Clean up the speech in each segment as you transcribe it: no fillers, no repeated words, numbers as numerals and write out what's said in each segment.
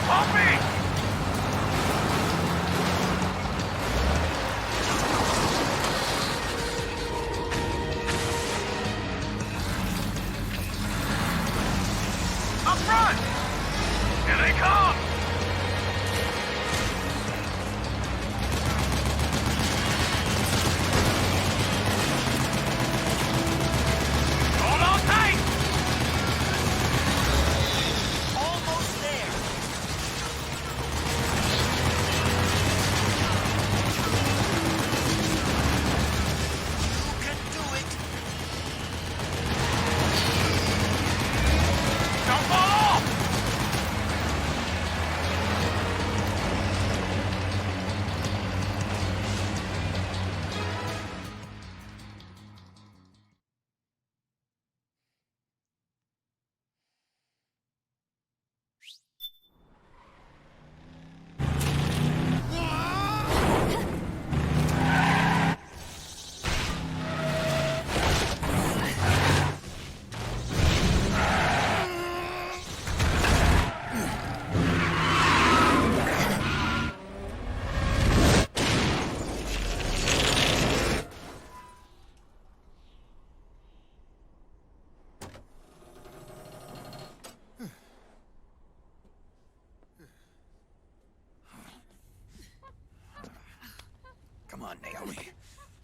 On me! Up front! Here they come! Hold on tight! Almost there. You can do it. Don't fall off! Come on, Naomi.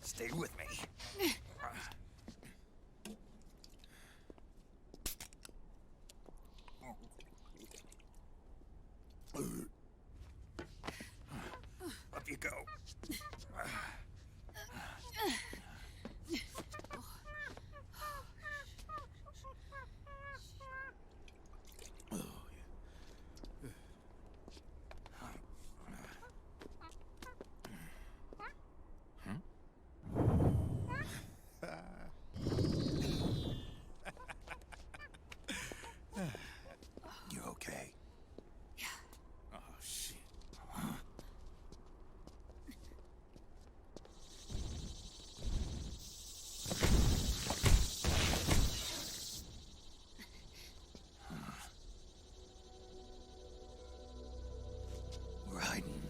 Stay with me. Up you go. You okay? Yeah. Oh, shit. We're hiding.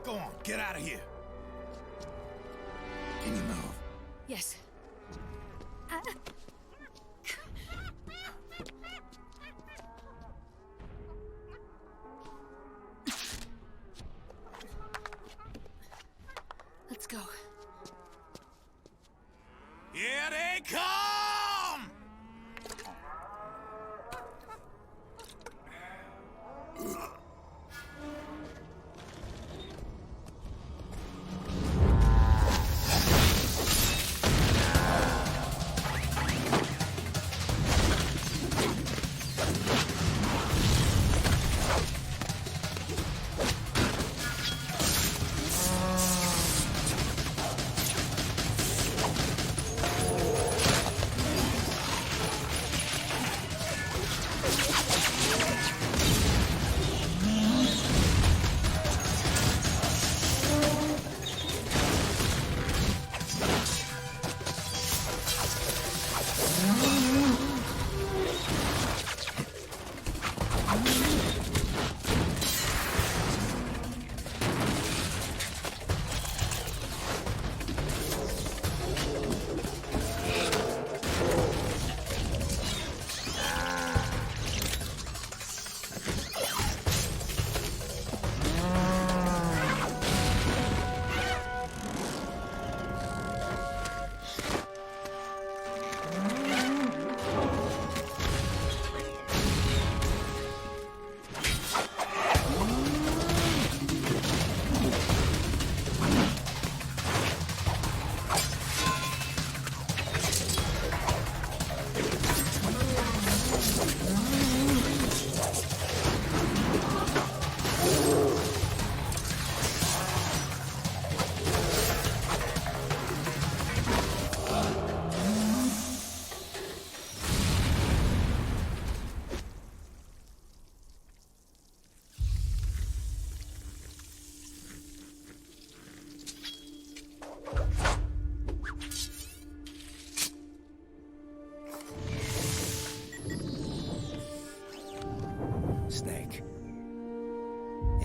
Go on, get out of here. Can you move? Yes. Let's go. Here they come!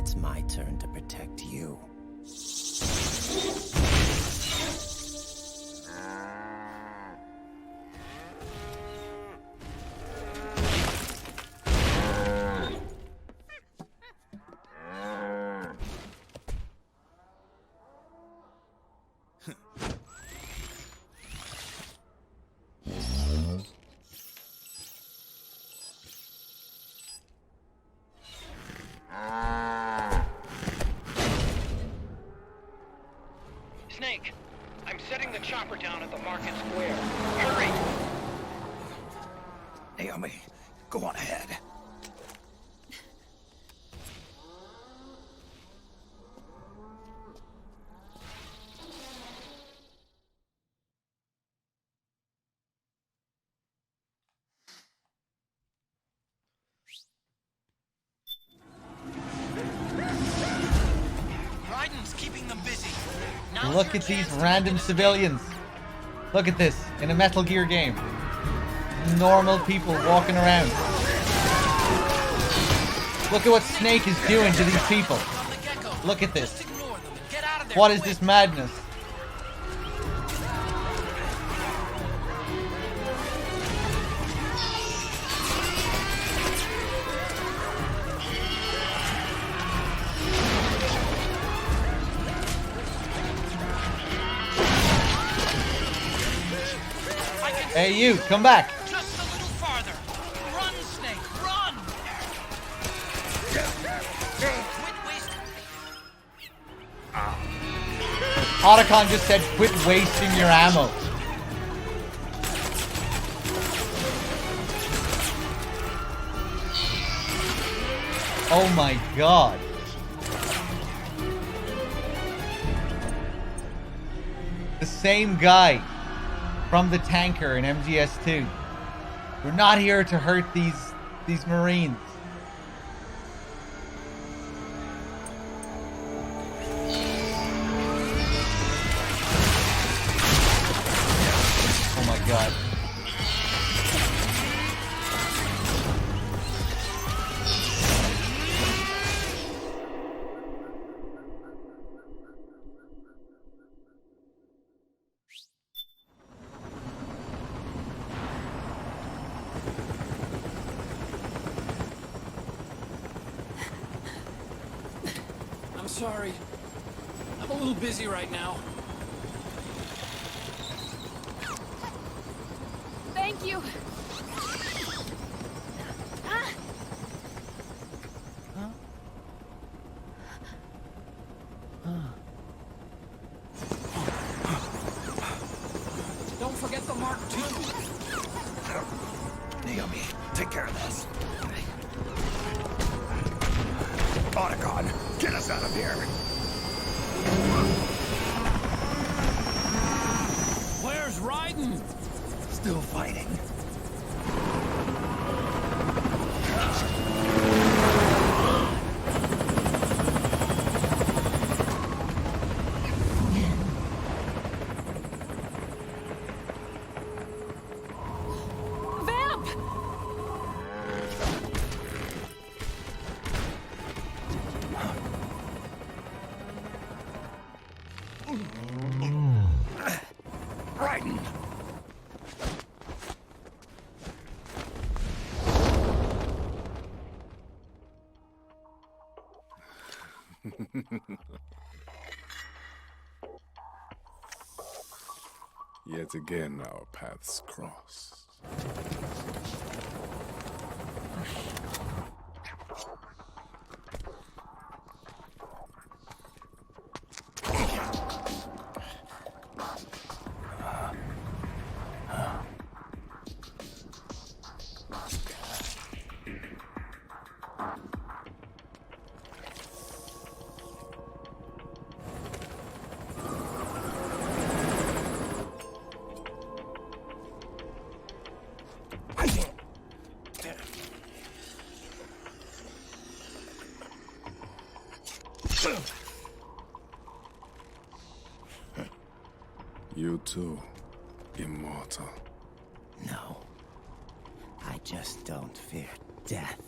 it's my turn to protect you. Snake, I'm setting the chopper down at the market square. Hurry! Naomi, go on ahead. Raiden's keeping them busy. Look at these random civilians. Look at this in a Metal Gear game. Normal people walking around. Look at what Snake is doing to these people. Look at this. What is this madness? Hey you, come back. Just a little farther. Run, Snake, run! Quit wasting. Otacon just said quit wasting your ammo. Oh my god. The same guy from the tanker in MGS2. We're not here to hurt these Marines. Oh my god. I'm sorry. I'm a little busy right now. Thank you. Ah. Don't forget the Mark II. Naomi, take care of this. Otacon, get us out of here. Where's Raiden? Still fighting. Vamp! Raiden! Yet again our paths cross. You too, immortal. No. I just don't fear death.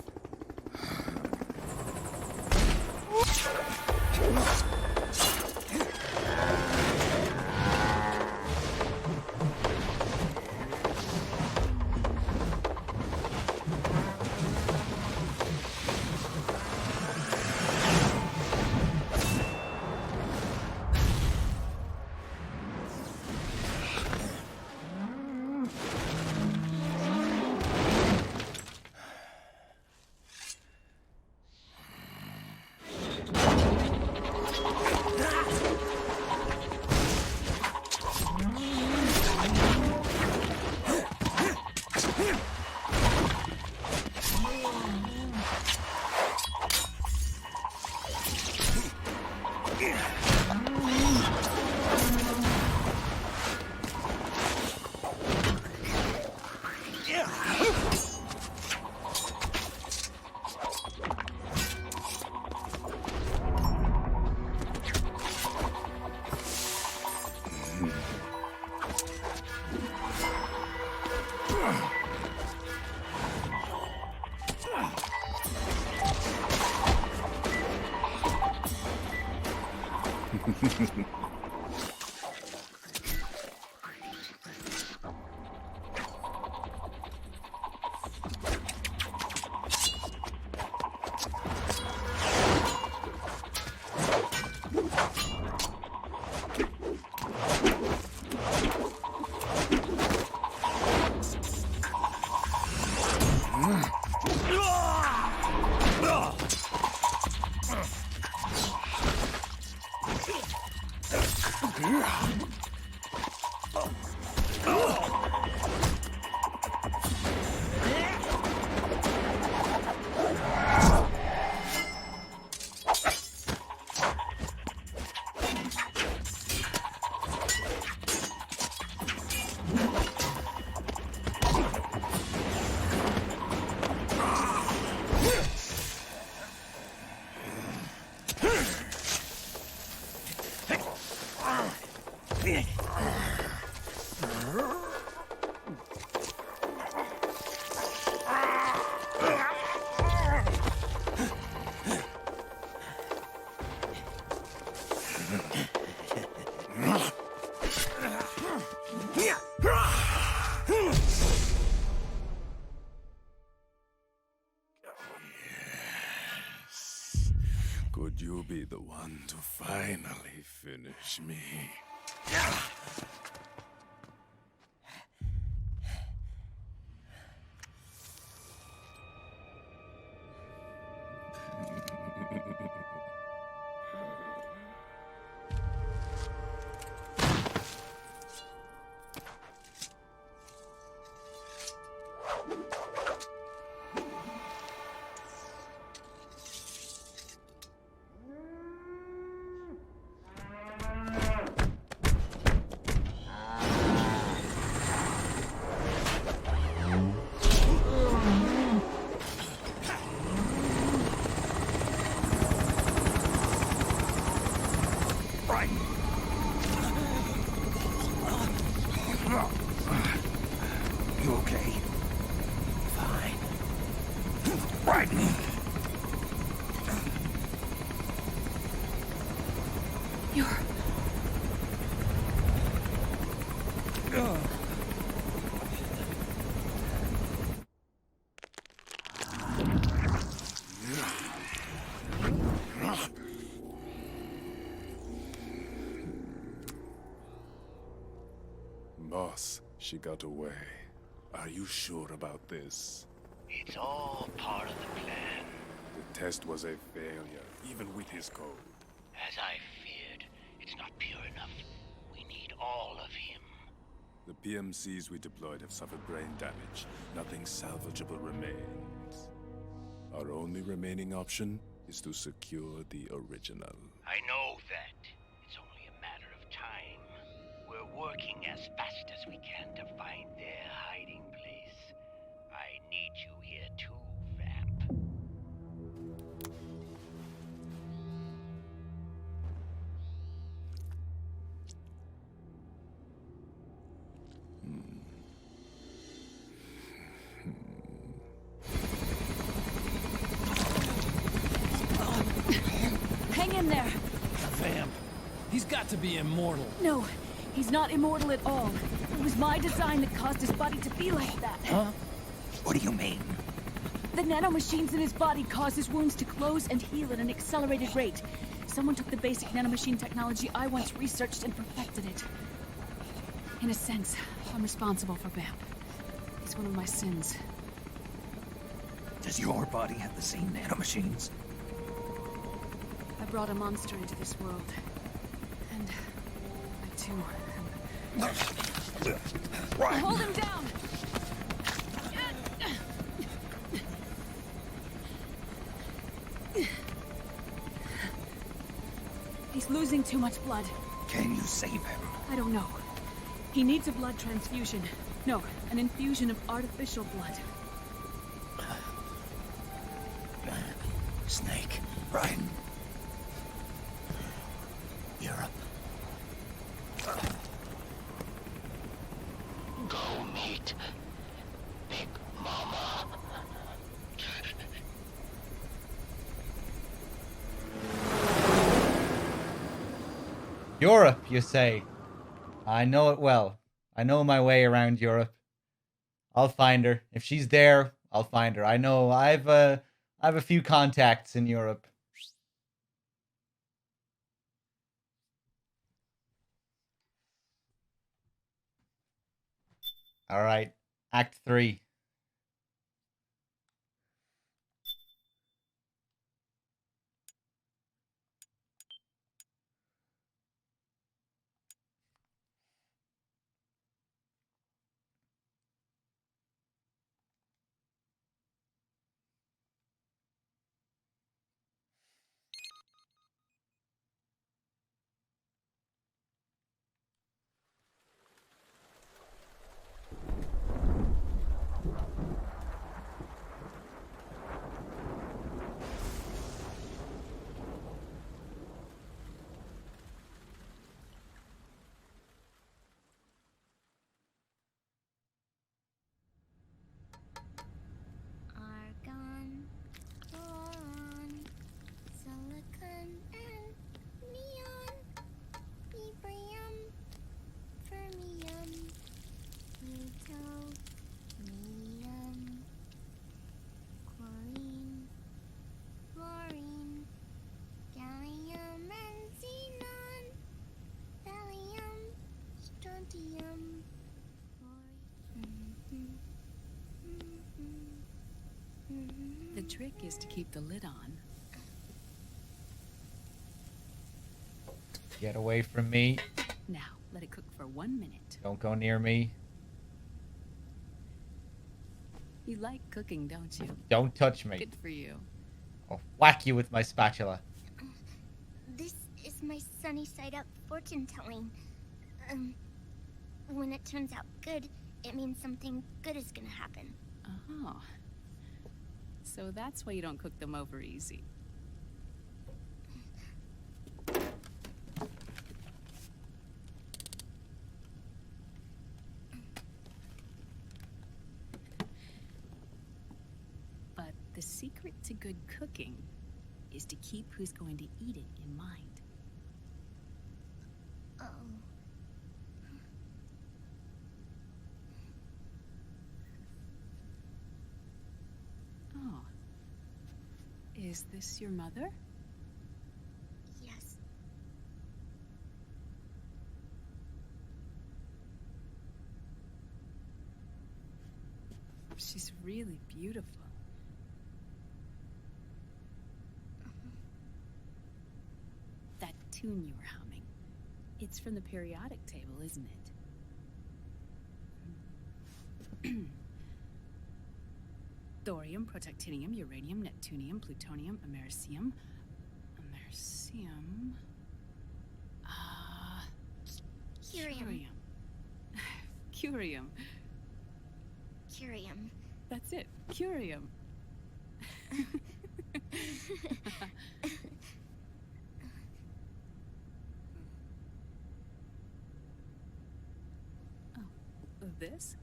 Could you be the one to finally finish me? You okay? Fine. Right. You're... Boss, she got away. Are you sure about this? It's all part of the plan. The test was a failure, even with his code. As I feared, it's not pure enough. We need all of him. The PMCs we deployed have suffered brain damage. Nothing salvageable remains. Our only remaining option is to secure the original. I know that. It's only a matter of time. We're working as fast as we can to find their hiding place. I need you here too, Vamp. in there. Vamp. He's got to be immortal. No, he's not immortal at all. It was my design that caused his body to be like that. Huh? What do you mean? The nanomachines in his body cause his wounds to close and heal at an accelerated rate. Someone took the basic nanomachine technology I once researched and perfected it. In a sense, I'm responsible for Vamp. It's one of my sins. Does your body have the same nanomachines? I brought a monster into this world. And I too am... Hold him down! He's losing too much blood. Can you save him? I don't know. He needs a blood transfusion. No, an infusion of artificial blood. Snake, Ryan. Europe. Go meet Big Mama. Europe, you say? I know it well. I know my way around Europe. I'll find her. If she's there, I'll find her. I know I have a few contacts in Europe. All right, Act 3. Argon, boron, silicon, and neon, yttrium, fermium, plutonium, chlorine, fluorine, gallium, and xenon, thallium, strontium, The trick is to keep the lid on. Get away from me. Now, let it cook for 1 minute. Don't go near me. You like cooking, don't you? Don't touch me. Good for you. I'll whack you with my spatula. This is my sunny side up fortune telling. When it turns out good, it means something good is gonna happen. Oh. So that's why you don't cook them over easy. But the secret to good cooking is to keep who's going to eat it in mind. Oh. Oh. Is this your mother? Yes. She's really beautiful. That tune you were humming, it's from the periodic table, isn't it? Thorium, protactinium, uranium, neptunium, plutonium, americium. Americium. Curium. Curium. Curium. That's it. Curium. Oh, this?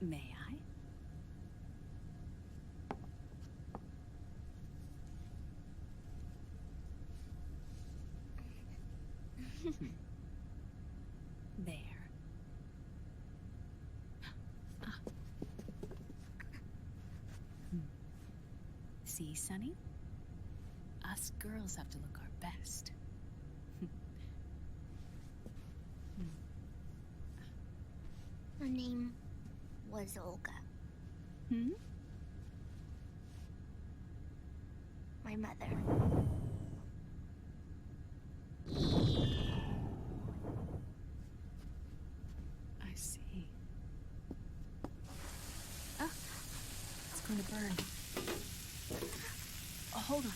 May I? There. Ah. See, Sonny? Us girls have to look our best. Her name was Olga. Hmm? My mother. I see. Ah, it's going to burn. Oh, hold on.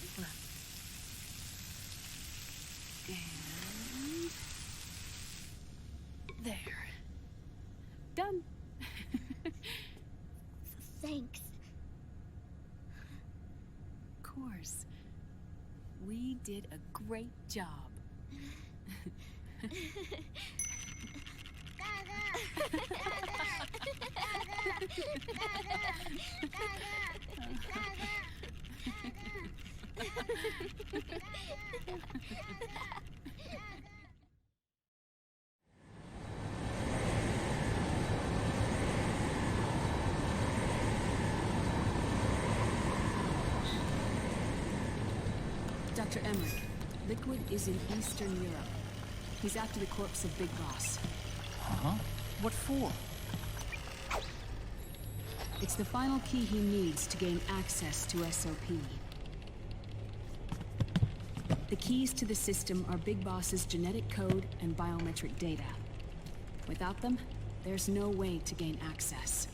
And there. Done. Thanks. Of course. We did a great job. Dr. Emmerich, Liquid is in Eastern Europe. He's after the corpse of Big Boss. Huh? What for? It's the final key he needs to gain access to SOP. The keys to the system are Big Boss's genetic code and biometric data. Without them, there's no way to gain access.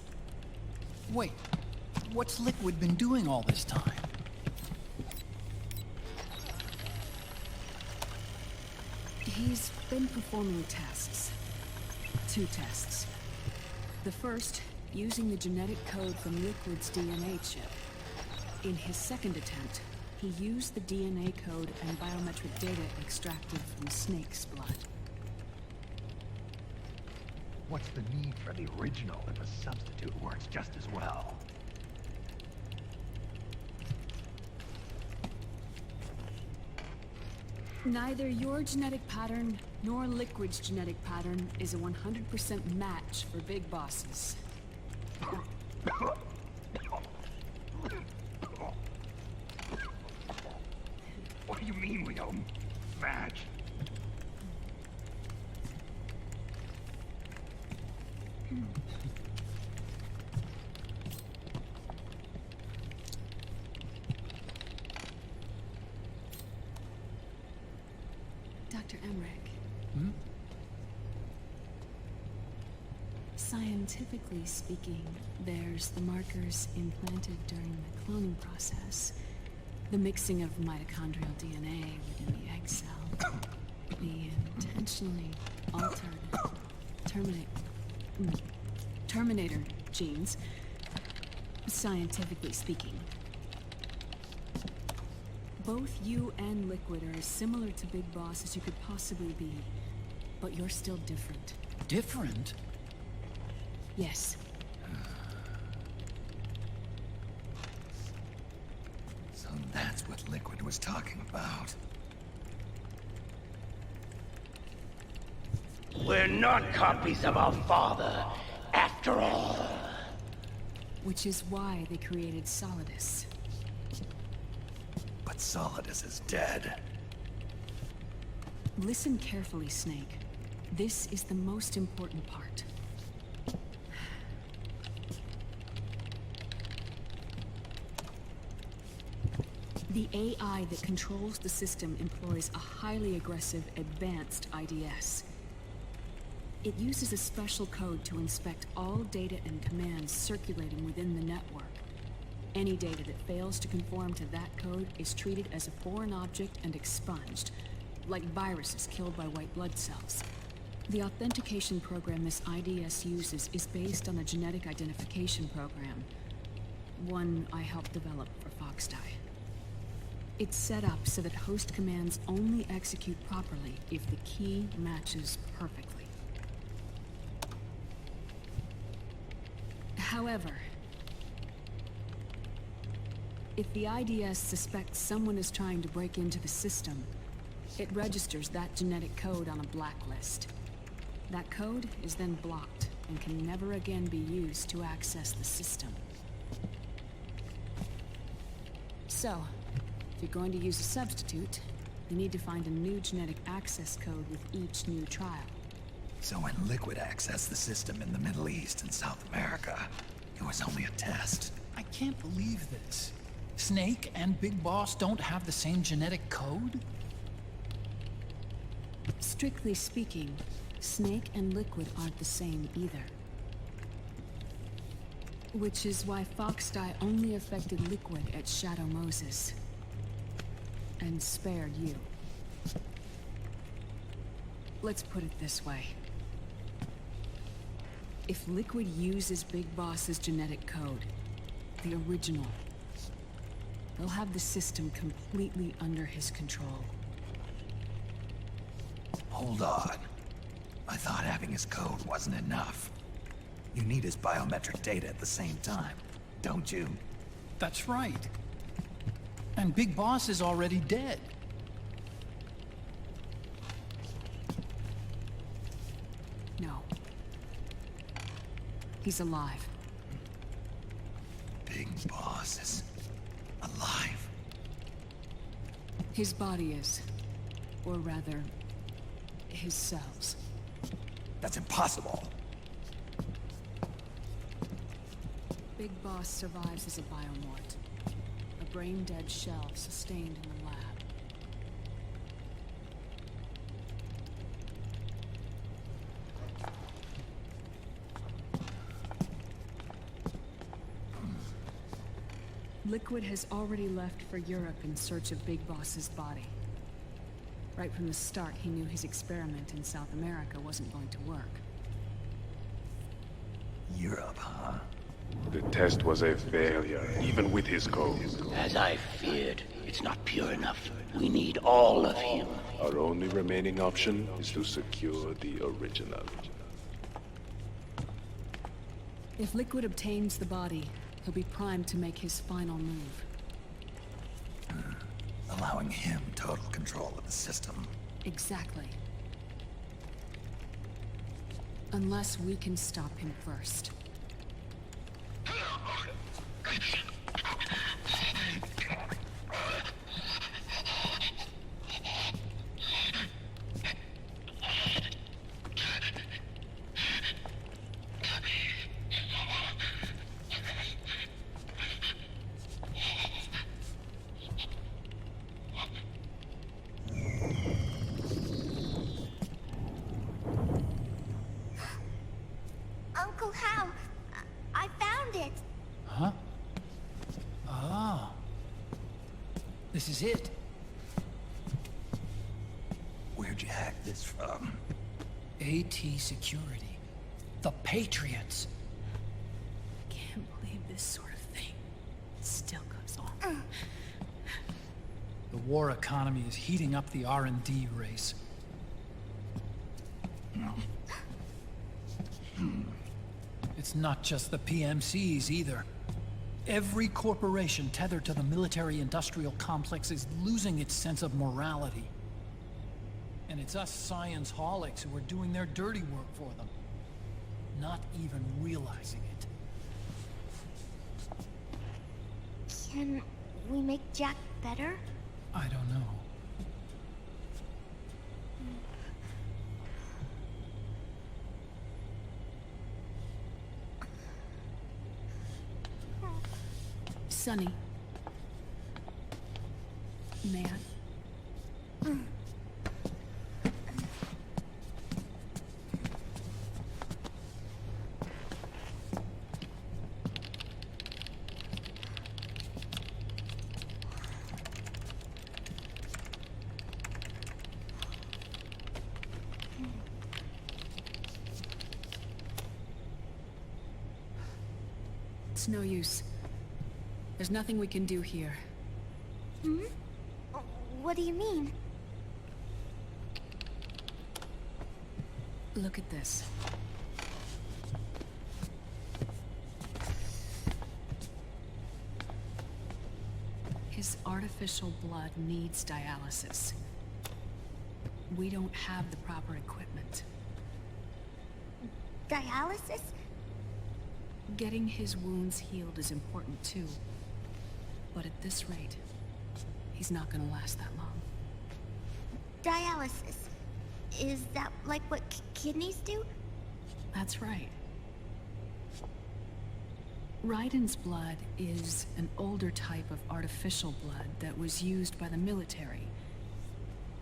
Wait, what's Liquid been doing all this time? He's been performing tests. 2 tests. The first, using the genetic code from Liquid's DNA chip. In his second attempt, he used the DNA code and biometric data extracted from Snake's blood. What's the need for the original if a substitute works just as well? Neither your genetic pattern nor Liquid's genetic pattern is a 100% match for Big Bosses. What do you mean we don't match? Dr. Emmerich. Hmm? Scientifically speaking, there's the markers implanted during the cloning process. The mixing of mitochondrial DNA within the egg cell. The intentionally altered Terminator genes. Scientifically speaking. Both you and Liquid are as similar to Big Boss as you could possibly be. But you're still different. Different? Yes. So that's what Liquid was talking about. We're not copies of our father, after all. Which is why they created Solidus. But Solidus is dead. Listen carefully, Snake. This is the most important part. The AI that controls the system employs a highly aggressive, advanced IDS. It uses a special code to inspect all data and commands circulating within the network. Any data that fails to conform to that code is treated as a foreign object and expunged, like viruses killed by white blood cells. The authentication program this IDS uses is based on a genetic identification program, one I helped develop for Foxdie. It's set up so that host commands only execute properly if the key matches perfectly. However, if the IDS suspects someone is trying to break into the system, It registers that genetic code on a blacklist. That code is then blocked and can never again be used to access the system. So, if you're going to use a substitute, you need to find a new genetic access code with each new trial. So when Liquid accessed the system in the Middle East and South America, it was only a test. I can't believe this. Snake and Big Boss don't have the same genetic code? Strictly speaking, Snake and Liquid aren't the same either. Which is why Foxdie only affected Liquid at Shadow Moses. And spared you. Let's put it this way. If Liquid uses Big Boss's genetic code, the original, they'll have the system completely under his control. Hold on. I thought having his code wasn't enough. You need his biometric data at the same time, don't you? That's right. And Big Boss is already dead. No. He's alive. Big Boss is alive. His body is. Or rather, his cells. That's impossible. Big Boss survives as a biomort. A brain-dead shell sustained in the lab. Liquid has already left for Europe in search of Big Boss's body. Right from the start, he knew his experiment in South America wasn't going to work. Europe, huh? The test was a failure, even with his code. As I feared, it's not pure enough. We need all of him. Our only remaining option is to secure the original. If Liquid obtains the body, he'll be primed to make his final move. Allowing him total control of the system. Exactly. Unless we can stop him first. Uncle Hal, I found it. Huh? Ah. This is it. Where'd you hack this from? AT Security. The Patriots. Can't believe this sort of thing still goes on. The war economy is heating up the R&D race. It's not just the PMCs either. Every corporation tethered to the military-industrial complex is losing its sense of morality. And it's us science-holics who are doing their dirty work for them, not even realizing it. Can we make Jack better? I don't know. Sonny. May I? It's no use. There's nothing we can do here. Hmm? What do you mean? Look at this. His artificial blood needs dialysis. We don't have the proper equipment. Dialysis? Getting his wounds healed is important too. But at this rate, he's not gonna last that long. Dialysis. Is that like what kidneys do? That's right. Raiden's blood is an older type of artificial blood that was used by the military,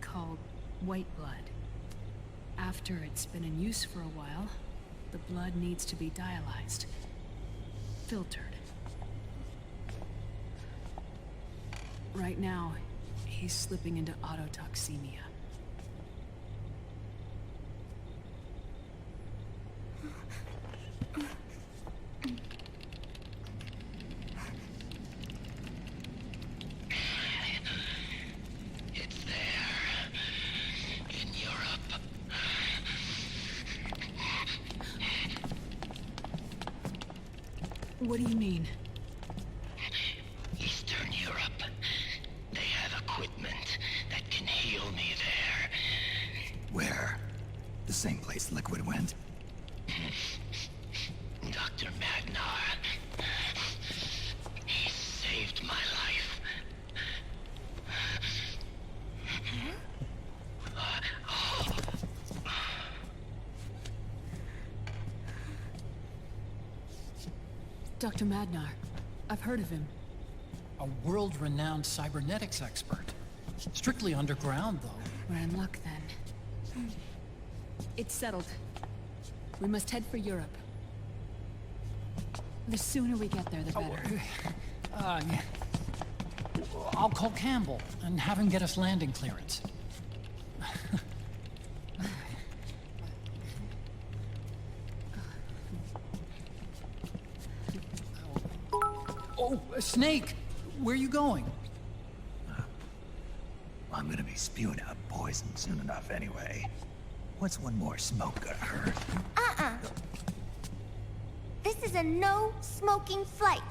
called white blood. After it's been in use for a while, the blood needs to be dialyzed, filtered. Right now, he's slipping into autotoxemia. It's there. In Europe. What do you mean? Eastern Europe. They have equipment that can heal me there. Where? The same place Liquid went? Dr. Magnar. He saved my life. Dr. Madnar. I've heard of him. A world-renowned cybernetics expert. Strictly underground, though. We're in luck then. It's settled. We must head for Europe. The sooner we get there, the better. Yeah. I'll call Campbell and have him get us landing clearance. Oh, Snake! Where are you going? I'm gonna be spewing out poison soon enough anyway. What's one more smoke gonna hurt? This is a no smoking flight.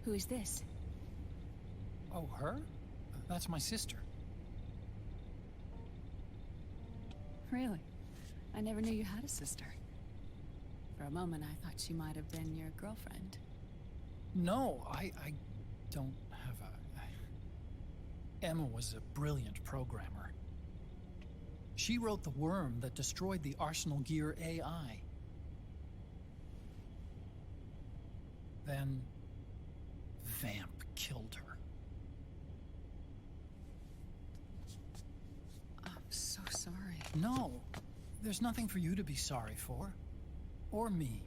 Who is this? Oh, her? That's my sister. Really? I never knew you had a sister. For a moment, I thought she might have been your girlfriend. No, I don't have a... Emma was a brilliant programmer. She wrote the worm that destroyed the Arsenal Gear AI. Then... Vamp killed her. I'm so sorry. No, there's nothing for you to be sorry for. Or me.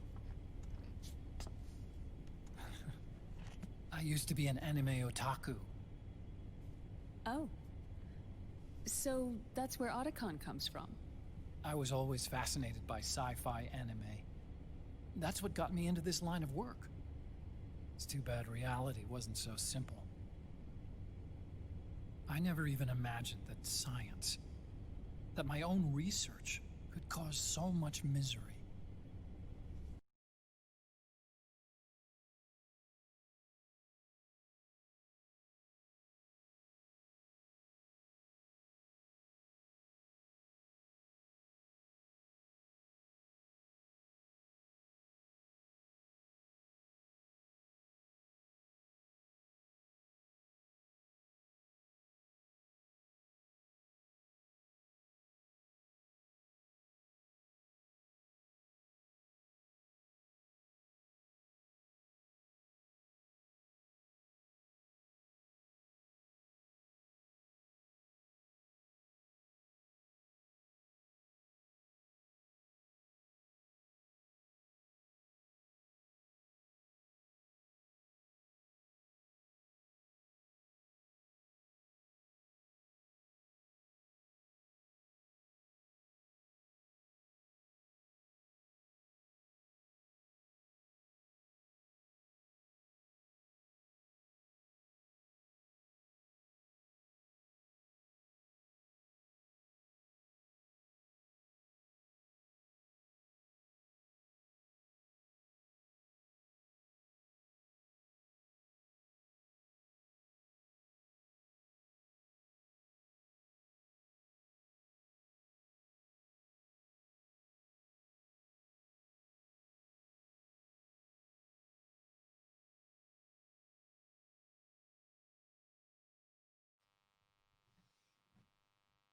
I used to be an anime otaku. Oh. So that's where Otacon comes from. I was always fascinated by sci-fi anime. That's what got me into this line of work. It's too bad reality wasn't so simple. I never even imagined that science, that my own research, could cause so much misery.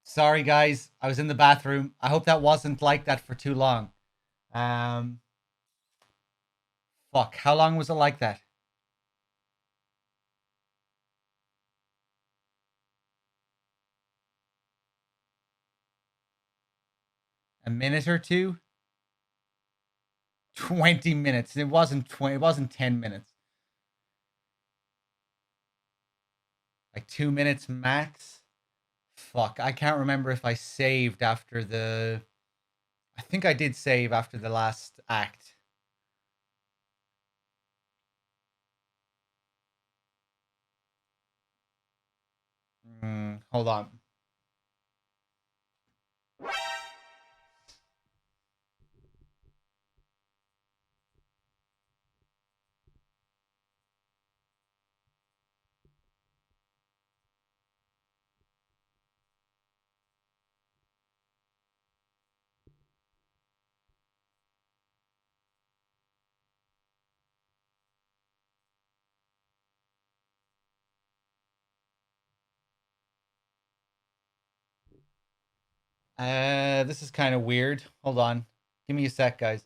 Sorry, guys. I was in the bathroom. I hope that wasn't like that for too long. Fuck. How long was it like that? A minute or two? 20 minutes. It wasn't 20. It wasn't 10 minutes. Like 2 minutes max. Fuck. I can't remember if I saved after the... I think I did save after the last act. Hold on. This is kind of weird. Hold on. Give me a sec, guys.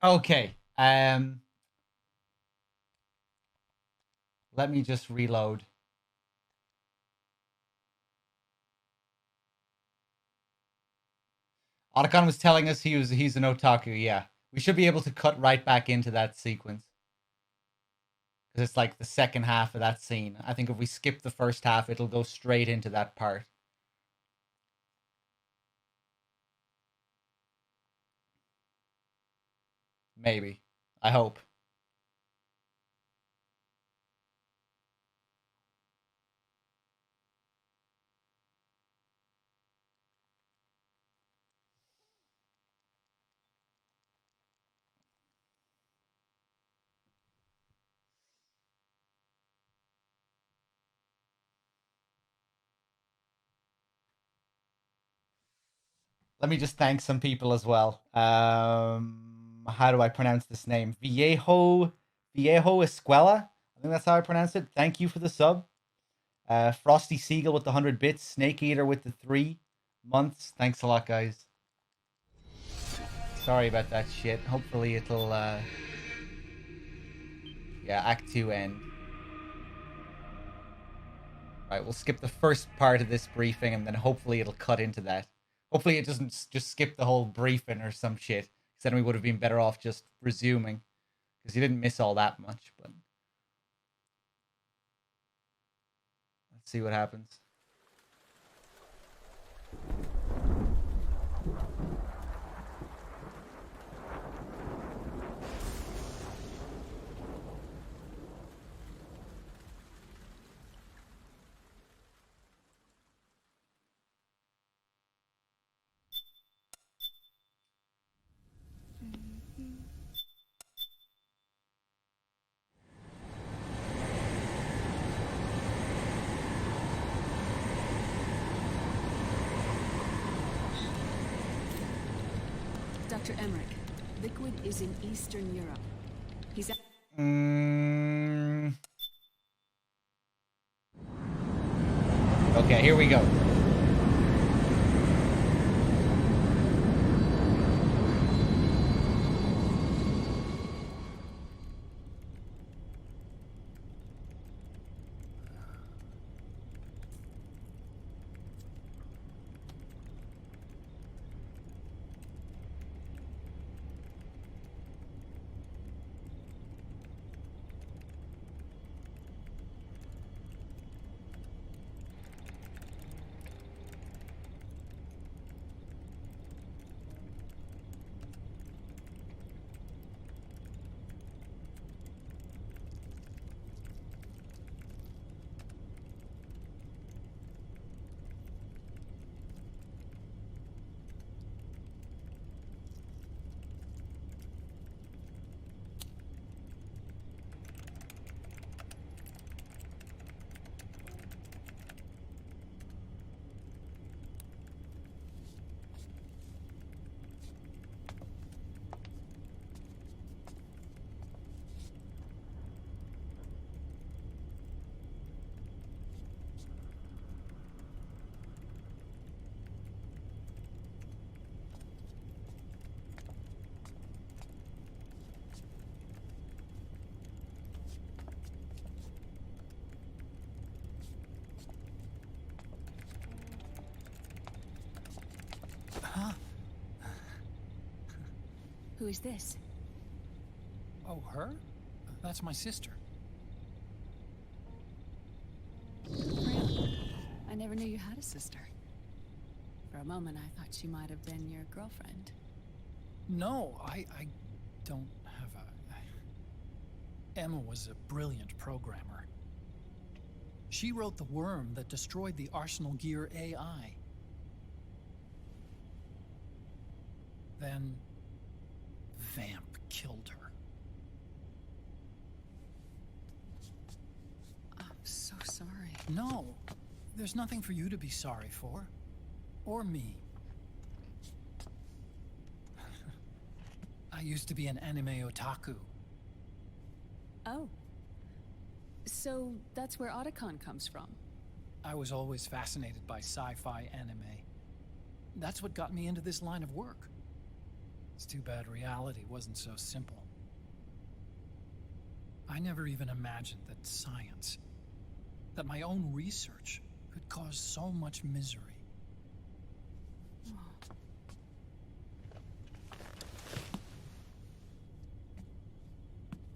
Okay. Let me just reload. Otacon was telling us he's an otaku. Yeah, we should be able to cut right back into that sequence because it's like the second half of that scene. I think if we skip the first half, it'll go straight into that part. Maybe. I hope. Let me just thank some people as well. How do I pronounce this name? Viejo Escuela. I think that's how I pronounce it. Thank you for the sub. Frosty Seagull with the 100 bits. Snake Eater with the 3 months. Thanks a lot, guys. Sorry about that shit. Hopefully it'll, yeah, Act 2 end. Right, we'll skip the first part of this briefing and then hopefully it'll cut into that. Hopefully it doesn't just skip the whole briefing or some shit. Because then we would have been better off just resuming. Because you didn't miss all that much, but... Let's see what happens. Dr. Emmerich, Liquid is in Eastern Europe. He's at... Okay, here we go. Who is this? Oh, her? That's my sister. Really? I never knew you had a sister. For a moment, I thought she might have been your girlfriend. No, I don't have a... Emma was a brilliant programmer. She wrote the worm that destroyed the Arsenal Gear AI. Then... Vamp killed her. I'm so sorry. No, there's nothing for you to be sorry for. Or me. I used to be an anime otaku. Oh. So that's where Otacon comes from. I was always fascinated by sci-fi anime. That's what got me into this line of work. It's too bad reality wasn't so simple. I never even imagined that science, that my own research, could cause so much misery.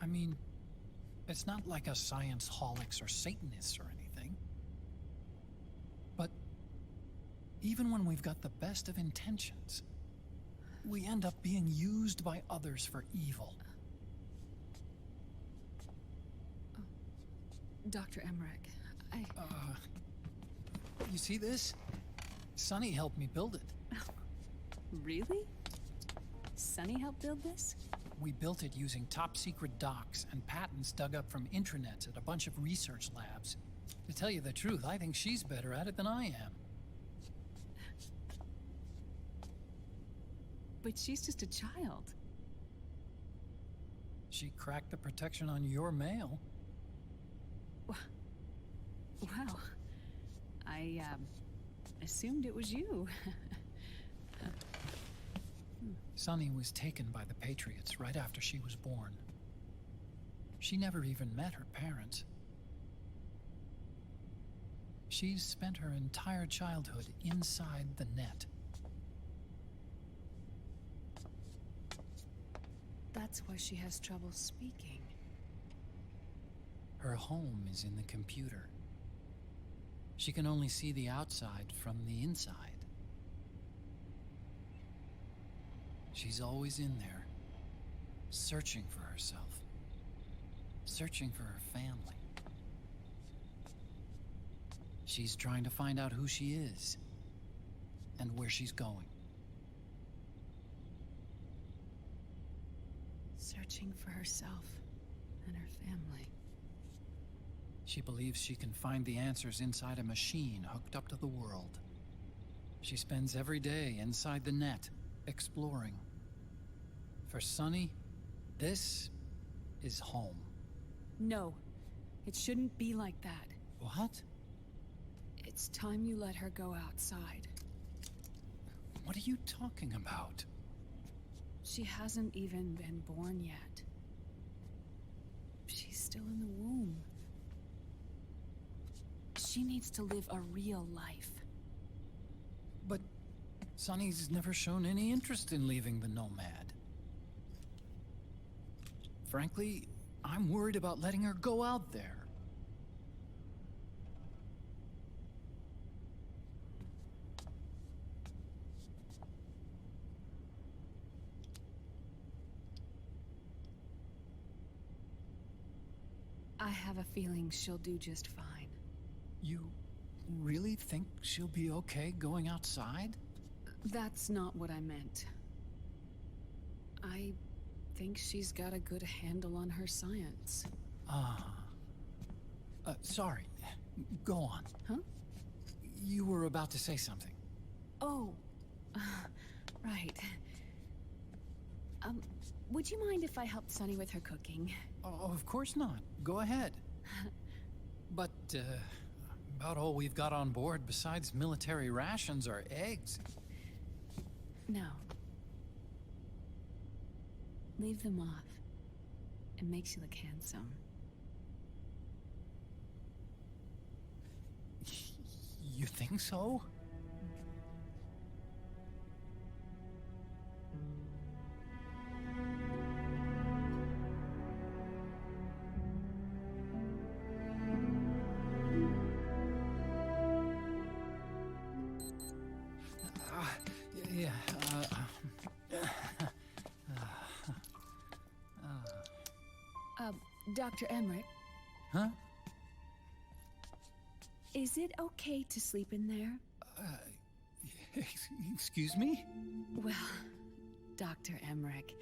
I mean, it's not like us science holics or Satanists or anything. But even when we've got the best of intentions, we end up being used by others for evil. Dr. Emmerich, You see this? Sonny helped me build it. Really? Sonny helped build this? We built it using top-secret docs and patents dug up from intranets at a bunch of research labs. To tell you the truth, I think she's better at it than I am. But she's just a child. She cracked the protection on your mail. Wow. I assumed it was you. Sunny was taken by the Patriots right after she was born. She never even met her parents. She's spent her entire childhood inside the net. That's why she has trouble speaking. Her home is in the computer. She can only see the outside from the inside. She's always in there, searching for herself, searching for her family. She's trying to find out who she is and where she's going. Searching for herself and her family. She believes she can find the answers inside a machine hooked up to the world. She spends every day inside the net, exploring. For Sunny, this is home. No, it shouldn't be like that. What? It's time you let her go outside. What are you talking about? She hasn't even been born yet. She's still in the womb. She needs to live a real life. But Sunny's never shown any interest in leaving the Nomad. Frankly, I'm worried about letting her go out there. I have a feeling she'll do just fine. You really think she'll be okay going outside? That's not what I meant. I think she's got a good handle on her science. Sorry. Go on. Huh? You were about to say something. Oh, right. Would you mind if I helped Sunny with her cooking? Oh, of course not. Go ahead. But, about all we've got on board besides military rations are eggs. No. Leave them off. It makes you look handsome. You think so? Yeah, Dr. Emmerich, Huh? is it okay to sleep in there? Excuse me? Well, Dr. Emmerich,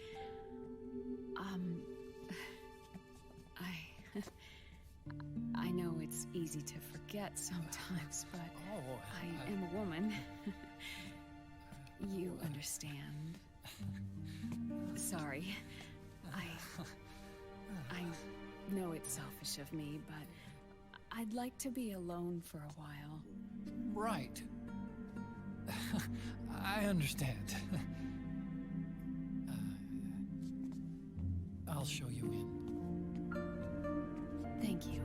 I know it's easy to forget sometimes, but I am a woman. You understand. Sorry. I know it's selfish of me, but I'd like to be alone for a while. Right. I understand. I'll show you in. Thank you.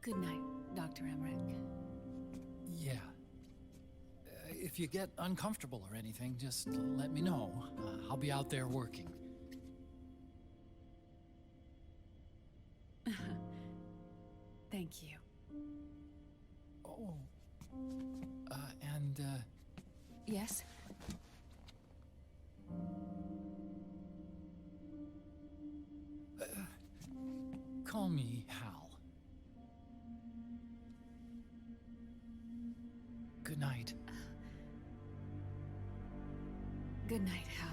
Good night, Dr. Emmerich. Yeah. If you get uncomfortable or anything, just let me know. I'll be out there working. Thank you. Oh, Yes? Call me Hal. Good night. Good night, Hal.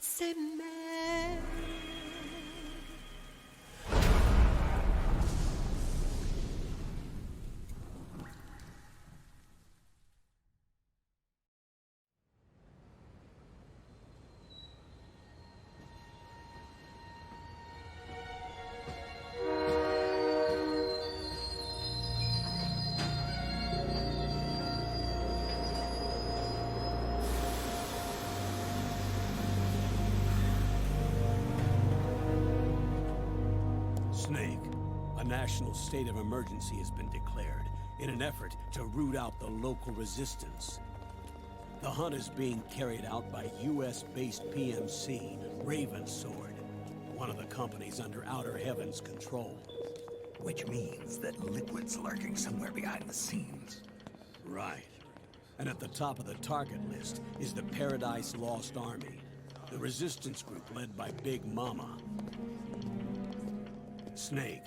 C'est mère. Snake, a national state of emergency has been declared in an effort to root out the local resistance. The hunt is being carried out by US-based PMC, Ravensword, one of the companies under Outer Heaven's control. Which means that Liquid's lurking somewhere behind the scenes. Right. And at the top of the target list is the Paradise Lost Army, the resistance group led by Big Mama. Snake,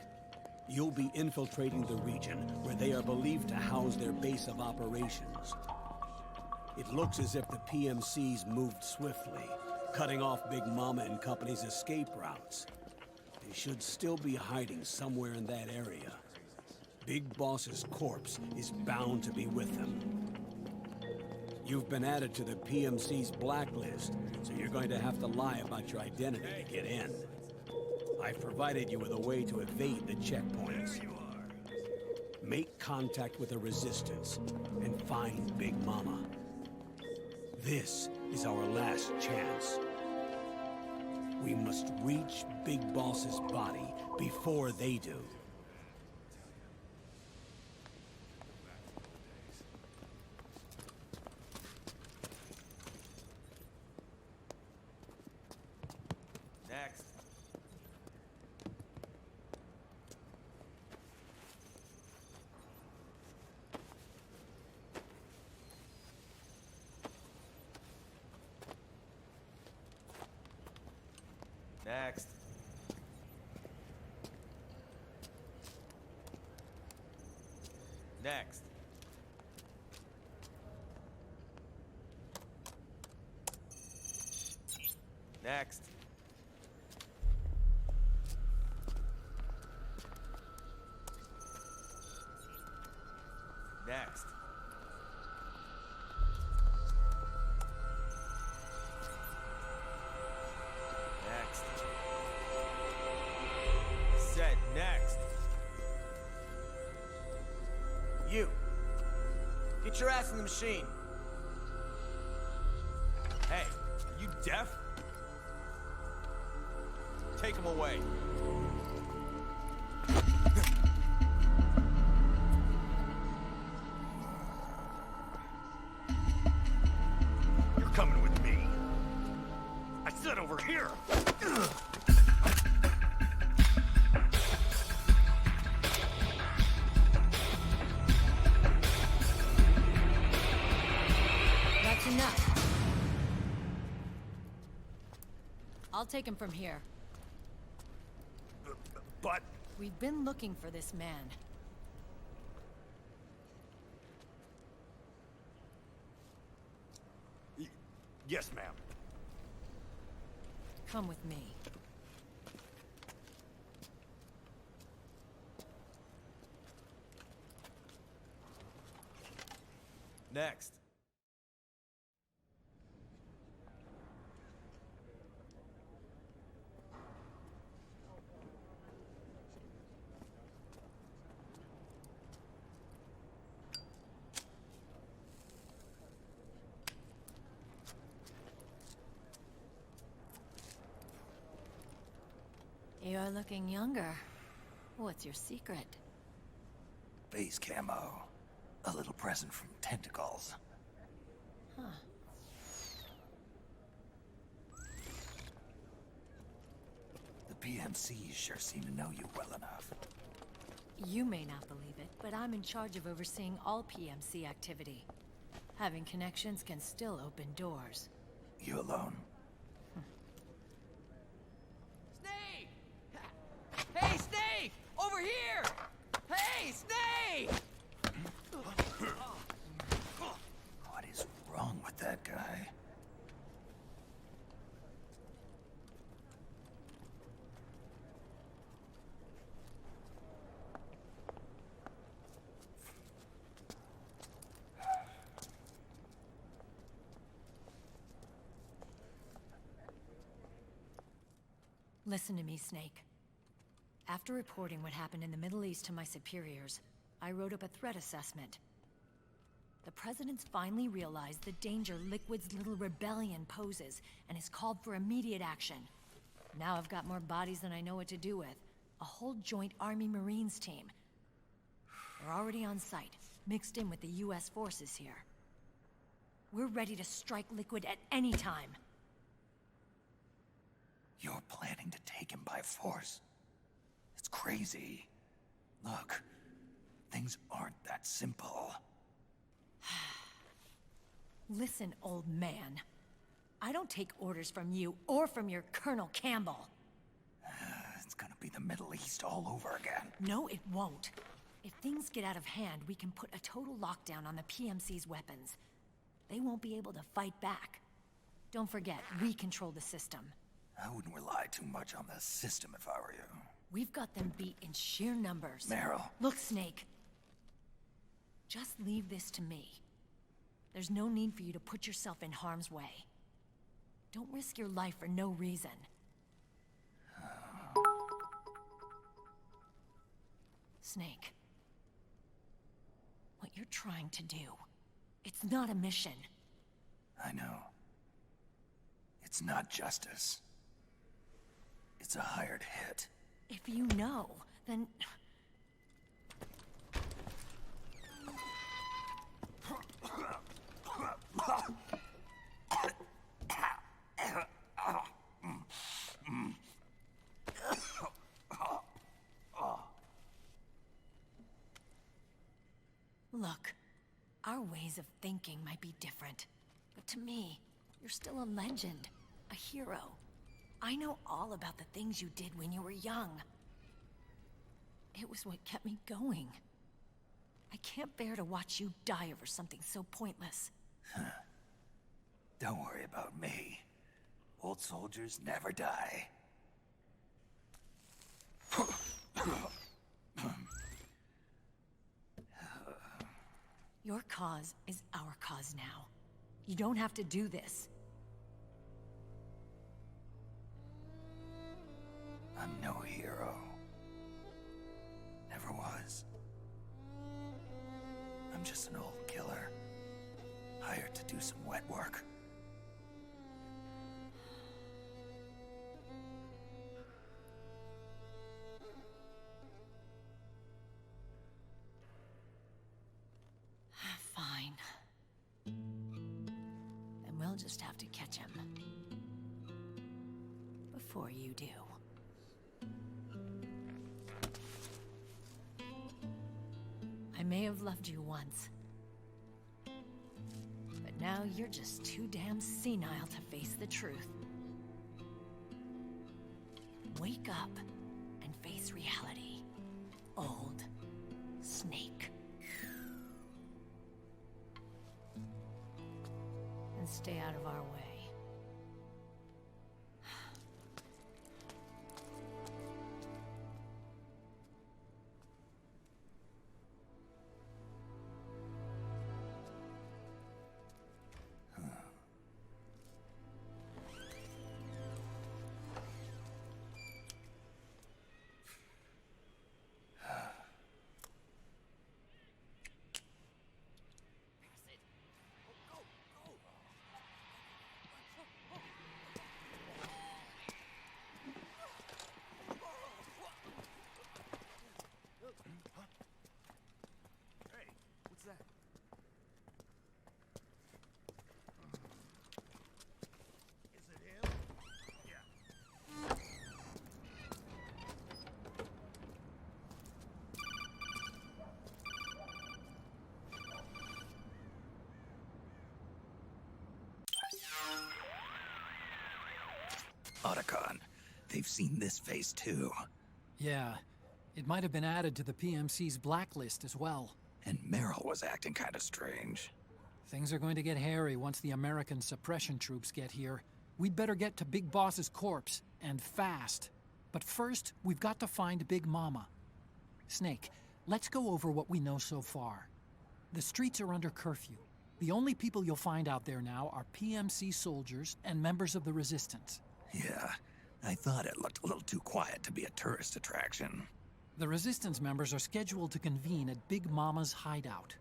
you'll be infiltrating the region where they are believed to house their base of operations. It looks as if the PMCs moved swiftly, cutting off Big Mama and company's escape routes. They should still be hiding somewhere in that area. Big Boss's corpse is bound to be with them. You've been added to the PMC's blacklist, so you're going to have to lie about your identity to get in. I've provided you with a way to evade the checkpoints. Make contact with the Resistance and find Big Mama. This is our last chance. We must reach Big Boss's body before they do. Next. Next. Next. Next. Next. Next. Said next. You. Get your ass in the machine. Hey, are you deaf? Take him away. You're coming with me. I said over here. That's enough. I'll take him from here. But... We've been looking for this man. Yes, ma'am. Come with me. Next. You're looking younger. What's your secret? Base camo. A little present from Tentacles. Huh. The PMCs sure seem to know you well enough. You may not believe it, but I'm in charge of overseeing all PMC activity. Having connections can still open doors. You alone? Snake! Hey, Snake! Over here! Hey, Snake! What is wrong with that guy? Listen to me, Snake. After reporting what happened in the Middle East to my superiors, I wrote up a threat assessment. The President's finally realized the danger Liquid's little rebellion poses, and has called for immediate action. Now I've got more bodies than I know what to do with. A whole joint Army-Marines team. They're already on site, mixed in with the US forces here. We're ready to strike Liquid at any time. You're planning to take him by force. It's crazy. Look, things aren't that simple. Listen, old man. I don't take orders from you or from your Colonel Campbell. It's gonna be the Middle East all over again. No, it won't. If things get out of hand, we can put a total lockdown on the PMC's weapons. They won't be able to fight back. Don't forget, we control the system. I wouldn't rely too much on the system if I were you. We've got them beat in sheer numbers. Meryl. Look, Snake. Just leave this to me. There's no need for you to put yourself in harm's way. Don't risk your life for no reason. Snake. What you're trying to do, it's not a mission. I know. It's not justice. It's a hired hit. If you know, then... Look, our ways of thinking might be different, but to me, you're still a legend, a hero. I know all about the things you did when you were young. It was what kept me going. I can't bear to watch you die over something so pointless. Don't worry about me. Old soldiers never die. Your cause is our cause now. You don't have to do this. I'm no hero. Never was. I'm just an old killer. Hired to do some wet work. Fine. Then we'll just have to catch him. Before you do. I may have loved you once. But now you're just too damn senile to face the truth. Wake up and face reality. Old Snake. And stay out of our way. Otacon, they've seen this face too. Yeah, it might have been added to the PMC's blacklist as well. And Meryl was acting kind of strange. Things are going to get hairy once the American suppression troops get here. We'd better get to Big Boss's corpse, and fast. But first, we've got to find Big Mama. Snake, let's go over what we know so far. The streets are under curfew. The only people you'll find out there now are PMC soldiers and members of the Resistance. Yeah, I thought it looked a little too quiet to be a tourist attraction. The Resistance members are scheduled to convene at Big Mama's hideout.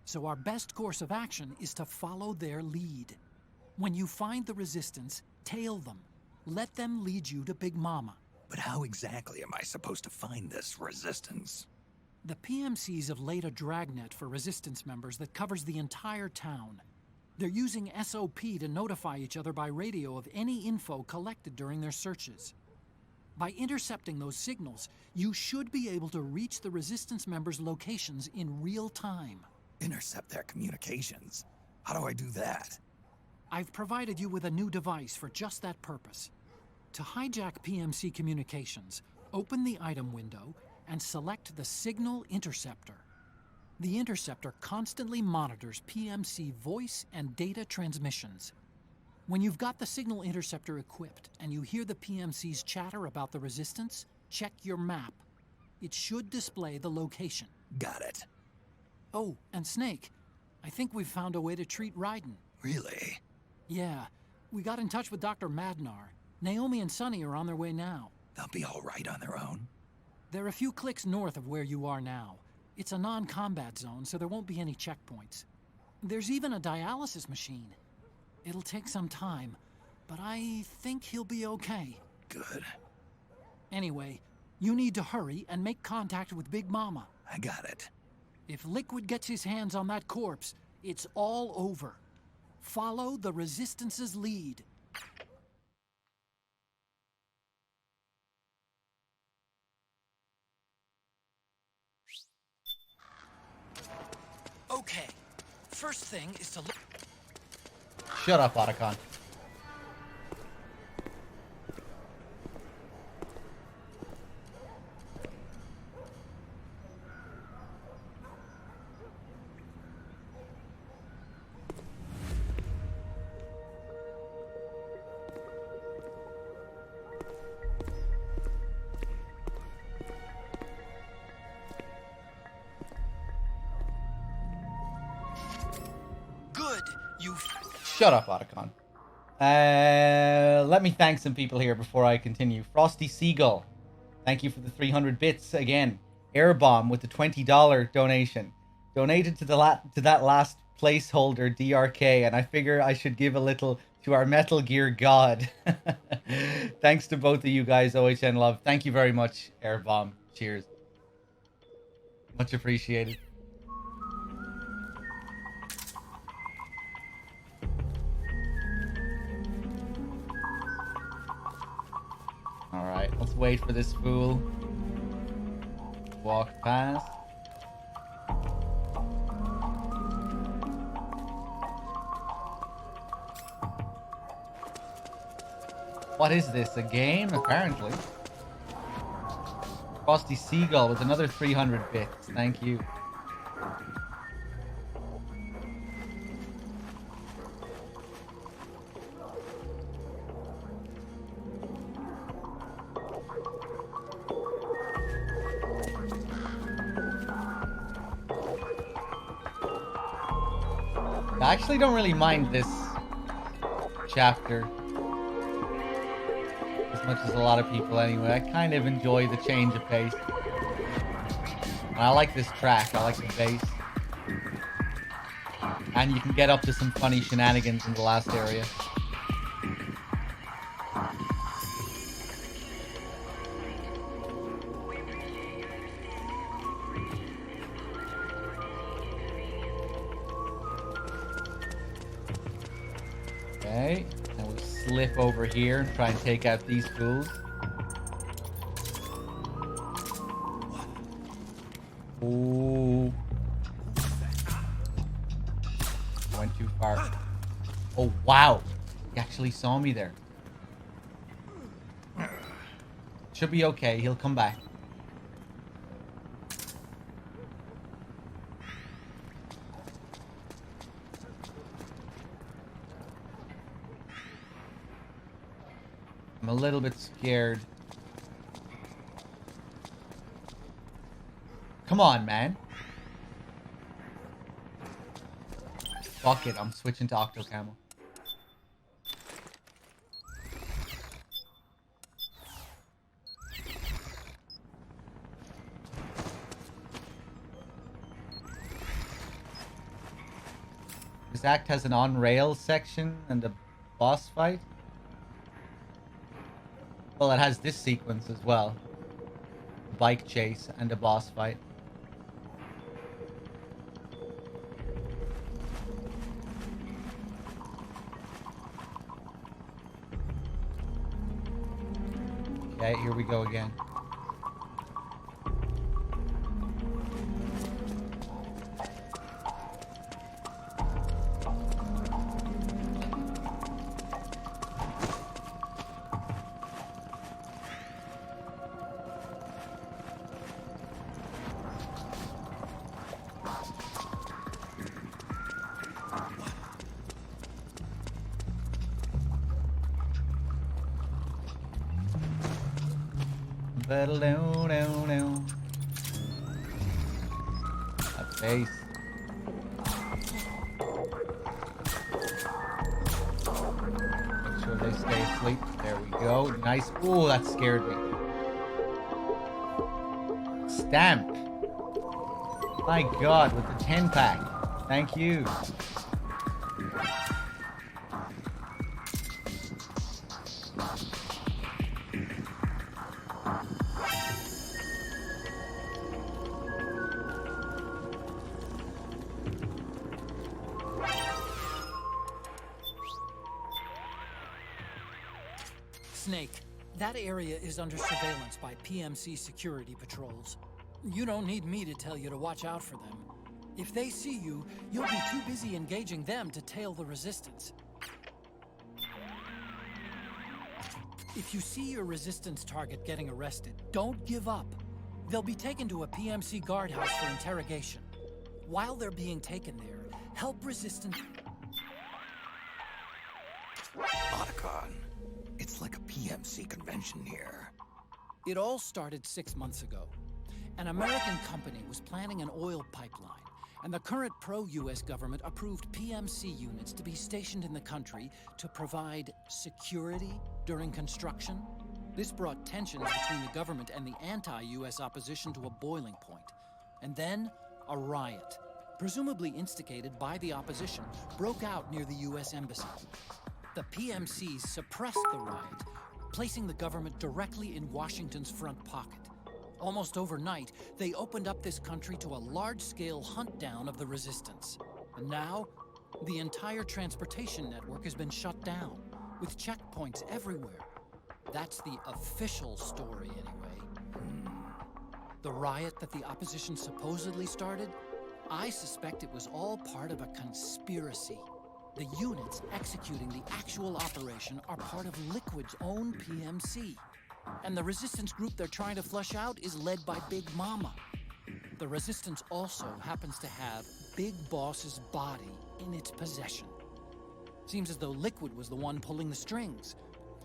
So our best course of action is to follow their lead. When you find the Resistance, tail them. Let them lead you to Big Mama. But how exactly am I supposed to find this Resistance? The PMCs have laid a dragnet for Resistance members that covers the entire town. They're using SOP to notify each other by radio of any info collected during their searches. By intercepting those signals, you should be able to reach the Resistance members' locations in real time. Intercept their communications? How do I do that? I've provided you with a new device for just that purpose. To hijack PMC communications, open the item window and select the Signal Interceptor. The interceptor constantly monitors PMC voice and data transmissions. When you've got the Signal Interceptor equipped and you hear the PMC's chatter about the Resistance, check your map. It should display the location. Got it. Oh, and Snake, I think we've found a way to treat Raiden. Really? Yeah, we got in touch with Dr. Madnar. Naomi and Sonny are on their way now. They'll be all right on their own? They're a few clicks north of where you are now. It's a non-combat zone, so there won't be any checkpoints. There's even a dialysis machine. It'll take some time, but I think he'll be okay. Good. Anyway, you need to hurry and make contact with Big Mama. I got it. If Liquid gets his hands on that corpse, it's all over. Follow the Resistance's lead. Okay, first thing is to look. Shut up, Otacon. Good, you. Shut up, Otacon. Let me thank some people here before I continue. Frosty Seagull, thank you for the 300 bits again. Airbomb with the $20 donation. Donated to that last placeholder DRK, and I figure I should give a little to our Metal Gear god. Thanks to both of you guys, OHN Love. Thank you very much, Airbomb. Cheers. Much appreciated. Alright, let's wait for this fool. Walk past. What is this, a game? Apparently. Frosty Seagull with another 300 bits. Thank you. I actually don't really mind this chapter as much as a lot of people anyway. I kind of enjoy the change of pace. And I like this track. I like the bass. And you can get up to some funny shenanigans in the last area. Okay, and we slip over here and try and take out these fools. Ooh. Went too far. Oh, wow. He actually saw me there. Should be okay. He'll come back. I'm a little bit scared. Come on, man. Fuck it, I'm switching to Octo Camo. This act has an on-rail section and a boss fight. Well, it has this sequence as well. A bike chase and a boss fight. Okay, here we go again. That face. Make sure they stay asleep. There we go. Nice. Ooh, that scared me. Stamp. My God, with the 10-pack. Thank you. Snake, that area is under surveillance by PMC security patrols. You don't need me to tell you to watch out for them. If they see you, you'll be too busy engaging them to tail the resistance. If you see your resistance target getting arrested, don't give up. They'll be taken to a PMC guardhouse for interrogation. While they're being taken there, help resistance... Otacon. It's like a PMC convention here. It all started 6 months ago. An American company was planning an oil pipeline, and the current pro-US government approved PMC units to be stationed in the country to provide security during construction. This brought tensions between the government and the anti-US opposition to a boiling point. And then, a riot, presumably instigated by the opposition, broke out near the US embassy. The PMCs suppressed the riot, placing the government directly in Washington's front pocket. Almost overnight, they opened up this country to a large-scale hunt-down of the resistance. And now, the entire transportation network has been shut down, with checkpoints everywhere. That's the official story, anyway. The riot that the opposition supposedly started? I suspect it was all part of a conspiracy. The units executing the actual operation are part of Liquid's own PMC. And the resistance group they're trying to flush out is led by Big Mama. The resistance also happens to have Big Boss's body in its possession. Seems as though Liquid was the one pulling the strings.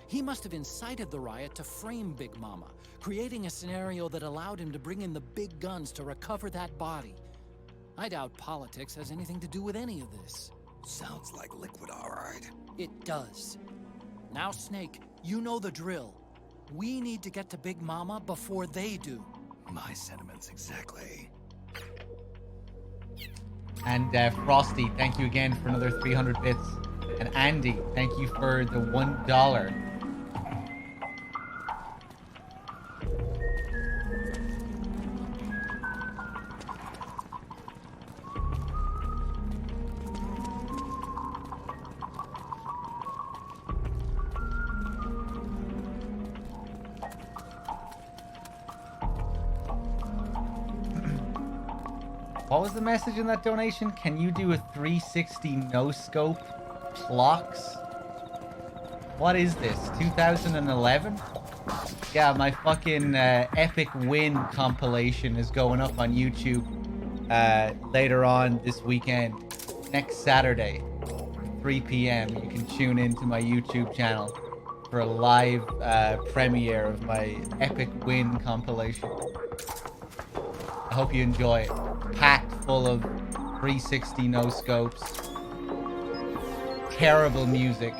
He must have incited the riot to frame Big Mama, creating a scenario that allowed him to bring in the big guns to recover that body. I doubt politics has anything to do with any of this. Sounds like Liquid, all right. It does. Now, Snake, you know the drill. We need to get to Big Mama before they do. My sentiments exactly. And Frosty, thank you again for another 300 bits. And Andy, thank you for the $1. What was the message in that donation? Can you do a 360 no-scope clocks? What is this? 2011? Yeah, my fucking epic win compilation is going up on YouTube later on this weekend. Next Saturday, 3 p.m. You can tune into my YouTube channel for a live premiere of my epic win compilation. I hope you enjoy it. Packed full of 360 no scopes, terrible music,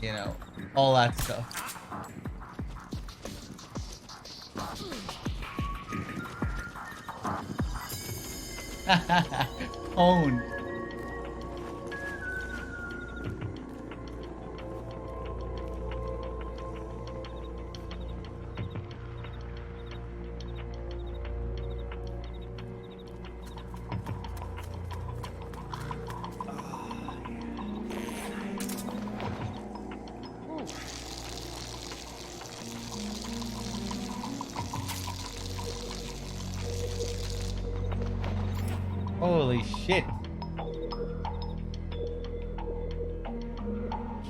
you know, all that stuff. Owned. Holy shit.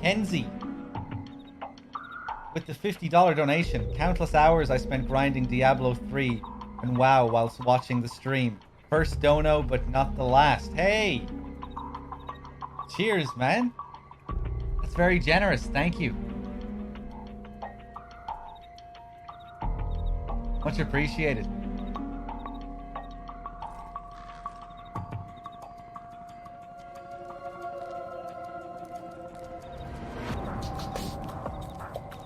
Kenzie. With the $50 donation, countless hours I spent grinding Diablo 3 and WoW whilst watching the stream. First dono, but not the last. Hey! Cheers, man. That's very generous. Thank you. Much appreciated.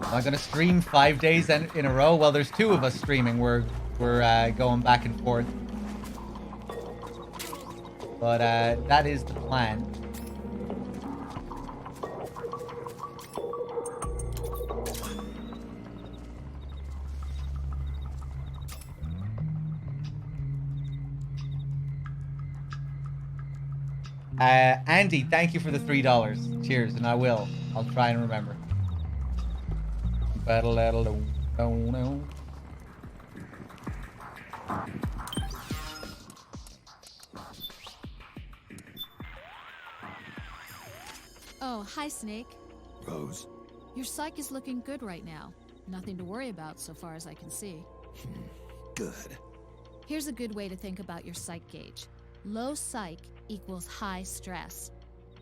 Am I gonna stream 5 days in a row? Well, there's 2 of us streaming. We're going back and forth. But that is the plan. Andy, thank you for the $3. Cheers, and I'll try and remember. Oh, hi, Snake. Rose. Your psych is looking good right now. Nothing to worry about so far as I can see. Good. Here's a good way to think about your psych gauge. Low psych equals high stress.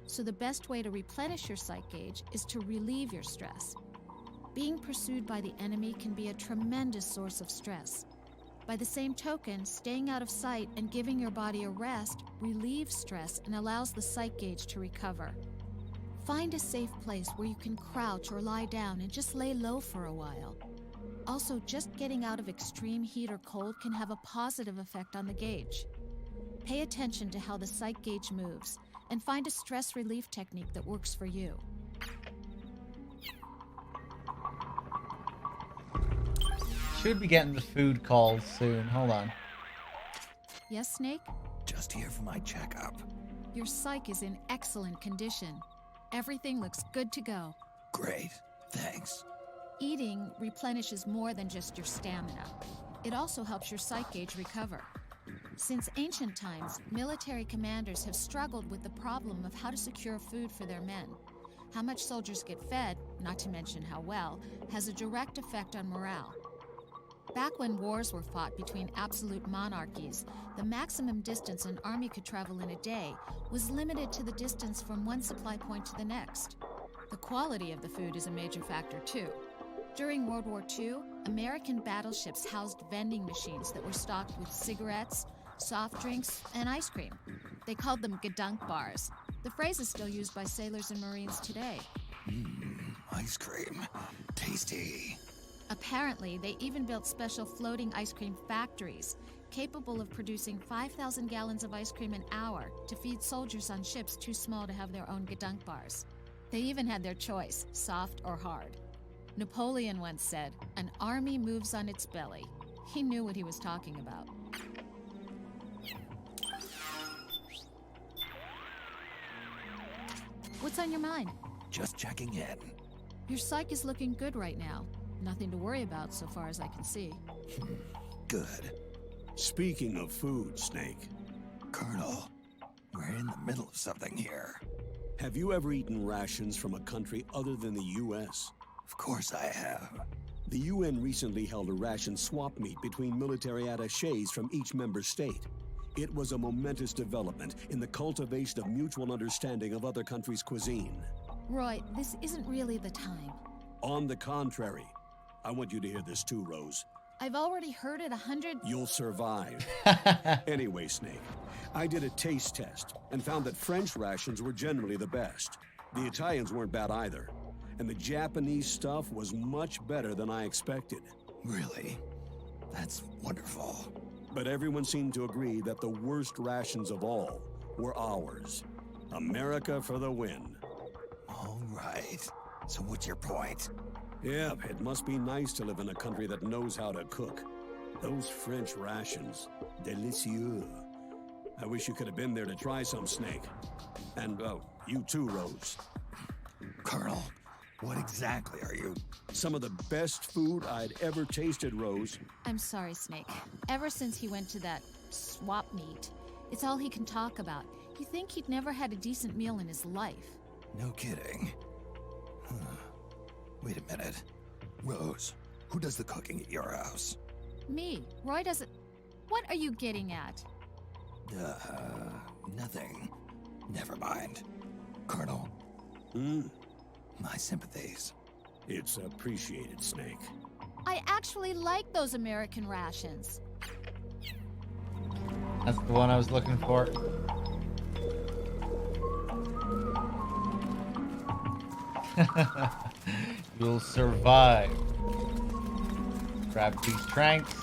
So the best way to replenish your psych gauge is to relieve your stress. Being pursued by the enemy can be a tremendous source of stress. By the same token, staying out of sight and giving your body a rest relieves stress and allows the psych gauge to recover. Find a safe place where you can crouch or lie down and just lay low for a while. Also, just getting out of extreme heat or cold can have a positive effect on the gauge. Pay attention to how the psych gauge moves and find a stress relief technique that works for you. Should be getting the food calls soon. Hold on. Yes, Snake? Just here for my checkup. Your psych is in excellent condition. Everything looks good to go. Great. Thanks. Eating replenishes more than just your stamina. It also helps your psych gauge recover. Since ancient times, military commanders have struggled with the problem of how to secure food for their men. How much soldiers get fed, not to mention how well, has a direct effect on morale. Back when wars were fought between absolute monarchies, the maximum distance an army could travel in a day was limited to the distance from one supply point to the next. The quality of the food is a major factor too. During World War II, American battleships housed vending machines that were stocked with cigarettes, soft drinks, and ice cream. They called them Gedunk bars. The phrase is still used by sailors and Marines today. Ice cream. Tasty. Apparently, they even built special floating ice cream factories, capable of producing 5,000 gallons of ice cream an hour to feed soldiers on ships too small to have their own Gedunk bars. They even had their choice, soft or hard. Napoleon once said, "An army moves on its belly." He knew what he was talking about. What's on your mind? Just checking in. Your psych is looking good right now. Nothing to worry about so far as I can see. Good. Speaking of food, Snake. Colonel, we're in the middle of something here. Have you ever eaten rations from a country other than the U.S.? Of course I have. The UN recently held a ration swap meet between military attachés from each member state. It was a momentous development in the cultivation of mutual understanding of other countries' cuisine. Roy, this isn't really the time. On the contrary, I want you to hear this too, Rose. I've already heard it 100... You'll survive. Anyway, Snake, I did a taste test and found that French rations were generally the best. The Italians weren't bad either. And the Japanese stuff was much better than I expected. Really? That's wonderful. But everyone seemed to agree that the worst rations of all were ours. America for the win. All right. So what's your point? Yeah, it must be nice to live in a country that knows how to cook. Those French rations, délicieux. I wish you could have been there to try some, Snake. And, you too, Rose. Colonel, what exactly are you? Some of the best food I'd ever tasted, Rose. I'm sorry, Snake. Ever since he went to that swap meet, it's all he can talk about. You think he'd never had a decent meal in his life. No kidding. Wait a minute. Rose, who does the cooking at your house? Me. Roy doesn't... What are you getting at? Nothing. Never mind. Colonel. My sympathies. It's appreciated, Snake. I actually like those American rations. That's the one I was looking for. You'll survive. Grab these tranks.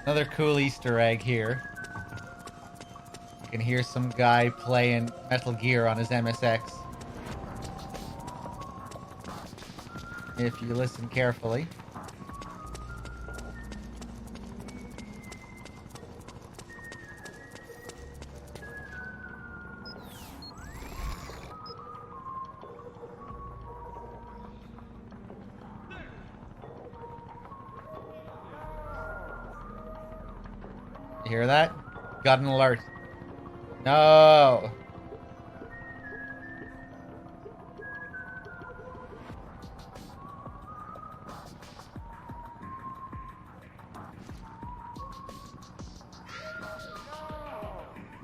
Another cool Easter egg here. You can hear some guy playing Metal Gear on his MSX. If you listen carefully. You hear that? Got an alert. No!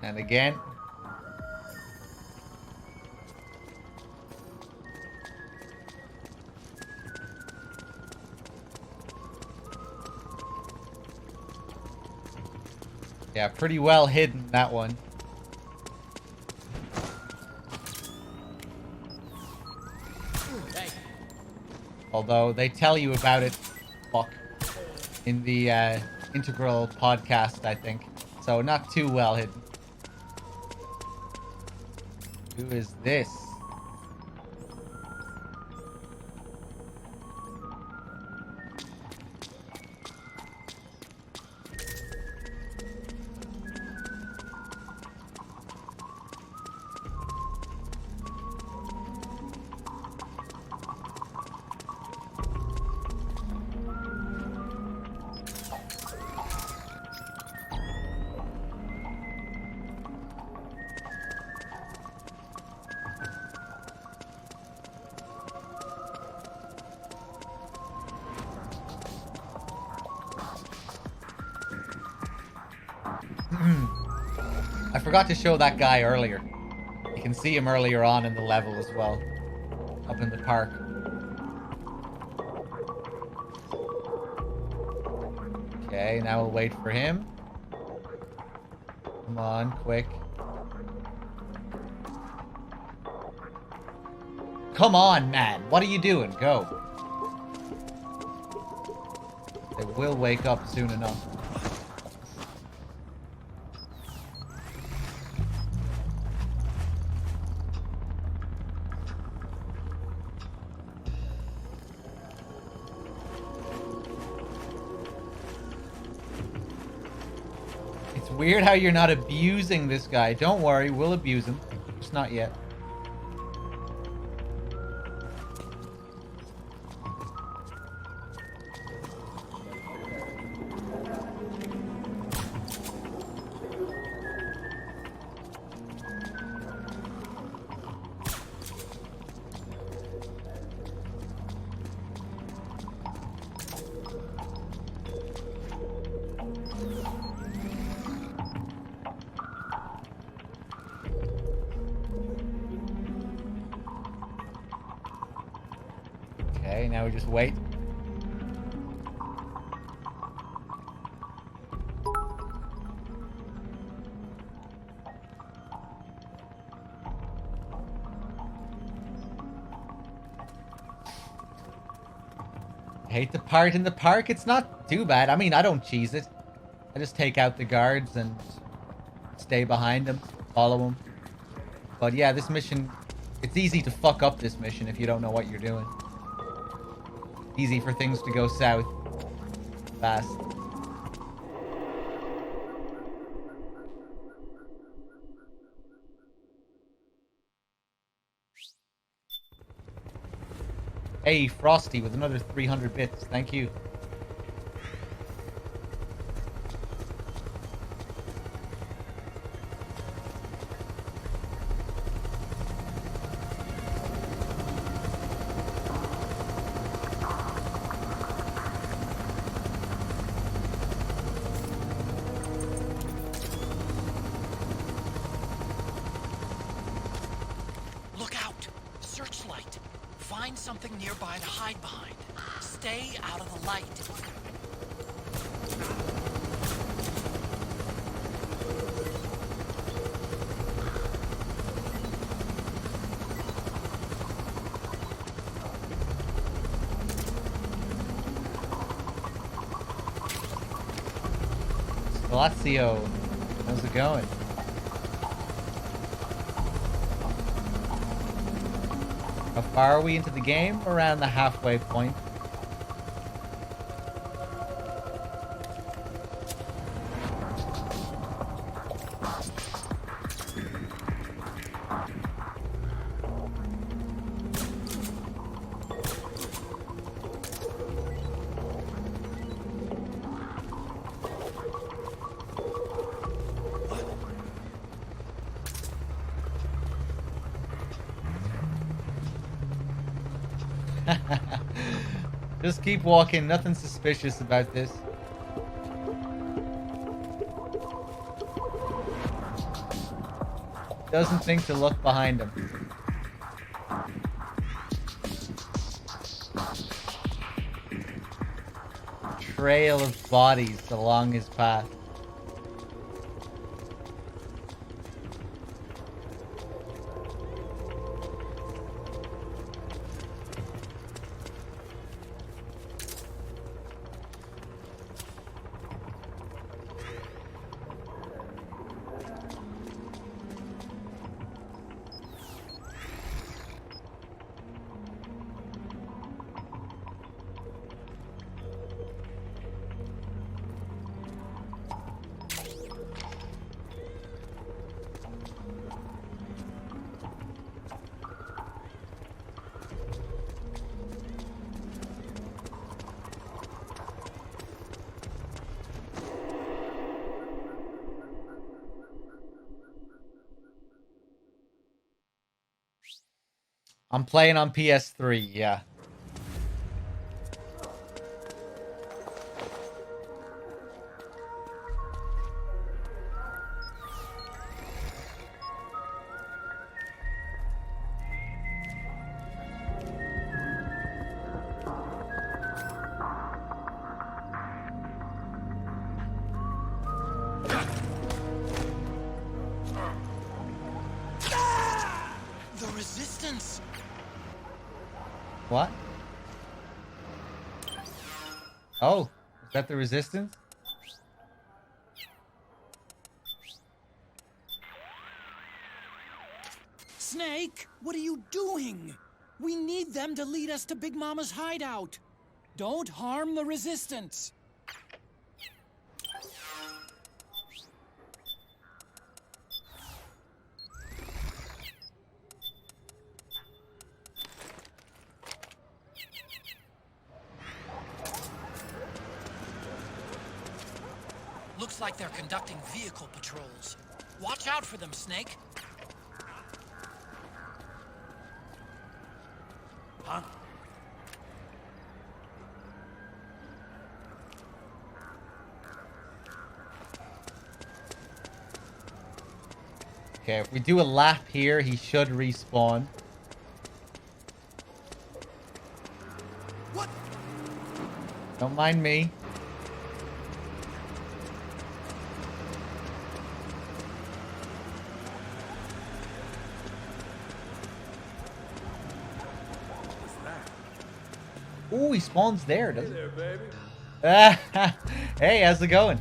And again. Yeah, pretty well hidden, that one. Hey. Although they tell you about it, in the Integral podcast, I think. So not too well hidden. Who is this? I forgot to show that guy earlier. You can see him earlier on in the level as well. Up in the park. Okay, now we'll wait for him. Come on, quick. Come on, man. What are you doing? Go. They will wake up soon enough. Weird how you're not abusing this guy. Don't worry, we'll abuse him. Just not yet. Okay, now we just wait. Hate the part in the park. It's not too bad. I mean, I don't cheese it. I just take out the guards and stay behind them, follow them. But yeah, this mission, it's easy to fuck up this mission if you don't know what you're doing. Easy for things to go south fast. Hey, Frosty with another 300 bits. Thank you. Look out! Searchlight! Find something nearby to hide behind. Stay out of the light. Lazio, how's it going? How far are we into the game? Around the halfway point. Just keep walking, nothing suspicious about this. Doesn't think to look behind him. Trail of bodies along his path. I'm playing on PS3, yeah. The resistance! What? Oh, is that the resistance? Snake, what are you doing? We need them to lead us to Big Mama's hideout. Don't harm the resistance. Looks like they're conducting vehicle patrols. Watch out for them, Snake. Huh? Okay, if we do a lap here, he should respawn. Don't mind me. Ooh, he spawns there, doesn't he? Hey there, baby. Hey, how's it going?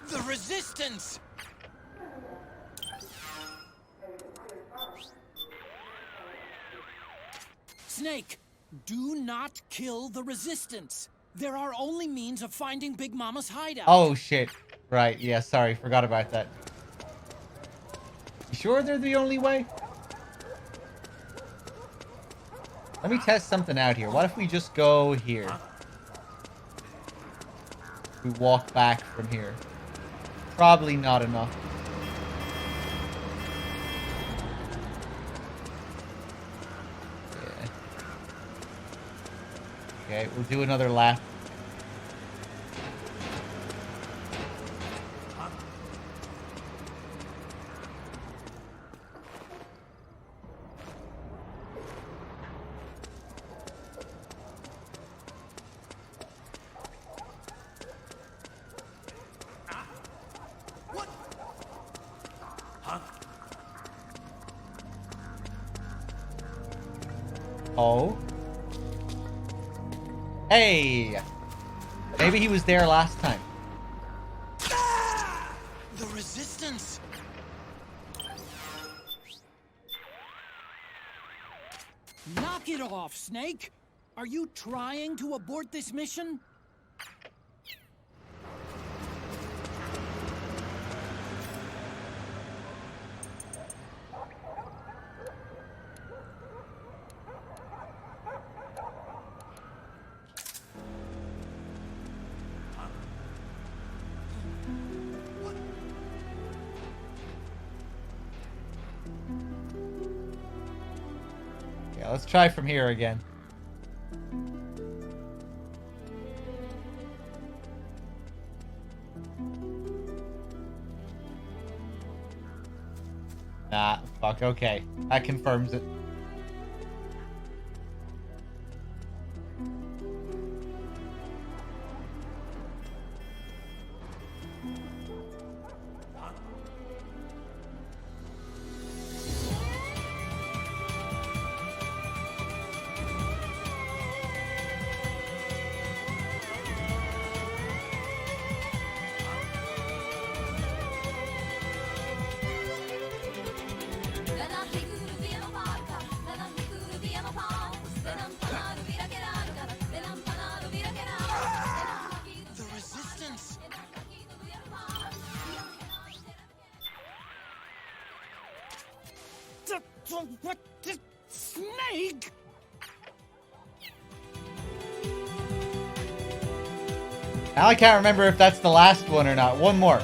The Resistance! Snake, do not kill the Resistance. They're our only means of finding Big Mama's hideout. Oh, shit. Right, yeah, sorry. Forgot about that. You sure they're the only way? Let me test something out here. What if we just go here? We walk back from here. Probably not enough. Yeah. Okay, we'll do another lap. Oh. Hey! Maybe he was there last time. The Resistance! Knock it off, Snake! Are you trying to abort this mission? Yeah, let's try from here again. Nah, fuck, okay. That confirms it. The Resistance! What? Snake? Now I can't remember if that's the last one or not. One more.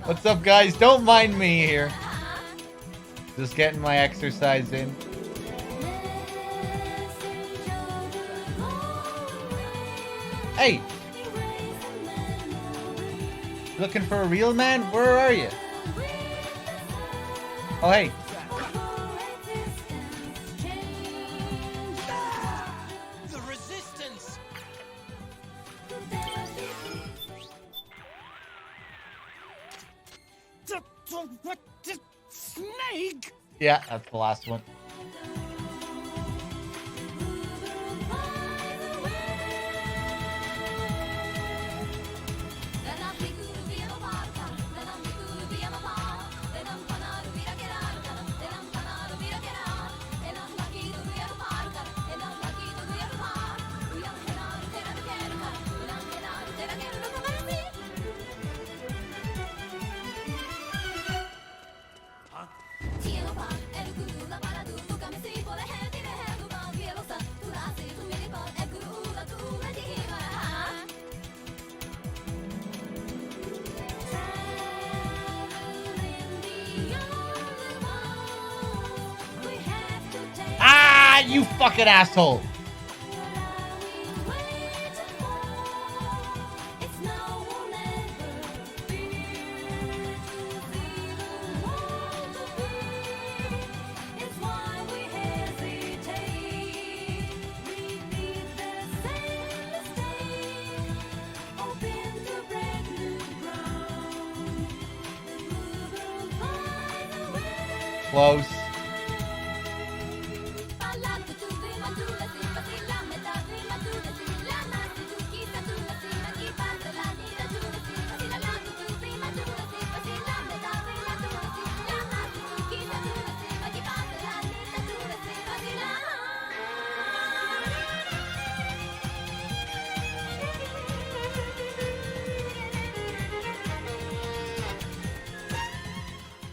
What's up, guys? Don't mind me here. Just getting my exercise in. Hey! Looking for a real man? Where are you? Oh, hey. The Resistance! What? Snake? Yeah, that's the last one. you fucking asshole! Close.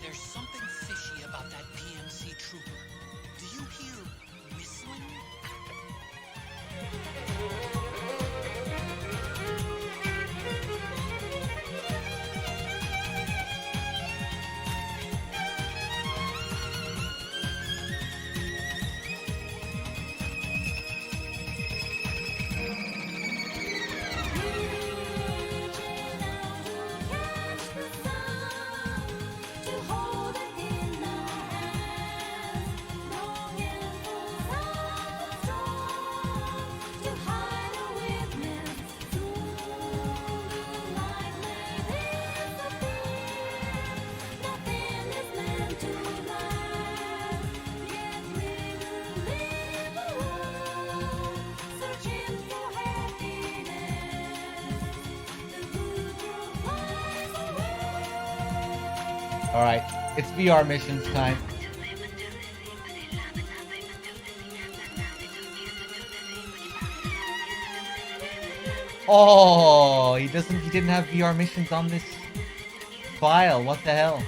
There's something fishy about that PMC trooper. Do you hear whistling? Alright, it's VR missions time. Oh, he didn't have VR missions on this file. What the hell?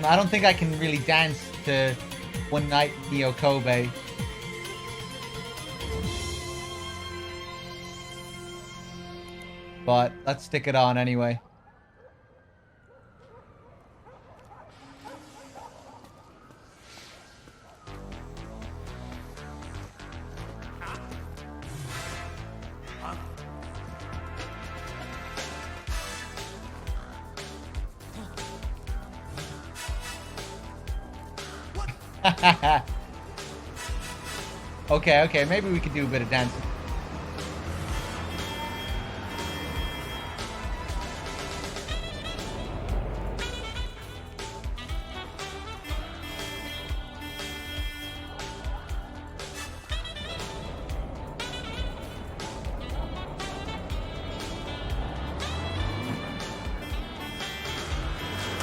I don't think I can really dance to One Night in Neo Kobe. But let's stick it on anyway. Okay, maybe we could do a bit of dancing.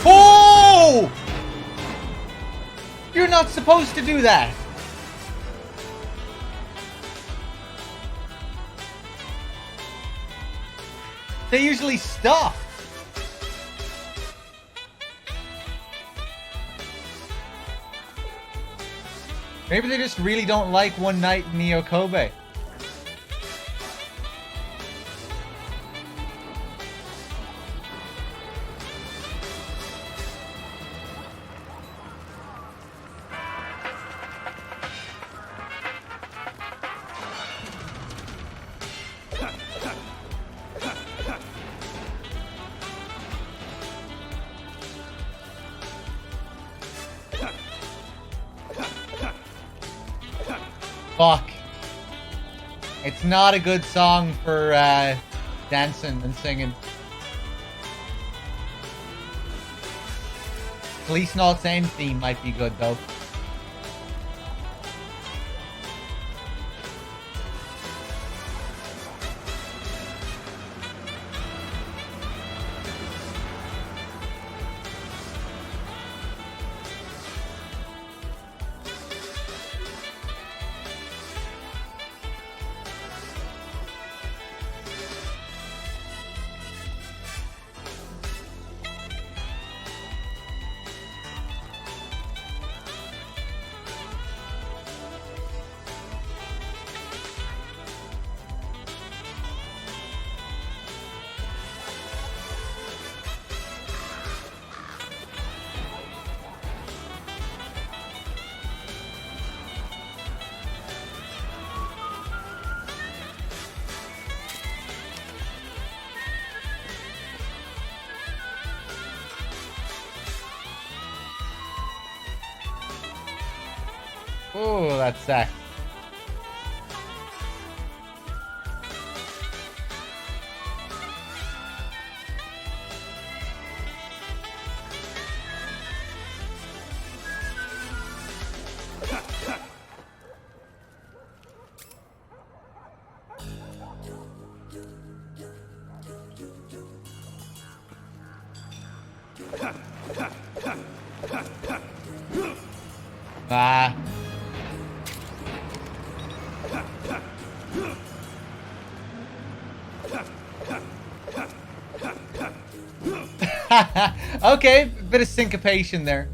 Oh! You're not supposed to do that. They usually stop. Maybe they just really don't like One Night in Neo Kobe. Fuck. It's not a good song for dancing and singing. Police Not Sane theme might be good though. Oh, that's sack. Ah. Okay, bit of syncopation there.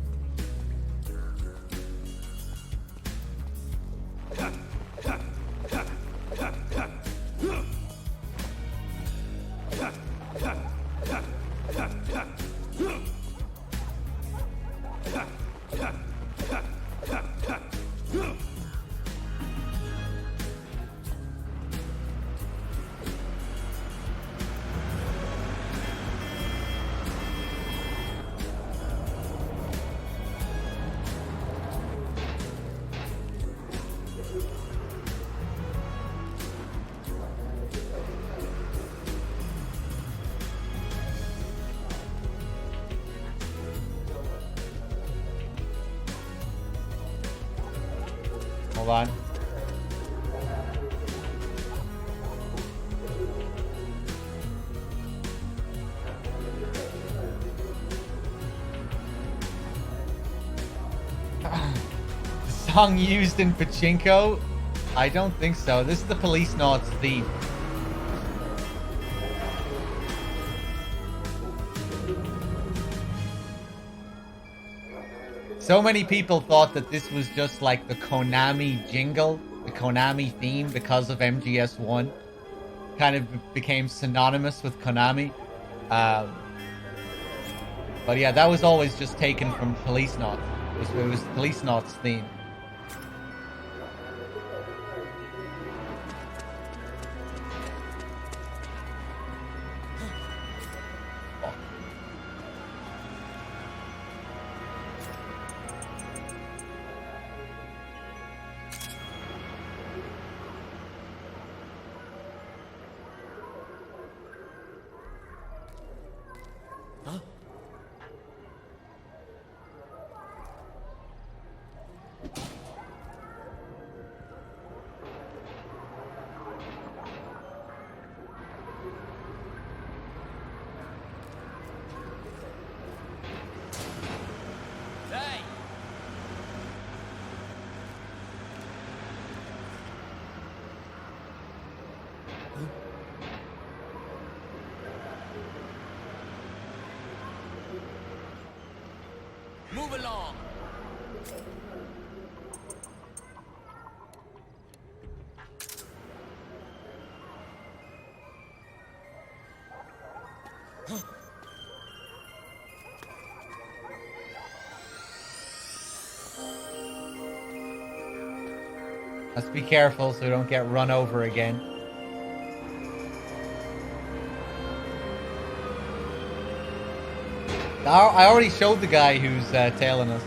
Hold on. The song used in Pachinko? I don't think so. This is the Policenauts theme. So many people thought that this was just like the Konami jingle, the Konami theme, because of MGS1. Kind of became synonymous with Konami. But yeah, that was always just taken from Policenauts. It was Policenauts theme. Move along. Let's be careful so we don't get run over again. I already showed the guy who's tailing us.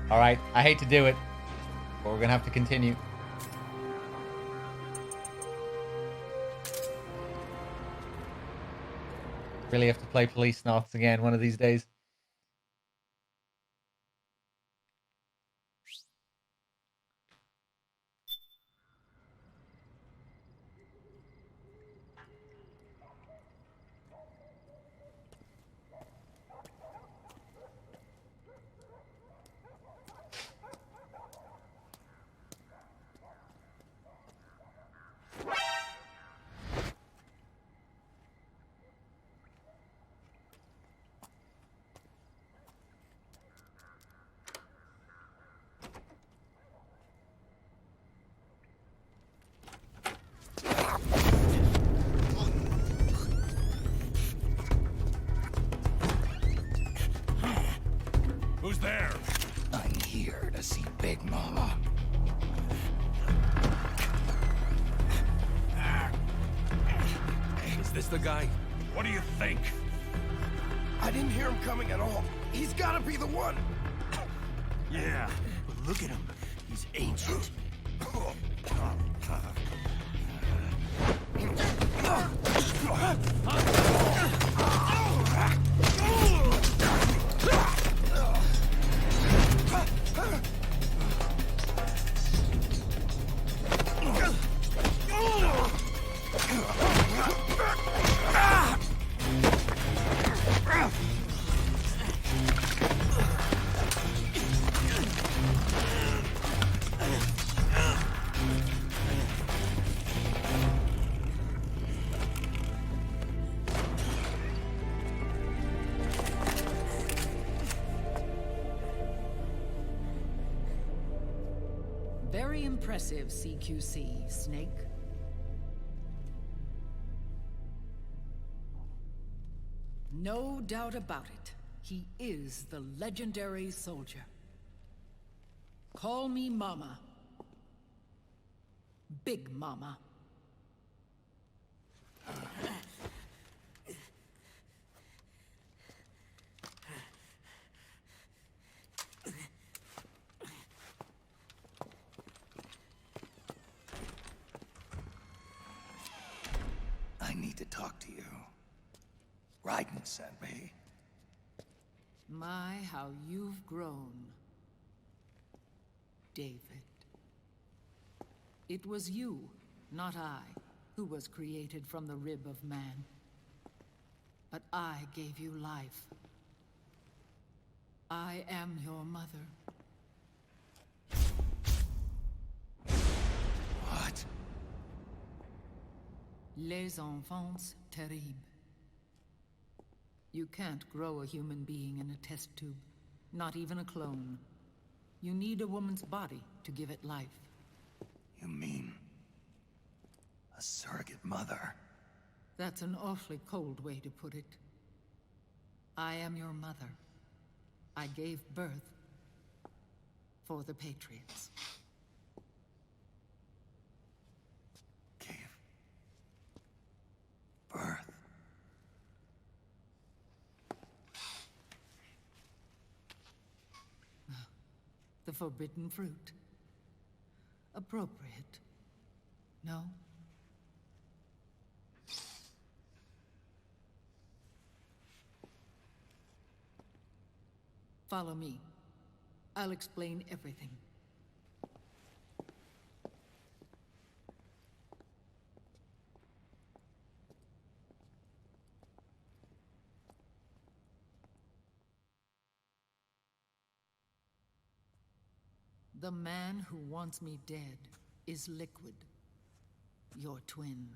Alright, I hate to do it, but we're gonna have to continue. Really have to play Policenauts again one of these days. I'm here to see Big Mama. Is this the guy? What do you think? I didn't hear him coming at all. He's gotta be the one. Yeah, but look at him. He's ancient. Very impressive, CQC, Snake. No doubt about it. He is the legendary soldier. Call me Mama. Big Mama. I need to talk to you. Raiden sent me. My, how you've grown, David. It was you, not I, who was created from the rib of man. But I gave you life. I am your mother. What? Les enfants terribles. You can't grow a human being in a test tube, not even a clone. You need a woman's body to give it life. You mean a surrogate mother? That's an awfully cold way to put it. I am your mother. I gave birth for the Patriots. Gave birth? The forbidden fruit. Appropriate. No? Follow me. I'll explain everything. The man who wants me dead is Liquid, your twin.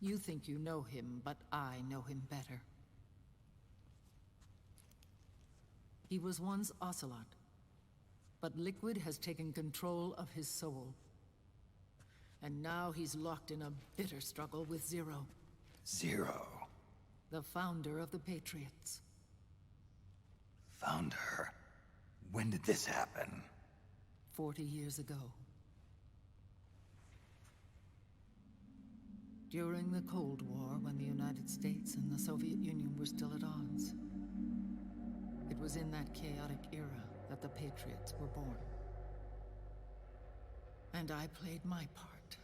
You think you know him, but I know him better. He was once Ocelot, but Liquid has taken control of his soul. And now he's locked in a bitter struggle with Zero. Zero? The founder of the Patriots. Founder? When did this happen? 40 years ago. During the Cold War, when the United States and the Soviet Union were still at odds. It was in that chaotic era that the Patriots were born. And I played my part.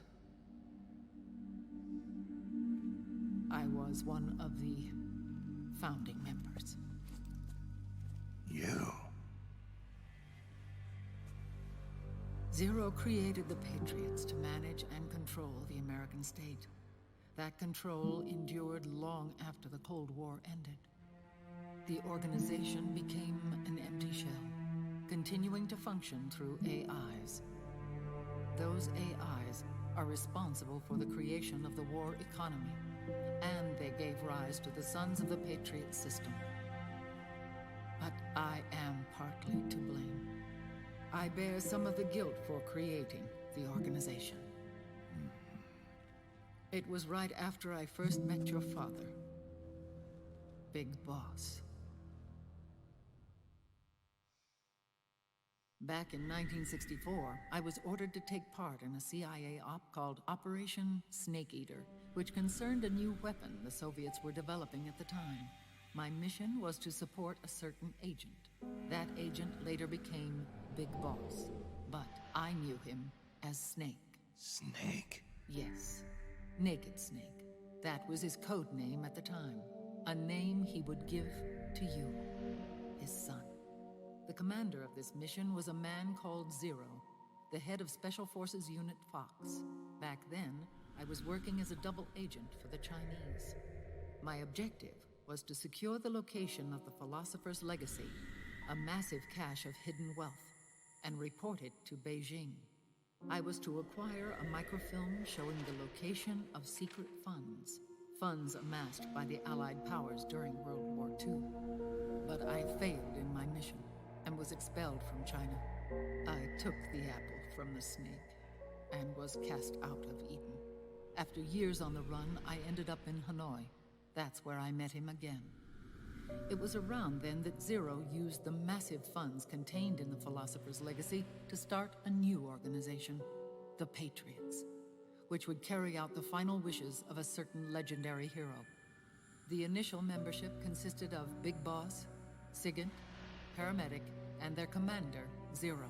I was one of the founding members. You? Zero created the Patriots to manage and control the American state. That control endured long after the Cold War ended. The organization became an empty shell, continuing to function through AIs. Those AIs are responsible for the creation of the war economy, and they gave rise to the Sons of the Patriot system. But I am partly to blame. I bear some of the guilt for creating the organization. It was right after I first met your father, Big Boss. Back in 1964, I was ordered to take part in a CIA op called Operation Snake Eater, which concerned a new weapon the Soviets were developing at the time. My mission was to support a certain agent. That agent later became Big Boss, but I knew him as Snake. Snake? Yes, Naked Snake. That was his code name at the time. A name he would give to you, his son. The commander of this mission was a man called Zero, the head of Special Forces Unit Fox. Back then, I was working as a double agent for the Chinese. My objective was to secure the location of the Philosopher's Legacy, a massive cache of hidden wealth, and report it to Beijing. I was to acquire a microfilm showing the location of secret funds amassed by the Allied powers during World War II. But I failed in my mission and was expelled from China. I took the apple from the snake and was cast out of Eden. After years on the run, I ended up in Hanoi. That's where I met him again. It was around then that Zero used the massive funds contained in the Philosopher's Legacy to start a new organization, the Patriots, which would carry out the final wishes of a certain legendary hero. The initial membership consisted of Big Boss, Sigint, Paramedic, and their commander, Zero.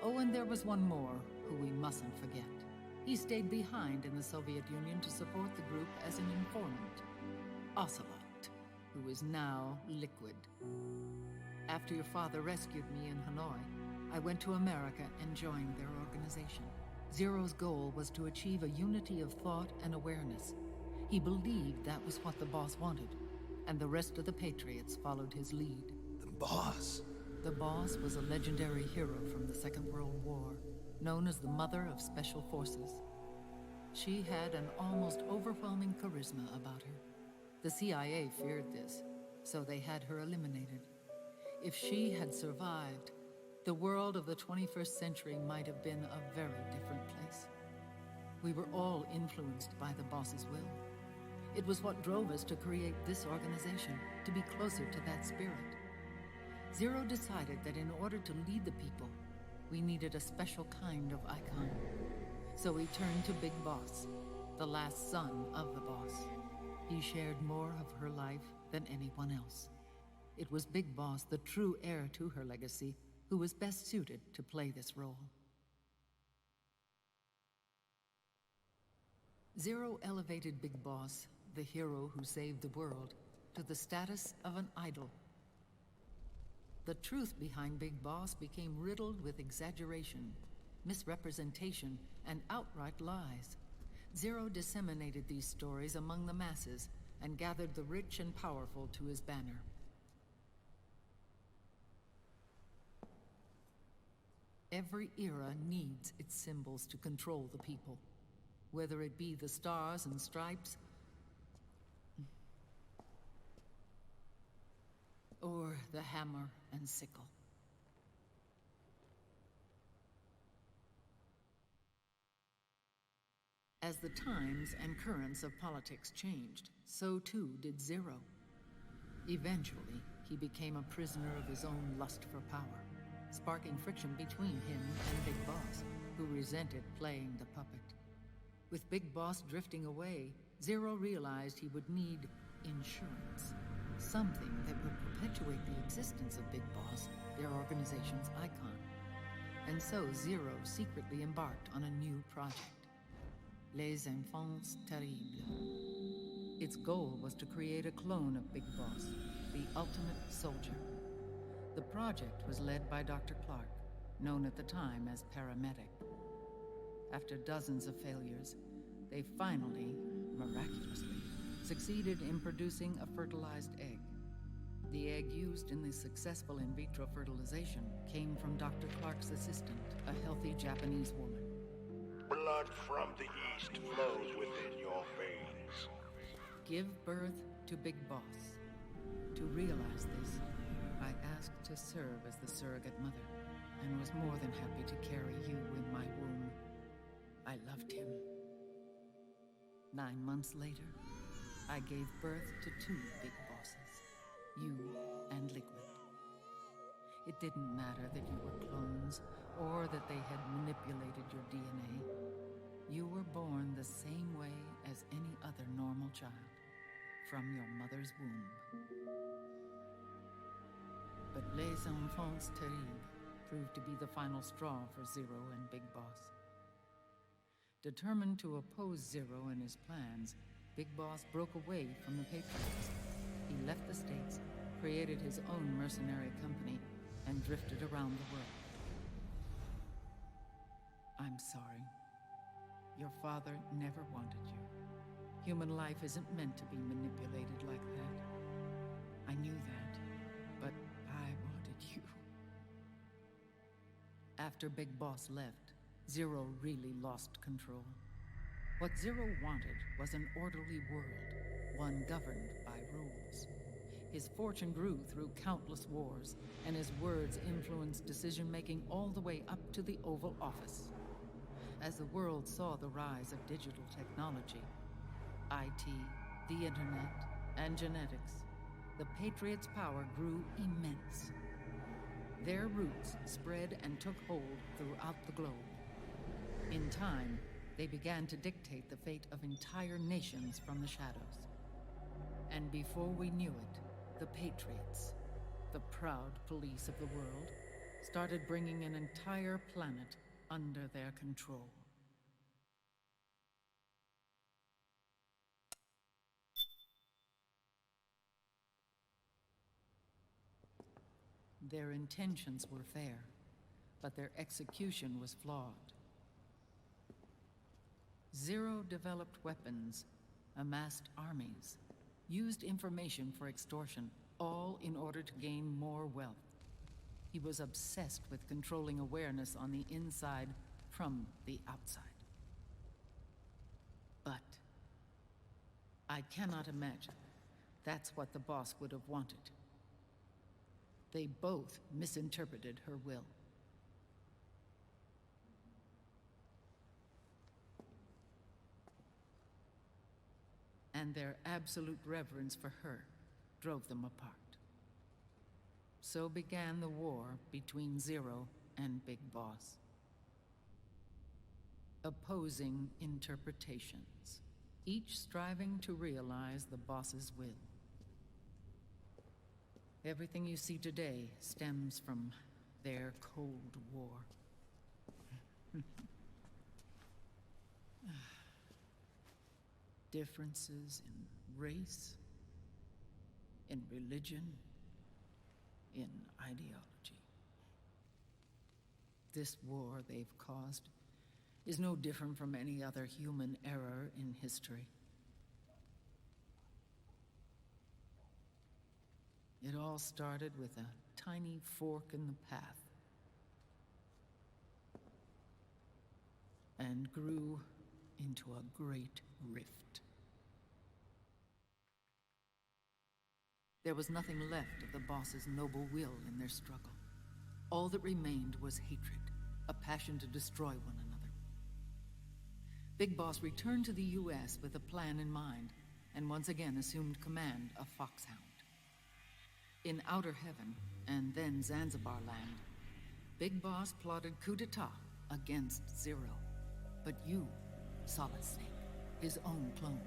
Oh, and there was one more who we mustn't forget. He stayed behind in the Soviet Union to support the group as an informant, Ocelot, who is now Liquid. After your father rescued me in Hanoi, I went to America and joined their organization. Zero's goal was to achieve a unity of thought and awareness. He believed that was what the boss wanted, and the rest of the Patriots followed his lead. The boss? The boss was a legendary hero from the Second World War, known as the Mother of Special Forces. She had an almost overwhelming charisma about her. The CIA feared this, so they had her eliminated. If she had survived, the world of the 21st century might have been a very different place. We were all influenced by the boss's will. It was what drove us to create this organization, to be closer to that spirit. Zero decided that in order to lead the people, we needed a special kind of icon. So he turned to Big Boss, the last son of the boss. He shared more of her life than anyone else. It was Big Boss, the true heir to her legacy, who was best suited to play this role. Zero elevated Big Boss, the hero who saved the world, to the status of an idol. The truth behind Big Boss became riddled with exaggeration, misrepresentation, and outright lies. Zero disseminated these stories among the masses and gathered the rich and powerful to his banner. Every era needs its symbols to control the people, whether it be the stars and stripes, or the hammer and sickle. As the times and currents of politics changed, so too did Zero. Eventually, he became a prisoner of his own lust for power, sparking friction between him and Big Boss, who resented playing the puppet. With Big Boss drifting away, Zero realized he would need insurance. Something that would perpetuate the existence of Big Boss, their organization's icon. And so Zero secretly embarked on a new project, Les Enfants Terribles. Its goal was to create a clone of Big Boss, the ultimate soldier. The project was led by Dr. Clark, known at the time as Paramedic. After dozens of failures, they finally, miraculously, succeeded in producing a fertilized egg. The egg used in the successful in vitro fertilization came from Dr. Clark's assistant, a healthy Japanese woman. Blood from the east flows within your veins. Give birth to Big Boss. To realize this, I asked to serve as the surrogate mother, and was more than happy to carry you in my womb. I loved him. 9 months later, I gave birth to 2 Big Bosses, you and Liquid. It didn't matter that you were clones, or that they had manipulated your DNA. You were born the same way as any other normal child, from your mother's womb. But Les Enfants Terribles proved to be the final straw for Zero and Big Boss. Determined to oppose Zero and his plans, Big Boss broke away from the Patriots. He left the States, created his own mercenary company, and drifted around the world. I'm sorry. Your father never wanted you. Human life isn't meant to be manipulated like that. I knew that, but I wanted you. After Big Boss left, Zero really lost control. What Zero wanted was an orderly world, one governed by rules. His fortune grew through countless wars, and his words influenced decision-making all the way up to the Oval Office. As the world saw the rise of digital technology, IT, the internet, and genetics, the Patriots' power grew immense. Their roots spread and took hold throughout the globe. In time, they began to dictate the fate of entire nations from the shadows. And before we knew it, the Patriots, the proud police of the world, started bringing an entire planet under their control. Their intentions were fair, but their execution was flawed. Zero developed weapons, amassed armies, used information for extortion, all in order to gain more wealth. He was obsessed with controlling awareness on the inside from the outside. But I cannot imagine that's what the boss would have wanted. They both misinterpreted her will. And their absolute reverence for her drove them apart. So began the war between Zero and Big Boss. Opposing interpretations, each striving to realize the boss's will. Everything you see today stems from their Cold War. Differences in race, in religion, in ideology. This war they've caused is no different from any other human error in history. It all started with a tiny fork in the path and grew into a great rift. There was nothing left of the boss's noble will in their struggle. All that remained was hatred, a passion to destroy one another. Big Boss returned to the U.S. with a plan in mind, and once again assumed command of Foxhound. In Outer Heaven, and then Zanzibar Land, Big Boss plotted coup d'etat against Zero. But you, Solid Snake, his own clone,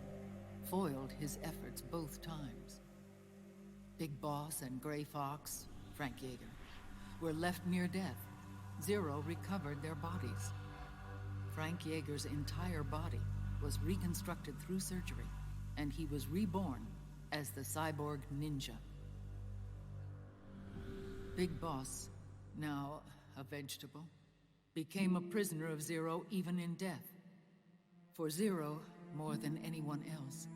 foiled his efforts both times. Big Boss and Gray Fox, Frank Yeager, were left near death. Zero recovered their bodies. Frank Yeager's entire body was reconstructed through surgery, and he was reborn as the cyborg ninja. Big Boss, now a vegetable, became a prisoner of Zero even in death. For Zero, more than anyone else,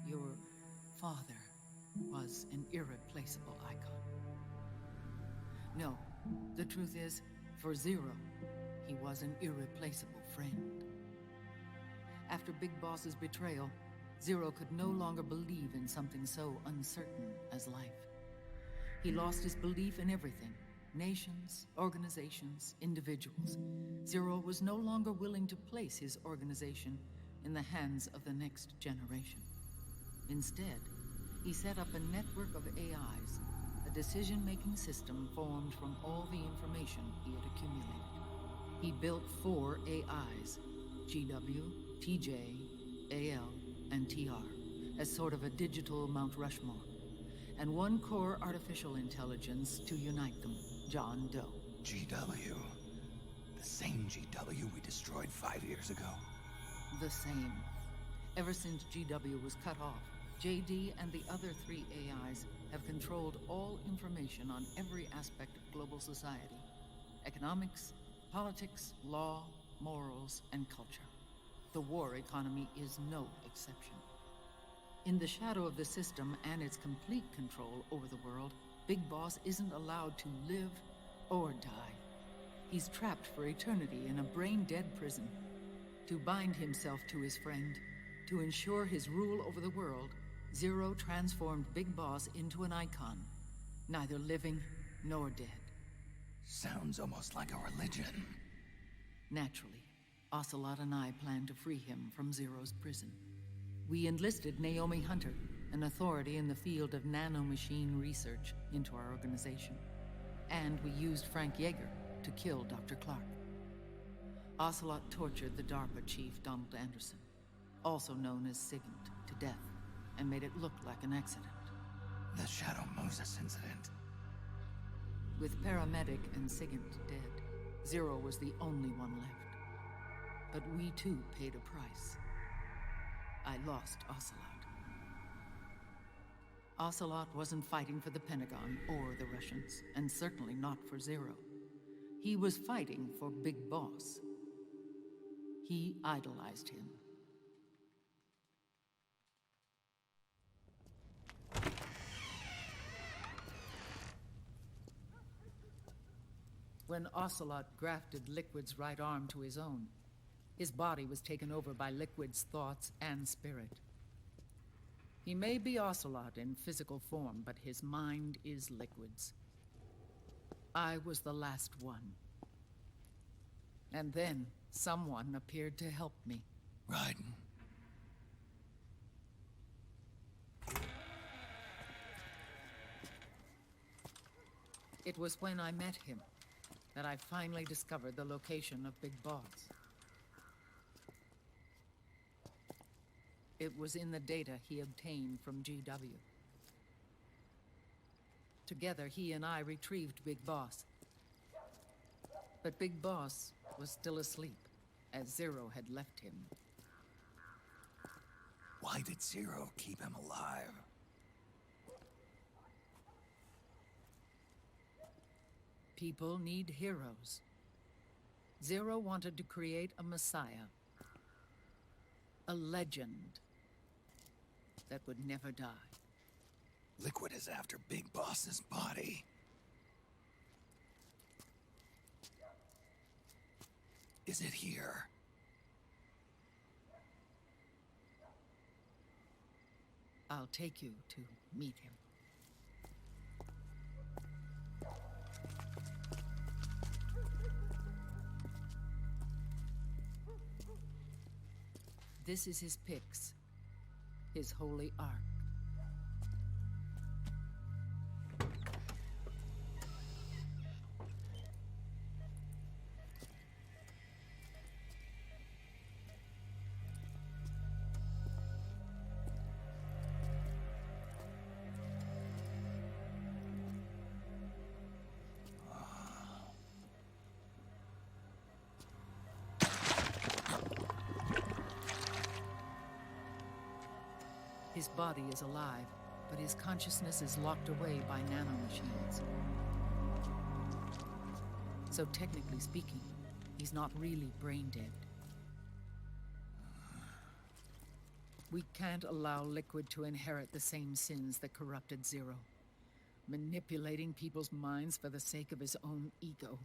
your father was an irreplaceable icon. No, the truth is, for Zero, he was an irreplaceable friend. After Big Boss's betrayal, Zero could no longer believe in something so uncertain as life. He lost his belief in everything. Nations, organizations, individuals. Zero was no longer willing to place his organization in the hands of the next generation. Instead, he set up a network of AIs, a a decision-making system formed from all the information he had accumulated. He built 4 AIs, GW, TJ, AL, and TR, as sort of a digital Mount Rushmore, and 1 core artificial intelligence to unite them, John Doe. GW. The same GW we destroyed 5 years ago. The same. Ever since GW was cut off, JD and the other 3 AIs have controlled all information on every aspect of global society. Economics, politics, law, morals, and culture. The war economy is no exception. In the shadow of the system and its complete control over the world, Big Boss isn't allowed to live or die. He's trapped for eternity in a brain-dead prison. To bind himself to his friend, to ensure his rule over the world, Zero transformed Big Boss into an icon, neither living nor dead. Sounds almost like a religion. Naturally, Ocelot and I plan to free him from Zero's prison. We enlisted Naomi Hunter, an authority in the field of nanomachine research, into our organization. And we used Frank Yeager to kill Dr. Clark. Ocelot tortured the DARPA chief, Donald Anderson, also known as Sigint, to death, and made it look like an accident. The Shadow Moses incident. With Paramedic and Sigint dead, Zero was the only one left. But we too paid a price. I lost Ocelot. Ocelot wasn't fighting for the Pentagon or the Russians, and certainly not for Zero. He was fighting for Big Boss. He idolized him. When Ocelot grafted Liquid's right arm to his own, his body was taken over by Liquid's thoughts and spirit. He may be Ocelot in physical form, but his mind is Liquid's. I was the last one. And then someone appeared to help me. Raiden. It was when I met him that I finally discovered the location of Big Boss. It was in the data he obtained from GW. Together, he and I retrieved Big Boss. But Big Boss was still asleep, as Zero had left him. Why did Zero keep him alive? People need heroes. Zero wanted to create a messiah. A legend that would never die. Liquid is after Big Boss's body. Is it here? I'll take you to meet him. This is his pyx, his holy ark. His body is alive, but his consciousness is locked away by nanomachines. So technically speaking, he's not really brain dead. We can't allow Liquid to inherit the same sins that corrupted Zero, manipulating people's minds for the sake of his own ego.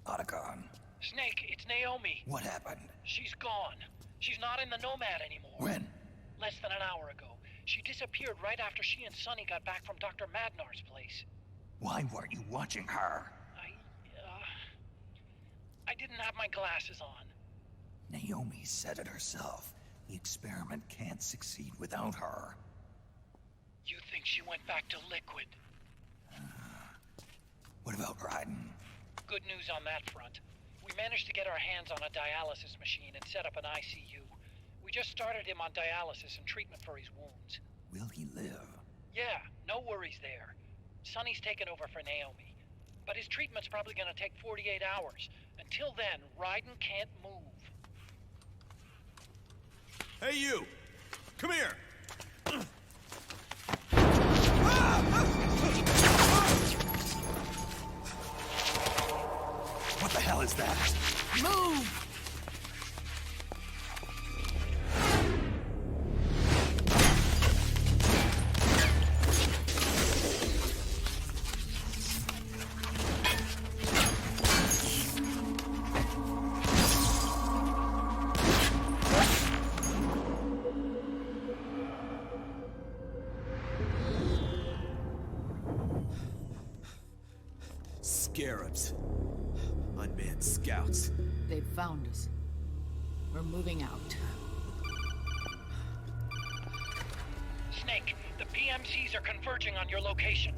Otacon. Snake, it's Naomi. What happened? She's gone. She's not in the Nomad anymore. When? less than an hour ago. She disappeared right after she and Sonny got back from Dr. Madnar's place. Why weren't you watching her? I didn't have my glasses on. Naomi said it herself. The experiment can't succeed without her. You think she went back to Liquid? What about Raiden? Good news on that front. We managed to get our hands on a dialysis machine and set up an ICU. We just started him on dialysis and treatment for his wounds. Will he live? Yeah, no worries there. Sonny's taken over for Naomi. But his treatment's probably gonna take 48 hours. Until then, Raiden can't move. Hey, you! Come here! What the hell is that? Move! Scarabs. Unmanned scouts. They've found us. We're moving out. Snake, the PMCs are converging on your location.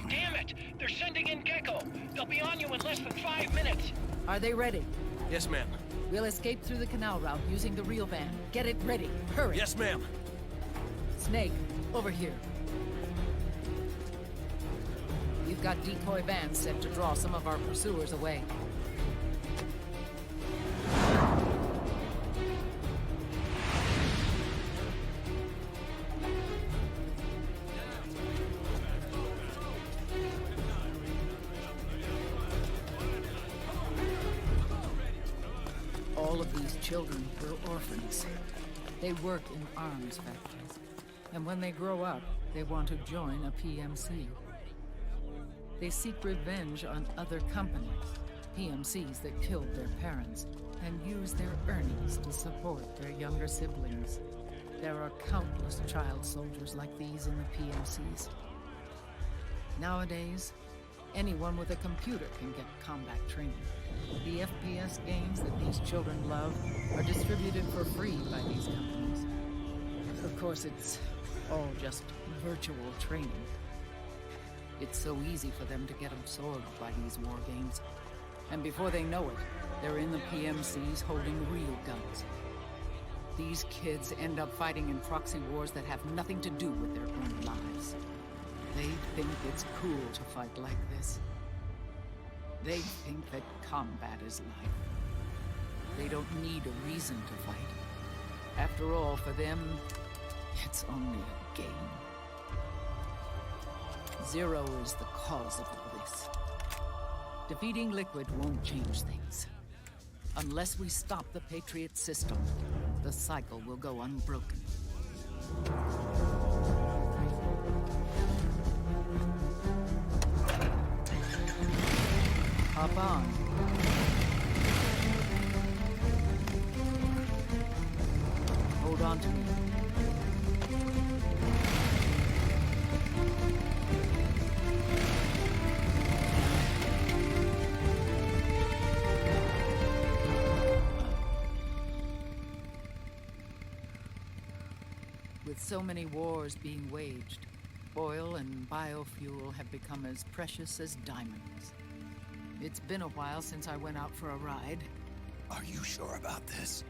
Damn it! They're sending in Gecko! They'll be on you in less than 5 minutes! Are they ready? Yes, ma'am. We'll escape through the canal route using the real van. Get it ready. Hurry. Yes, ma'am. Snake, over here. We've got decoy vans set to draw some of our pursuers away. All of these children were orphans. They work in arms factories. And when they grow up, they want to join a PMC. They seek revenge on other companies, PMCs that killed their parents, and use their earnings to support their younger siblings. There are countless child soldiers like these in the PMCs. Nowadays, anyone with a computer can get combat training. The FPS games that these children love are distributed for free by these companies. Of course, it's all just virtual training. It's so easy for them to get absorbed by these war games. And before they know it, they're in the PMCs holding real guns. These kids end up fighting in proxy wars that have nothing to do with their own lives. They think it's cool to fight like this. They think that combat is life. They don't need a reason to fight. After all, for them, it's only a game. Zero is the cause of all this. Defeating Liquid won't change things. Unless we stop the Patriot system, the cycle will go unbroken. Hop on. Hold on to me. With so many wars being waged, oil and biofuel have become as precious as diamonds. It's been a while since I went out for a ride. Are you sure about this?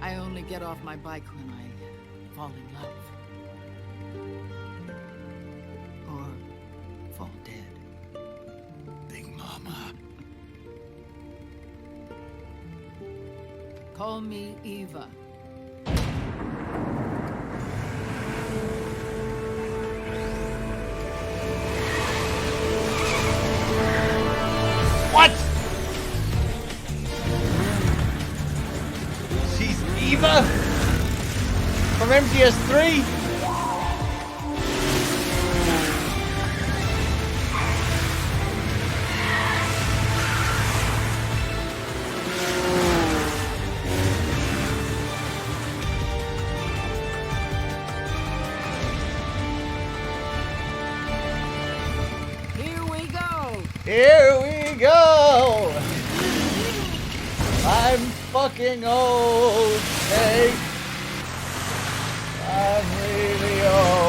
I only get off my bike when I fall in love. Or fall dead. Big Mama. Call me Eva. What? She's Eva? From MGS3? Here we go! I'm fucking old, Snake. I'm really old.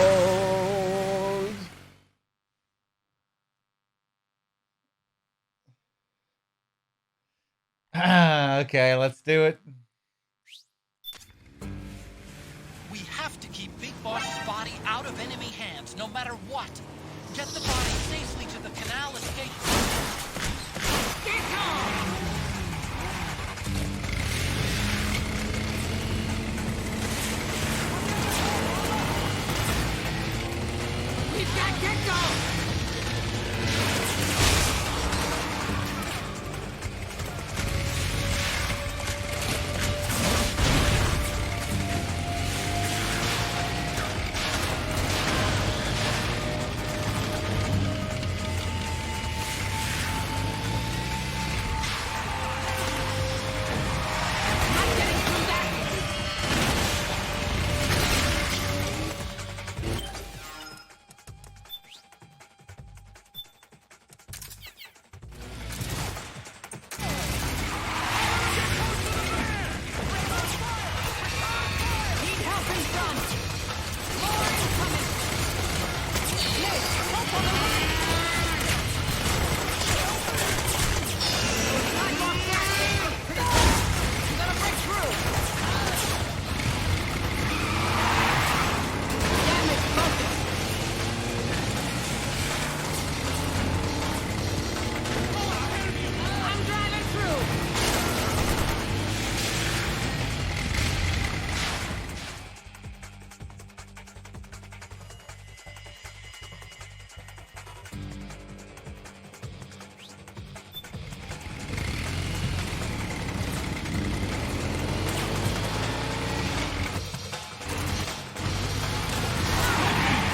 Okay, let's do it. We have to keep Big Boss's body out of enemy hands, no matter what. Get the body safely to the canal escape. Get on! We've got Gecko!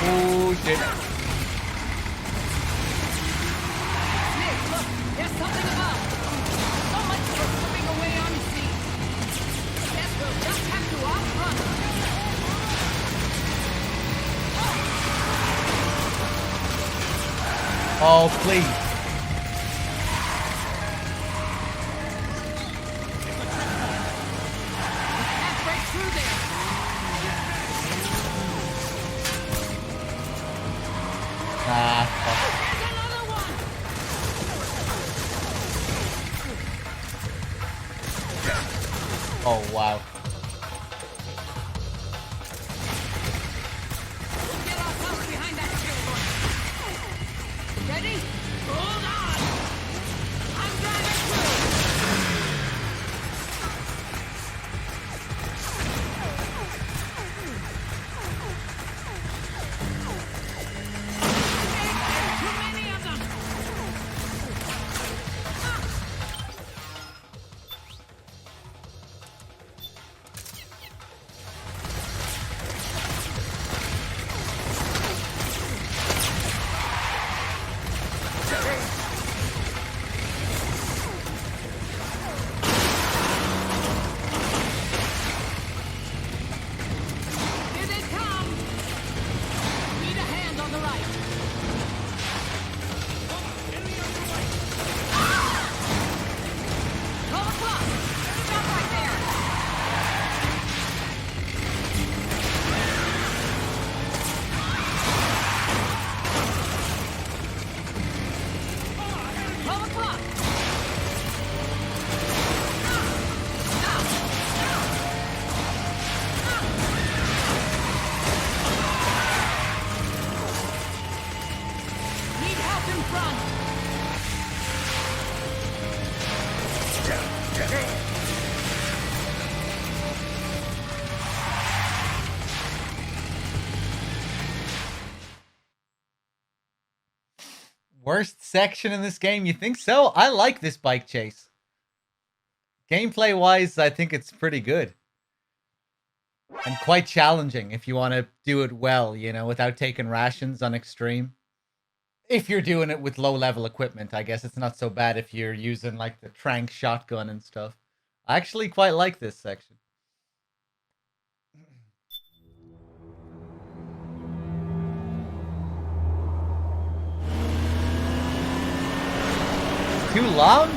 Oh shit. Nick, look, there's something above. So much for slipping away unseen. Guess we'll just have to outrun. Oh, please. Can't break through there. Ah, fuck. There's another one. Oh, wow. Get ourselves behind that shield. Ready? Hold on. I'm driving through. Too many of them. Here they come. Need a hand on the right. Call the clock. Stop right there. Call the clock. Need help in front. Worst section in this game? You think so? I like this bike chase. Gameplay wise, I think it's pretty good. And quite challenging if you want to do it well, you know, without taking rations on extreme. If you're doing it with low level equipment, I guess it's not so bad if you're using like the Trank shotgun and stuff. I actually quite like this section. too long.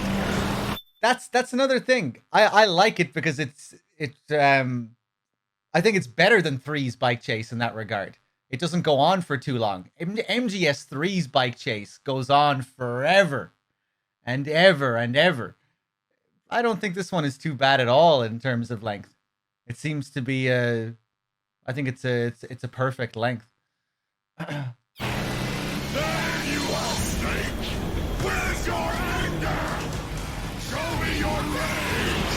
That's another thing. I like it because I think it's better than 3's bike chase in that regard. It doesn't go on for too long. MGS3's bike chase goes on forever and ever and ever. I don't think this one is too bad at all in terms of length. It seems to be I think it's a perfect length. There you are, Snake! Where's your anger? Show me your rage!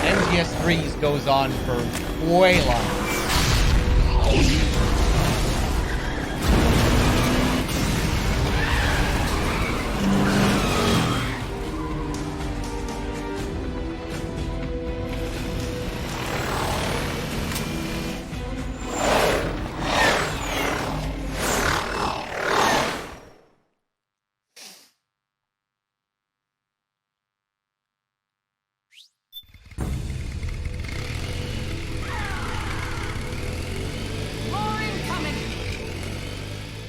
MGS3's goes on for way longer. More incoming!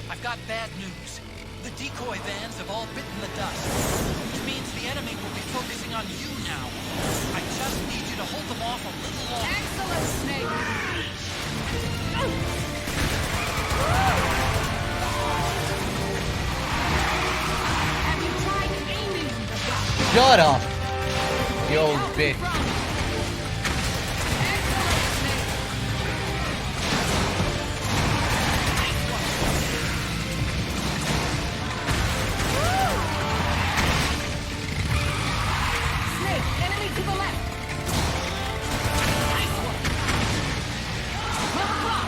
I've got bad news. The decoy vans have all bitten the dust, which means the enemy will be focusing on you now. I just need you to hold them off a little longer. Excellent, Snake! Have you tried aiming the gun? Shut up, you old bitch. Snake, enemy to the left! Nice one! 12 o'clock!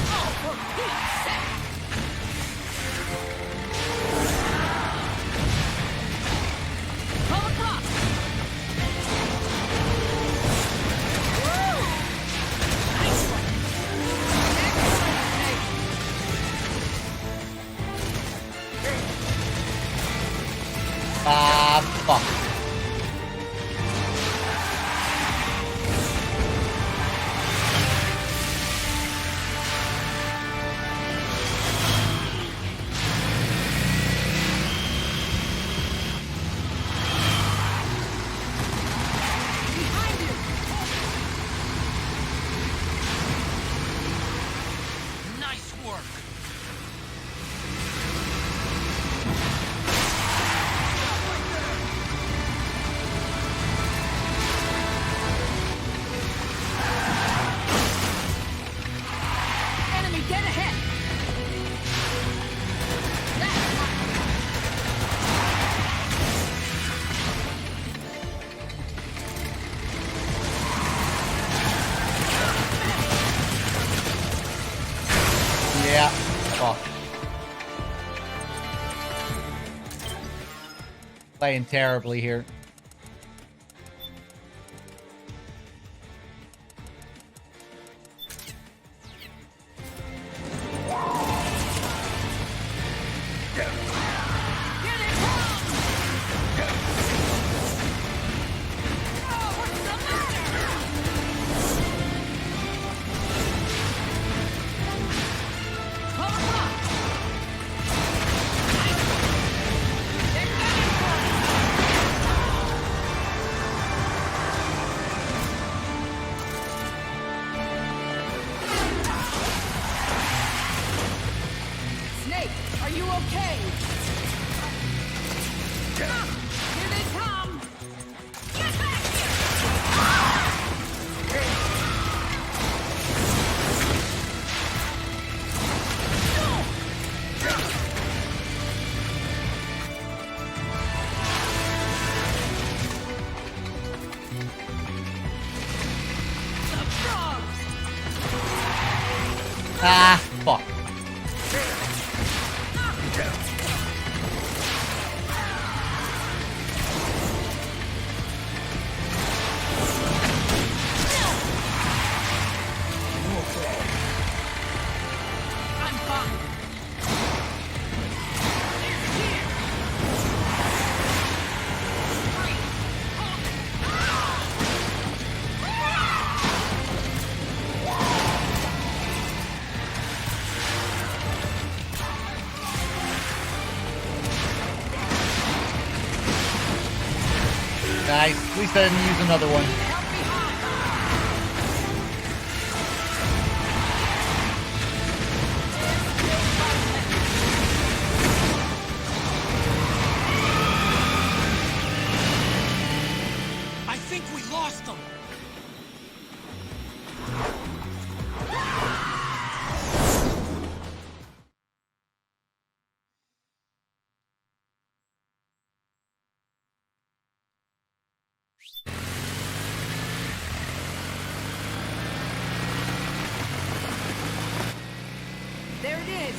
Oh, for Pete's sake! 12 o'clock! Woo! Nice one! Excellent, Snake! Ah, fuck. Behind you! Nice work! Enemy, get ahead! That's Yeah, fuck. Playing terribly here. Snake, are you okay? Here they come! Get back Ah, fuck. I'm fine. Here. Nice. At least I didn't use another one. I think we lost them. There it is!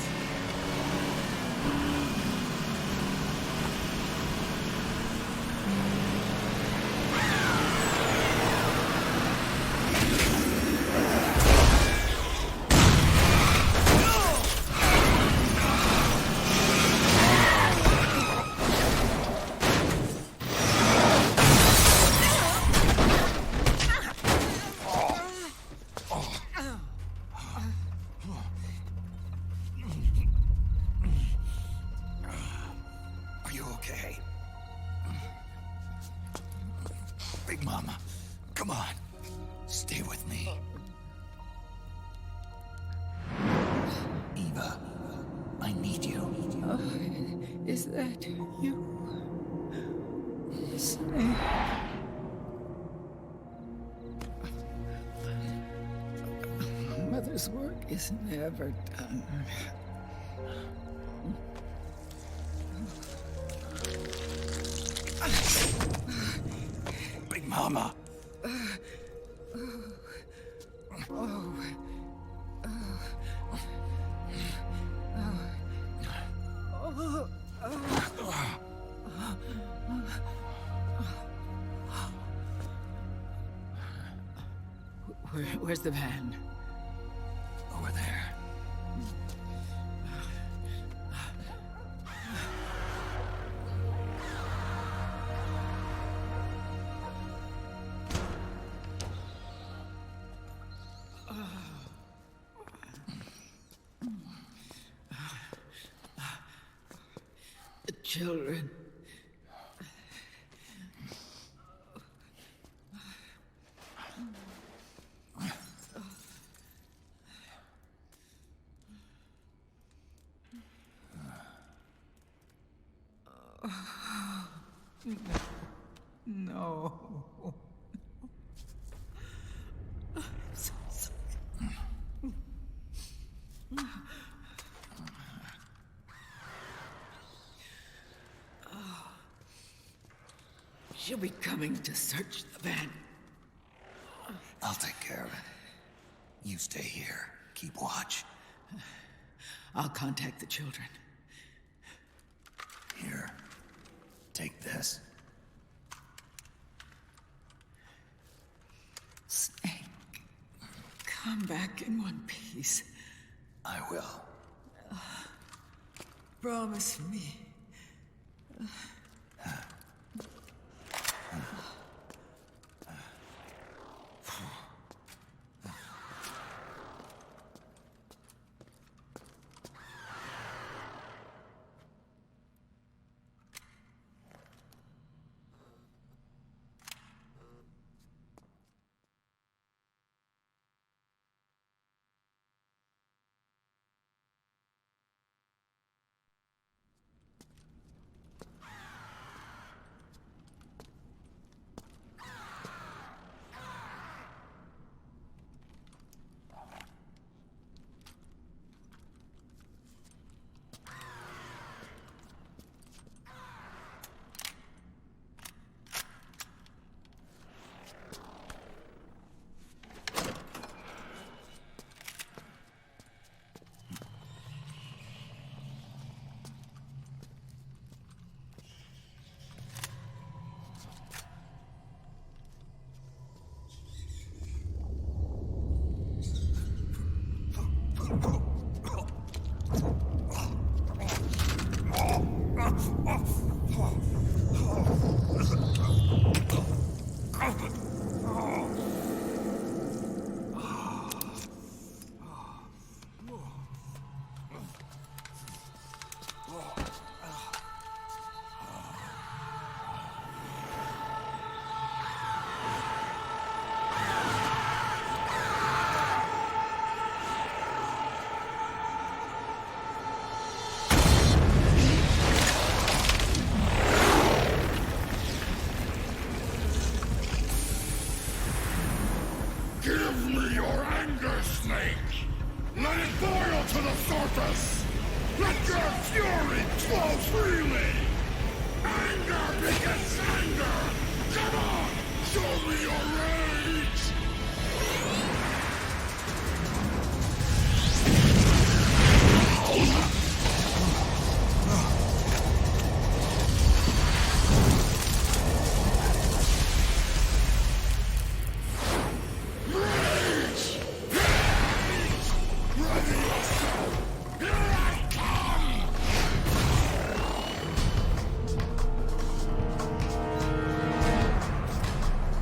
Are you okay? Big Mama, come on. Stay with me. Eva, I need you. Is that you? Snake. Mother's work is never done. Big Mama. Where's the van? Over there. The children. No. I'm so sorry. She'll be coming to search the van. I'll take care of it. You stay here. Keep watch. I'll contact the children. Here. Take this. Snake, come back in one piece. I will. Promise me.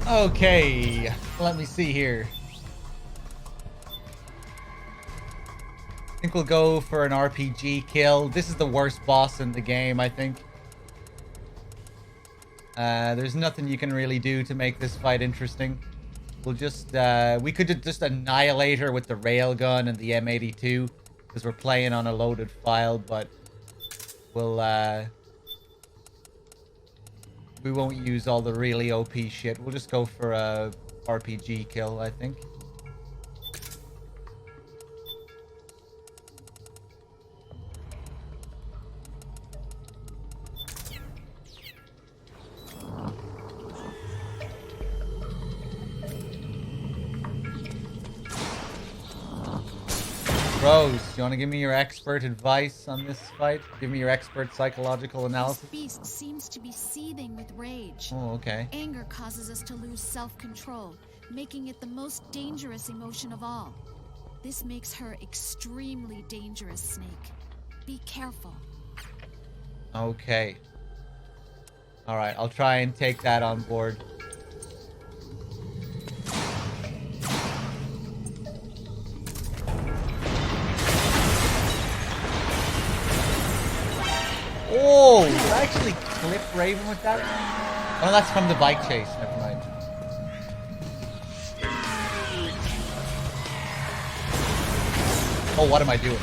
Okay, let me see here. I think we'll go for an RPG kill. This is the worst boss in the game, I think. There's nothing you can really do to make this fight interesting. We'll just, we could just annihilate her with the railgun and the M82, because we're playing on a loaded file, but we'll, we won't use all the really OP shit. We'll just go for a RPG kill, I think. Rose, you want to give me your expert advice on this fight? Give me your expert psychological analysis? This beast seems to be seething with rage. Oh, okay. Anger causes us to lose self-control, making it the most dangerous emotion of all. This makes her extremely dangerous, Snake. Be careful. Okay. Alright, I'll try and take that on board. Oh, did I actually clip Raven with that? Oh, that's from the bike chase. Never mind. Oh, what am I doing?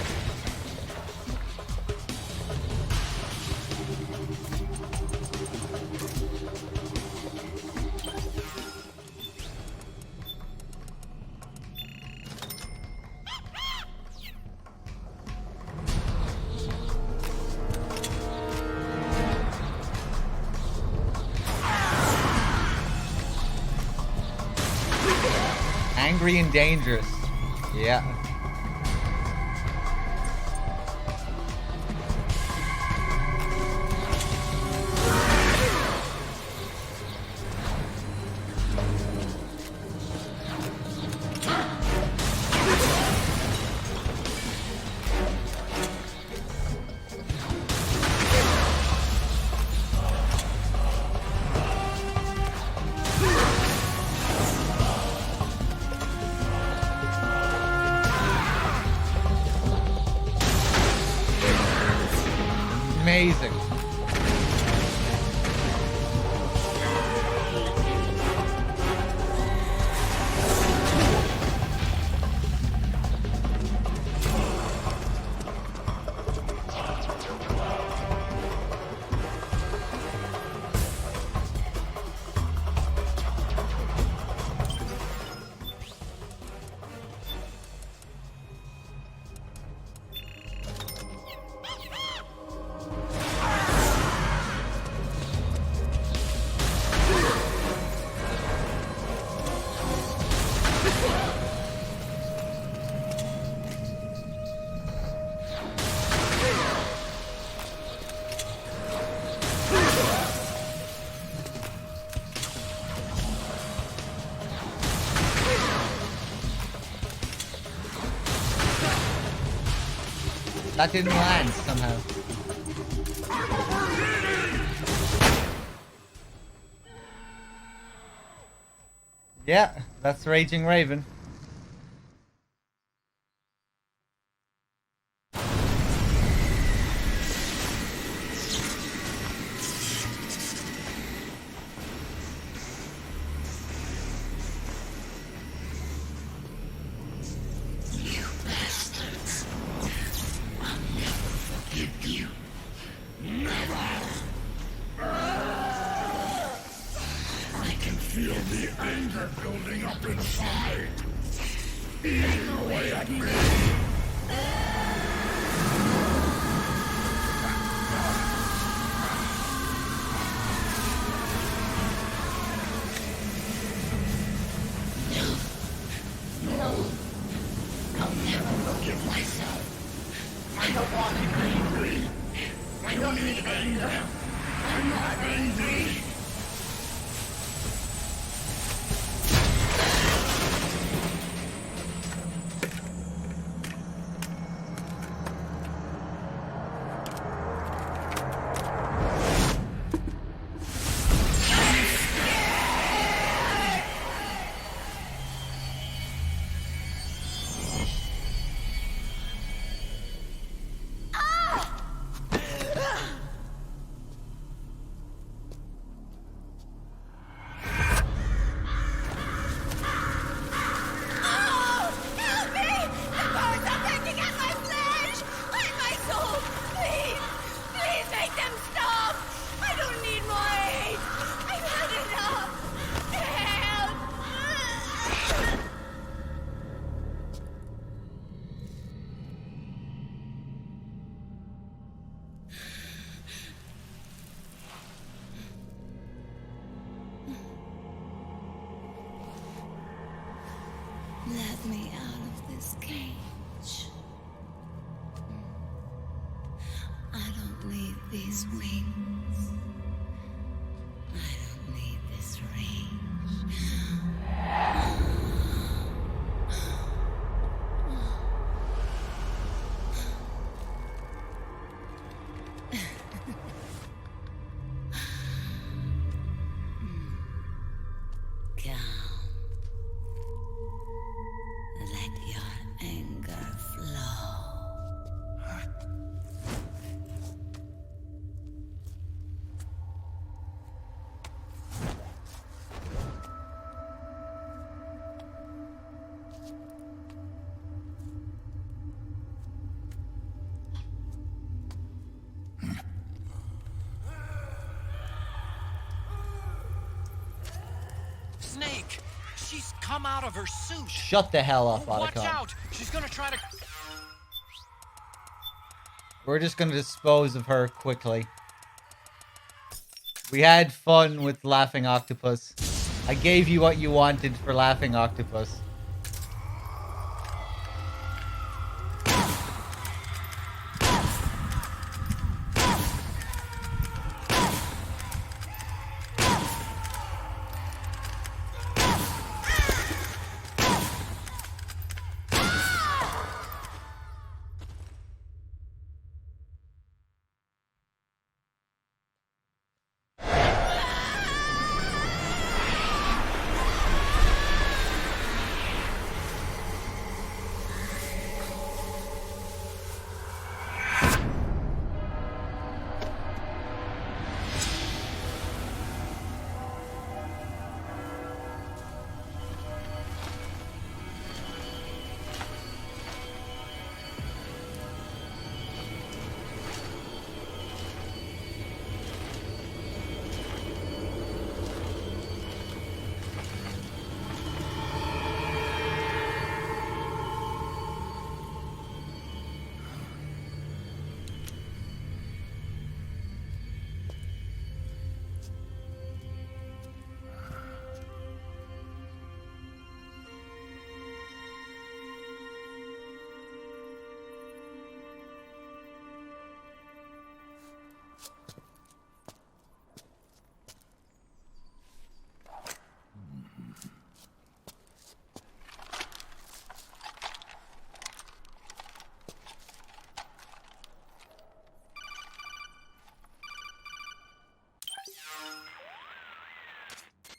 Angry and dangerous. Yeah. Amazing. That didn't land somehow. Yeah, that's Raging Raven. Take me out of this cage. I don't need these wings. I don't need this range. Calm. Let your anger flow. Snake! She's come out of her suit! Shut the hell up, Watch Otacon. out! She's gonna try to... We're just gonna dispose of her quickly. We had fun with Laughing Octopus. I gave you what you wanted for Laughing Octopus.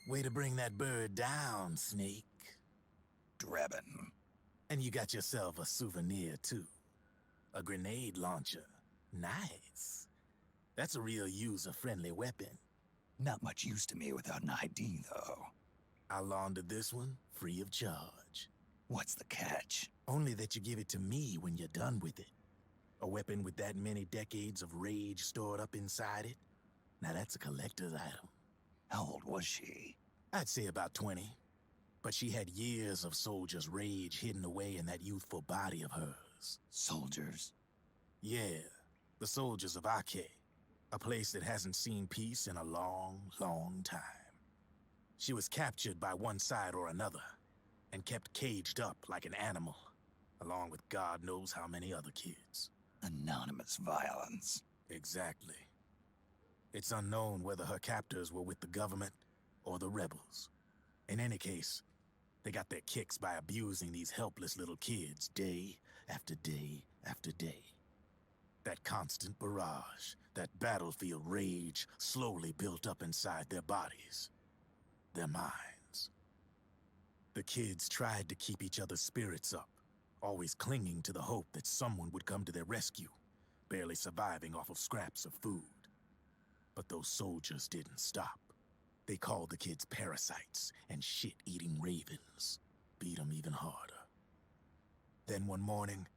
Way to bring that bird down, Snake. Drebin. And you got yourself a souvenir, too. A grenade launcher. Nice. That's a real user-friendly weapon. Not much use to me without an ID, though. I'll launder this one free of charge. What's the catch? Only that you give it to me when you're done with it. A weapon with that many decades of rage stored up inside it? Now that's a collector's item. How old was she? I'd say about 20. But she had years of soldiers' rage hidden away in that youthful body of hers. Soldiers? Yeah, the soldiers of Ake. A place that hasn't seen peace in a long, long time. She was captured by one side or another, and kept caged up like an animal, along with God knows how many other kids. Anonymous violence. Exactly. It's unknown whether her captors were with the government or the rebels. In any case, they got their kicks by abusing these helpless little kids day after day after day. That constant barrage, that battlefield rage slowly built up inside their bodies, their minds. The kids tried to keep each other's spirits up, always clinging to the hope that someone would come to their rescue, barely surviving off of scraps of food. But those soldiers didn't stop. They called the kids parasites and shit-eating ravens. Beat them even harder. Then one morning,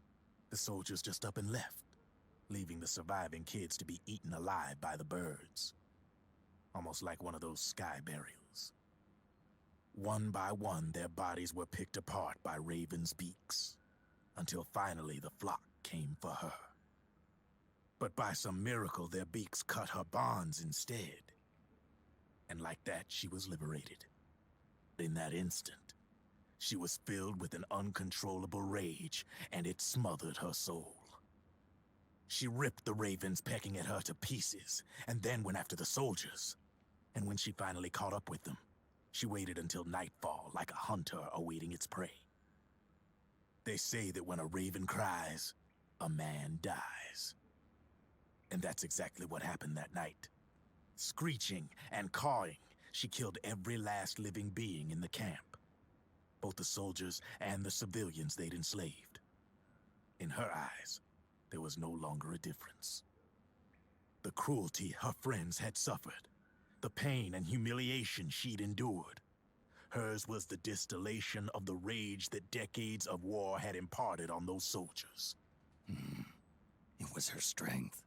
the soldiers just up and left, leaving the surviving kids to be eaten alive by the birds. Almost like one of those sky burials. One by one, their bodies were picked apart by ravens' beaks, until finally the flock came for her. But by some miracle, their beaks cut her bonds instead. And like that, she was liberated. In that instant, She was filled with an uncontrollable rage, and it smothered her soul. She ripped the ravens pecking at her to pieces, and then went after the soldiers. And when she finally caught up with them, she waited until nightfall like a hunter awaiting its prey. They say that when a raven cries, a man dies. And that's exactly what happened that night. Screeching and cawing, she killed every last living being in the camp. Both the soldiers and the civilians they'd enslaved. In her eyes, there was no longer a difference. The cruelty her friends had suffered, the pain and humiliation she'd endured. Hers was the distillation of the rage that decades of war had imparted on those soldiers. It was her strength,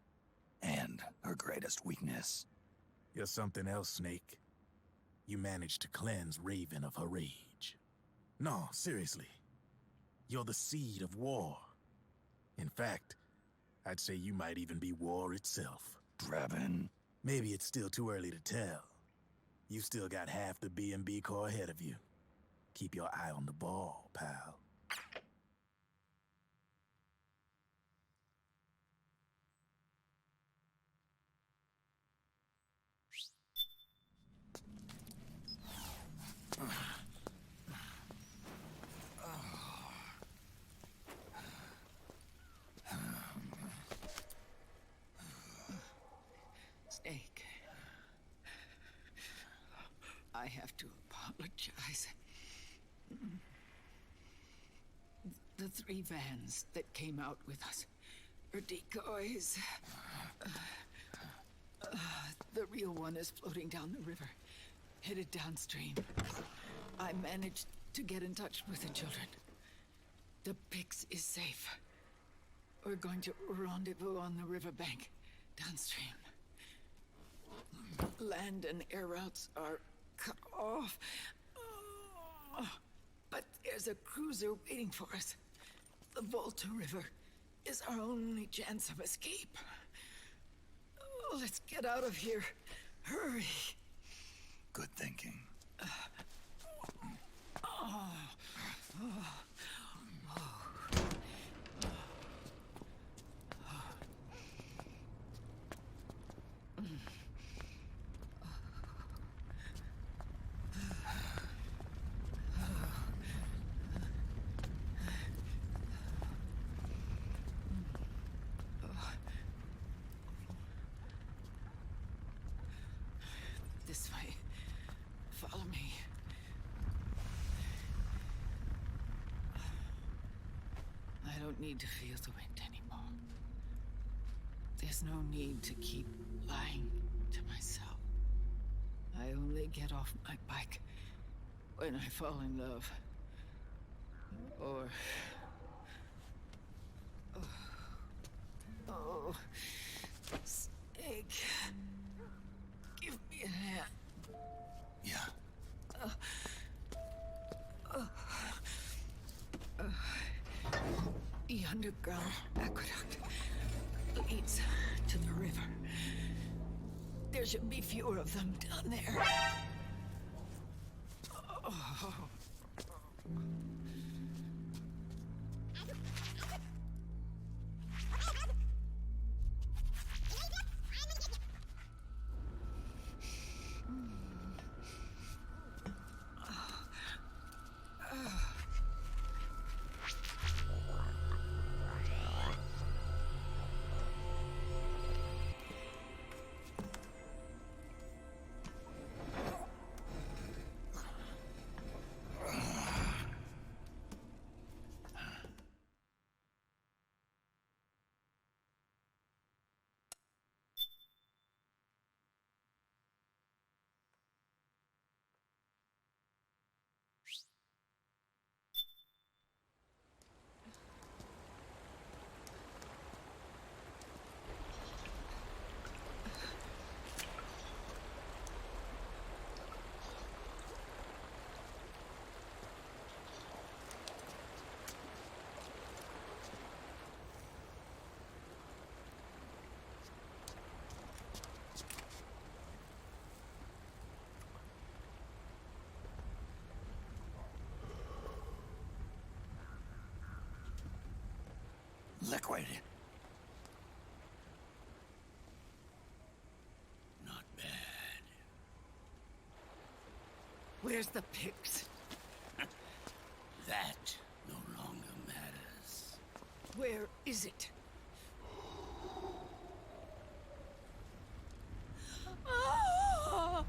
and her greatest weakness. You're something else, Snake. You managed to cleanse Raven of her rage. No, seriously. You're the seed of war. In fact, I'd say you might even be war itself. Drebin? Maybe it's still too early to tell. You still got half the B&B Corps ahead of you. Keep your eye on the ball, pal. Snake. I have to apologize. The 3 vans that came out with us are decoys. The real one is floating down the river, headed downstream. I managed to get in touch with the children. The Pix is safe. We're going to rendezvous on the riverbank, downstream. Land and air routes are cut off. But there's a cruiser waiting for us. The Volta River is our only chance of escape. Let's get out of here. Hurry. Good thinking. This way. Follow me. I don't need to feel the wind anymore. There's no need to keep lying to myself. I only get off my bike when I fall in love. Or... Oh... Snake... Give me a hand. Yeah. The underground aqueduct leads to the river. There should be fewer of them down there. Oh. Liquid. Not bad. Where's the pics? That no longer matters. Where is it? Ah!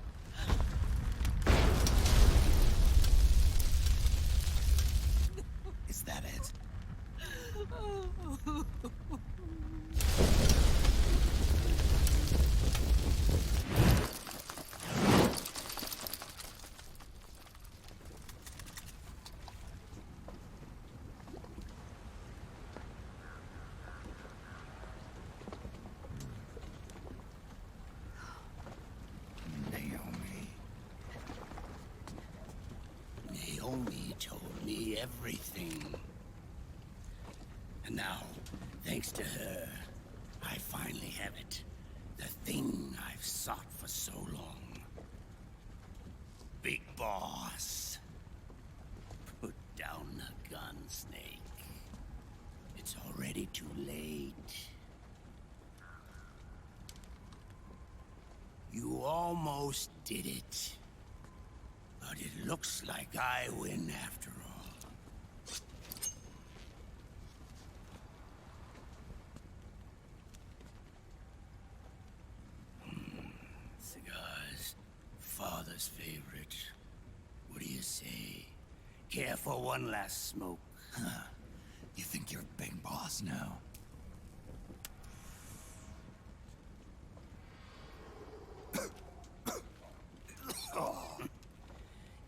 Is that it? Naomi told me everything. And now, thanks to her, I finally have it. The thing I've sought for so long. Big Boss. Put down the gun, Snake. It's already too late. You almost did it. But it looks like I win after all. Cigars. Father's favorite. What do you say? Care for one last smoke? Huh. You think you're Big Boss now?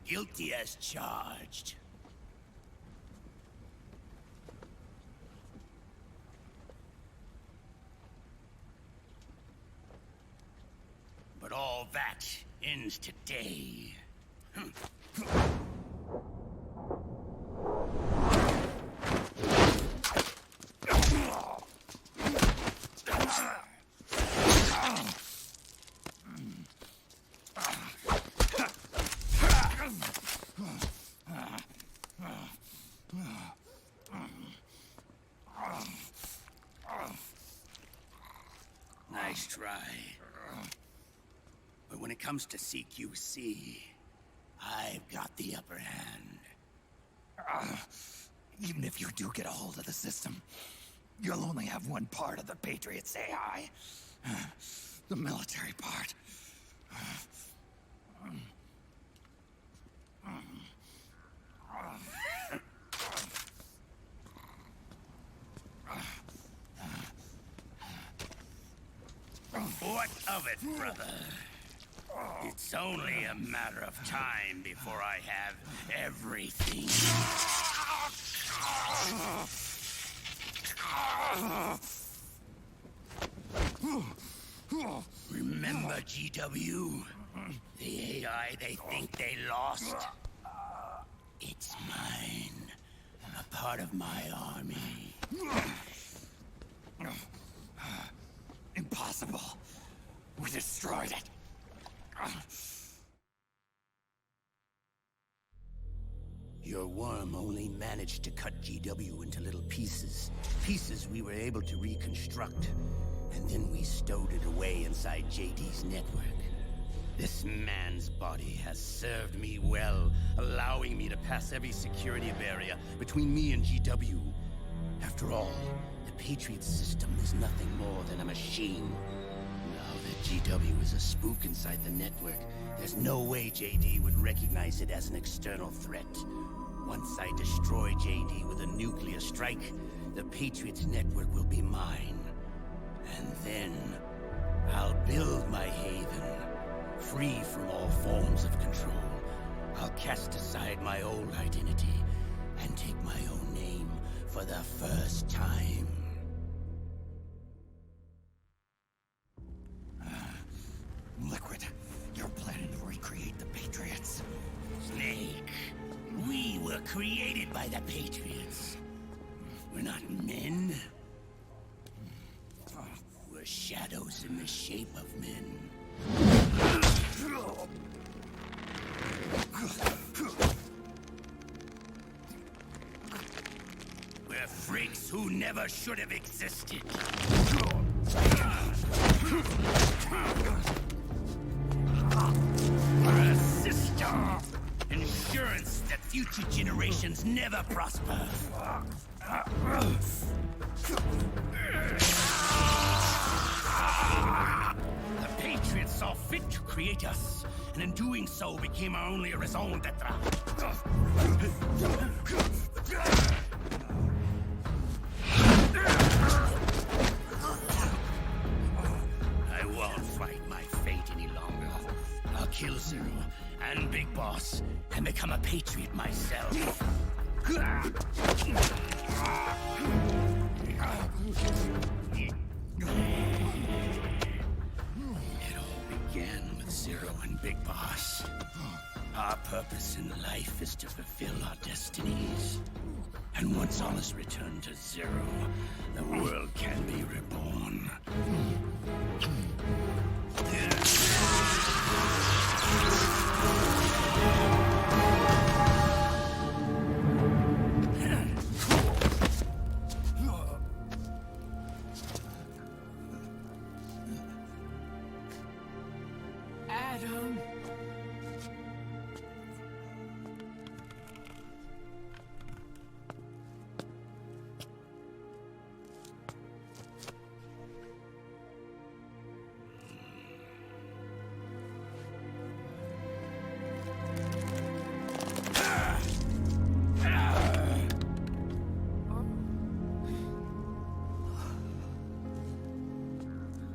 Guilty as charged. But all that ends today. Nice try. But when it comes to CQC, I've got the upper hand. Even if you do get a hold of the system, you'll only have one part of the Patriots AI. The military part. What of it, brother? It's only a matter of time before I have everything. Remember GW? The AI they think they lost? It's mine. A part of my army. Impossible. We destroyed it. Your worm only managed to cut GW into little pieces. Pieces we were able to reconstruct. And then we stowed it away inside JD's network. This man's body has served me well, allowing me to pass every security barrier between me and GW. After all, the Patriot system is nothing more than a machine. Now that GW is a spook inside the network, there's no way JD would recognize it as an external threat. Once I destroy JD with a nuclear strike, the Patriots network will be mine. And then, I'll build my haven, free from all forms of control. I'll cast aside my old identity and take my own name for the first time. Liquid, you're planning to recreate the Patriots. Snake, we were created by the Patriots. We're not men. We're shadows in the shape of men. We're freaks who never should have existed. A system. Insurance that future generations never prosper. The Patriots saw fit to create us, and in doing so became our only raison d'etre. I won't fight my fate any longer. I'll kill Zero and Big Boss and become a patriot myself. It all began with Zero and Big Boss. Our purpose in life is to fulfill our destinies. And once all is returned to Zero, the world can be reborn. Adam.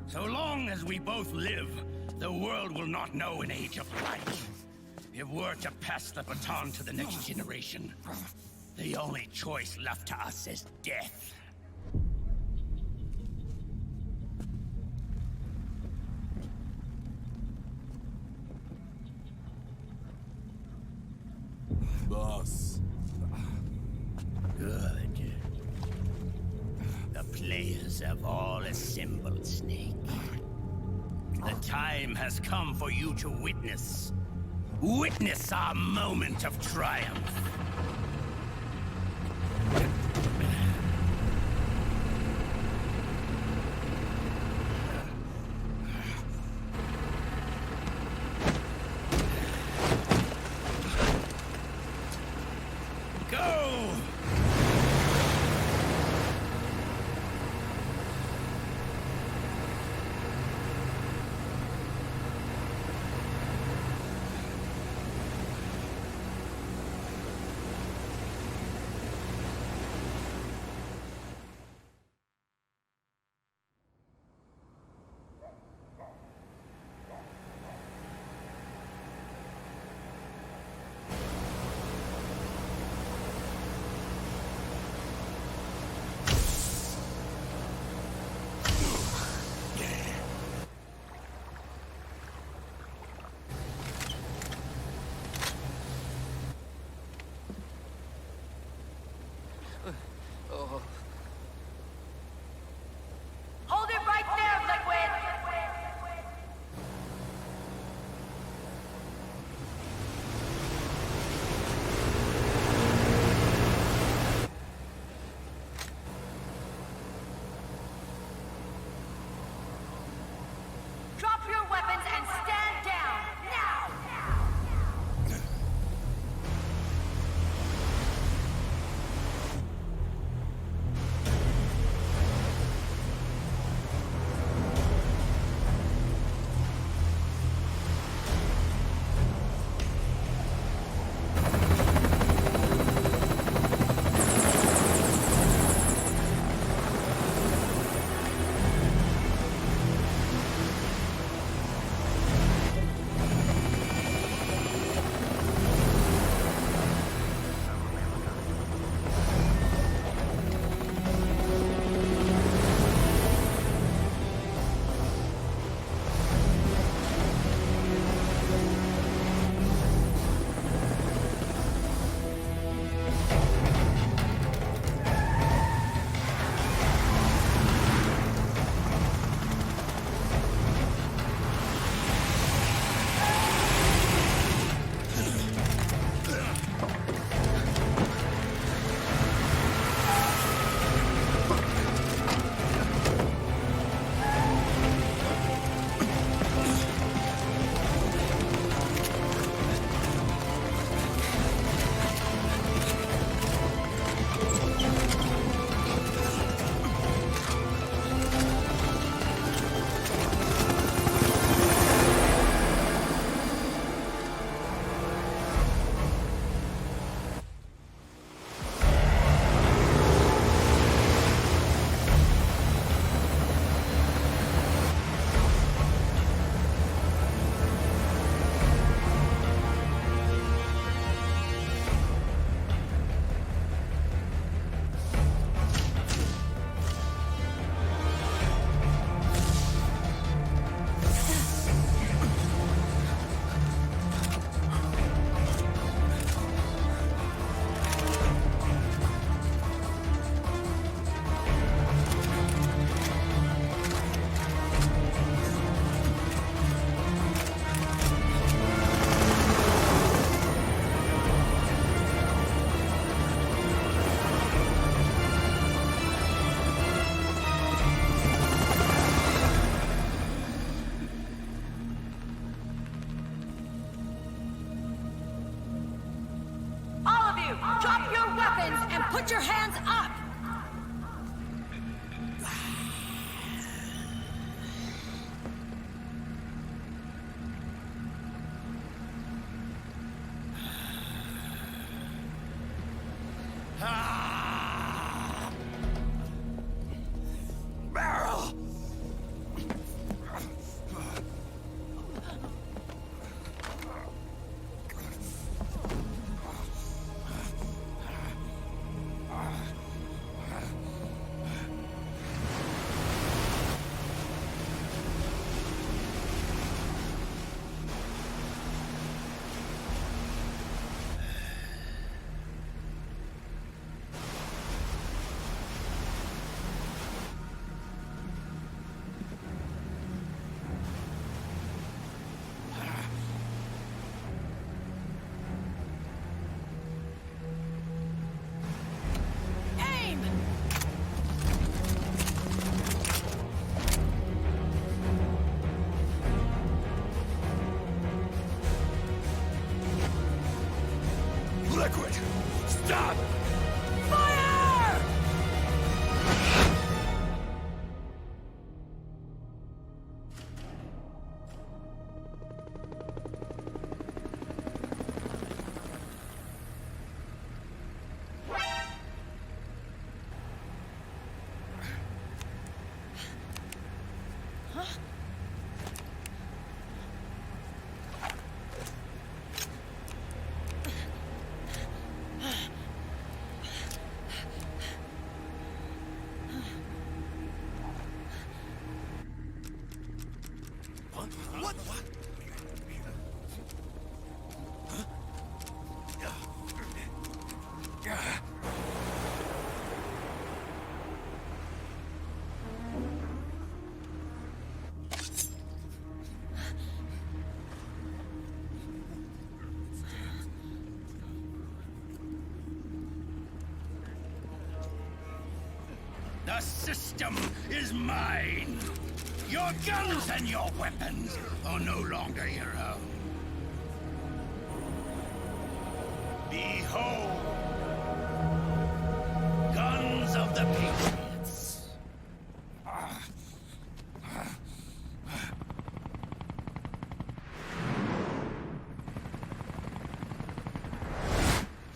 So long as we both live, the world will not know an age of light. If we're to pass the baton to the next generation, the only choice left to us is death. Boss. Good. The players have all assembled, Snake. The time has come for you to witness. Witness our moment of triumph. Go! Drop your weapons and put your hands up! Barrel! Liquid! Stop! Fire! What? The system is mine. Your guns and your weapons are no longer your own. Behold, guns of the Patriots.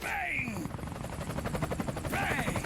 Bang! Bang!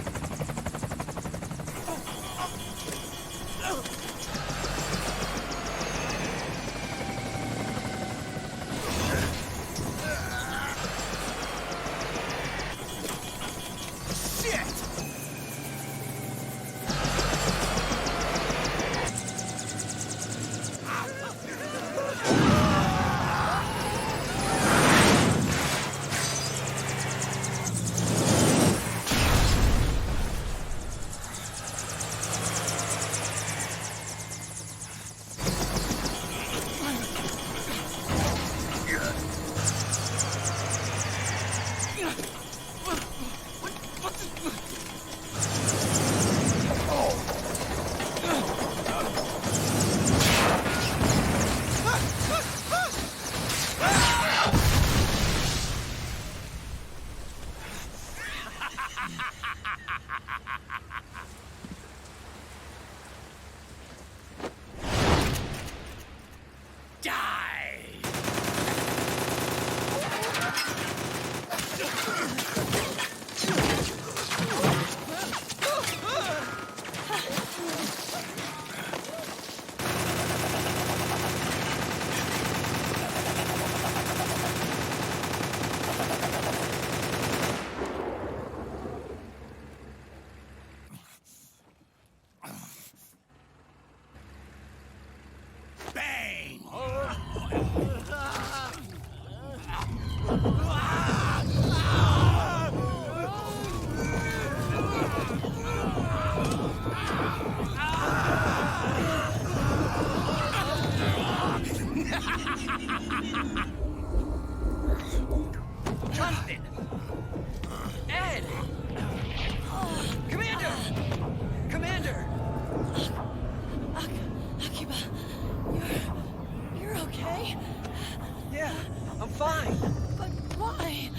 Jonathan! Ed! Commander! Commander! Akiba, you're okay? Yeah, I'm fine. But why?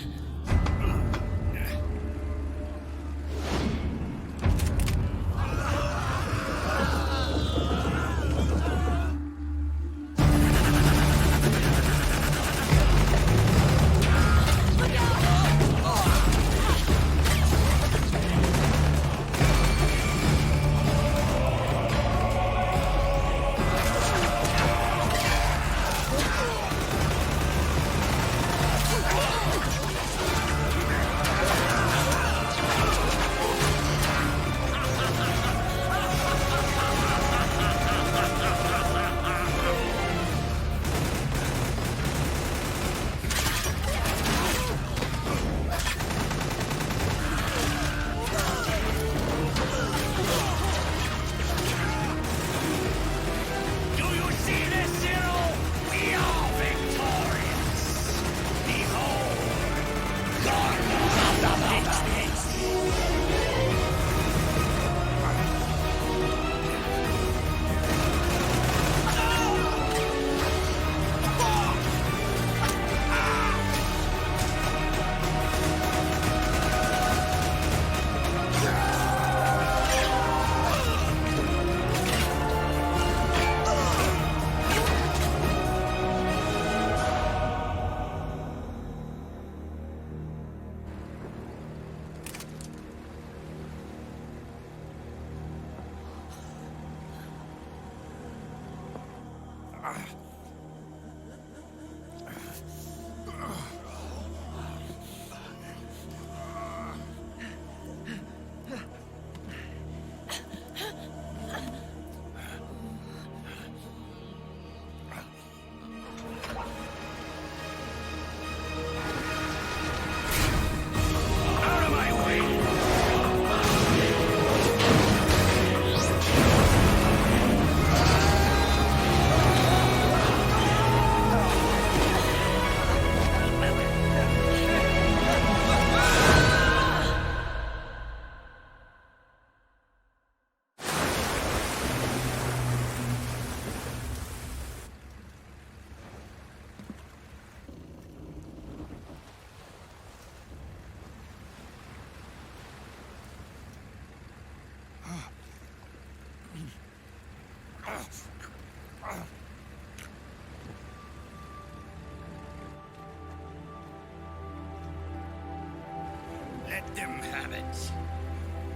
Let them have it.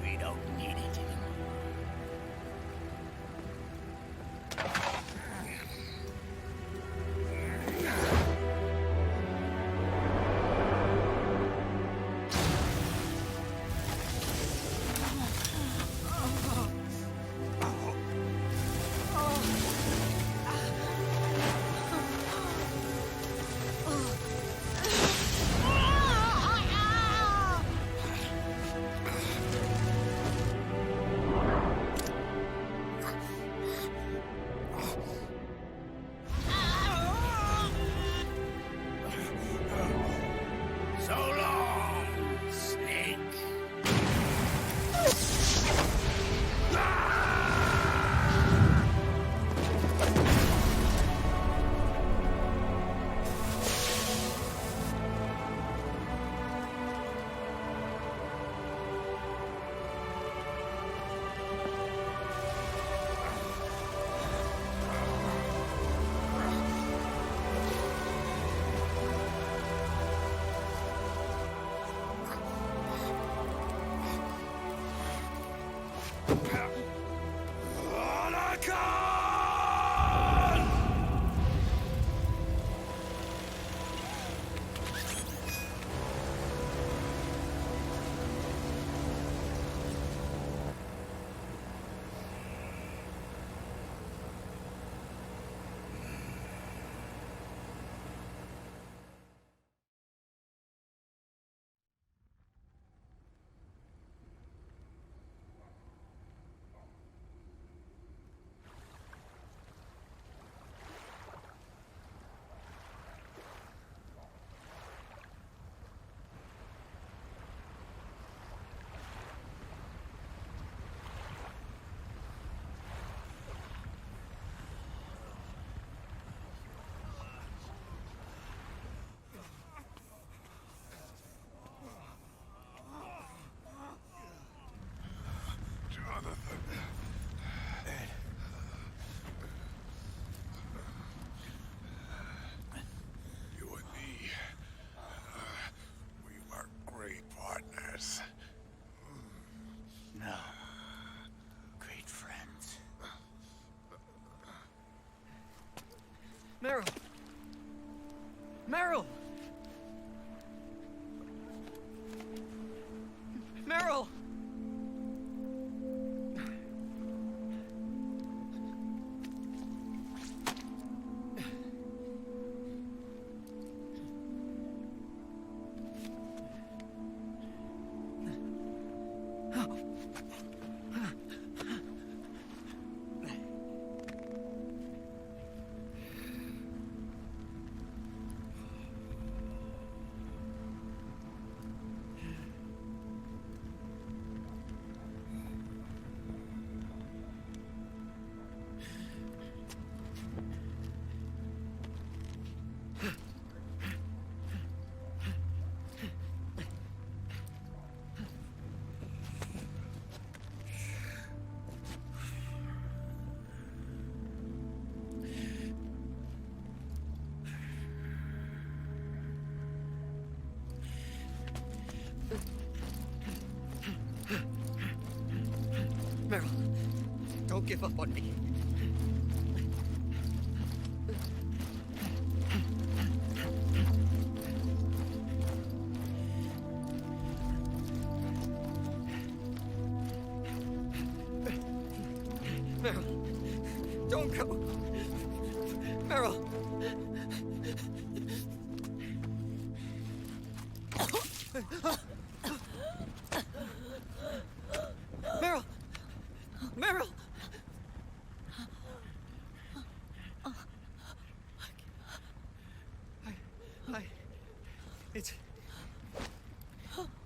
We don't need it anymore. So long, Snake. You and me, we were great partners. No. Great friends. Meryl! Meryl! Meryl! Meryl, don't give up on me. Meryl, don't go. Meryl. Meryl! Meryl!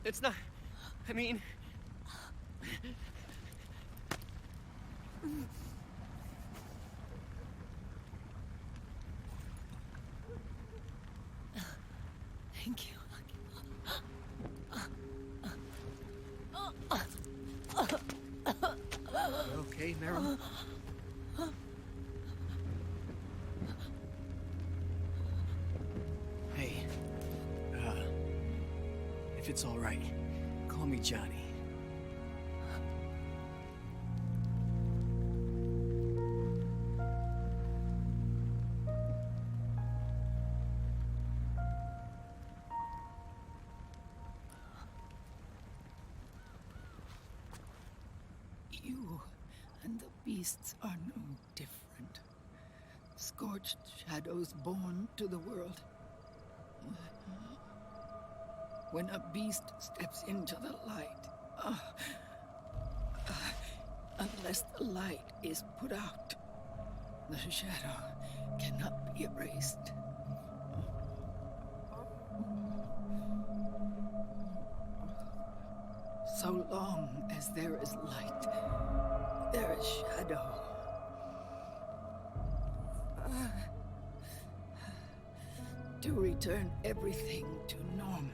It's not... I mean... Thank you. Okay, Meryl? Hey, if it's all right, Call me Johnny. You and the beasts are no different. Scorched shadows born to the world. When a beast steps into the light, unless the light is put out, the shadow cannot be erased. So long as there is light, there is shadow. To return everything to normal,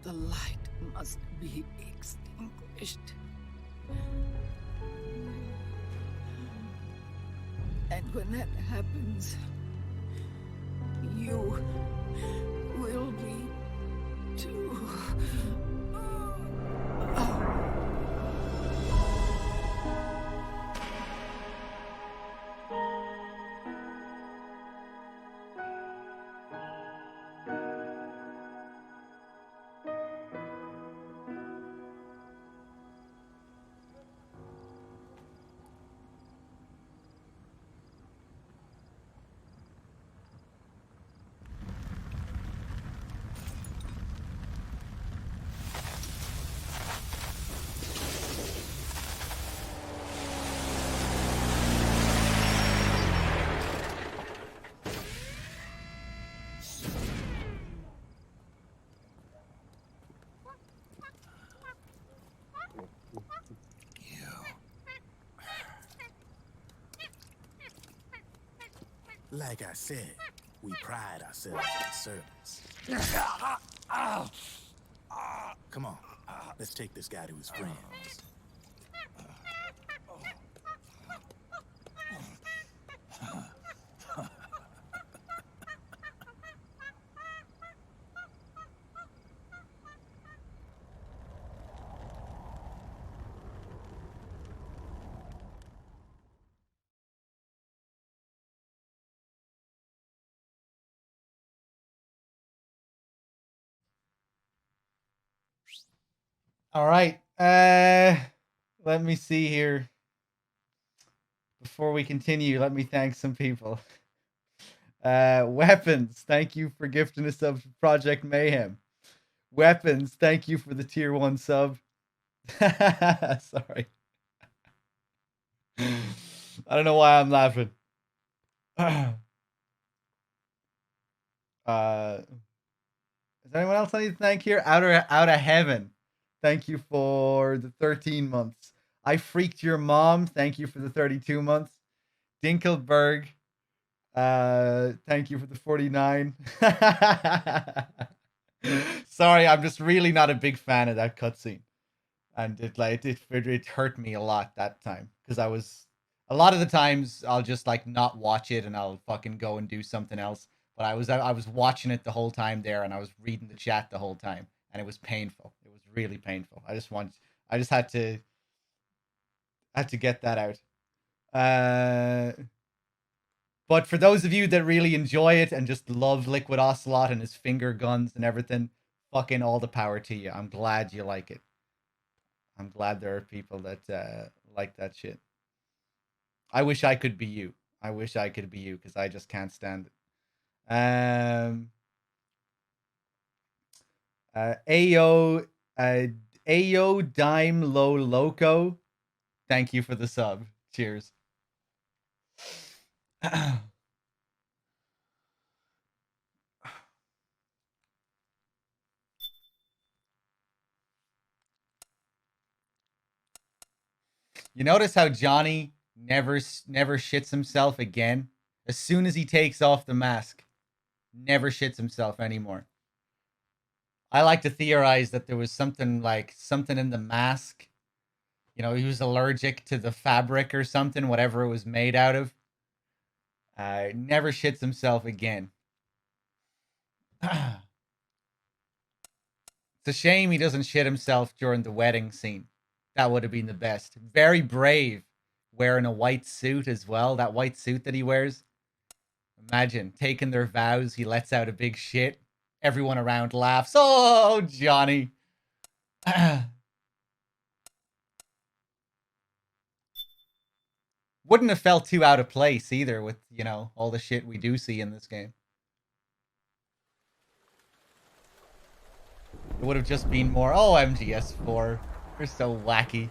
the light must be extinguished. And when that happens, you will be too. Like I said, we pride ourselves on service. Come on, let's take this guy to his friends. All right. Let me see here. Before we continue, let me thank some people. Weapons, thank you for gifting a sub to Project Mayhem. Weapons, thank you for the tier 1 sub. Sorry. I don't know why I'm laughing. Is there anyone else I need to thank here? Out of Heaven, thank you for the 13 months. I Freaked Your Mom, thank you for the 32 months. Dinkelberg, thank you for the 49. Sorry, I'm just really not a big fan of that cutscene. And it hurt me a lot that time. Because a lot of the times I'll just like not watch it and I'll fucking go and do something else. But I was watching it the whole time there and I was reading the chat the whole time. And it was painful. It was really painful. I just had to get that out. But for those of you that really enjoy it and just love Liquid Ocelot and his finger guns and everything, fucking all the power to you. I'm glad you like it. I'm glad there are people that like that shit. I wish I could be you. I wish I could be you because I just can't stand it. Ayo Dime Low Loco. Thank you for the sub. Cheers. You notice how Johnny never shits himself again? As soon as he takes off the mask, never shits himself anymore. I like to theorize that there was something in the mask. You know, he was allergic to the fabric or something, whatever it was made out of. Never shits himself again. It's a shame he doesn't shit himself during the wedding scene. That would have been the best. Very brave, wearing a white suit as well. That white suit that he wears. Imagine taking their vows. He lets out a big shit. Everyone around laughs. Oh, Johnny. Wouldn't have felt too out of place either with, you know, all the shit we do see in this game. It would have just been more, oh, MGS4. They're so wacky.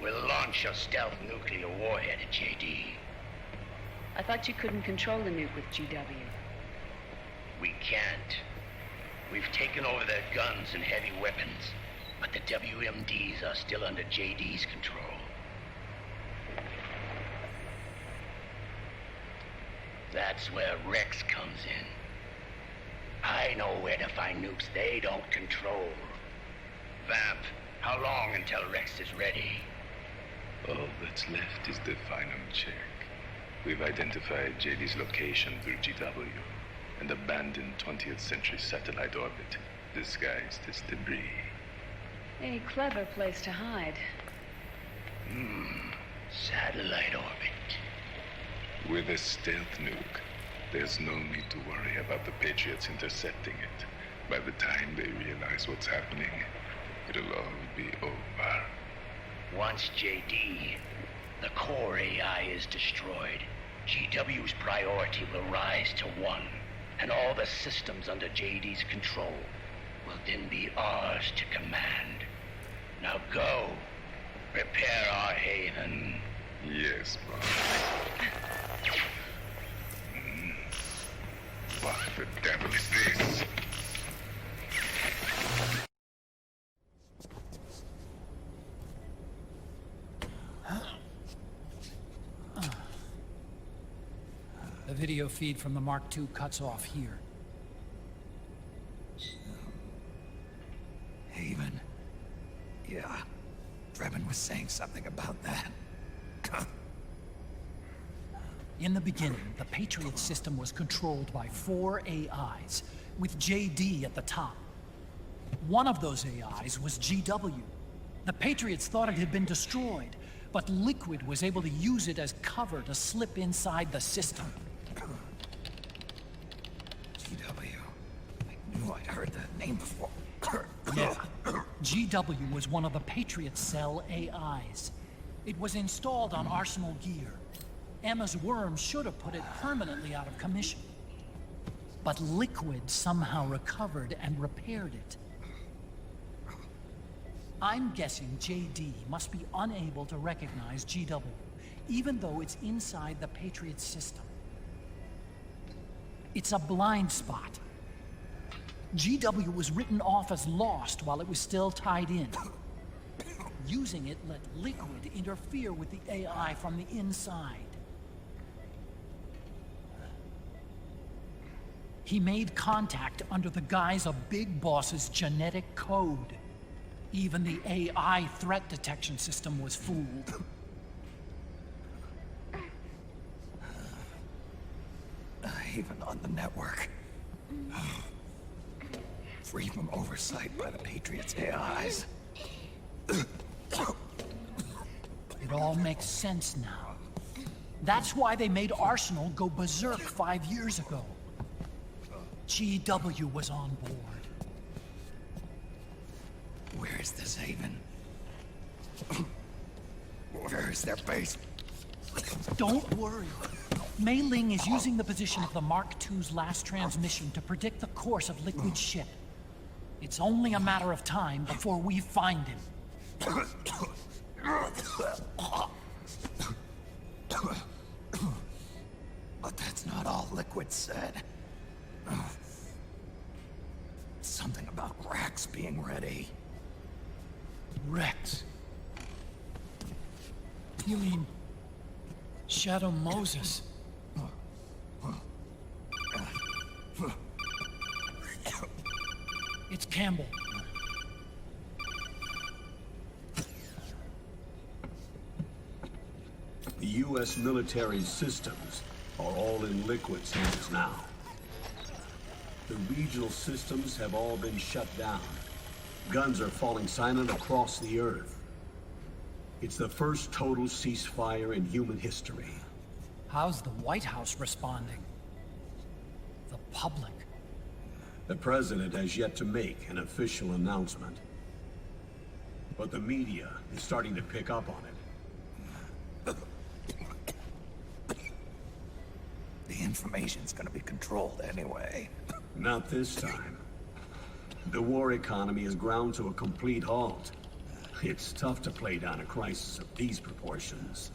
We'll launch a stealth nuclear warhead at JD. I thought you couldn't control the nuke with GW. We can't. We've taken over their guns and heavy weapons, but the WMDs are still under JD's control. That's where Rex comes in. I know where to find nukes they don't control. Vamp, how long until Rex is ready? All that's left is the final check. We've identified JD's location through GW, an abandoned 20th century satellite orbit, disguised as debris. A clever place to hide. Satellite orbit. With a stealth nuke, there's no need to worry about the Patriots intercepting it. By the time they realize what's happening, it'll all be over. Once JD, the core AI is destroyed, GW's priority will rise to 1, and all the systems under JD's control will then be ours to command. Now go, prepare our haven. Yes, boss. What the devil is this? The video feed from the Mark II cuts off here. Haven. Yeah. Drebin was saying something about that. In the beginning, the Patriot system was controlled by 4 AIs, with JD at the top. One of those AIs was GW. The Patriots thought it had been destroyed, but Liquid was able to use it as cover to slip inside the system. GW. I knew I'd heard that name before. Yeah. GW was one of the Patriot Cell AIs. It was installed on Arsenal gear. Emma's worm should have put it permanently out of commission. But Liquid somehow recovered and repaired it. I'm guessing JD must be unable to recognize GW, even though it's inside the Patriot system. It's a blind spot. GW was written off as lost while it was still tied in. Using it let Liquid interfere with the AI from the inside. He made contact under the guise of Big Boss's genetic code. Even the AI threat detection system was fooled. Haven on the network. Free from oversight by the Patriots' AIs. It all makes sense now. That's why they made Arsenal go berserk 5 years ago. GW was on board. Where is this Haven? Where is their base? Don't worry. Mei Ling is using the position of the Mark II's last transmission to predict the course of Liquid's ship. It's only a matter of time before we find him. But that's not all Liquid said. Something about Rex being ready. Rex? You mean Shadow Moses? It's Campbell. The U.S. military systems are all in Liquid's hands now. The regional systems have all been shut down. Guns are falling silent across the Earth. It's the first total ceasefire in human history. How's the White House responding? The public? The president has yet to make an official announcement. But the media is starting to pick up on it. The information's gonna be controlled anyway. Not this time. The war economy is ground to a complete halt. It's tough to play down a crisis of these proportions.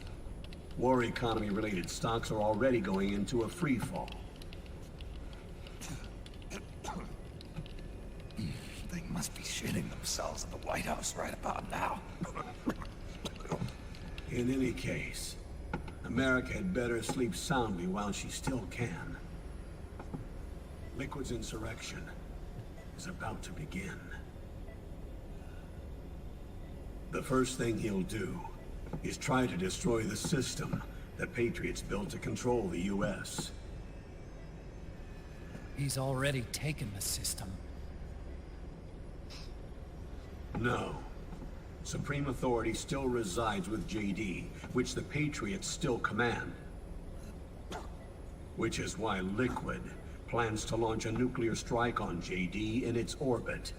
War economy-related stocks are already going into a free fall. They must be shitting themselves at the White House right about now. In any case, America had better sleep soundly while she still can. Liquid's insurrection is about to begin. The first thing he'll do is try to destroy the system the Patriots built to control the U.S. He's already taken the system. No. Supreme authority still resides with JD, which the Patriots still command. Which is why Liquid plans to launch a nuclear strike on JD in its orbit.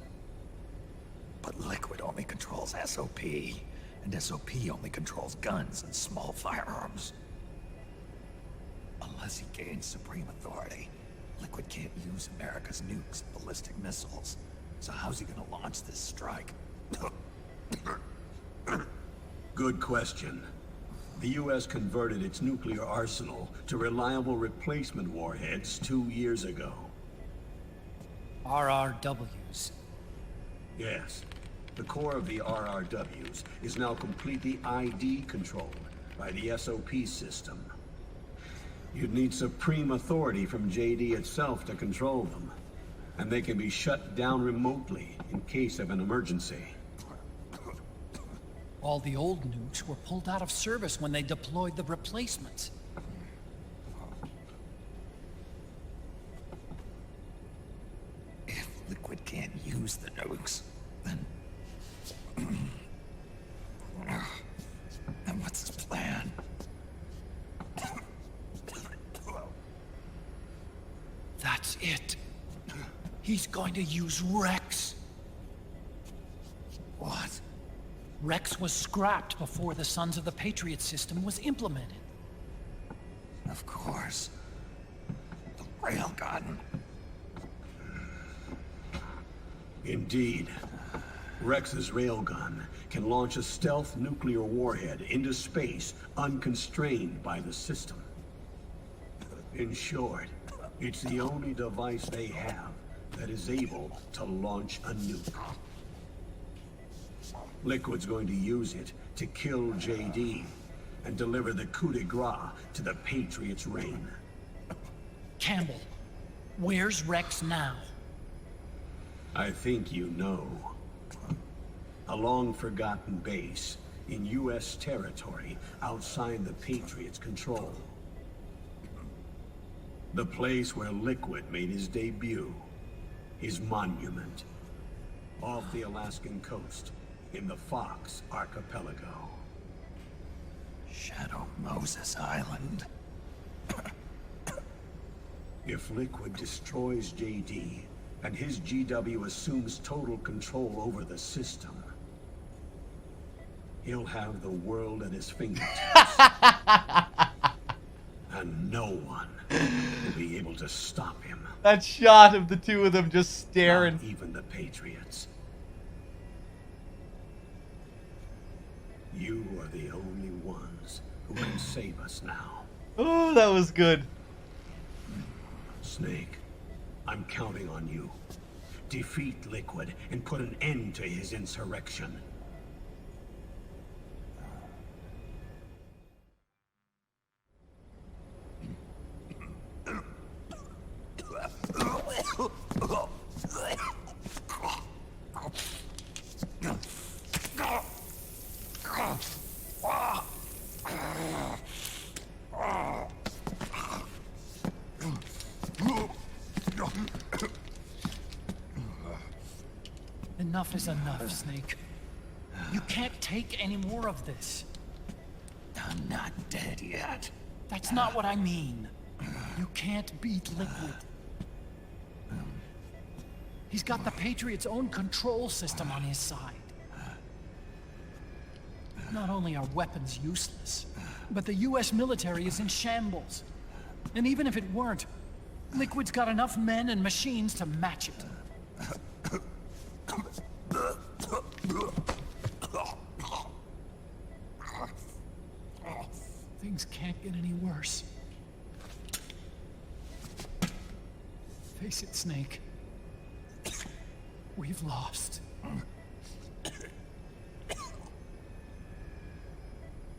But Liquid only controls SOP, and SOP only controls guns and small firearms. Unless he gains supreme authority, Liquid can't use America's nukes and ballistic missiles. So how's he gonna launch this strike? Good question. The U.S. converted its nuclear arsenal to reliable replacement warheads 2 years ago. RRWs. Yes. The core of the RRWs is now completely ID controlled by the SOP system. You'd need supreme authority from JD itself to control them, and they can be shut down remotely in case of an emergency. All the old nukes were pulled out of service when they deployed the replacements. If Liquid can't use the nukes, then... then what's his plan? That's it. He's going to use Rex. What? Rex was scrapped before the Sons of the Patriot system was implemented. Of course. The railgun. Indeed. Rex's railgun can launch a stealth nuclear warhead into space unconstrained by the system. In short, it's the only device they have that is able to launch a nuke. Liquid's going to use it to kill JD and deliver the coup de grace to the Patriots' reign. Campbell, where's Rex now? I think you know. A long-forgotten base in U.S. territory outside the Patriots' control. The place where Liquid made his debut. His monument. Off the Alaskan coast, in the Fox Archipelago. Shadow Moses Island. If Liquid destroys JD, and his GW assumes total control over the system, he'll have the world at his fingertips. And no one will be able to stop him. That shot of the two of them just staring. Not even the Patriots. You are the only ones who can save us now. Oh, that was good. Snake, I'm counting on you. Defeat Liquid and put an end to his insurrection. Enough is enough, Snake. You can't take any more of this. I'm not dead yet. That's not what I mean. You can't beat Liquid. He's got the Patriots' own control system on his side. Not only are weapons useless, but the US military is in shambles. And even if it weren't, Liquid's got enough men and machines to match it. Things can't get any worse. Face it, Snake. We've lost.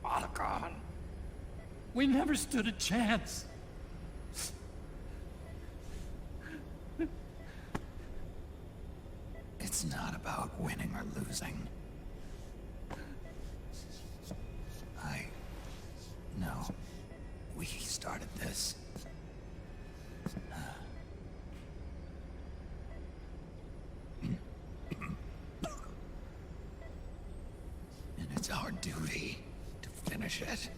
Otacon. We never stood a chance. It's not about winning or losing. No. We started this. And it's our duty to finish it.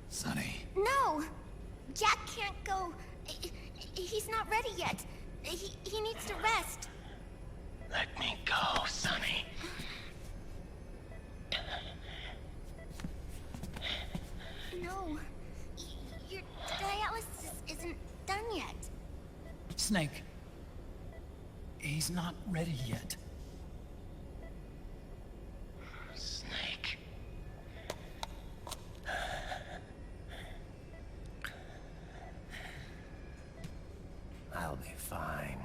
Sonny. No! Jack can't go. He's not ready yet. He needs to rest. Let me go, Sonny. No. Your dialysis isn't done yet. Snake. He's not ready yet. Snake. I'll be fine.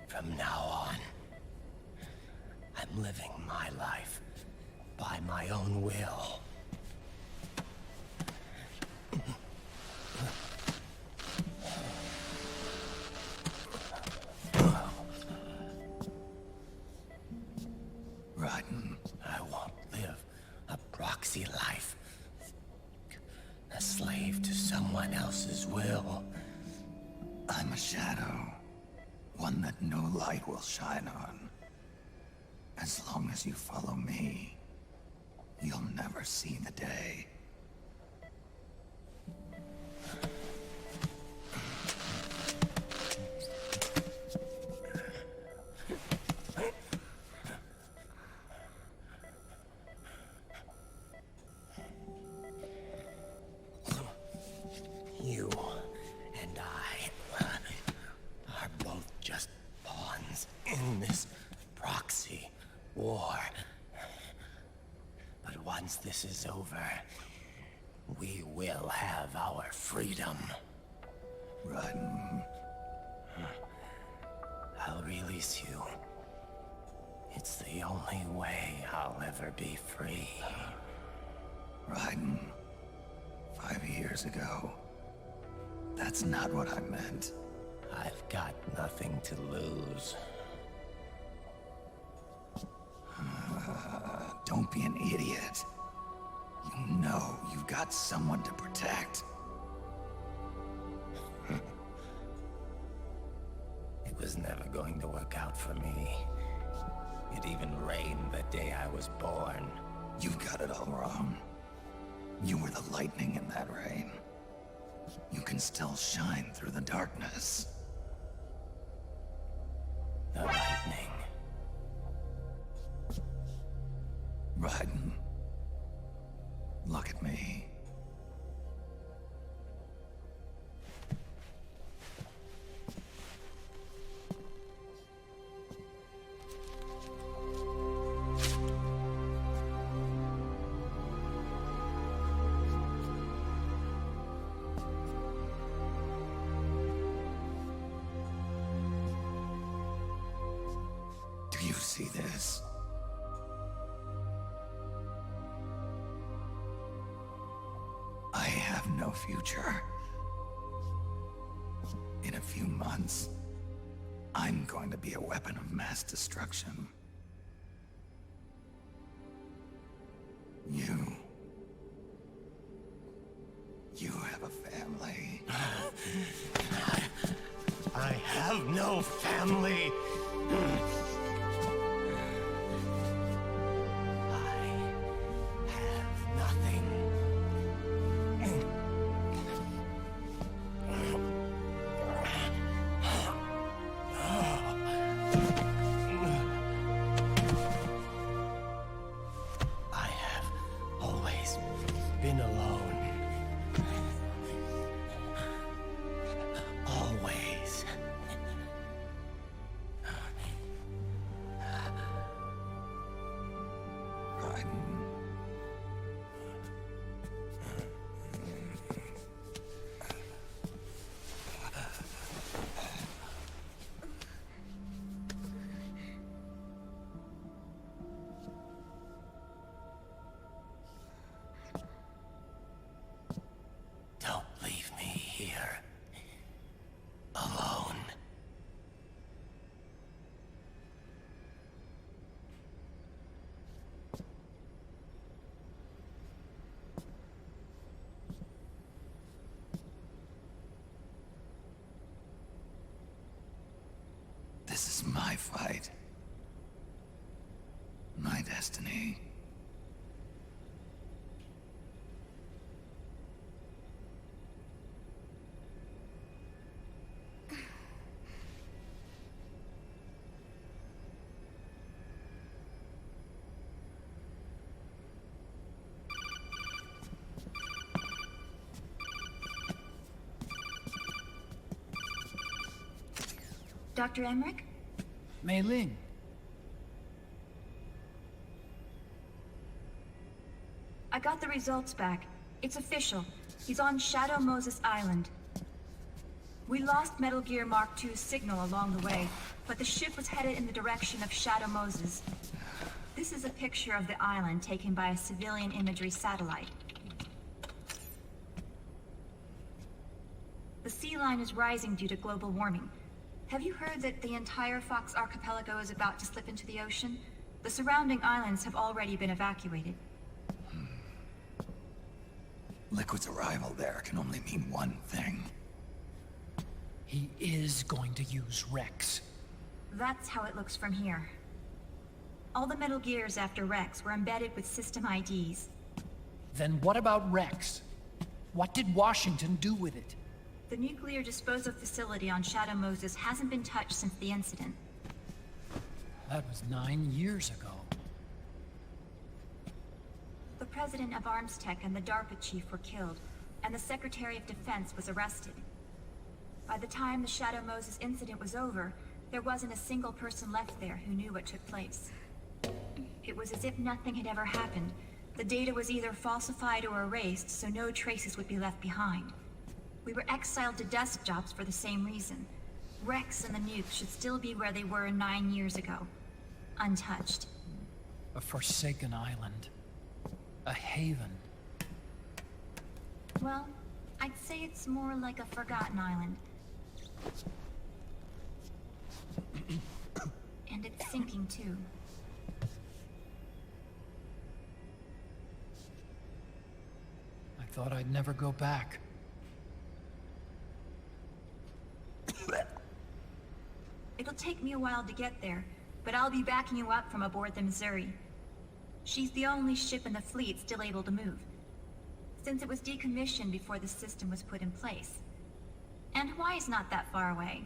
From now on, I'm living my life by my own will. Raiden. I won't live a proxy life. A slave to someone else's will. I'm a shadow. One that no light will shine on. As long as you follow me, you'll never see the day. You and I are both just pawns in this proxy war. But once this is over, we will have our freedom. Raiden. I'll release you It's the only way I'll ever be free. Raiden, 5 years ago. That's not what I meant. I've got nothing to lose. Don't be an idiot. You know you've got someone to protect. It was never going to work out for me. It even rained the day I was born. You got it all wrong. You were the lightning in that rain. You can still shine through the darkness. The lightning. Raiden, look at me. Do you see this? I have no future. In a few months, I'm going to be a weapon of mass destruction. You have a family. I have no family. Been alone. Always. Raiden. Don't leave me here. Alone. This is my fight. My destiny. Dr. Emmerich? Mei Ling. I got the results back. It's official. He's on Shadow Moses Island. We lost Metal Gear Mark II's signal along the way, but the ship was headed in the direction of Shadow Moses. This is a picture of the island taken by a civilian imagery satellite. The sea line is rising due to global warming. Have you heard that the entire Fox Archipelago is about to slip into the ocean? The surrounding islands have already been evacuated. Liquid's arrival there can only mean one thing. He is going to use Rex. That's how it looks from here. All the Metal Gears after Rex were embedded with system IDs. Then what about Rex? What did Washington do with it? The nuclear disposal facility on Shadow Moses hasn't been touched since the incident. That was 9 years ago. The president of ArmsTech and the DARPA chief were killed, and the Secretary of Defense was arrested. By the time the Shadow Moses incident was over, there wasn't a single person left there who knew what took place. It was as if nothing had ever happened. The data was either falsified or erased, so no traces would be left behind. We were exiled to desk jobs for the same reason. Rex and the nukes should still be where they were 9 years ago. untouched. A forsaken island. A haven. Well, I'd say it's more like a forgotten island. And it's sinking too. I thought I'd never go back. It'll take me a while to get there, but I'll be backing you up from aboard the Missouri. She's the only ship in the fleet still able to move, since it was decommissioned before the system was put in place. And Hawaii's not that far away.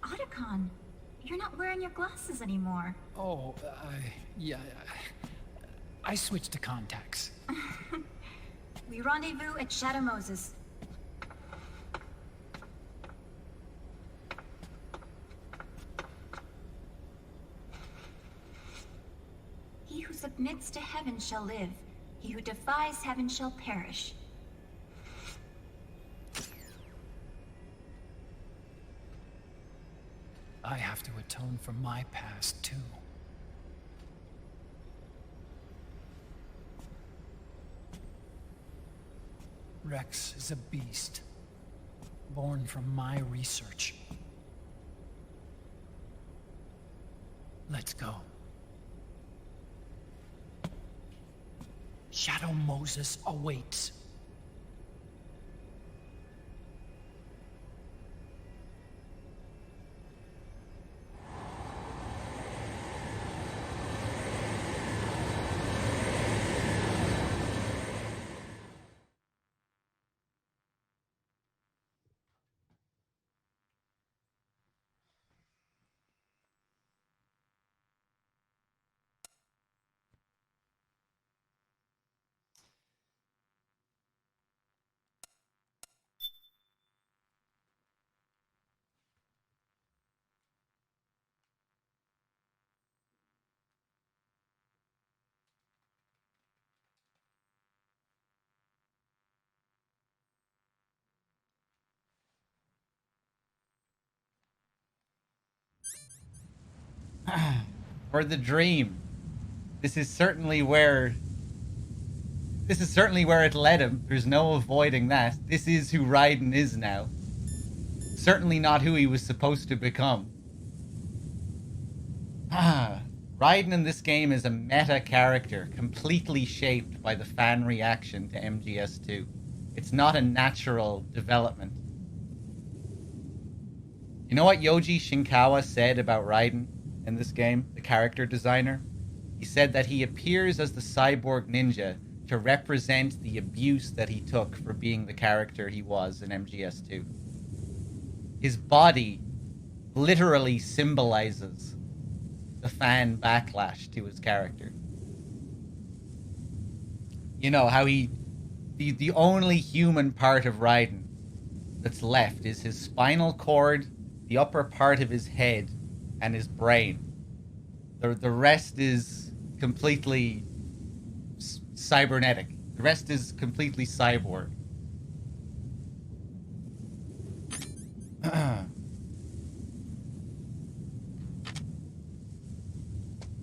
Otacon, you're not wearing your glasses anymore. Oh, yeah, I switched to contacts. We rendezvous at Shadow Moses. He who submits to heaven shall live. He who defies heaven shall perish. I have to atone for my past, too. Rex is a beast, born from my research. Let's go. Shadow Moses awaits. For the dream. This is certainly where it led him. There's no avoiding that. This is who Raiden is now. Certainly not who he was supposed to become. Raiden in this game is a meta character, completely shaped by the fan reaction to MGS2. It's not a natural development. You know what Yoji Shinkawa said about Raiden in this game, the character designer? He said that he appears as the cyborg ninja to represent the abuse that he took for being the character he was in MGS2. His body literally symbolizes the fan backlash to his character. You know, how the only human part of Raiden that's left is his spinal cord, the upper part of his head, and his brain. The rest is completely cybernetic. The rest is completely cyborg.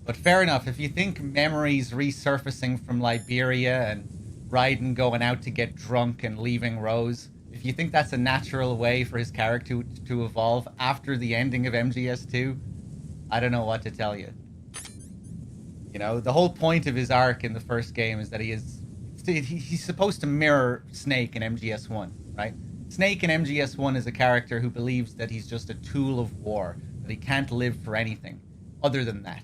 But fair enough, if you think memories resurfacing from Liberia and Raiden going out to get drunk and leaving Rose, if you think that's a natural way for his character to evolve after the ending of MGS2, I don't know what to tell you. You know, the whole point of his arc in the first game is that he's supposed to mirror Snake in MGS1, right? Snake in MGS1 is a character who believes that he's just a tool of war, that he can't live for anything other than that.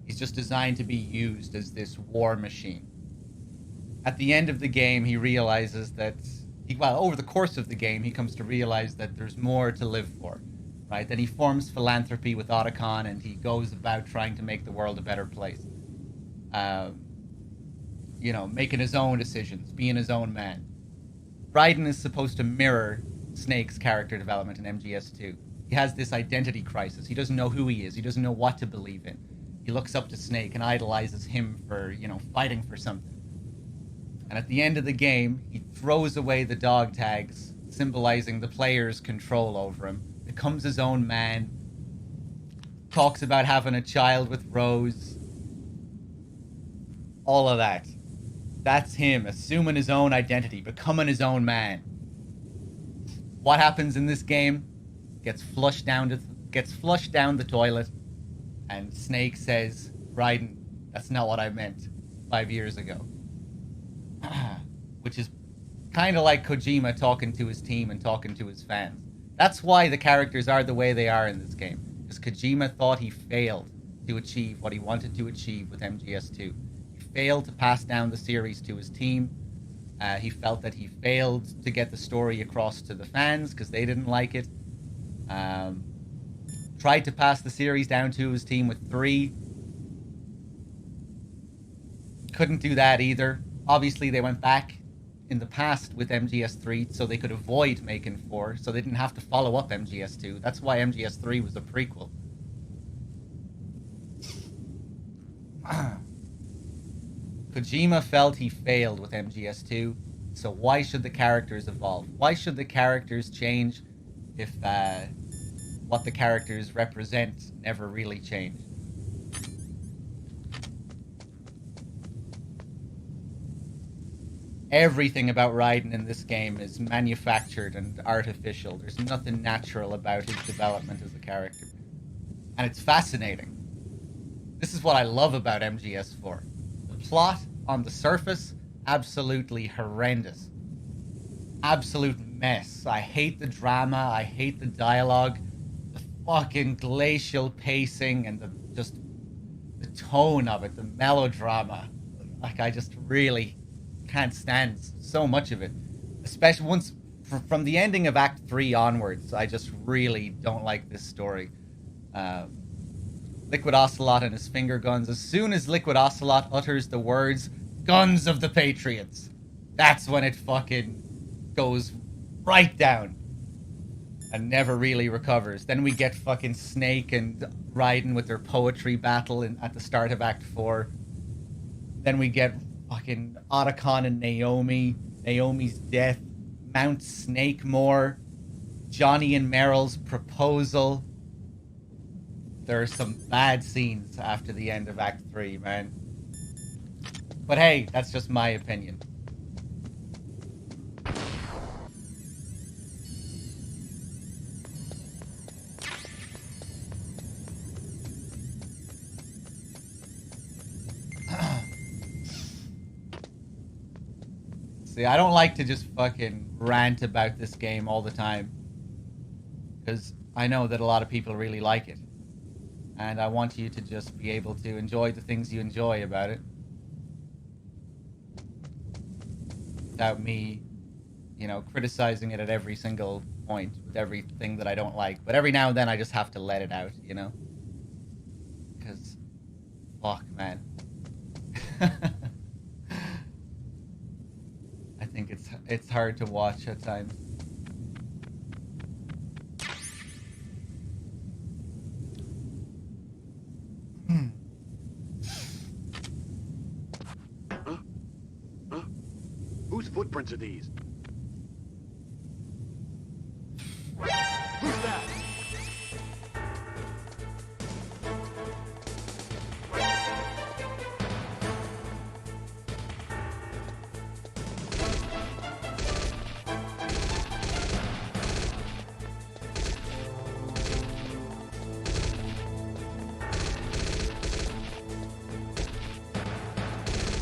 He's just designed to be used as this war machine. At the end of the game, he realizes that, over the course of the game, he comes to realize that there's more to live for, right? Then he forms philanthropy with Otacon, and he goes about trying to make the world a better place. You know, making his own decisions, being his own man. Raiden is supposed to mirror Snake's character development in MGS2. He has this identity crisis. He doesn't know who he is. He doesn't know what to believe in. He looks up to Snake and idolizes him for, you know, fighting for something. And at the end of the game, he throws away the dog tags, symbolizing the player's control over him, becomes his own man, talks about having a child with Rose. All of that. That's him assuming his own identity, becoming his own man. What happens in this game? Gets flushed down the toilet, and Snake says, "Raiden, that's not what I meant 5 years ago." Which is kind of like Kojima talking to his team and talking to his fans. That's why the characters are the way they are in this game. Because Kojima thought he failed to achieve what he wanted to achieve with MGS2. He failed to pass down the series to his team. He felt that he failed to get the story across to the fans because they didn't like it. Tried to pass the series down to his team with 3. Couldn't do that either. Obviously, they went back in the past with MGS3 so they could avoid making 4, so they didn't have to follow up MGS2. That's why MGS3 was a prequel. Kojima felt he failed with MGS2, so why should the characters evolve? Why should the characters change if what the characters represent never really changed? Everything about Raiden in this game is manufactured and artificial. There's nothing natural about his development as a character. And it's fascinating. This is what I love about MGS4. The plot, on the surface, absolutely horrendous. Absolute mess. I hate the drama, I hate the dialogue, the fucking glacial pacing, and the tone of it, the melodrama. Like, I just really can't stand so much of it. Especially once, from the ending of Act 3 onwards, I just really don't like this story. Liquid Ocelot and his finger guns. As soon as Liquid Ocelot utters the words, "Guns of the Patriots," that's when it fucking goes right down. And never really recovers. Then we get fucking Snake and Raiden with their poetry battle at the start of Act 4. Then we get fucking Otacon and Naomi. Naomi's death. Mount Snakemore. Johnny and Meryl's proposal. There are some bad scenes after the end of Act 3, man. But hey, that's just my opinion. See, I don't like to just fucking rant about this game all the time. Because I know that a lot of people really like it. And I want you to just be able to enjoy the things you enjoy about it. Without me, you know, criticizing it at every single point with everything that I don't like. But every now and then I just have to let it out, you know? Because, fuck, man. I think it's hard to watch at times. Whose footprints are these? Who's that?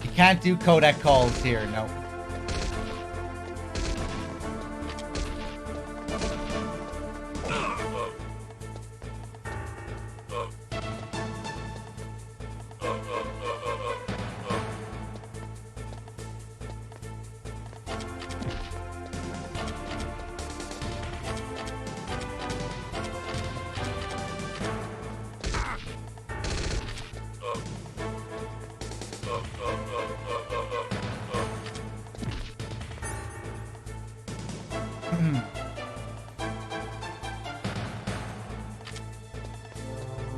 You can't do codec calls here, no.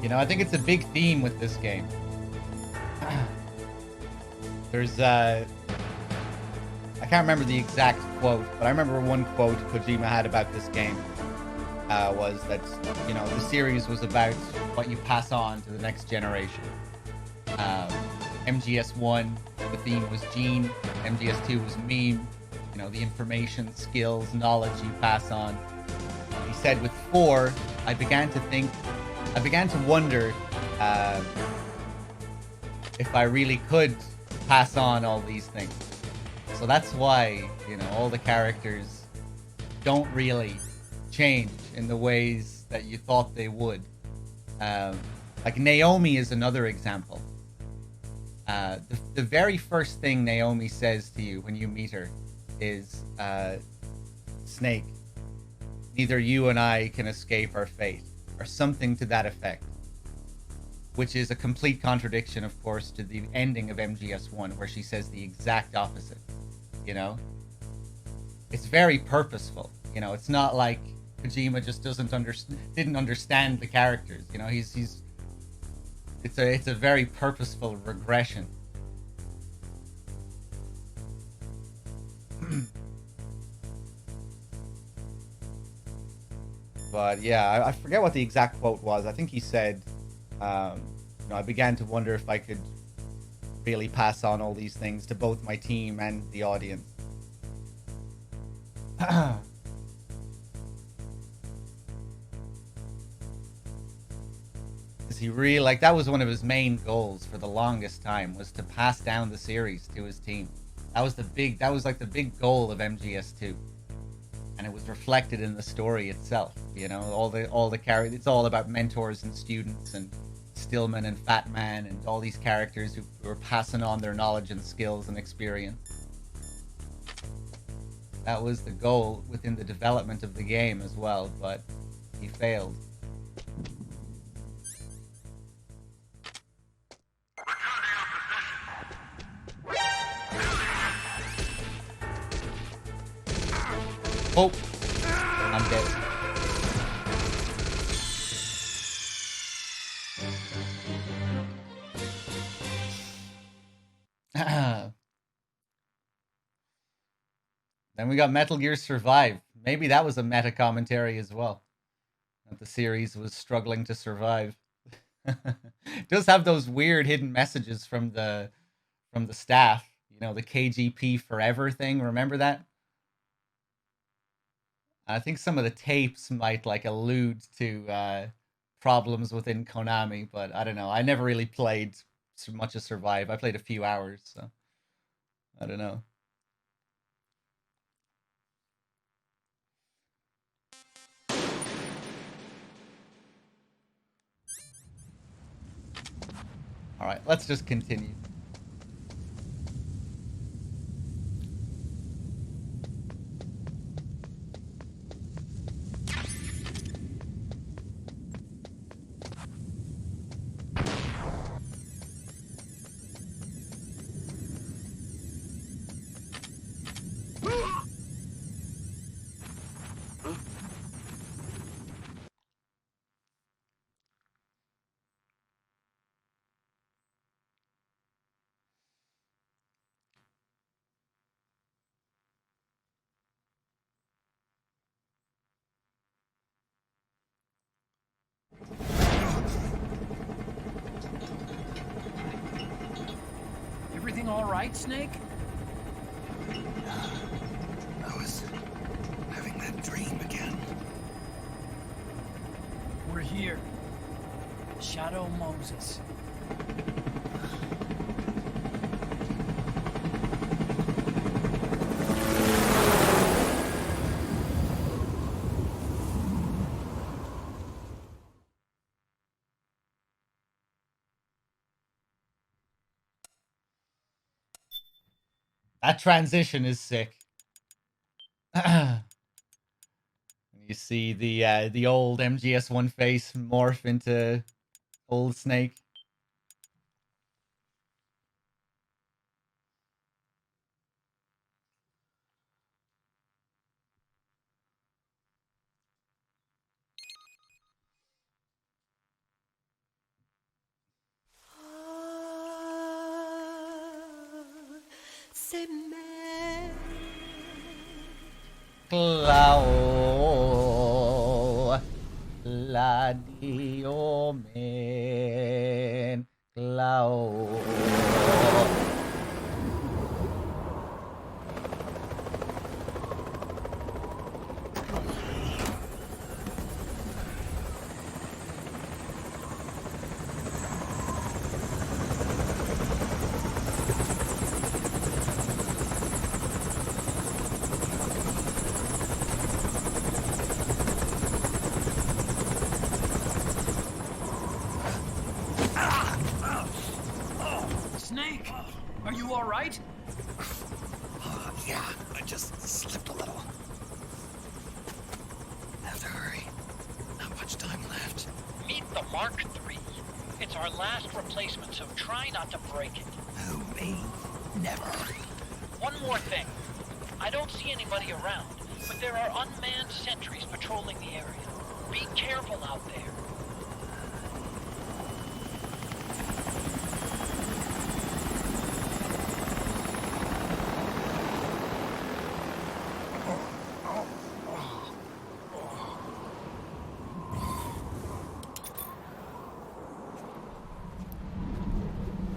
You know, I think it's a big theme with this game. There's, I can't remember the exact quote, but I remember one quote Kojima had about this game was that, you know, the series was about what you pass on to the next generation. MGS1, the theme was gene. MGS2 was meme. You know, the information, skills, knowledge you pass on. He said with 4, I began to wonder if I really could pass on all these things. So that's why, you know, all the characters don't really change in the ways that you thought they would. Like Naomi is another example. The very first thing Naomi says to you when you meet her is, Snake, neither you and I can escape our fate, or something to that effect. Which is a complete contradiction, of course, to the ending of MGS1, where she says the exact opposite, you know? It's very purposeful, you know? It's not like Kojima just didn't understand the characters, you know? It's a very purposeful regression. But yeah, I forget what the exact quote was. I think he said, you know, I began to wonder if I could really pass on all these things to both my team and the audience. Is he really, like, that was one of his main goals for the longest time, was to pass down the series to his team. That was like the big goal of MGS2. And it was reflected in the story itself, you know, all the characters. It's all about mentors and students and Stillman and Fat Man and all these characters who are passing on their knowledge and skills and experience. That was the goal within the development of the game as well, but he failed. Oh, I'm dead. Then we got Metal Gear Survive. Maybe that was a meta commentary as well. That the series was struggling to survive. It does have those weird hidden messages from the staff. You know, the KGP Forever thing. Remember that? I think some of the tapes might like allude to problems within Konami, but I don't know. I never really played so much of Survive. I played a few hours, so I don't know. All right, let's just continue. Everything all right, Snake? I was having that dream again. We're here. Shadow Moses. That transition is sick. You see the old MGS1 face morph into old Snake. Clow. Gladio men Clau. Snake, are you all right? Yeah, I just slipped a little. Have to hurry. Not much time left. Meet the Mark III. It's our last replacement, so try not to break it. Who, me? Never. One more thing. I don't see anybody around, but there are unmanned sentries patrolling the area. Be careful out there.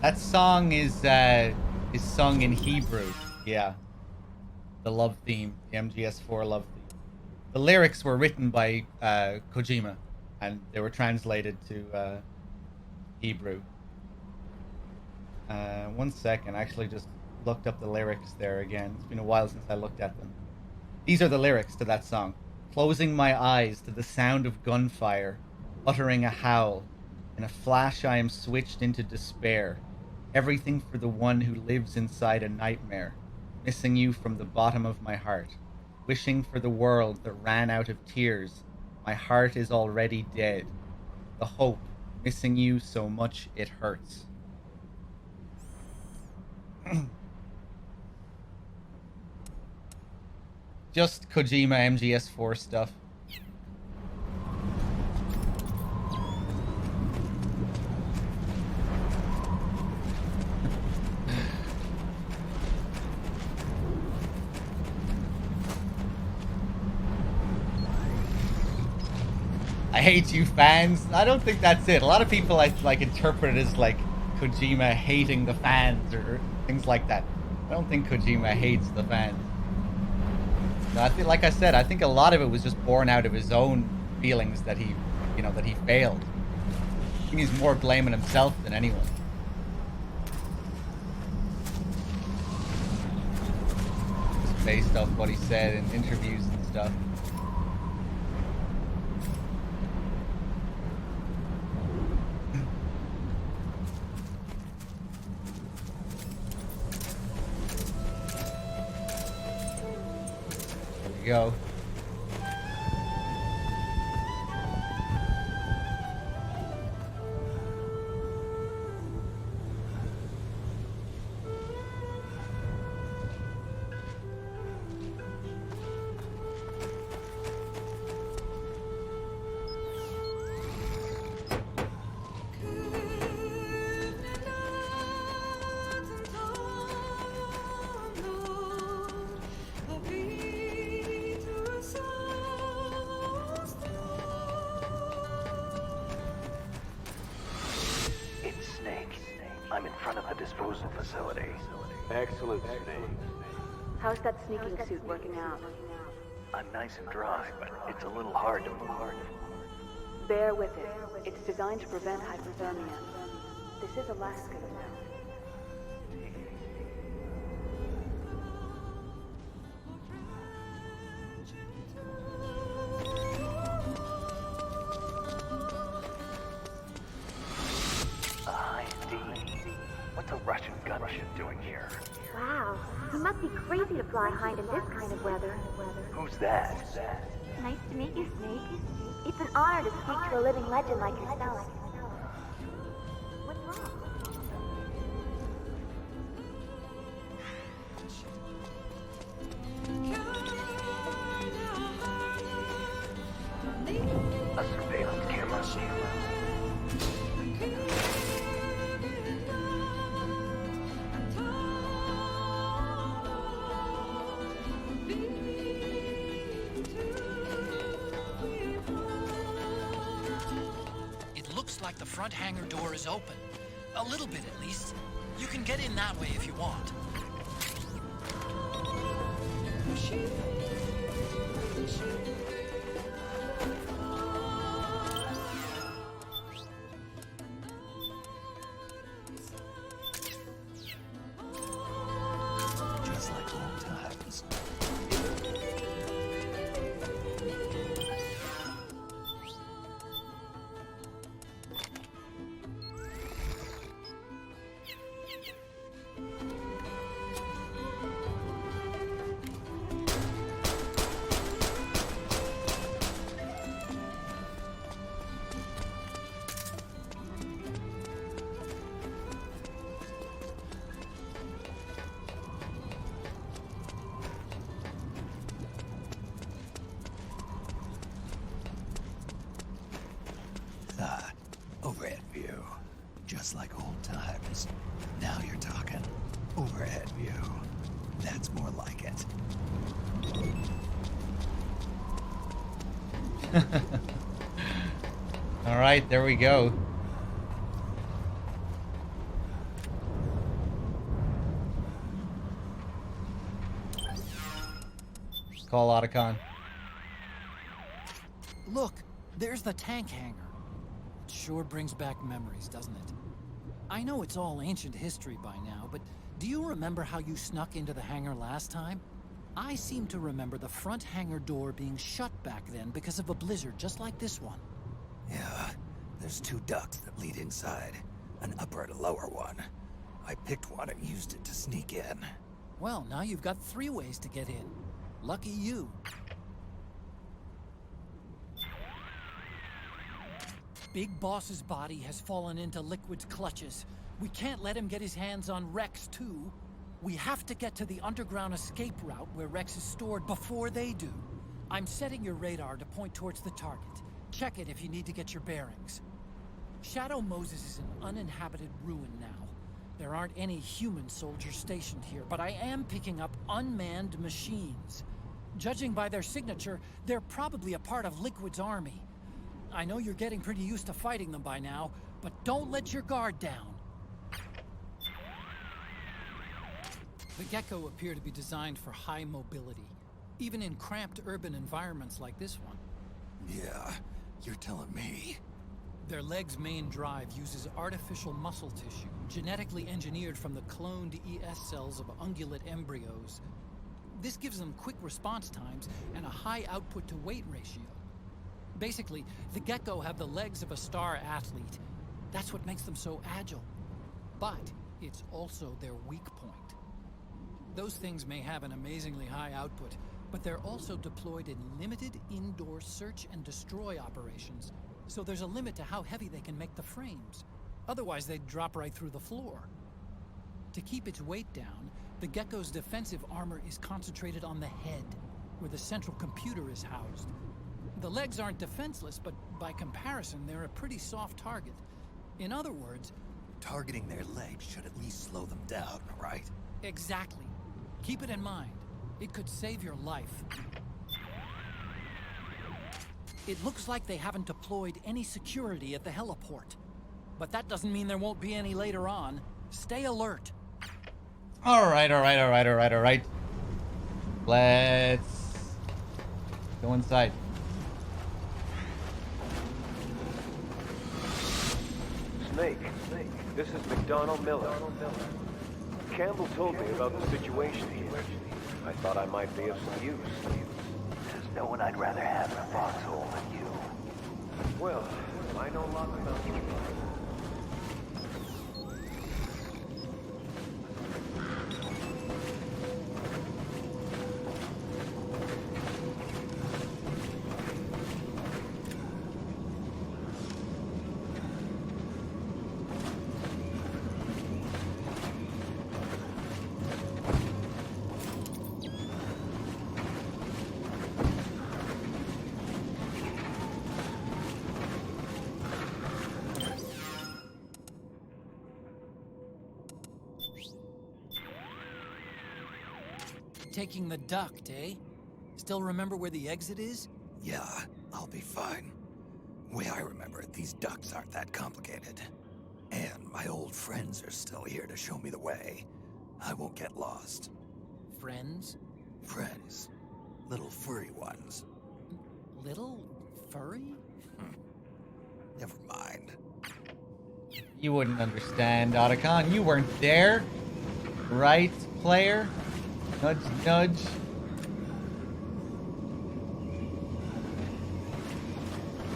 That song is sung in Hebrew. Yeah. The love theme, the MGS4 love theme. The lyrics were written by Kojima, and they were translated to Hebrew. 1 second, I actually just looked up the lyrics there again. It's been a while since I looked at them. These are the lyrics to that song. Closing my eyes to the sound of gunfire, uttering a howl. In a flash I am switched into despair. Everything for the one who lives inside a nightmare. Missing you from the bottom of my heart. Wishing for the world that ran out of tears. My heart is already dead. The hope, missing you so much it hurts. Just Kojima MGS4 stuff. I hate you fans. I don't think that's it. A lot of people like interpret it as like Kojima hating the fans or things like that. I don't think Kojima hates the fans. No, I think, like I said, I think a lot of it was just born out of his own feelings that he, that he failed. I think he's more blaming himself than anyone. Just based off what he said in interviews and stuff. Go. I'm in front of the disposal facility. Excellent, Snake. How's that sneaking suit working out? I'm nice and dry, but it's a little hard to move. Bear with it. It's designed to prevent hypothermia. This is Alaska, you know. What's a Russian gunship doing here? Wow, he must be crazy to fly Hind in this kind of weather. Who's that? Nice to meet you, Snake. It's an honor to speak to a living legend like yourself. What's wrong? A surveillance camera. the front hangar door is open. A little bit, at least. You can get in that way if you want. Just like old times. Overhead view. Just like old times. Now you're talking. Overhead view. That's more like it. All right, there we go. Call Otacon. Look, there's the tank hangar. It sure brings back memories, doesn't it? I know it's all ancient history by now, but do you remember how you snuck into the hangar last time? I seem to remember the front hangar door being shut back then because of a blizzard just like this one. Yeah, there's 2 ducts that lead inside. An upper and a lower one. I picked one and used it to sneak in. Well, now you've got 3 ways to get in. Lucky you. Big Boss's body has fallen into Liquid's clutches. We can't let him get his hands on Rex, too. We have to get to the underground escape route where Rex is stored before they do. I'm setting your radar to point towards the target. Check it if you need to get your bearings. Shadow Moses is an uninhabited ruin now. There aren't any human soldiers stationed here, but I am picking up unmanned machines. Judging by their signature, they're probably a part of Liquid's army. I know you're getting pretty used to fighting them by now, but don't let your guard down. The Gecko appear to be designed for high mobility, even in cramped urban environments like this one. Yeah, you're telling me. Their leg's main drive uses artificial muscle tissue, genetically engineered from the cloned ES cells of ungulate embryos. This gives them quick response times and a high output-to-weight ratio. Basically, the Gecko have the legs of a star athlete. That's what makes them so agile. But it's also their weak point. Those things may have an amazingly high output, but they're also deployed in limited indoor search and destroy operations, so there's a limit to how heavy they can make the frames. Otherwise, they'd drop right through the floor. To keep its weight down, the Gecko's defensive armor is concentrated on the head, where the central computer is housed. The legs aren't defenseless, but by comparison, they're a pretty soft target. In other words, targeting their legs should at least slow them down, right? Exactly. Keep it in mind. It could save your life. It looks like they haven't deployed any security at the heliport. But that doesn't mean there won't be any later on. Stay alert. All right. Let's go inside. Snake, this is McDonald Miller. Campbell told me about the situation here. I thought I might be of some use. There's no one I'd rather have in a foxhole than you. Well, I know lots about you. Taking the duct, eh? Still remember where the exit is? Yeah, I'll be fine. Way I remember it, these ducks aren't that complicated. And my old friends are still here to show me the way. I won't get lost. Friends? Friends. Little furry ones. Little furry? Never mind. You wouldn't understand, Otacon. You weren't there. Right, player? Nudge, nudge.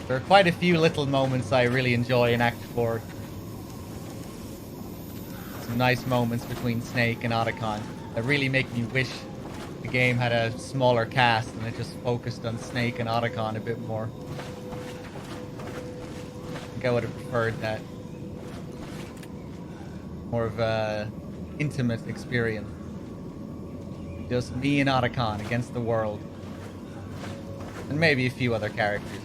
There are quite a few little moments I really enjoy in Act 4. Some nice moments between Snake and Otacon that really make me wish the game had a smaller cast and it just focused on Snake and Otacon a bit more. I think I would have preferred that. More of a intimate experience. Just me and Otacon against the world. And maybe a few other characters.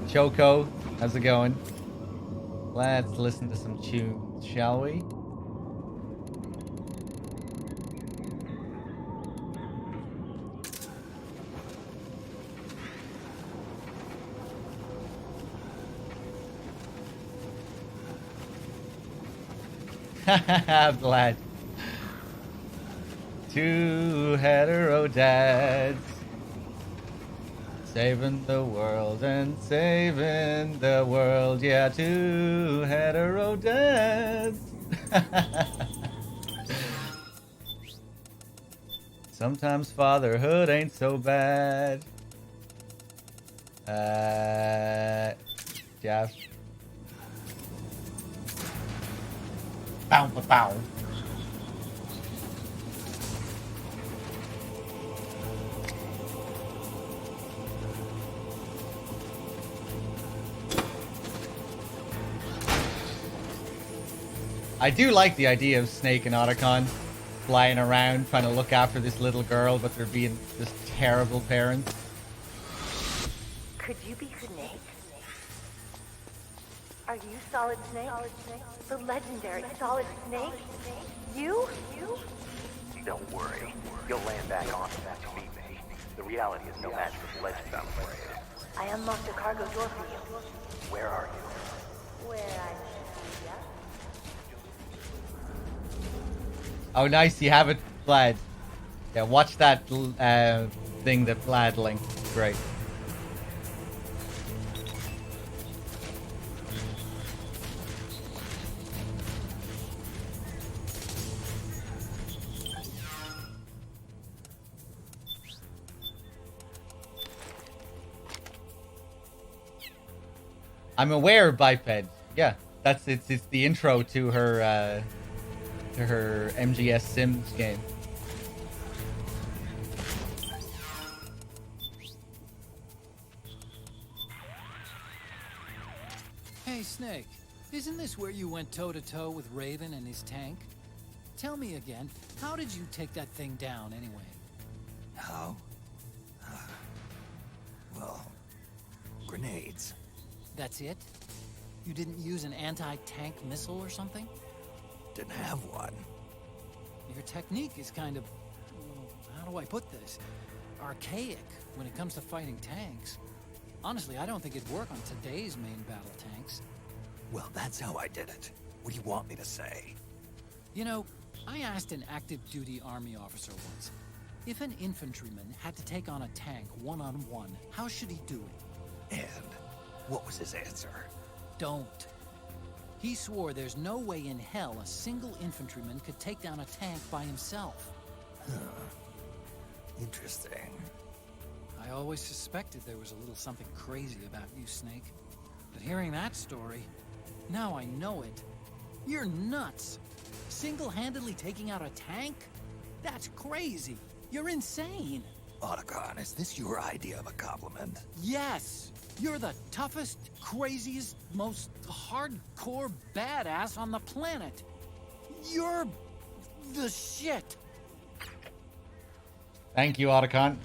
Choco, how's it going? Let's listen to some tunes, shall we? Haha, Vlad. Two hetero dads. Saving the world and saving the world. Yeah, two hetero dads. Sometimes fatherhood ain't so bad. Jeff. Bow, bow, bow. I do like the idea of Snake and Otacon flying around trying to look after this little girl, but they're being just terrible parents. Could you be Snake? Are you Solid Snake? The legendary Solid Snake? You? Don't worry. You'll land back on if you meet me. The reality is no match for the legend, I'm afraid. I unlocked a cargo door for you. Where are you? Where I... Oh, nice, you have it, Vlad. Yeah, watch that thing that Vlad linked. Great. I'm aware of Biped. Yeah, that's it's the intro to her MGS Sims game. Hey, Snake. Isn't this where you went toe-to-toe with Raven and his tank? Tell me again, how did you take that thing down anyway? How? Well, grenades. That's it? You didn't use an anti-tank missile or something? Didn't have one. Your technique is kind of... how do I put this? Archaic when it comes to fighting tanks. Honestly, I don't think it'd work on today's main battle tanks. Well, that's how I did it. What do you want me to say? You know, I asked an active duty army officer once, if an infantryman had to take on a tank one-on-one, how should he do it? And what was his answer? Don't. He swore there's no way in hell a single infantryman could take down a tank by himself. Huh. Interesting. I always suspected there was a little something crazy about you, Snake. But hearing that story, now I know it. You're nuts. Single-handedly taking out a tank? That's crazy. You're insane. Otacon, is this your idea of a compliment? Yes. You're the toughest, craziest, most hardcore badass on the planet. You're the shit. Thank you, Otacon.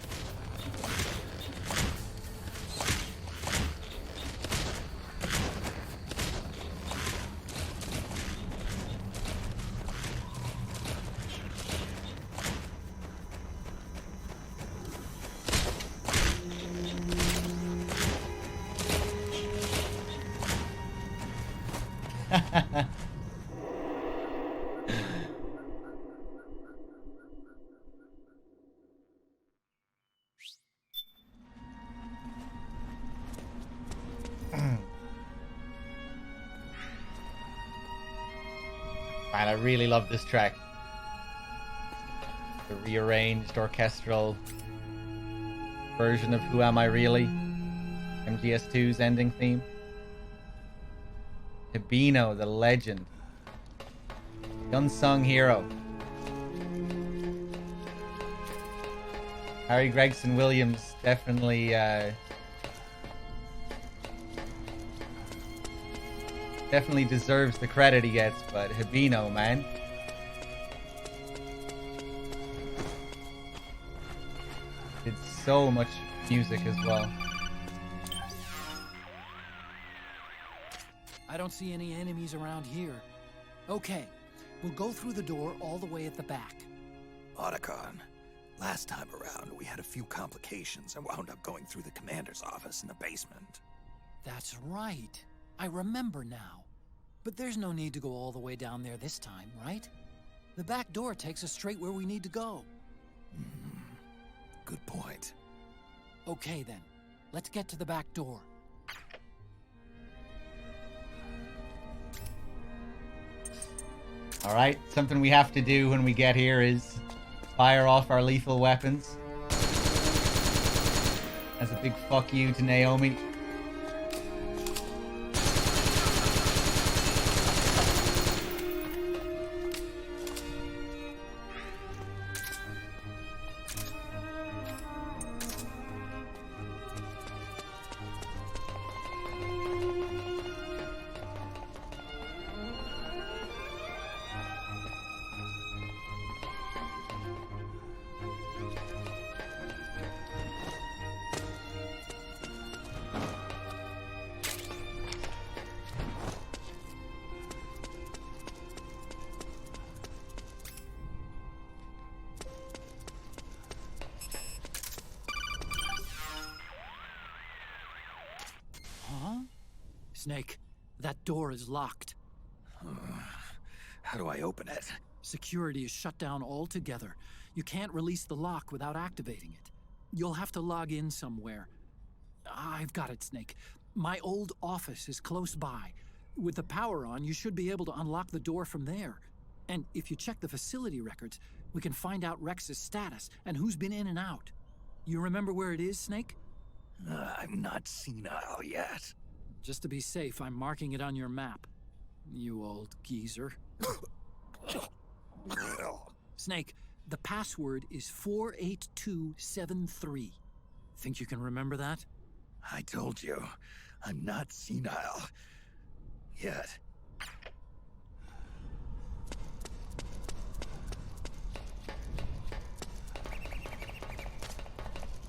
Man, I really love this track. The rearranged orchestral version of Who Am I Really? MGS2's ending theme. Hibino, the legend. The unsung hero. Harry Gregson Williams definitely definitely deserves the credit he gets, but Hibino, man. Did so much music as well. I don't see any enemies around here. Okay, we'll go through the door all the way at the back. Otacon, last time around we had a few complications and wound up going through the commander's office in the basement. That's right. I remember now. But there's no need to go all the way down there this time, right? The back door takes us straight where we need to go. Good point. Okay then, let's get to the back door. Alright, something we have to do when we get here is fire off our lethal weapons. As a big fuck you to Naomi. Snake, that door is locked. How do I open it? Security is shut down altogether. You can't release the lock without activating it. You'll have to log in somewhere. I've got it, Snake. My old office is close by. With the power on, you should be able to unlock the door from there. And if you check the facility records, we can find out Rex's status and who's been in and out. You remember where it is, Snake? I'm not senile yet. Just to be safe, I'm marking it on your map. You old geezer. Snake, the password is 48273. Think you can remember that? I told you, I'm not senile yet.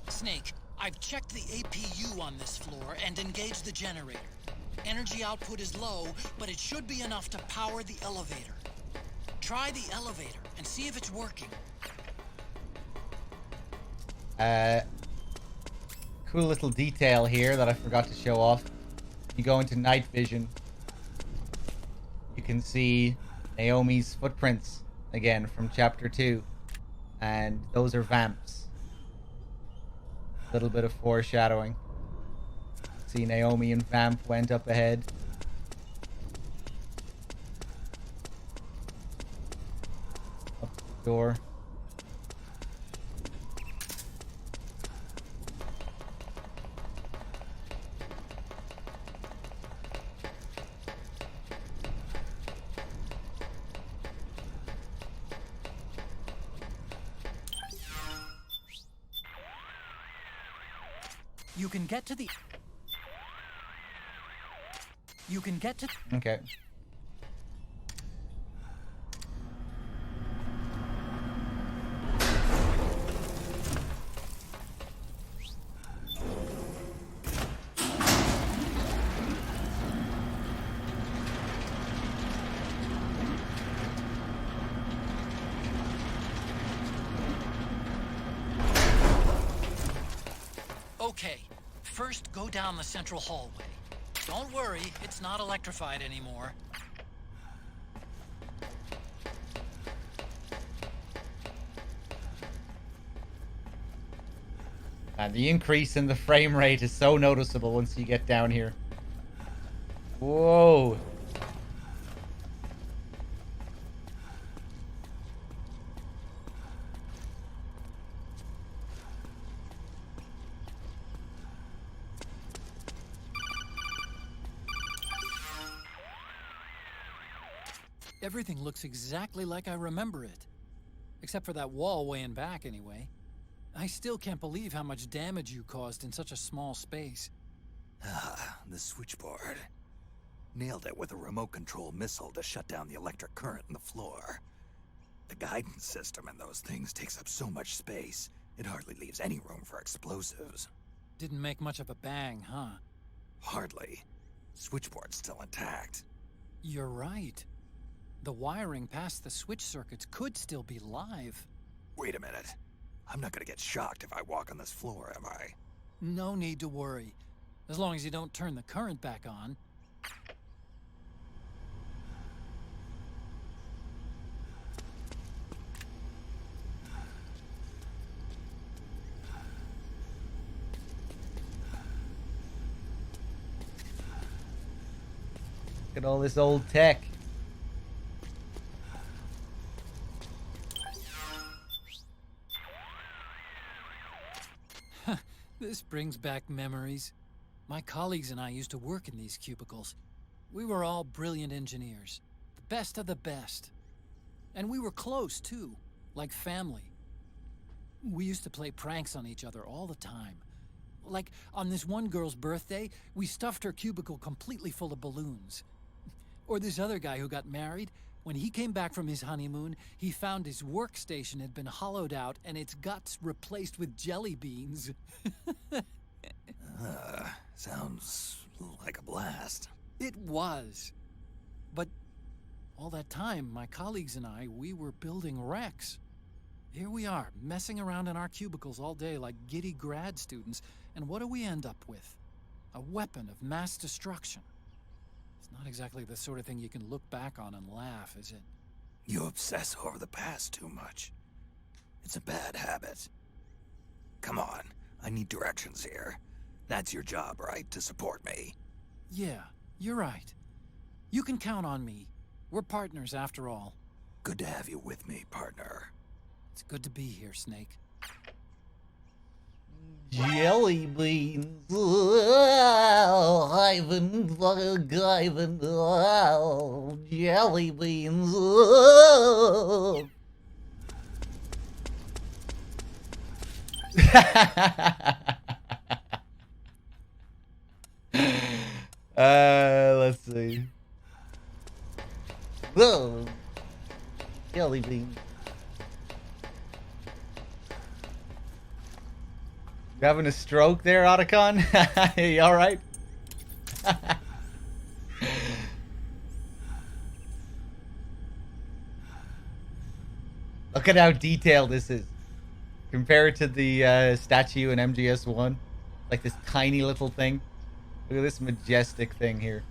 Snake, I've checked the APU on this floor and engaged the generator. Energy output is low, but it should be enough to power the elevator. Try the elevator and see if it's working. Cool little detail here that I forgot to show off. You go into night vision, you can see Naomi's footprints again from chapter 2, and those are vamps. A little bit of foreshadowing. See, Naomi and Vamp went up ahead. Up the door. You can get to the... You can get to... Okay. Okay, first go down the central hallway. Don't worry, it's not electrified anymore. And the increase in the frame rate is so noticeable once you get down here. Whoa. Everything looks exactly like I remember it. Except for that wall way in back, anyway. I still can't believe how much damage you caused in such a small space. Ah, the switchboard. Nailed it with a remote control missile to shut down the electric current in the floor. The guidance system in those things takes up so much space, it hardly leaves any room for explosives. Didn't make much of a bang, huh? Hardly. Switchboard's still intact. You're right. The wiring past the switch circuits could still be live. Wait a minute. I'm not gonna get shocked if I walk on this floor, am I? No need to worry. As long as you don't turn the current back on. Look at all this old tech. This brings back memories. My colleagues and I used to work in these cubicles. We were all brilliant engineers. The best of the best. And we were close, too. Like family. We used to play pranks on each other all the time. Like, on this one girl's birthday, we stuffed her cubicle completely full of balloons. Or this other guy who got married, when he came back from his honeymoon, he found his workstation had been hollowed out and its guts replaced with jelly beans. Sounds like a blast. It was. But all that time, my colleagues and I, we were building Rex. Here we are, messing around in our cubicles all day like giddy grad students, and what do we end up with? A weapon of mass destruction. It's not exactly the sort of thing you can look back on and laugh, is it? You obsess over the past too much. It's a bad habit. Come on, I need directions here. That's your job, right? To support me. Yeah, you're right. You can count on me. We're partners after all. Good to have you with me, partner. It's good to be here, Snake. Jelly beans. Ivan, jelly beans. Let's see. Whoa. Jelly beans. You having a stroke there, Otacon? You alright? Look at how detailed this is. Compared to the statue in MGS1. Like this tiny little thing. Look at this majestic thing here.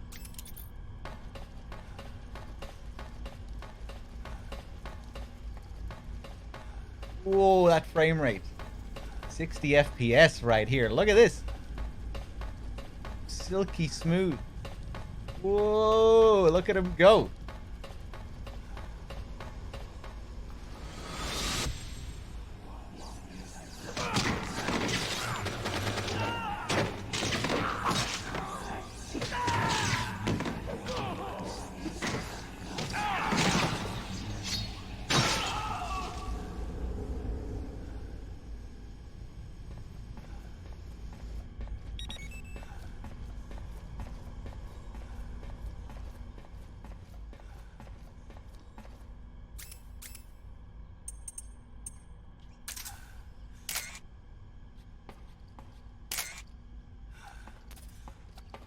Whoa, that frame rate. 60 FPS right here. Look at this. Silky smooth. Whoa, look at him go.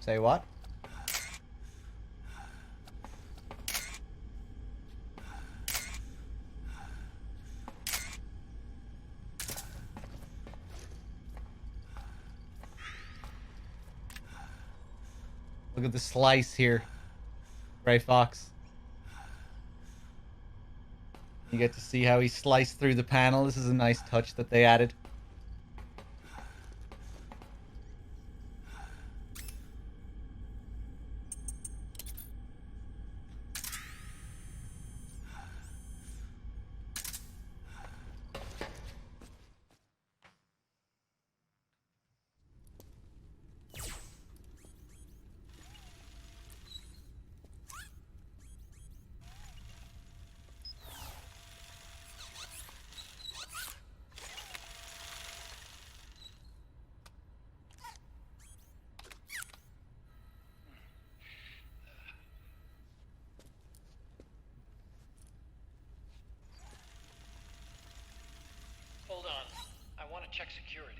Say what? Look at the slice here. Gray Fox. You get to see how he sliced through the panel. This is a nice touch that they added. Hold on. I want to check security.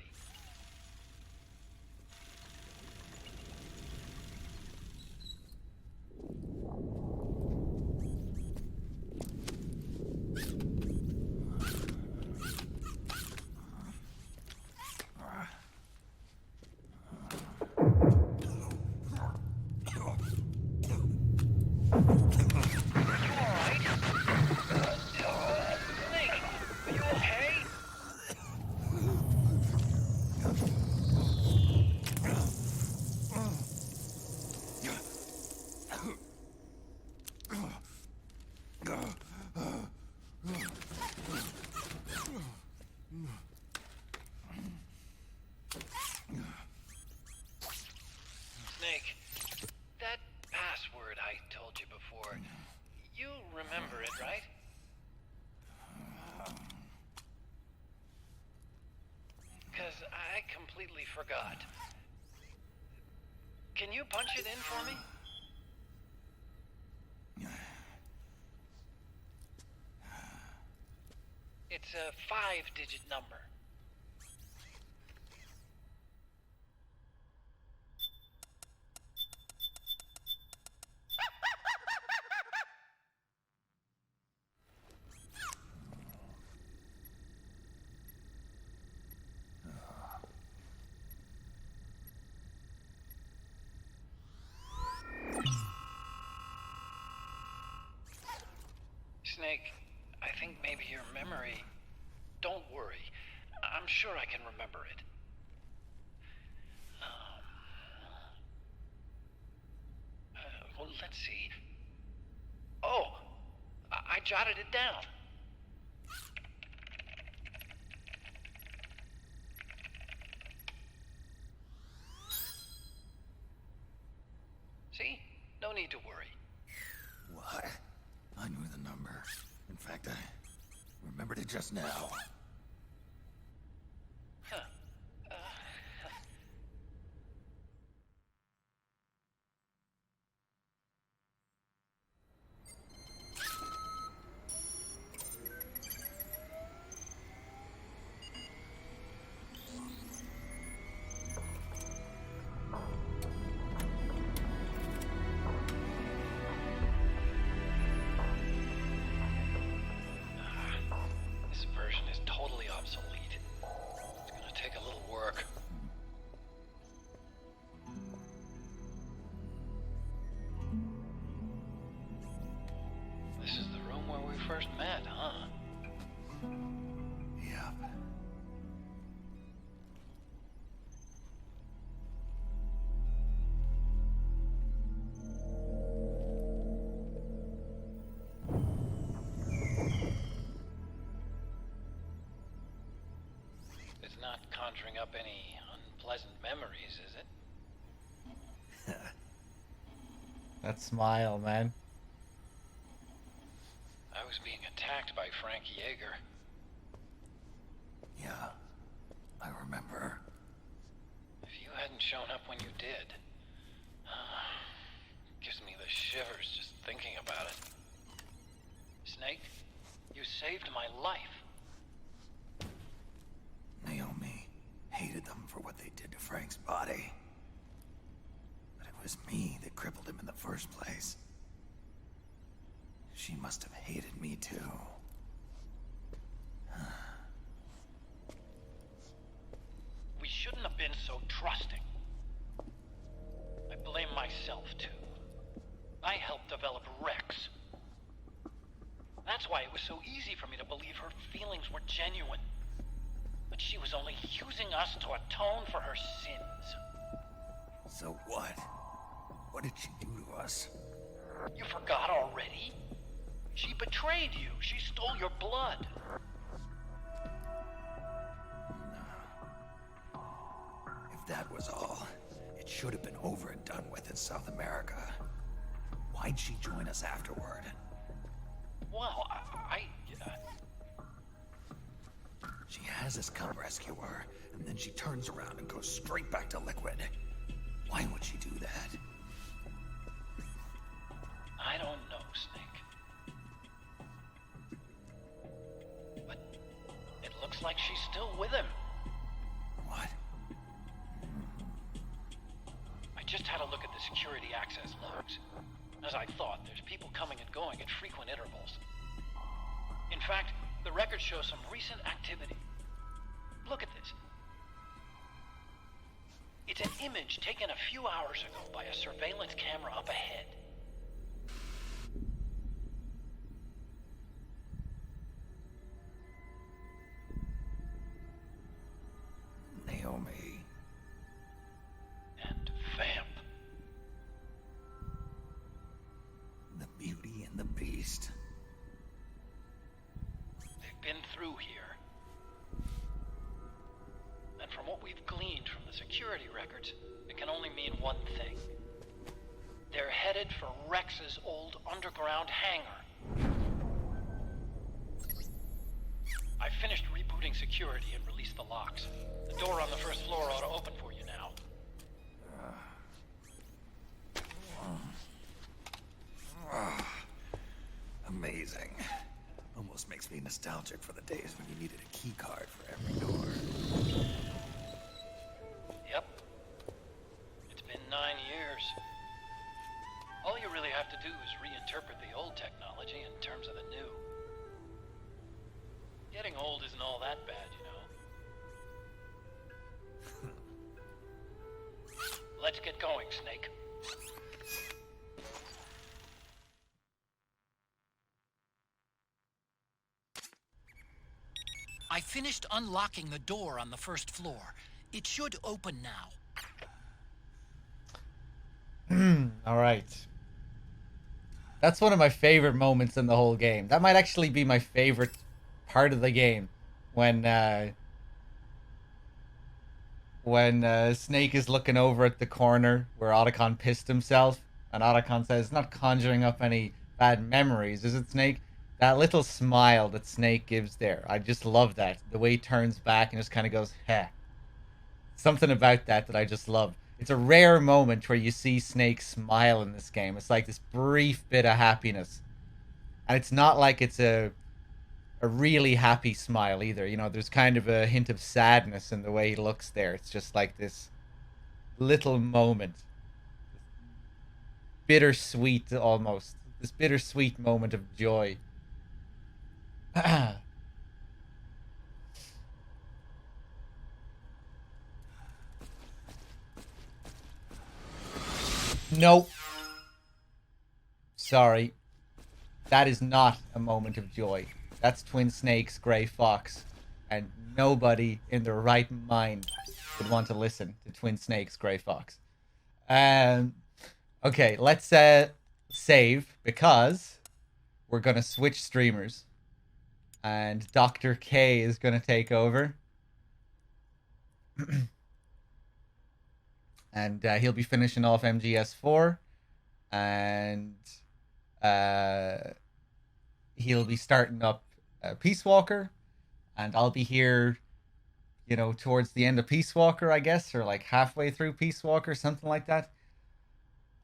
Snake, that password I told you before, you remember it, right? Because I completely forgot. Can you punch it in for me? It's a 5-digit number. Snake, I think maybe your memory... Don't worry. I'm sure I can remember it. Well, let's see. Oh! I jotted it down. See? No need to worry. What? I knew the number. In fact, I remembered it just now. Huh. This version is totally obsolete. It's gonna take a little work. This is the room where we first met, huh? Yep. It's not conjuring up any unpleasant memories, is it? That smile, man. I was being attacked by Frank Yeager. Yeah. I remember. If you hadn't shown up when you did... gives me the shivers just thinking about it. Snake, you saved my life. Naomi hated them for what they did to Frank's body. But it was me that crippled him in the first place. She must have hated me too. We shouldn't have been so trusting. I blame myself. myself, too. I helped develop Rex. That's why it was so easy for me to believe her feelings were genuine. But she was only using us to atone for her sins. So what? What did she do to us? You forgot already? She betrayed you. She stole your blood. If that was all, it should have been over and done with in South America. Why'd she join us afterward? Well, She has us come rescue her, and then she turns around and goes straight back to Liquid. Why would she do that? I don't know, Snake. But it looks like she's still with him. What? I just had a look at the security access logs. As I thought, there's people coming and going at frequent intervals. In fact, the record shows some recent activity. Look at this. It's an image taken a few hours ago by a surveillance camera up ahead. Naomi. And Vamp. The Beauty and the Beast. They've been through here. And from what we've gleaned from the security records, it can only mean one thing. They're headed for Rex's old underground hangar. I finished rebooting security and released the locks. The door on the first floor ought to open for you now. Amazing. Almost makes me nostalgic for the days when you needed a key card for every door. Yep. It's been 9 years. All you really have to do is reinterpret the old technology in terms of the new. Getting old isn't all that bad, you know. Let's get going, Snake. I finished unlocking the door on the first floor. It should open now. All right. That's one of my favorite moments in the whole game. That might actually be my favorite part of the game. When Snake is looking over at the corner where Otacon pissed himself, and Otacon says, "Not conjuring up any bad memories, is it, Snake?" That little smile that Snake gives there, I just love that. The way he turns back and just kind of goes, heh. Something about that I just love. It's a rare moment where you see Snake smile in this game. It's like this brief bit of happiness. And it's not like it's a really happy smile either. You know, there's kind of a hint of sadness in the way he looks there. It's just like this little moment. Bittersweet almost. This bittersweet moment of joy. Nope. Sorry. That is not a moment of joy. That's Twin Snake's Gray Fox. And nobody in their right mind would want to listen to Twin Snake's Gray Fox. Okay, let's save because we're going to switch streamers. And Dr. K is going to take over. And he'll be finishing off MGS4. And he'll be starting up Peace Walker. And I'll be here, you know, towards the end of Peace Walker, I guess. Or like halfway through Peace Walker, something like that.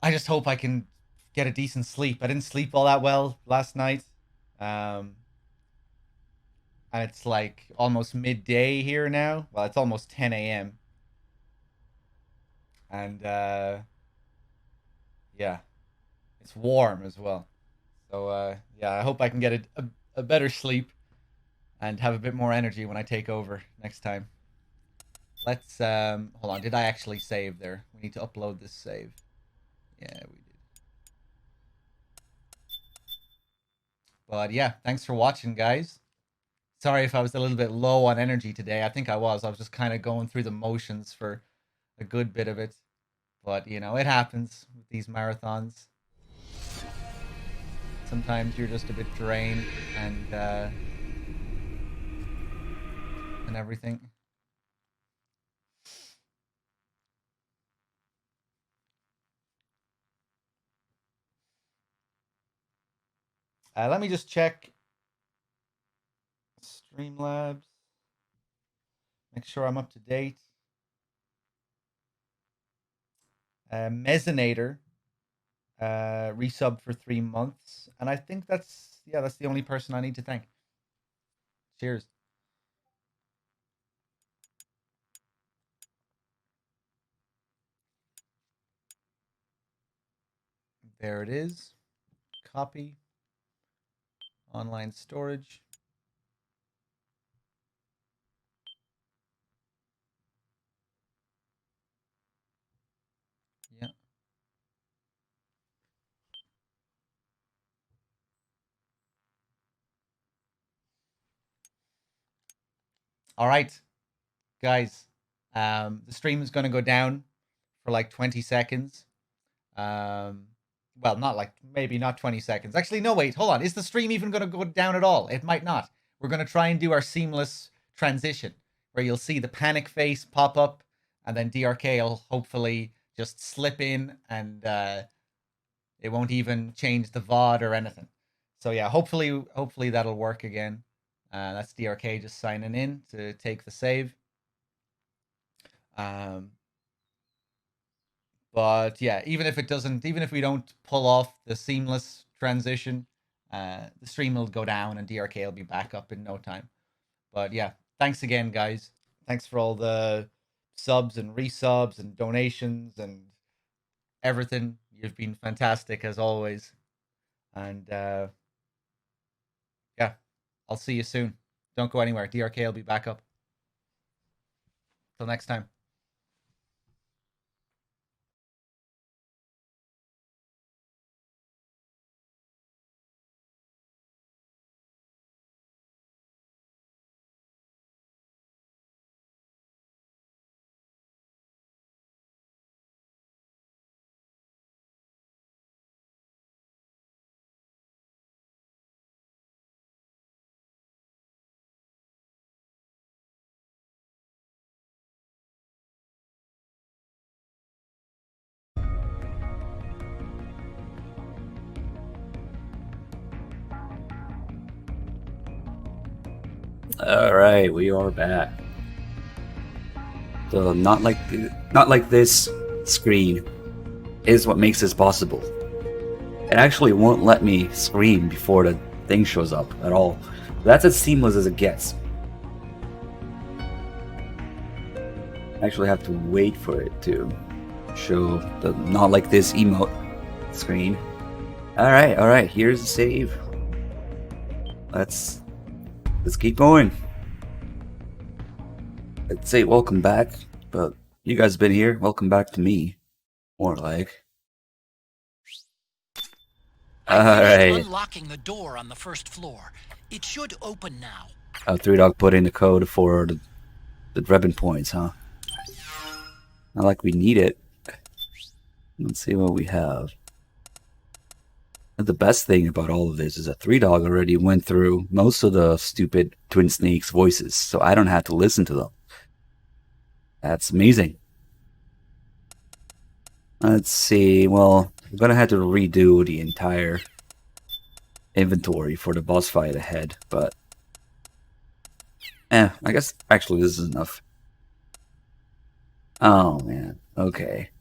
I just hope I can get a decent sleep. I didn't sleep all that well last night. And it's like almost midday here now. Well, it's almost 10 a.m. And, yeah. It's warm as well. So, yeah, I hope I can get a better sleep and have a bit more energy when I take over next time. Let's, hold on. Did I actually save there? We need to upload this save. Yeah, we did. But yeah, thanks for watching, guys. Sorry if I was a little bit low on energy today. I think I was. I was just kind of going through the motions for a good bit of it. But, you know, it happens with these marathons. Sometimes you're just a bit drained and everything. Let me just check Streamlabs. Make sure I'm up to date. Mezzinator resub for 3 months, and I think that's the only person I need to thank. Cheers. There it is. Copy. Online storage. Yeah. All right, guys. The stream is going to go down for like 20 seconds. Well, maybe not 20 seconds. Actually, no, wait, hold on. Is the stream even going to go down at all? It might not. We're going to try and do our seamless transition where you'll see the panic face pop up and then DRK will hopefully just slip in and it won't even change the VOD or anything. So yeah, hopefully that'll work again. That's DRK just signing in to take the save. But yeah, even if we don't pull off the seamless transition, the stream will go down and DRK will be back up in no time. But yeah, thanks again, guys. Thanks for all the subs and resubs and donations and everything. You've been fantastic as always. And yeah, I'll see you soon. Don't go anywhere. DRK will be back up. Till next time. Alright, we are back. So not like this screen is what makes this possible. It actually won't let me scream before the thing shows up at all. That's as seamless as it gets. I actually have to wait for it to show the not like this emote screen. Alright, here's the save. Let's keep going. I'd say welcome back, but you guys have been here. Welcome back to me. More like. Alright. Unlocking the door on the first floor. It should open now. Three Dog put in the code for the Drebin points, huh? Not like we need it. Let's see what we have. The best thing about all of this is that Three Dog already went through most of the stupid Twin Snakes voices, so I don't have to listen to them. That's amazing. Let's see, well, I'm gonna have to redo the entire inventory for the boss fight ahead, but I guess actually this is enough. Oh man, okay.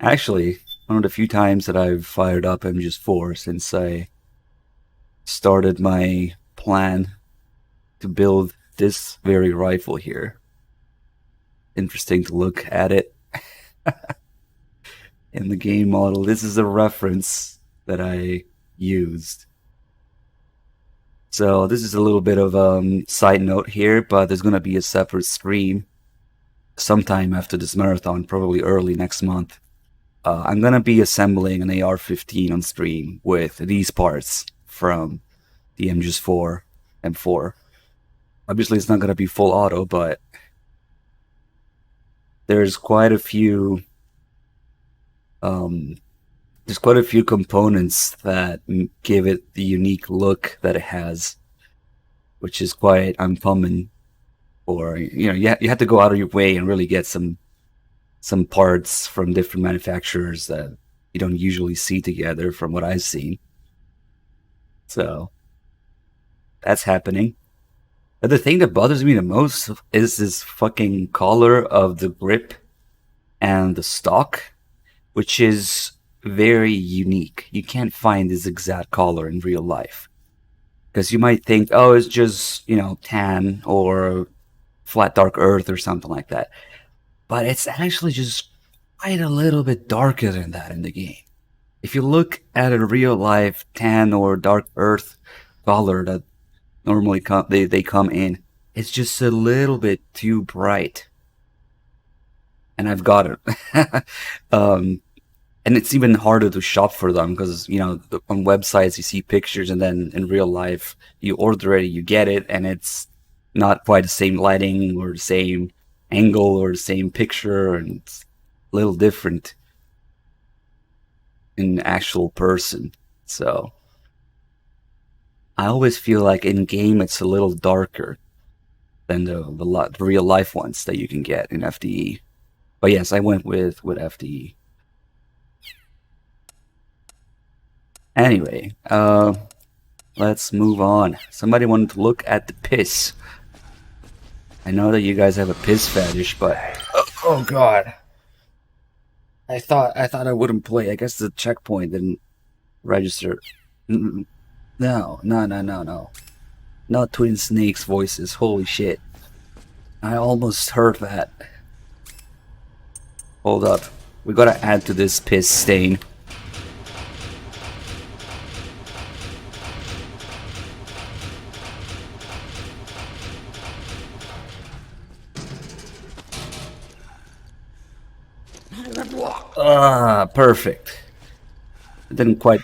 Actually, one of the few times that I've fired up MGS4 since I started my plan to build this very rifle here. Interesting to look at it in the game model. This is a reference that I used. So this is a little bit of a side note here, but there's going to be a separate stream sometime after this marathon, probably early next month, I'm gonna be assembling an AR-15 on stream with these parts from the MGS4 M4. Obviously, it's not gonna be full auto, but there's quite a few components that give it the unique look that it has, which is quite uncommon. Or you have to go out of your way and really get some parts from different manufacturers that you don't usually see together, from what I've seen. So that's happening. But the thing that bothers me the most is this fucking color of the grip and the stock, which is very unique. You can't find this exact color in real life. Because you might think, oh, it's just, tan or flat dark earth or something like that. But it's actually just quite a little bit darker than that in the game. If you look at a real life tan or dark earth color that normally they come in, it's just a little bit too bright. And I've got it. And it's even harder to shop for them because, on websites you see pictures and then in real life you order it, you get it, and it's not quite the same lighting or the same angle or the same picture, and it's a little different in actual person. So I always feel like in game it's a little darker than the real life ones that you can get in FDE. But yes, I went with FDE. Anyway, let's move on. Somebody wanted to look at the piss. I know that you guys have a piss fetish, but oh god, I thought I wouldn't play. I guess the checkpoint didn't register. No, not Twin Snakes voices. Holy shit, I almost heard that. Hold up, we gotta add to this piss stain. Perfect. I didn't quite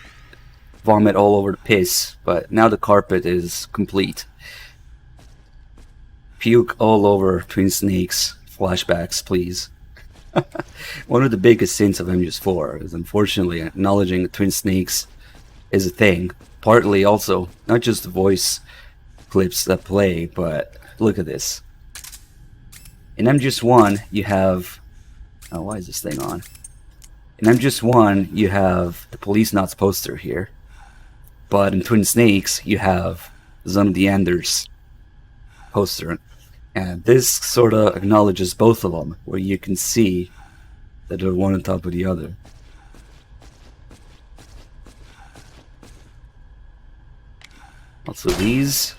vomit all over the piss, but now the carpet is complete. Puke all over Twin Snakes. Flashbacks, please. One of the biggest sins of MGS4 is unfortunately acknowledging that Twin Snakes is a thing. Partly also, not just the voice clips that play, but look at this. In MGS1, you have... Oh, why is this thing on? In MGS1, you have the Policenauts poster here. But in Twin Snakes, you have Zone of the Enders poster. And this sort of acknowledges both of them, where you can see that they're one on top of the other. Also, these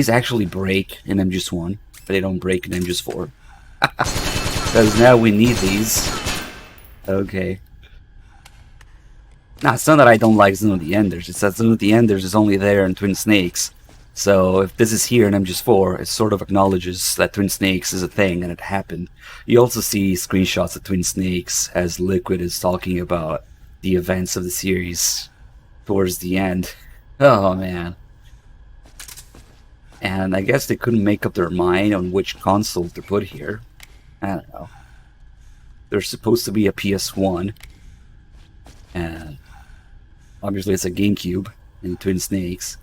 actually break in MGS1, but they don't break in MGS4. Because now we need these. Okay. Nah, it's not that I don't like Zone of the Enders, it's that Zone of the Enders is only there in Twin Snakes. So if this is here in MGS4, it sort of acknowledges that Twin Snakes is a thing and it happened. You also see screenshots of Twin Snakes as Liquid is talking about the events of the series towards the end. Oh man. And I guess they couldn't make up their mind on which console to put here. I don't know. There's supposed to be a PS1. And obviously it's a GameCube in Twin Snakes.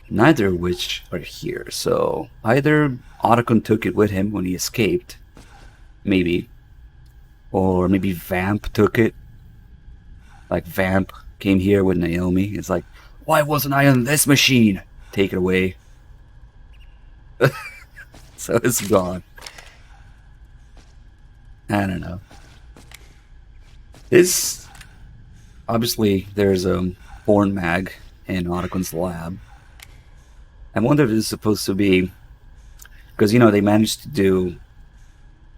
Neither of which are here. So either Otacon took it with him when he escaped. Maybe. Or maybe Vamp took it. Like Vamp came here with Naomi. It's like, why wasn't I on this machine? Take it away. So it's gone. I don't know. This, obviously, there's a porn mag in Otacon's lab. I wonder if this is supposed to be, because they managed to do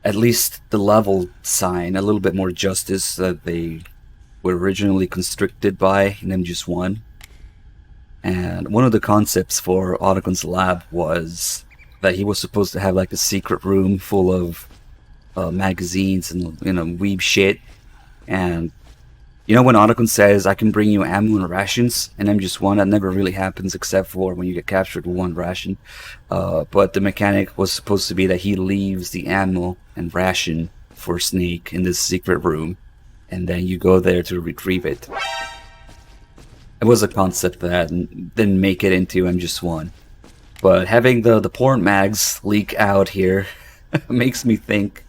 at least the level sign a little bit more justice that they were originally constricted by in MGS1. And one of the concepts for Otacon's lab was that he was supposed to have like a secret room full of magazines and weeb shit, And you know when Otacon says, I can bring you ammo and rations, and MGS1, that never really happens except for when you get captured with one ration. But the mechanic was supposed to be that he leaves the ammo and ration for Snake in this secret room, and then you go there to retrieve it. It was a concept that didn't make it into MGS1. But having the porn mags leak out here makes me think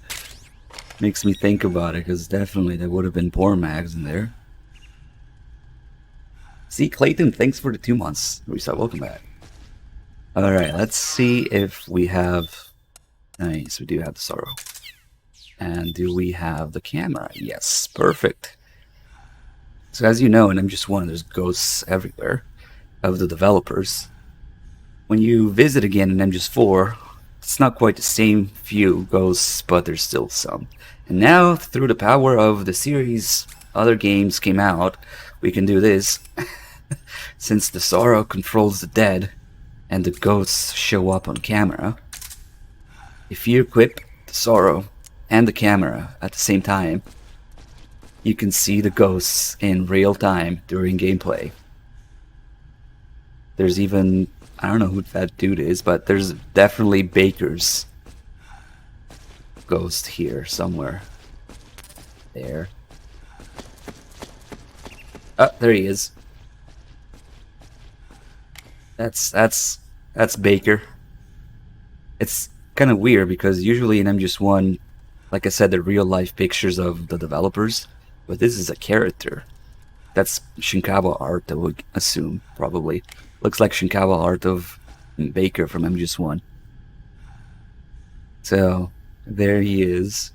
about it, because definitely there would have been porn mags in there. See, Clayton, thanks for the 2 months. Reset, welcome back. Alright, let's see if we have... Nice, we do have the Sorrow. And do we have the camera? Yes, perfect. So as you know, in MGS1, there's ghosts everywhere of the developers. When you visit again in MGS4, it's not quite the same few ghosts, but there's still some. And now, through the power of the series, other games came out, we can do this. Since the Sorrow controls the dead, and the ghosts show up on camera, if you equip the Sorrow and the camera at the same time, you can see the ghosts in real time during gameplay. There's even, I don't know who that dude is, but there's definitely Baker's ghost here somewhere. There. Oh, there he is. That's Baker. It's kind of weird because usually in MGS1, like I said, the real life pictures of the developers, but this is a character. That's Shinkawa art, I would assume, probably. Looks like Shinkawa art of Baker from MGS1. So, there he is.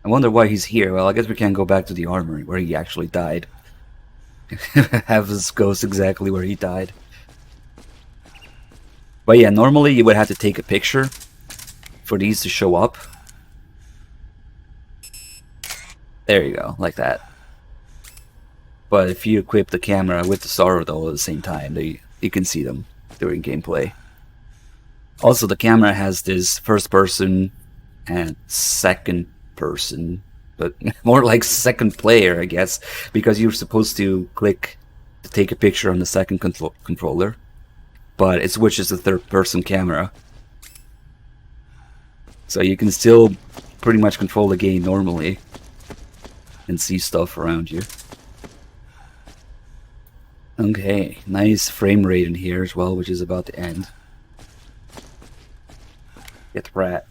I wonder why he's here. Well, I guess we can't go back to the armory where he actually died. Have his ghost exactly where he died. But yeah, normally you would have to take a picture for these to show up. There you go, like that. But if you equip the camera with the Sorrow though at the same time, you can see them during gameplay. Also, the camera has this first person and second person, but more like second player, I guess, because you're supposed to click to take a picture on the second controller, but it switches to third person camera. So you can still pretty much control the game normally and see stuff around you. Okay, nice frame rate in here as well, which is about to end. Get rat.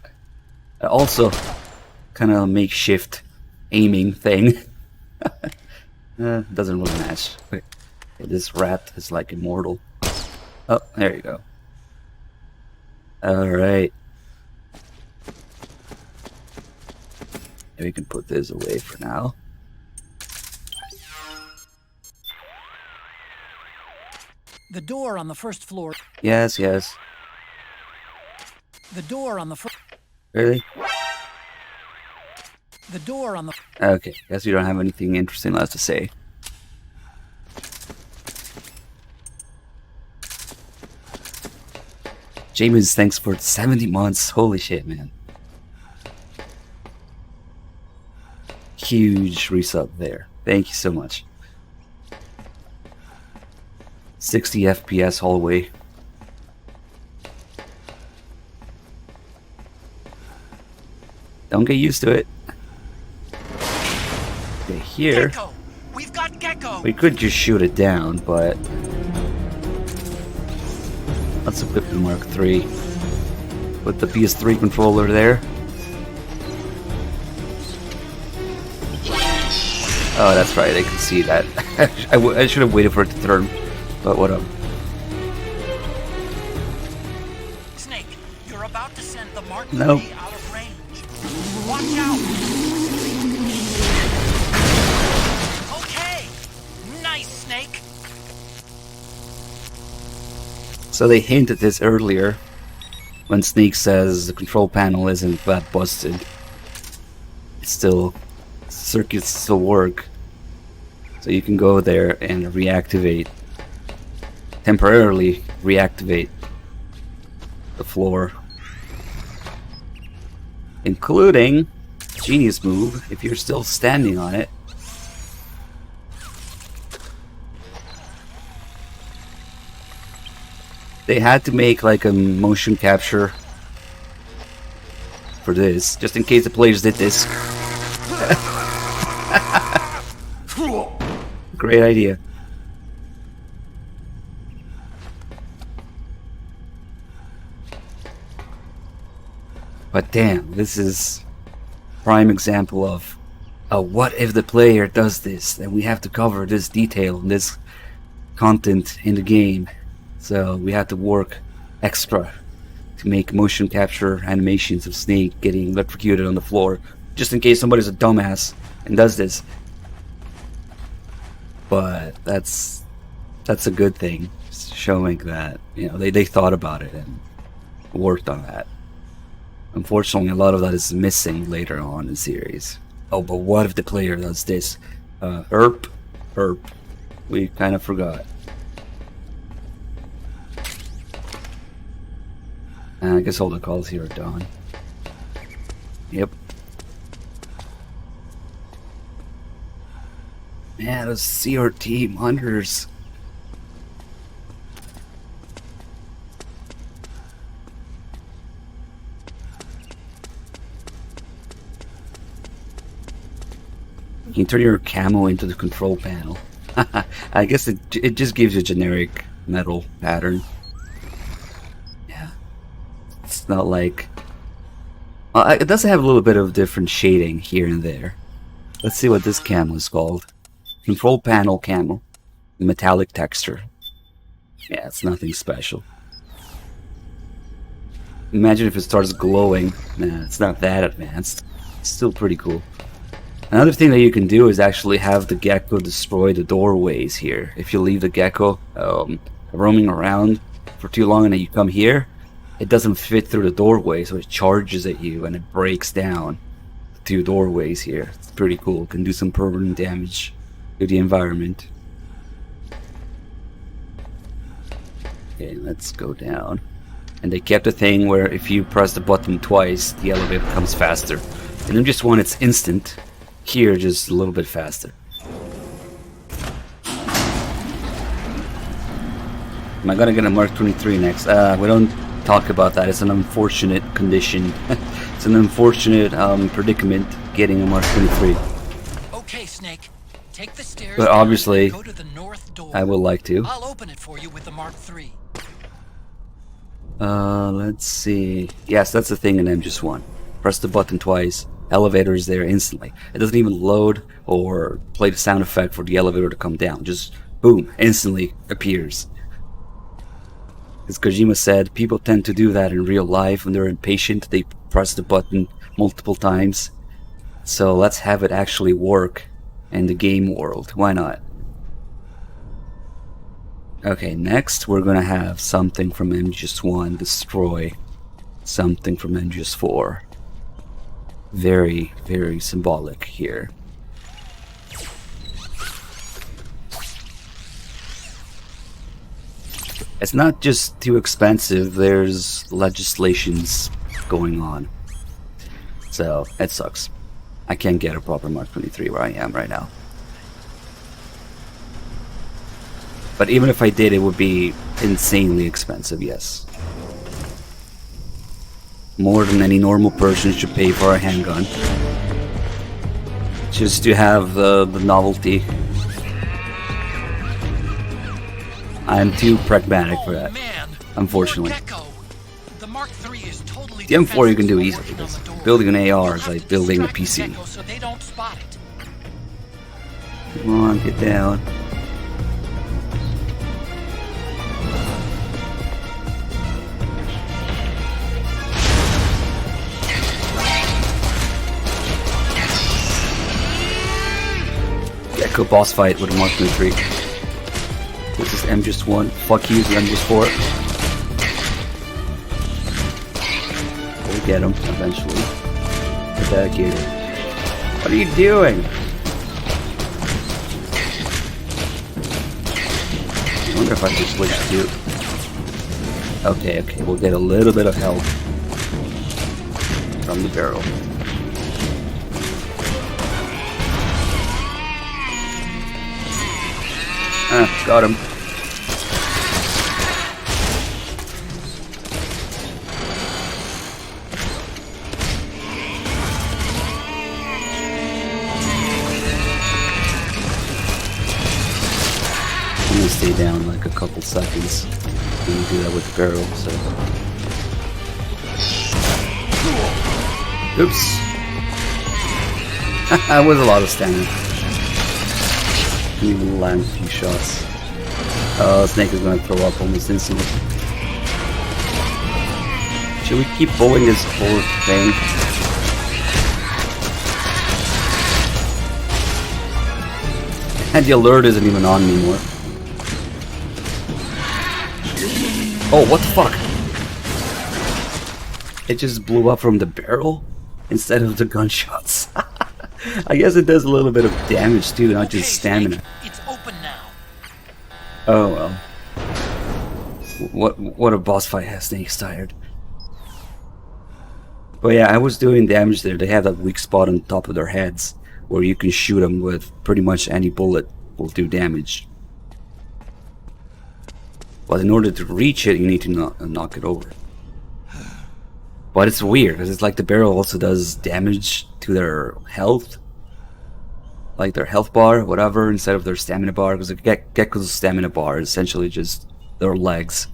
Also, kind of makeshift aiming thing. Doesn't really match. Wait, this rat is like immortal. Oh, there you go. Alright. We can put this away for now. The door on the first floor. Yes, yes. The door on the first. Really? The door on the. Okay, guess we don't have anything interesting left to say. James, thanks for 70 months. Holy shit, man. Huge resub there. Thank you so much. 60 FPS hallway. Don't get used to it. Okay, here. Gecko! We've got Gecko! We could just shoot it down, but let's equip the Mark III. Put the PS3 controller there. Oh, that's right, I can see that. I should have waited for it to turn, but whatever. Snake, you're about to send the Mark III Nope. out of range. Watch out! Okay! Nice, Snake! So they hinted this earlier when Snake says the control panel isn't that busted. It's still, circuits still work. So you can go there and reactivate, temporarily reactivate the floor. Including, genius move, if you're still standing on it, they had to make like a motion capture for this, just in case the players did this. Great idea. But damn, this is prime example of what if the player does this, then we have to cover this detail and this content in the game. So we have to work extra to make motion capture animations of Snake getting electrocuted on the floor, just in case somebody's a dumbass and does this. But that's a good thing, showing that, you know, they thought about it and worked on that. Unfortunately, a lot of that is missing later on in the series. Oh, but what if the player does this? Erp. We kind of forgot. I guess all the calls here are done. Yep. Man, those CRT monitors. You can turn your camo into the control panel. I guess it just gives you a generic metal pattern. Yeah. It's not like... it does have a little bit of different shading here and there. Let's see what this camo is called. Control panel camo. Metallic texture. Yeah, it's nothing special. Imagine if it starts glowing. Nah, it's not that advanced. It's still pretty cool. Another thing that you can do is actually have the gecko destroy the doorways here. If you leave the gecko roaming around for too long and then you come here, it doesn't fit through the doorway, so it charges at you and it breaks down the two doorways here. It's pretty cool. It can do some permanent damage to the environment. Okay, let's go down. And they kept a thing where if you press the button twice, the elevator comes faster. And then just one, it's instant. Here, just a little bit faster. Am I gonna get a Mark 23 next? We don't talk about that. It's an unfortunate condition. It's an unfortunate predicament getting a Mark 23. Okay, Snake. Take the stairs. But obviously, go to the north door. I would like to. I'll open it for you with the Mark III. Let's see. Yes, that's the thing in MGS1. Press the button twice. Elevator is there instantly. It doesn't even load or play the sound effect for the elevator to come down. Just boom, instantly appears. As Kojima said, people tend to do that in real life when they're impatient. They press the button multiple times. So let's have it actually work in the game world. Why not? Okay, next we're gonna have something from MGS1 destroy something from MGS4. Very, very symbolic here. It's not just too expensive, there's legislations going on. So, it sucks. I can't get a proper Mark 23 where I am right now. But even if I did, it would be insanely expensive, yes. More than any normal person should pay for a handgun. Just to have the novelty. I'm too pragmatic for that, unfortunately. The Mark III is totally the M4 you can do easily, because building an AR is like building a PC. so they don't spot it. Come on, get down. Gecko boss fight with a Mark 23. This is MGS1. Fuck you, the MGS4. We'll get him eventually. Get back here. What are you doing? I wonder if I can switch to... Okay, we'll get a little bit of help from the barrel. Got him. stay down like a couple seconds when you do that with the barrel, so. Oops. That was a lot of stamina. Can even land a few shots. Snake is gonna throw up almost instantly. Should we keep bowling this forward thing? And the alert isn't even on anymore. Oh, what the fuck? It just blew up from the barrel instead of the gunshots. I guess it does a little bit of damage too, not just stamina. It's open now. Oh well. What a boss fight has Snake's tired. But yeah, I was doing damage there. They have that weak spot on top of their heads where you can shoot them with pretty much any bullet will do damage. But in order to reach it, you need to knock it over. But it's weird, because it's like the barrel also does damage to their health. Like their health bar, whatever, instead of their stamina bar. Because the Gecko's stamina bar is essentially just their legs.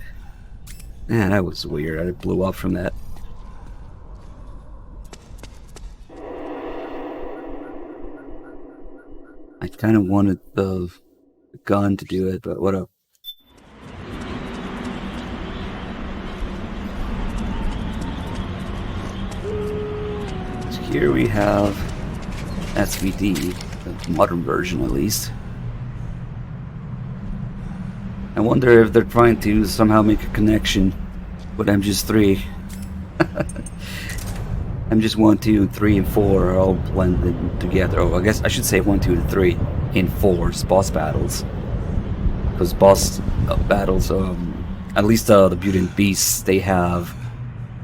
Man, that was weird. I blew up from that. I kind of wanted the gun to do it, but whatever. So here we have SVD, the modern version at least. I wonder if they're trying to somehow make a connection with MGS3. MGS 1, 2, 3, and 4 are all blended together. Oh, I guess I should say 1, 2, and 3 in 4's boss battles. Because boss battles, at least the Beauty and Beasts, they have,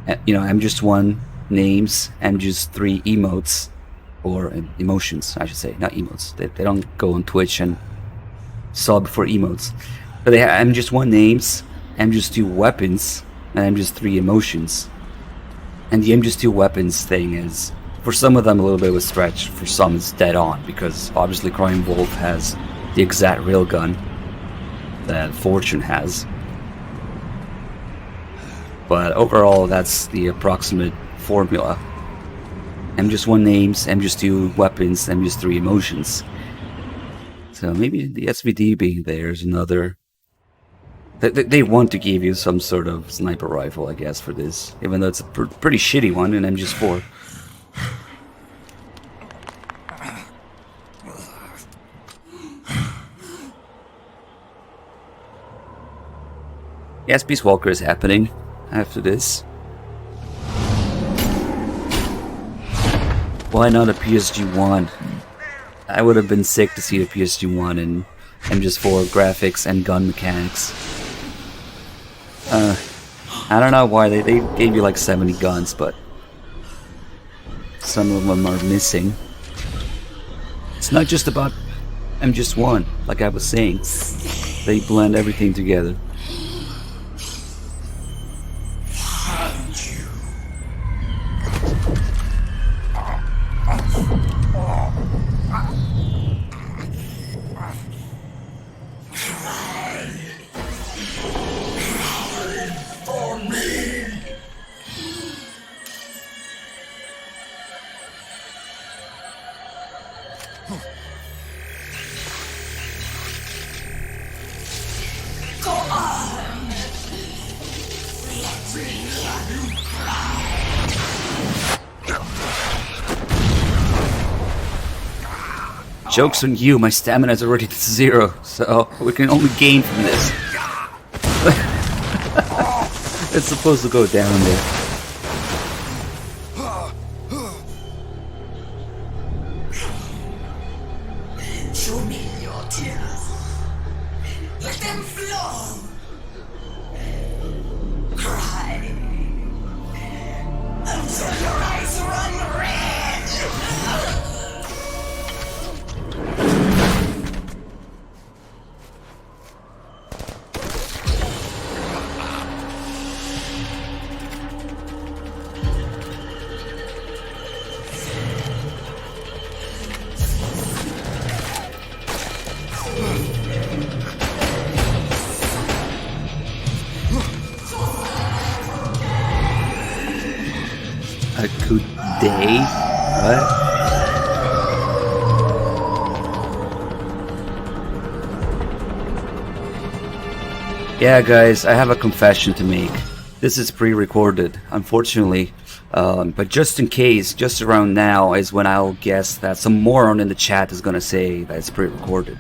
MGS 1 names, MGS 3 emotes, or emotions, I should say, not emotes. They don't go on Twitch and sub for emotes. But they have MGS 1 names, MGS 2 weapons, and MGS 3 emotions. And the MGS 2 weapons thing is, for some of them, a little bit of a stretch. For some, it's dead on, because obviously Crying Wolf has the exact railgun that Fortune has. But overall, that's the approximate formula. MGS 1 names, MGS 2 weapons, MGS 3 emotions. So maybe the SVD being there is another... They want to give you some sort of sniper rifle, I guess, for this. Even though it's a pretty shitty one in MGS 4. Yes, Peace Walker is happening after this. Why not a PSG-1? I would have been sick to see the PSG-1 in MGS 4 graphics and gun mechanics. I don't know why they gave you like 70 guns, but some of them are missing. It's not just about MGS 1, like I was saying. They blend everything together. Joke's on you, my stamina is already to 0, so we can only gain from this. It's supposed to go down there. Show me your tears. Let them flow. Cry until your eyes run red. What? Yeah, guys, I have a confession to make. This is pre-recorded, unfortunately. But just in case, just around now is when I'll guess that some moron in the chat is gonna say that it's pre-recorded.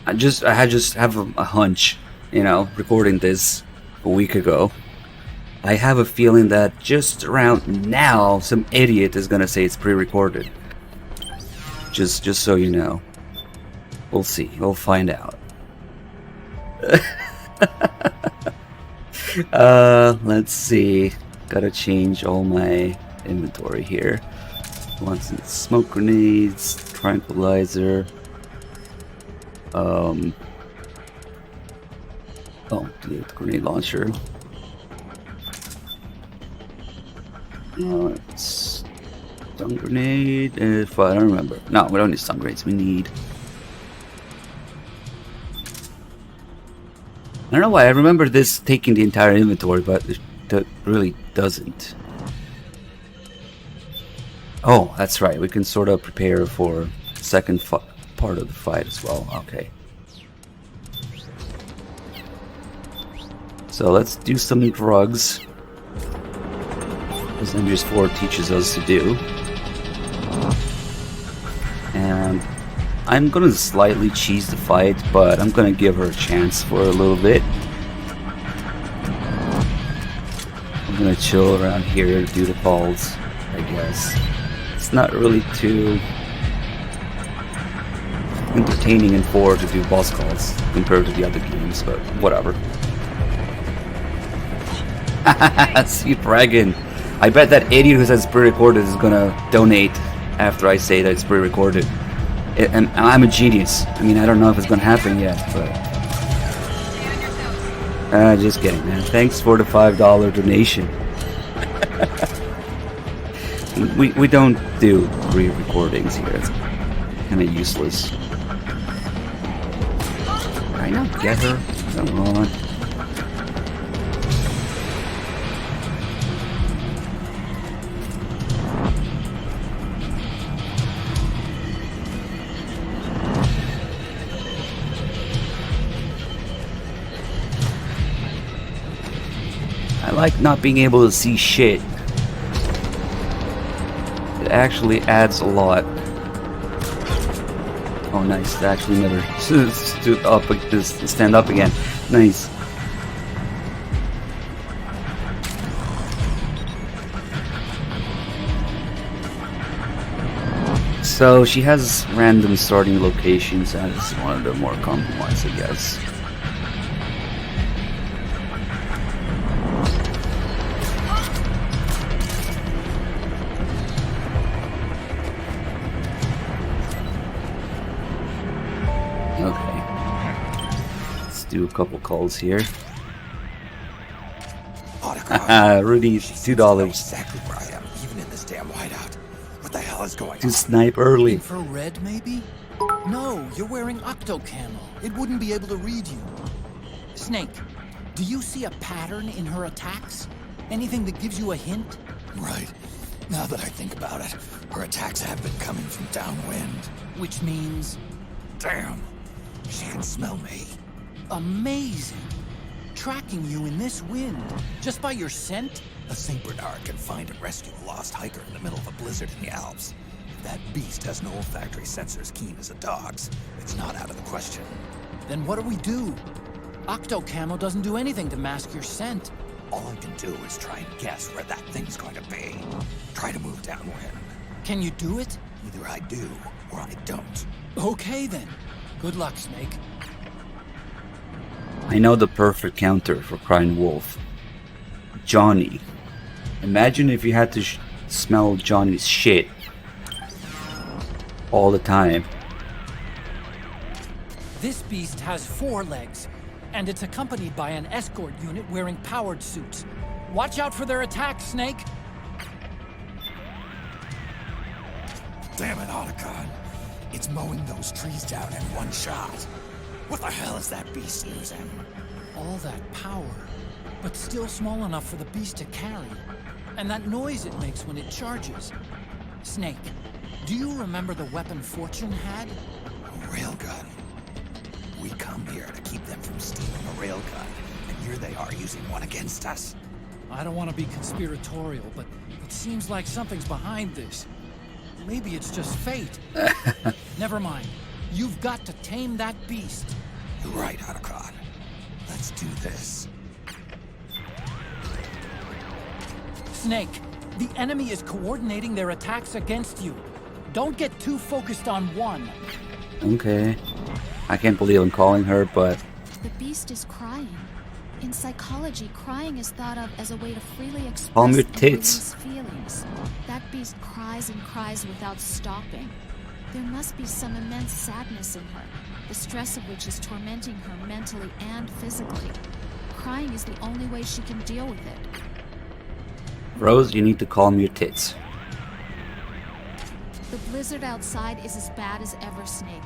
I just have a hunch, you know, recording this a week ago. I have a feeling that just around now, some idiot is gonna say it's pre-recorded. Just so you know. We'll see. We'll find out. Let's see. Gotta change all my inventory here. Want some smoke grenades, tranquilizer. Oh, the grenade launcher. Stun grenade. If I don't remember. No, we don't need stun grenades. We need. I don't know why I remember this taking the entire inventory, but it really doesn't. Oh, that's right. We can sort of prepare for the second part of the fight as well. Okay. So let's do some drugs, as Andreas 4 teaches us to do. And I'm gonna slightly cheese the fight, but I'm gonna give her a chance for a little bit. I'm gonna chill around here, do the calls, I guess. It's not really too entertaining in 4 to do boss calls compared to the other games, but whatever. See, bragging. I bet that idiot who says pre-recorded is gonna donate after I say that it's pre-recorded. And I'm a genius. I mean, I don't know if it's gonna happen yet, but just kidding, man. Thanks for the $5 donation. we don't do re-recordings here. It's kind of useless. I know. Get her. Come on. I like not being able to see shit. It actually adds a lot. Oh, nice. It actually never stood up, just stand up again. Nice. So she has random starting locations as one of the more common ones, I guess. Do a couple calls here. Rudy, $2. Exactly where I am, even in this damn whiteout. What the hell is going on? To snipe early. Infrared, maybe? No, you're wearing octo camo. It wouldn't be able to read you. Snake, do you see a pattern in her attacks? Anything that gives you a hint? Right. Now that I think about it, her attacks have been coming from downwind. Which means? Damn. She can smell me. Amazing. Tracking you in this wind, just by your scent? A St. Bernard can find and rescue a lost hiker in the middle of a blizzard in the Alps. If that beast has no olfactory sensors keen as a dog's, it's not out of the question. Then what do we do? Octo camo doesn't do anything to mask your scent. All I can do is try and guess where that thing's going to be. Try to move downwind. Can you do it? Either I do, or I don't. Okay then. Good luck, Snake. I know the perfect counter for Crying Wolf. Johnny. Imagine if you had to smell Johnny's shit all the time. This beast has 4 legs, and it's accompanied by an escort unit wearing powered suits. Watch out for their attacks, Snake! Damn it, Otacon. It's mowing those trees down in one shot. What the hell is that beast using? All that power, but still small enough for the beast to carry. And that noise it makes when it charges. Snake, do you remember the weapon Fortune had? A railgun. We come here to keep them from stealing a railgun, and here they are using one against us. I don't want to be conspiratorial, but it seems like something's behind this. Maybe it's just fate. Never mind. You've got to tame that beast. You're right, Otacon. Let's do this. Snake, the enemy is coordinating their attacks against you. Don't get too focused on one. Okay. I can't believe I'm calling her, but... The beast is crying. In psychology, crying is thought of as a way to freely express Calm your and tits. release feelings. That beast cries and cries without stopping. There must be some immense sadness in her, the stress of which is tormenting her mentally and physically. Crying is the only way she can deal with it. Rose, you need to calm your tits. The blizzard outside is as bad as ever, Snake.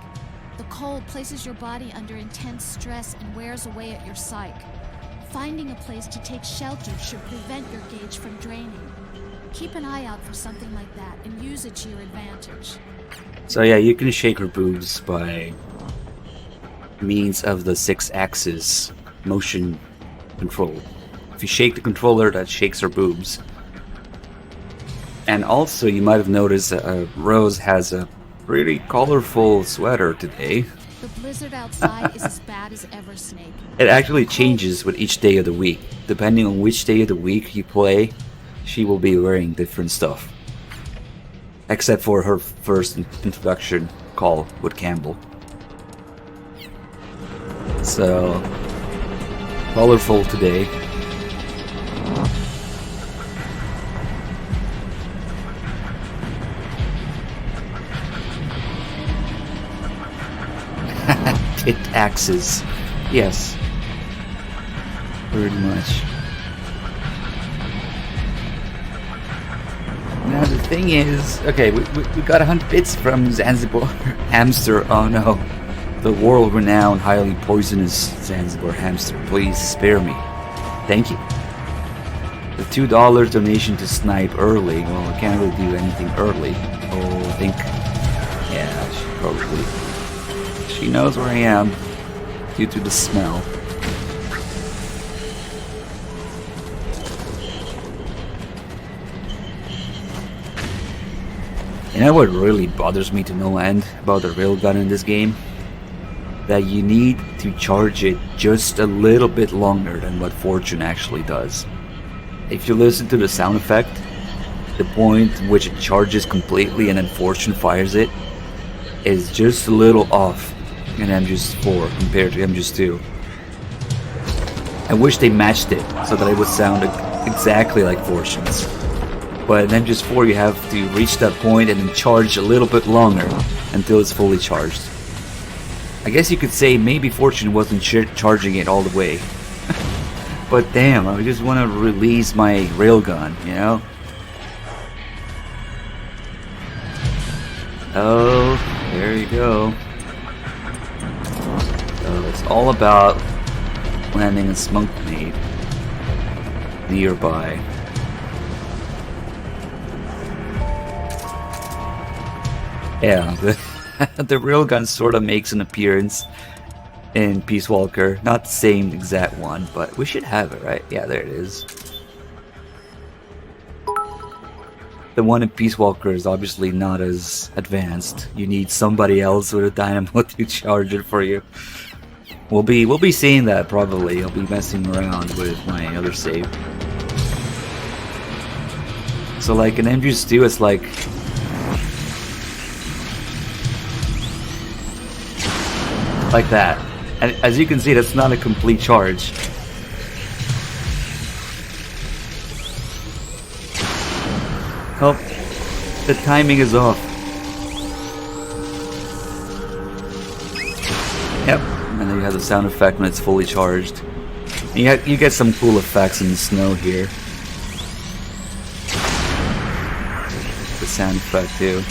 The cold places your body under intense stress and wears away at your psyche. Finding a place to take shelter should prevent your gauge from draining. Keep an eye out for something like that and use it to your advantage. So yeah, you can shake her boobs by means of the 6-axis motion control. If you shake the controller, that shakes her boobs. And also, you might have noticed Rose has a pretty colorful sweater today. The blizzard outside is as bad as ever, Snake. It actually changes with each day of the week. Depending on which day of the week you play, she will be wearing different stuff. Except for her first introduction call with Campbell. So, colorful today. Tit axes. Yes. Pretty much. Now the thing is, okay, we got 100 bits from Zanzibar Hamster. Oh no. The world-renowned, highly poisonous Zanzibar Hamster. Please spare me. Thank you. The $2 donation to Snipe early. Well, I can't really do anything early. Oh, I think... yeah, she probably... she knows where I am due to the smell. You know what really bothers me to no end about the railgun in this game? That you need to charge it just a little bit longer than what Fortune actually does. If you listen to the sound effect, the point in which it charges completely and then Fortune fires it is just a little off in MGS4 compared to MGS2. I wish they matched it so that it would sound exactly like Fortune's. But in MGS4 you have to reach that point and then charge a little bit longer until it's fully charged. I guess you could say maybe Fortune wasn't charging it all the way. But damn, I just want to release my railgun, you know? Oh, there you go. So it's all about landing a smoke grenade nearby. Yeah, the railgun sort of makes an appearance in Peace Walker. Not the same exact one, but we should have it, right? Yeah, there it is. The one in Peace Walker is obviously not as advanced. You need somebody else with a dynamo to charge it for you. We'll be seeing that probably. I'll be messing around with my other save. So like in MGS2 it's like that. And as you can see, that's not a complete charge. Oh, the timing is off. Yep, and then you have the sound effect when it's fully charged. And you get some cool effects in the snow here. The sound effect too.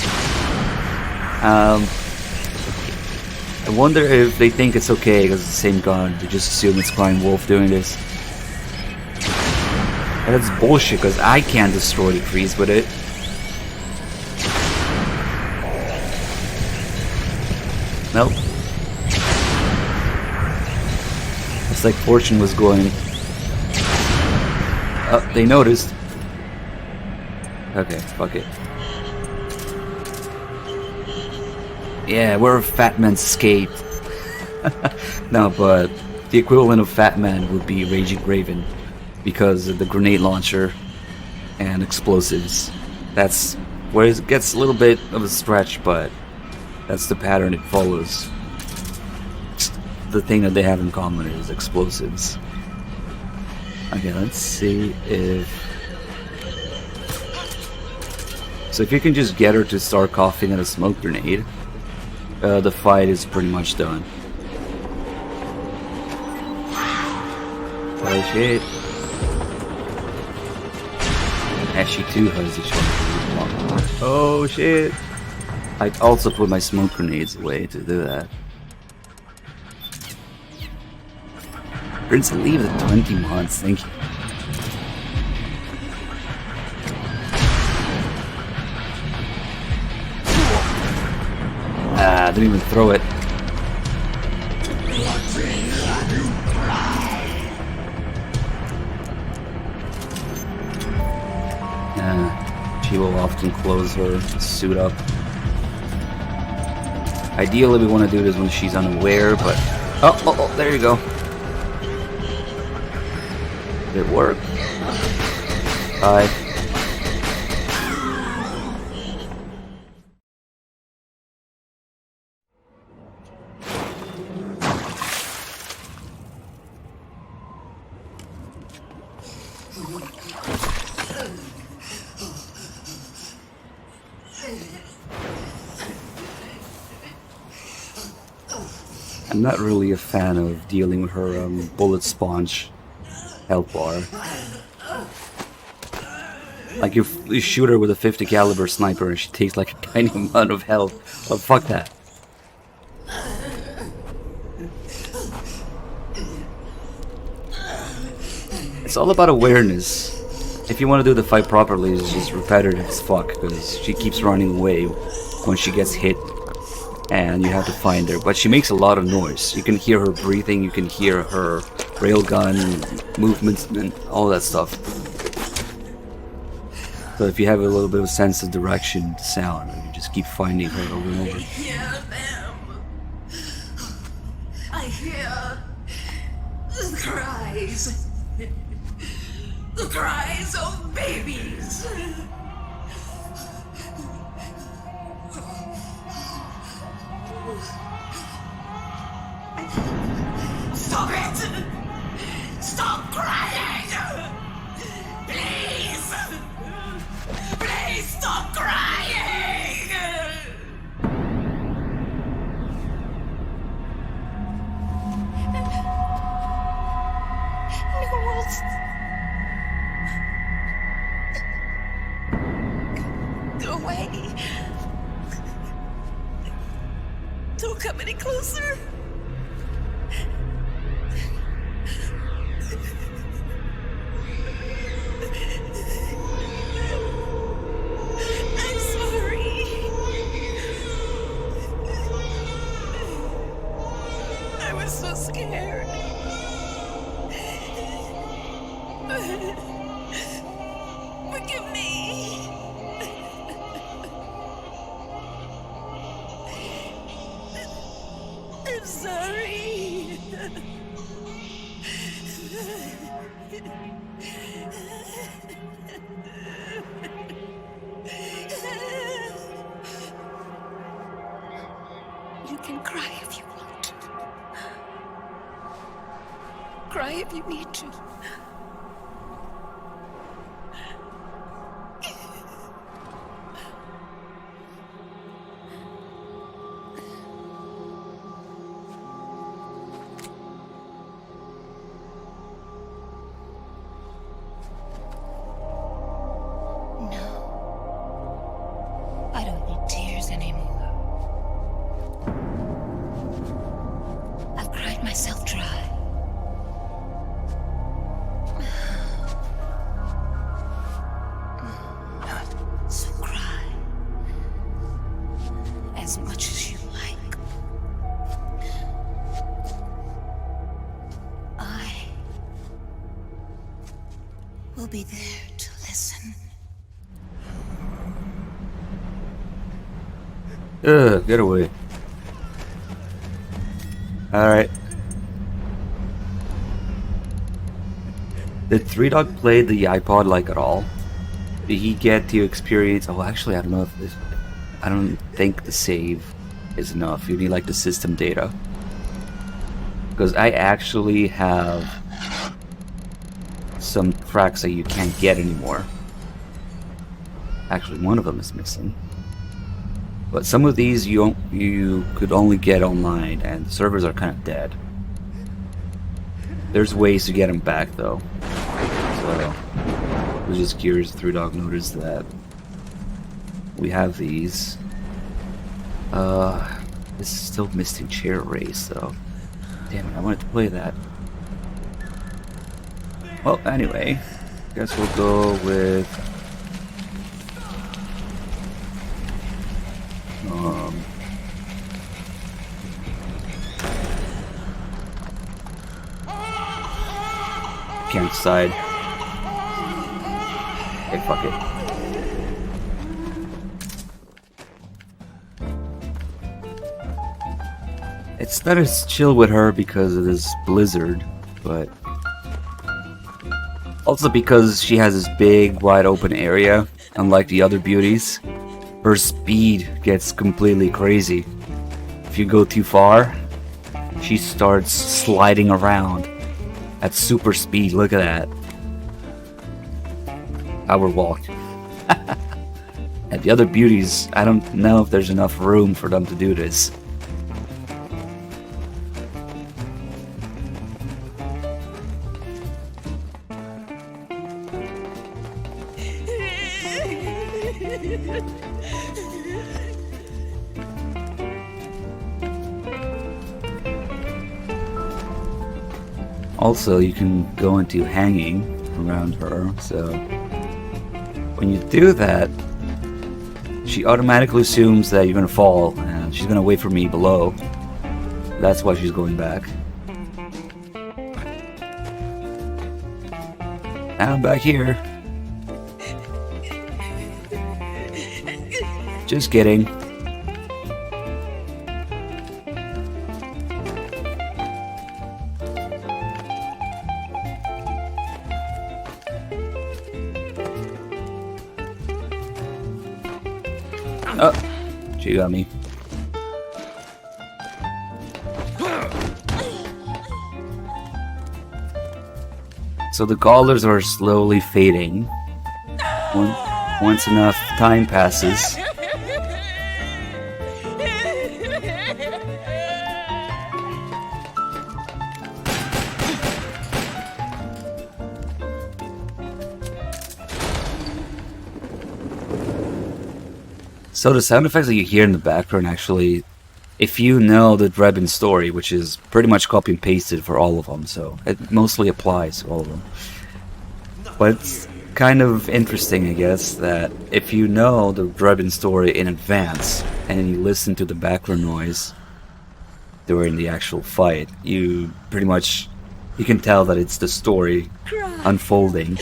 I wonder if they think it's okay because it's the same gun. They just assume it's Crying Wolf doing this. That's bullshit, because I can't destroy the trees with it. Nope. It's like Fortune was going... Oh, they noticed. Okay, fuck it. Yeah, we're Fat Man's escaped. No, but the equivalent of Fat Man would be Raging Raven, because of the grenade launcher and explosives. That's where it gets a little bit of a stretch, but that's the pattern it follows. The thing that they have in common is explosives. Okay, let's see if... So if you can just get her to start coughing at a smoke grenade, the fight is pretty much done. Oh shit. And she too has the shot. Oh shit. I also put my smoke grenades away to do that. Prince, leave the 20 months, thank you. Ah, didn't even throw it. She will often close her suit up. Ideally, we want to do this when she's unaware, but... Oh, there you go. Did it work? Bye. I'm not really a fan of dealing with her bullet sponge health bar. Like you shoot her with a 50 caliber sniper and she takes like a tiny amount of health. Oh, fuck that. It's all about awareness. If you want to do the fight properly, it's just repetitive as fuck, because she keeps running away when she gets hit. And you have to find her, but she makes a lot of noise. You can hear her breathing, you can hear her railgun movements and all that stuff. So if you have a little bit of a sense of direction, sound, you just keep finding her over and over. I hear them. I hear the cries. The cries of babies. Stop it! Stop crying! Please! Please stop crying! Newell's. Go away. Don't come any closer. I'm sorry. I was so scared. Forgive me. I'm sorry. You can cry if you want to. Cry if you need to. I don't need tears anymore. I've cried myself dry. will be there to listen. Ugh, get away. Alright. Did Three Dog play the iPod like at all? Did he get to experience... Oh, actually, I don't know if this... I don't think the save is enough. You need like the system data. Because I actually have some tracks that you can't get anymore. Actually, one of them is missing. But some of these you could only get online, and the servers are kind of dead. There's ways to get them back though. So I was just curious. Three Dog noticed that we have these. This is still missing chair race though. Damn it! I wanted to play that. Well, anyway, guess we'll go with. Can't decide. Hey, fuck it. It's not as chill with her because of this blizzard, but also because she has this big, wide open area, unlike the other beauties. Her speed gets completely crazy. If you go too far, she starts sliding around at super speed. Look at that. Power walk. And the other beauties, I don't know if there's enough room for them to do this. Also, you can go into hanging around her, so when you do that, she automatically assumes that you're gonna fall, and she's gonna wait for me below. That's why she's going back. Now I'm back here. Just kidding. Oh, she got me. So the Gaullers are slowly fading. Once enough time passes. So the sound effects that you hear in the background actually, if you know the Drebin story, which is pretty much copy and pasted for all of them, so it mostly applies to all of them. But it's kind of interesting, I guess, that if you know the Drebin story in advance, and then you listen to the background noise during the actual fight, you pretty much, you can tell that it's the story unfolding.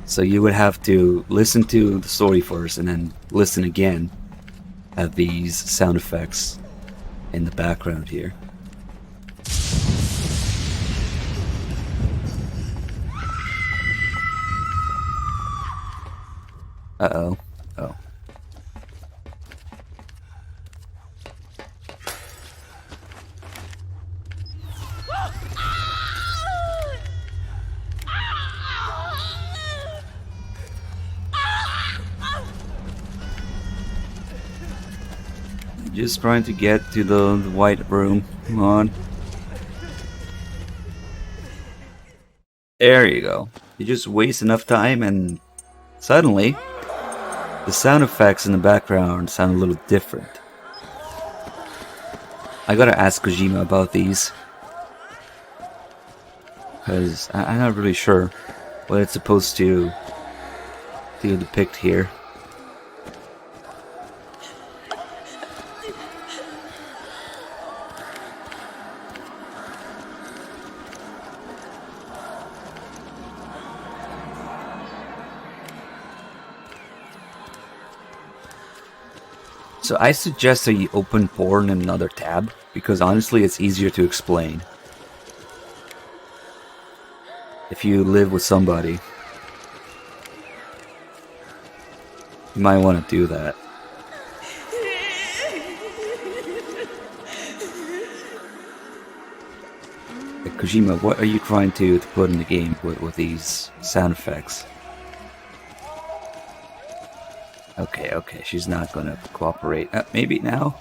So you would have to listen to the story first and then listen again at these sound effects in the background here. Uh-oh. Oh. Just trying to get to the white room. Come on. There you go. You just waste enough time and suddenly the sound effects in the background sound a little different. I gotta ask Kojima about these, because I'm not really sure what it's supposed to depict here. So I suggest that you open porn in another tab, because honestly it's easier to explain. If you live with somebody, you might want to do that. Hey, Kojima, what are you trying to put in the game with these sound effects? Okay, she's not gonna cooperate. Maybe now?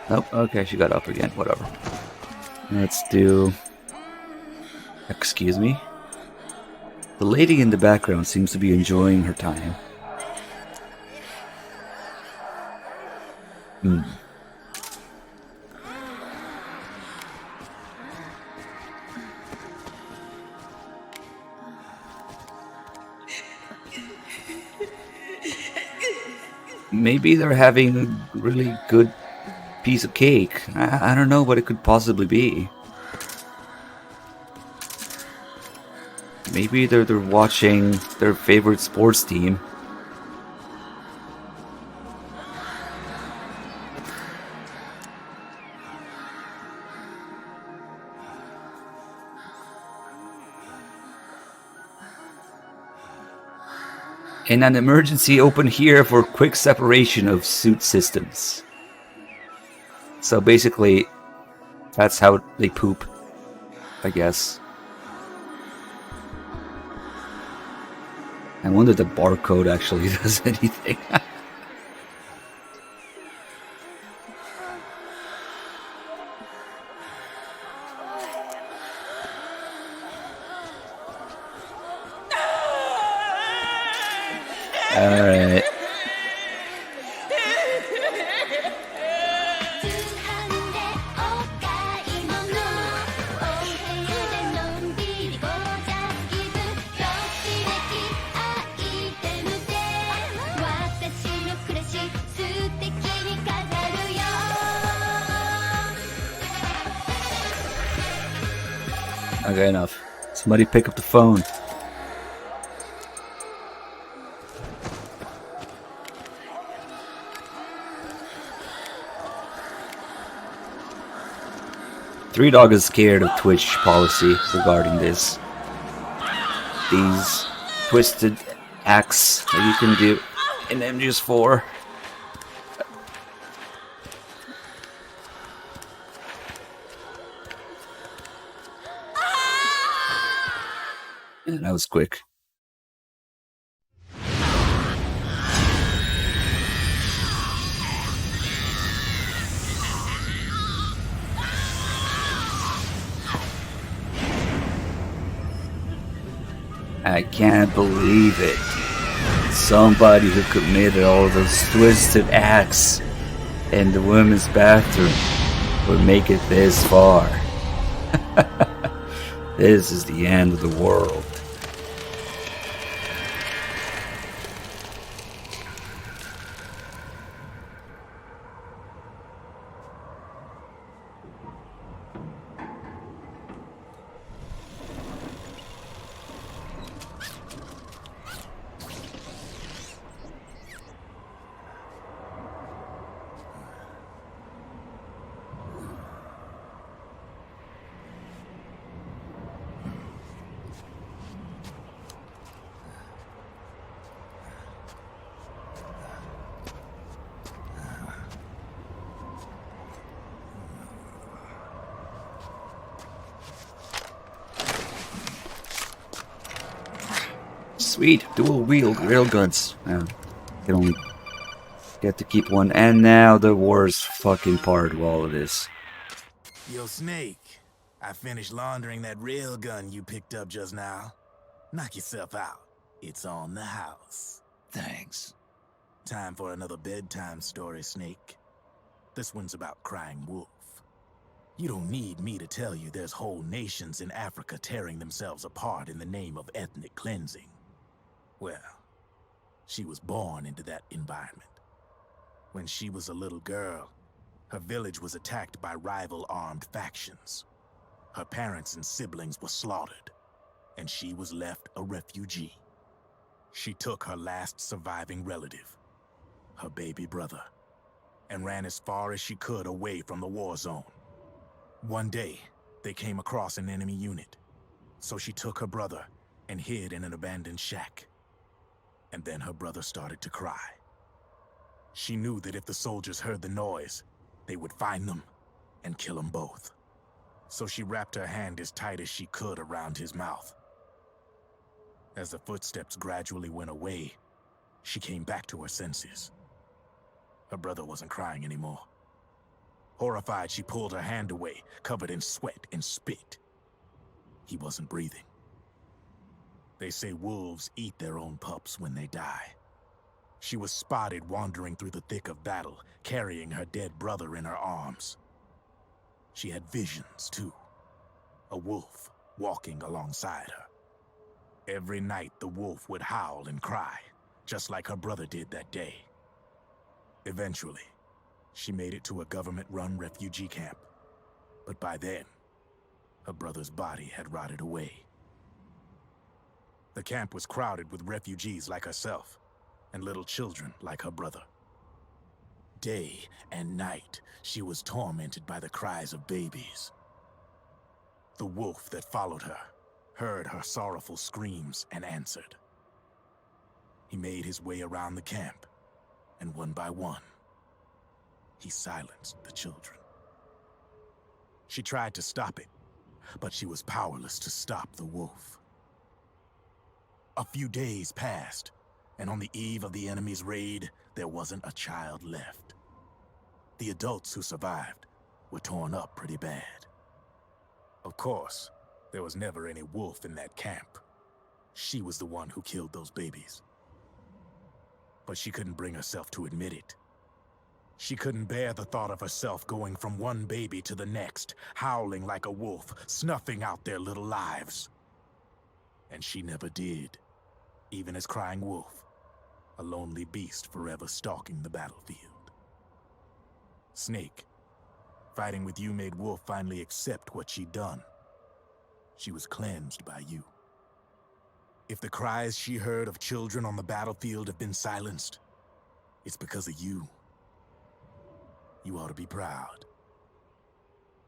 Nope, okay, she got up again, whatever. Let's do... Excuse me? The lady in the background seems to be enjoying her time. Maybe they're having a really good piece of cake. I don't know what it could possibly be. Maybe they're watching their favorite sports team. And an emergency open here for quick separation of suit systems. So basically, that's how they poop, I guess. I wonder if the barcode actually does anything. Alright. Okay, enough. Somebody pick up the phone. Three Dog is scared of Twitch policy regarding this. These twisted acts that you can do in MGS4. And that was quick. I can't believe it. Somebody who committed all those twisted acts in the women's bathroom would make it this far. This is the end of the world. Sweet, dual-wield railguns. Can only get to keep one. And now the worst fucking part of all of this. Yo, Snake, I finished laundering that railgun you picked up just now. Knock yourself out. It's on the house. Thanks. Time for another bedtime story, Snake. This one's about Crying Wolf. You don't need me to tell you there's whole nations in Africa tearing themselves apart in the name of ethnic cleansing. Well, she was born into that environment. When she was a little girl, her village was attacked by rival armed factions. Her parents and siblings were slaughtered, and she was left a refugee. She took her last surviving relative, her baby brother, and ran as far as she could away from the war zone. One day, they came across an enemy unit, so she took her brother and hid in an abandoned shack. And then her brother started to cry. She knew that if the soldiers heard the noise, they would find them and kill them both. So she wrapped her hand as tight as she could around his mouth. As the footsteps gradually went away, she came back to her senses. Her brother wasn't crying anymore. Horrified, she pulled her hand away, covered in sweat and spit. He wasn't breathing. They say wolves eat their own pups when they die. She was spotted wandering through the thick of battle, carrying her dead brother in her arms. She had visions, too. A wolf walking alongside her. Every night, the wolf would howl and cry, just like her brother did that day. Eventually, she made it to a government-run refugee camp. But by then, her brother's body had rotted away. The camp was crowded with refugees like herself, and little children like her brother. Day and night, she was tormented by the cries of babies. The wolf that followed her heard her sorrowful screams and answered. He made his way around the camp, and one by one, he silenced the children. She tried to stop it, but she was powerless to stop the wolf. A few days passed, and on the eve of the enemy's raid, there wasn't a child left. The adults who survived were torn up pretty bad. Of course, there was never any wolf in that camp. She was the one who killed those babies. But she couldn't bring herself to admit it. She couldn't bear the thought of herself going from one baby to the next, howling like a wolf, snuffing out their little lives. And she never did, even as crying wolf, a lonely beast forever stalking the battlefield. Snake, fighting with you made Wolf finally accept what she'd done. She was cleansed by you. If the cries she heard of children on the battlefield have been silenced, it's because of you. You ought to be proud.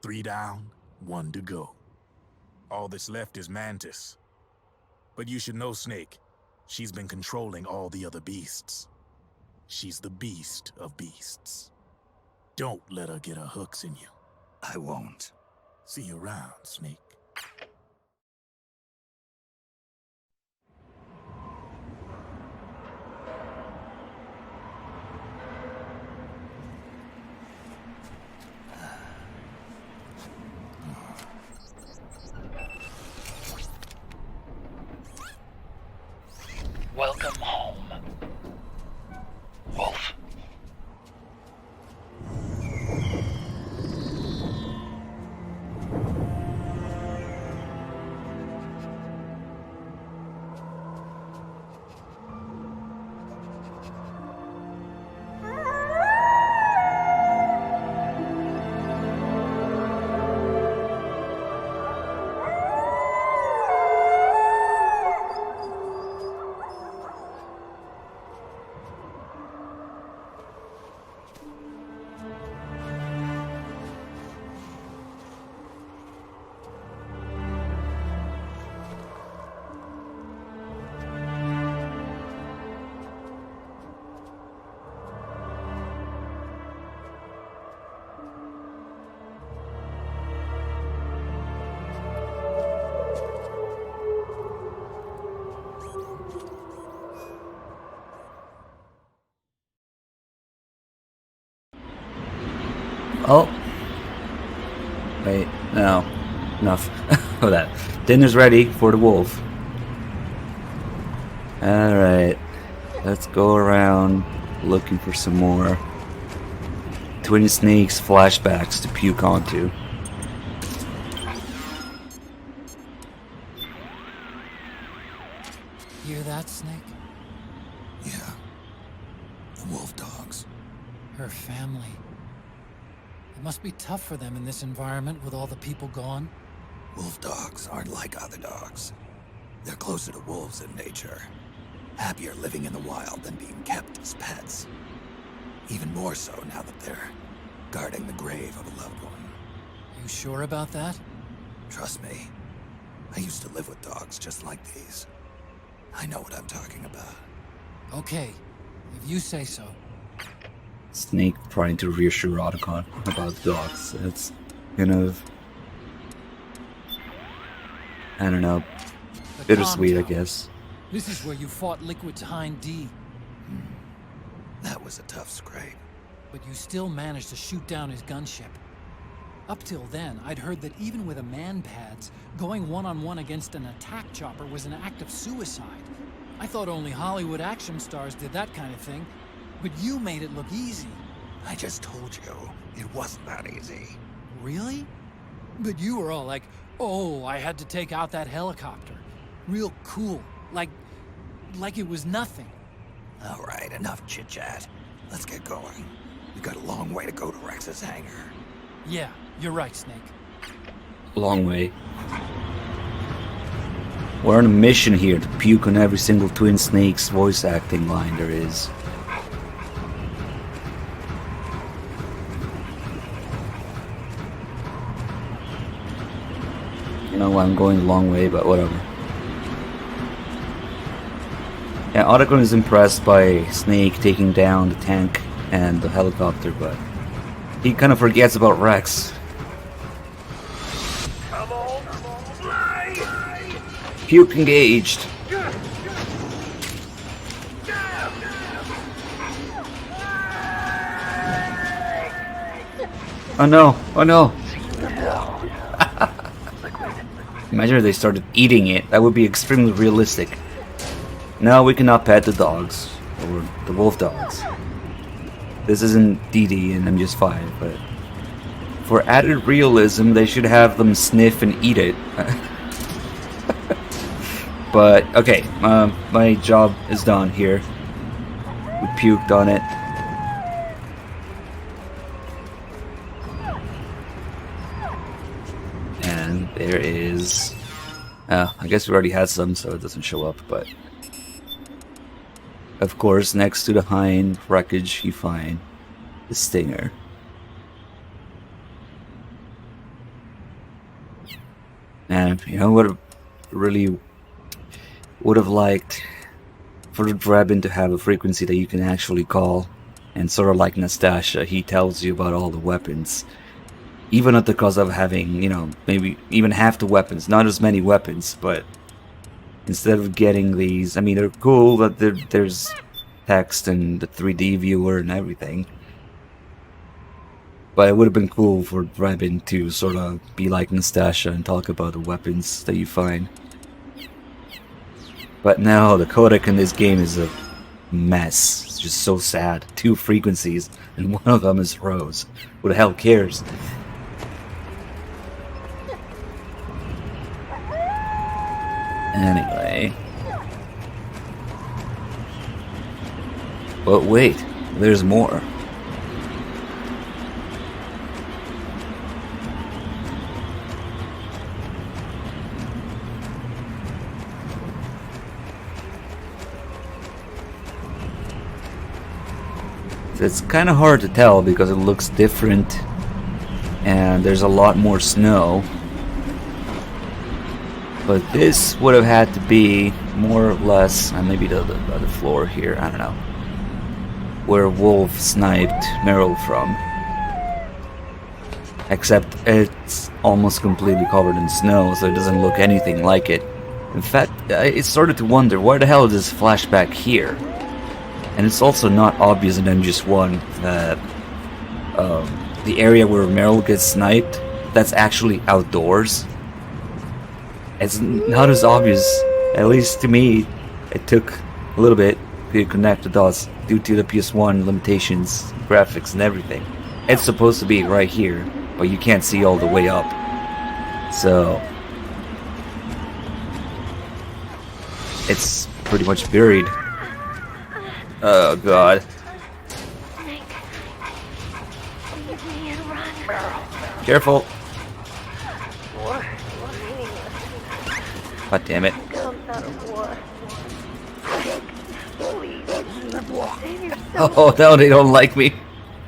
3 down, 1 to go. All that's left is Mantis. But you should know, Snake, she's been controlling all the other beasts. She's the beast of beasts. Don't let her get her hooks in you. I won't. See you around, Snake. Welcome home, Wolf. Oh. Wait, no. Enough of that. Dinner's ready for the wolf. Alright. Let's go around looking for some more Twin Snakes flashbacks to puke onto. Hear that, Snake? Yeah. The wolf dogs. Her family. It must be tough for them in this environment with all the people gone. Wolf dogs aren't like other dogs. They're closer to wolves in nature. happier living in the wild than being kept as pets. Even more so now that they're guarding the grave of a loved one. You sure about that? Trust me, I used to live with dogs just like these. I know what I'm talking about. Okay, if you say so. Snake trying to reassure Otacon about dogs. It's kind of, I don't know, bittersweet, I guess. This is where you fought Liquid's Hind D. That was a tough scrape. But you still managed to shoot down his gunship. Up till then, I'd heard that even with a man-pads, going one-on-one against an attack chopper was an act of suicide. I thought only Hollywood action stars did that kind of thing, but you made it look easy. I just told you, it wasn't that easy. Really? But you were all like, oh, I had to take out that helicopter. Real cool. Like it was nothing. All right, enough chit-chat. Let's get going. We've got a long way to go to Rex's hangar. Yeah, you're right, Snake. Long way. We're on a mission here to puke on every single Twin Snakes voice acting line there is. You know, I'm going a long way, but whatever. Yeah, Otacon is impressed by Snake taking down the tank and the helicopter, but he kind of forgets about Rex. Puke engaged. Oh no, oh no. Imagine if they started eating it. That would be extremely realistic. No, we cannot pet the dogs. Or the wolf dogs. This isn't DD and MGS5, but for added realism, they should have them sniff and eat it. But, okay, my job is done here. We puked on it. And there is... I guess we already had some, so it doesn't show up, but... Of course, next to the Hind wreckage, you find the Stinger. And, you know what, really would have liked for the Drebin to have a frequency that you can actually call, and sort of like Nastasha, he tells you about all the weapons, even at the cost of having, you know, maybe even half the weapons, not as many weapons, but instead of getting these, I mean, they're cool, but there's text and the 3D viewer and everything, but it would have been cool for Drebin to sort of be like Nastasha and talk about the weapons that you find. But now the codec in this game is a mess. It's just so sad. 2 frequencies, and one of them is Rose. Who the hell cares? Anyway. But wait, there's more. It's kind of hard to tell because it looks different and there's a lot more snow, but this would have had to be more or less, and maybe the other floor here, I don't know, where Wolf sniped Meryl from, except it's almost completely covered in snow, so it doesn't look anything like it. In fact, I started to wonder, why the hell is this flashback here? And it's also not obvious in MGS1 that the area where Meryl gets sniped, that's actually outdoors. It's not as obvious, at least to me. It took a little bit to connect the dots due to the PS1 limitations, graphics and everything. It's supposed to be right here, but you can't see all the way up. So it's pretty much buried. Oh god. Snake, leave me and run. Careful. War is meaningless. God damn it. Comes out of war. Snake, Save yourself. Oh no, they don't like me.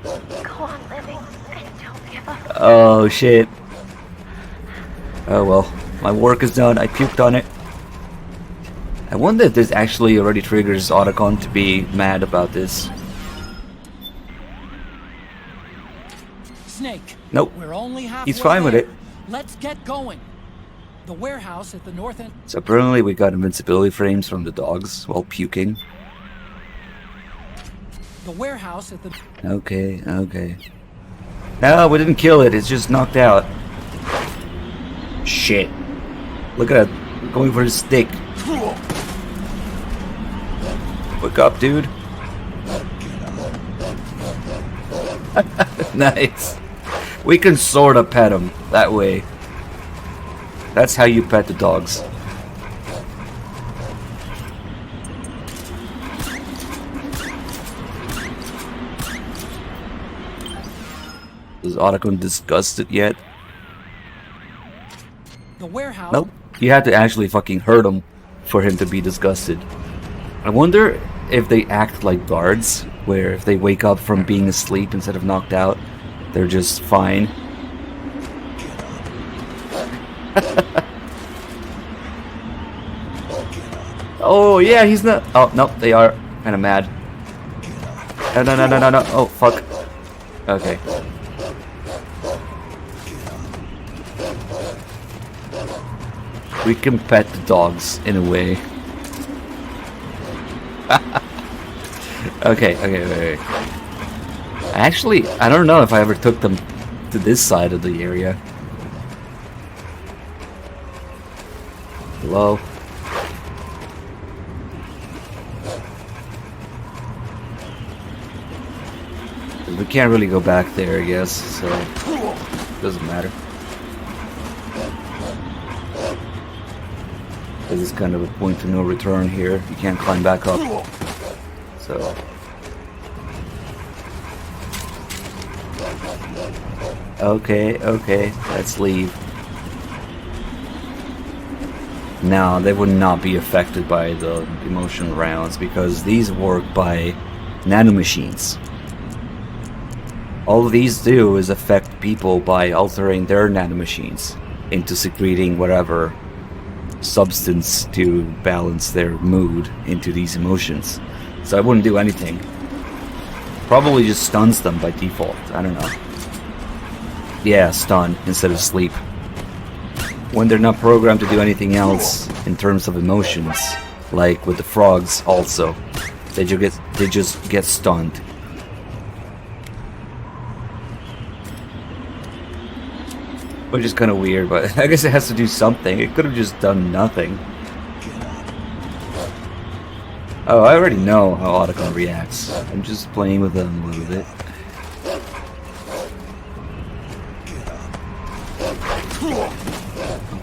Go on living and don't give up. Oh shit. Oh well, my work is done. I puked on it. I wonder if this actually already triggers Otacon to be mad about this. Snake. Nope. We're only halfway He's fine with there. it. Let's get going. The warehouse at the north end. So apparently we got invincibility frames from the dogs while puking. The warehouse at the. Okay, okay. No, we didn't kill it. It's just knocked out. Shit. Look at that. We're going for the stick. Wake up, dude. Nice. We can sort of pet them that way. That's how you pet the dogs. Is Otacon disgusted yet? The warehouse. Nope. You have to actually fucking hurt him for him to be disgusted. I wonder if they act like guards, where if they wake up from being asleep instead of knocked out, they're just fine. Oh yeah, he's not. Oh no, they are kind of mad. No, no, no, no, no, no. Oh fuck. Okay. We can pet the dogs in a way. Okay, okay, okay. Actually, I don't know if I ever took them to this side of the area. Hello? We can't really go back there, I guess, so doesn't matter. This is kind of a point to no return here. You can't climb back up. So okay, okay, let's leave. Now they would not be affected by the emotion rounds because these work by nanomachines. All these do is affect people by altering their nanomachines into secreting whatever substance to balance their mood into these emotions. So I wouldn't do anything. Probably just stuns them by default. I don't know. Yeah, stun instead of sleep. When they're not programmed to do anything else in terms of emotions, like with the frogs also, they just get stunned. Which is kind of weird, but I guess it has to do something. It could have just done nothing. Oh, I already know how Otacon reacts. I'm just playing with them a little bit.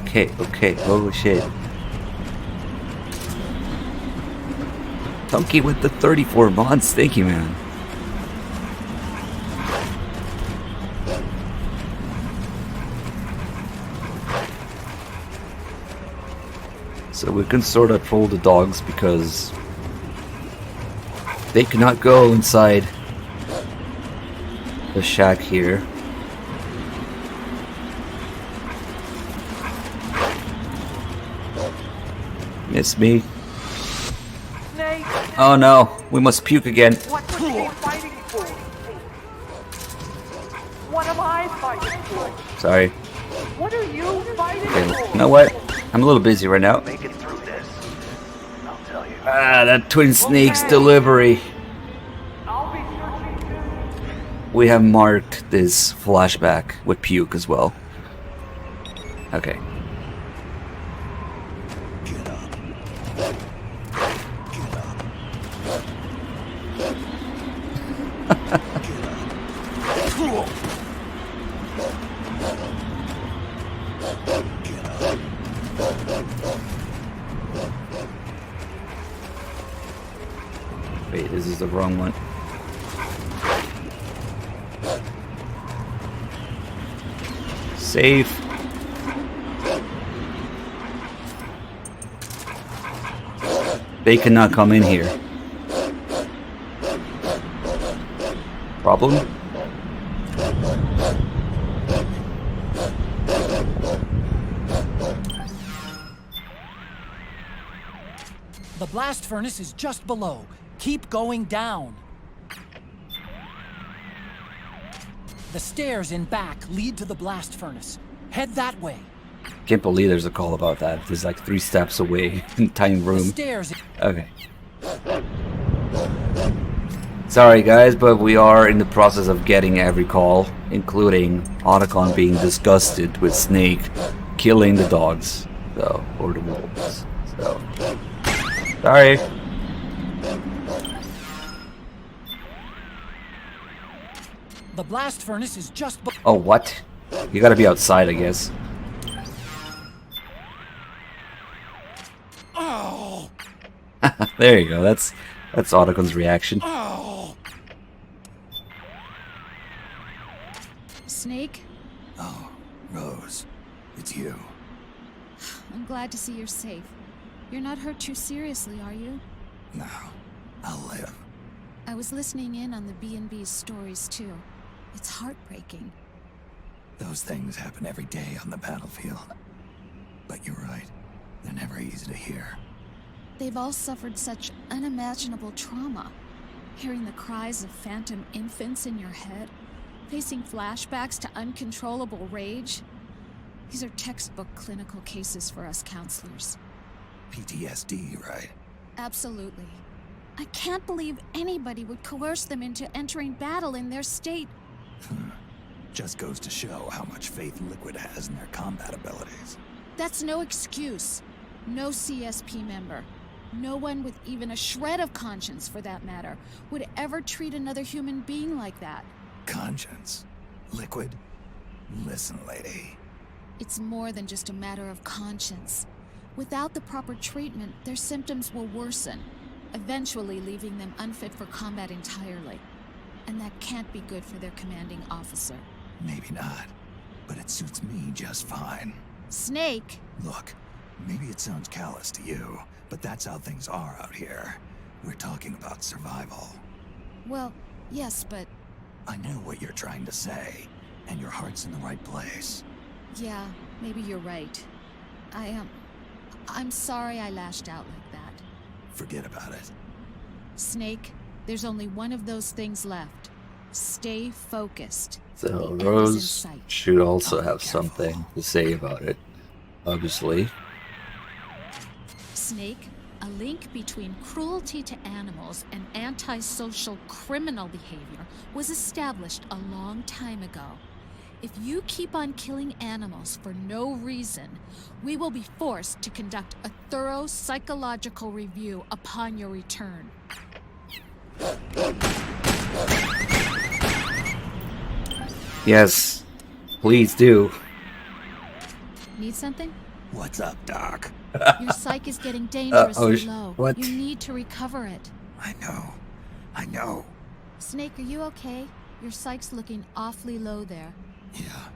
Okay, okay, holy shit. Donkey with the 34 months, thank you, man. So we can sort of troll the dogs because they cannot go inside the shack here. Miss me. Snake. Oh no, we must puke again. What was she fighting for? What am I fighting for? Sorry. What are you fighting Okay, for? you know what? I'm a little busy right now. Make it through this. I'll tell you. Ah, that Twin Snakes delivery. We have marked this flashback with puke as well. Okay. Wait, this is the wrong one. Safe. They cannot come in here. Problem? The blast furnace is just below. Keep going down. The stairs in back lead to the blast furnace. Head that way. Can't believe there's a call about that. There's like 3 steps away in tiny room. Stairs. Okay. Sorry guys, but we are in the process of getting every call, including Otacon being disgusted with Snake killing the dogs, so, or the wolves. So, sorry. The blast furnace is just Oh, what? You gotta be outside, I guess. Oh. There you go. That's Otacon's reaction. Oh. Snake? Oh, Rose. It's you. I'm glad to see you're safe. You're not hurt too seriously, are you? No. I'll live. I was listening in on the B&B's stories too. It's heartbreaking. Those things happen every day on the battlefield. But you're right. They're never easy to hear. They've all suffered such unimaginable trauma. Hearing the cries of phantom infants in your head, facing flashbacks to uncontrollable rage. These are textbook clinical cases for us counselors. PTSD, right? Absolutely. I can't believe anybody would coerce them into entering battle in their state. Just goes to show how much faith Liquid has in their combat abilities. That's no excuse. No CSP member, no one with even a shred of conscience for that matter, would ever treat another human being like that. Conscience? Liquid? Listen, lady. It's more than just a matter of conscience. Without the proper treatment, their symptoms will worsen, eventually leaving them unfit for combat entirely. And that can't be good for their commanding officer. Maybe not, but it suits me just fine. Snake! Look, maybe it sounds callous to you, but that's how things are out here. We're talking about survival. Well, yes, but... I know what you're trying to say, and your heart's in the right place. Yeah, maybe you're right. I'm sorry I lashed out like that. Forget about it. Snake, there's only one of those things left. Stay focused. So Rose should also have something to say about it, obviously. Snake, a link between cruelty to animals and antisocial criminal behavior was established a long time ago. If you keep on killing animals for no reason, we will be forced to conduct a thorough psychological review upon your return. Yes, please do. Need something? What's up, Doc? Your psyche is getting dangerously low. What? You need to recover it. I know. Snake, are you okay? Your psyche's looking awfully low there. Yeah,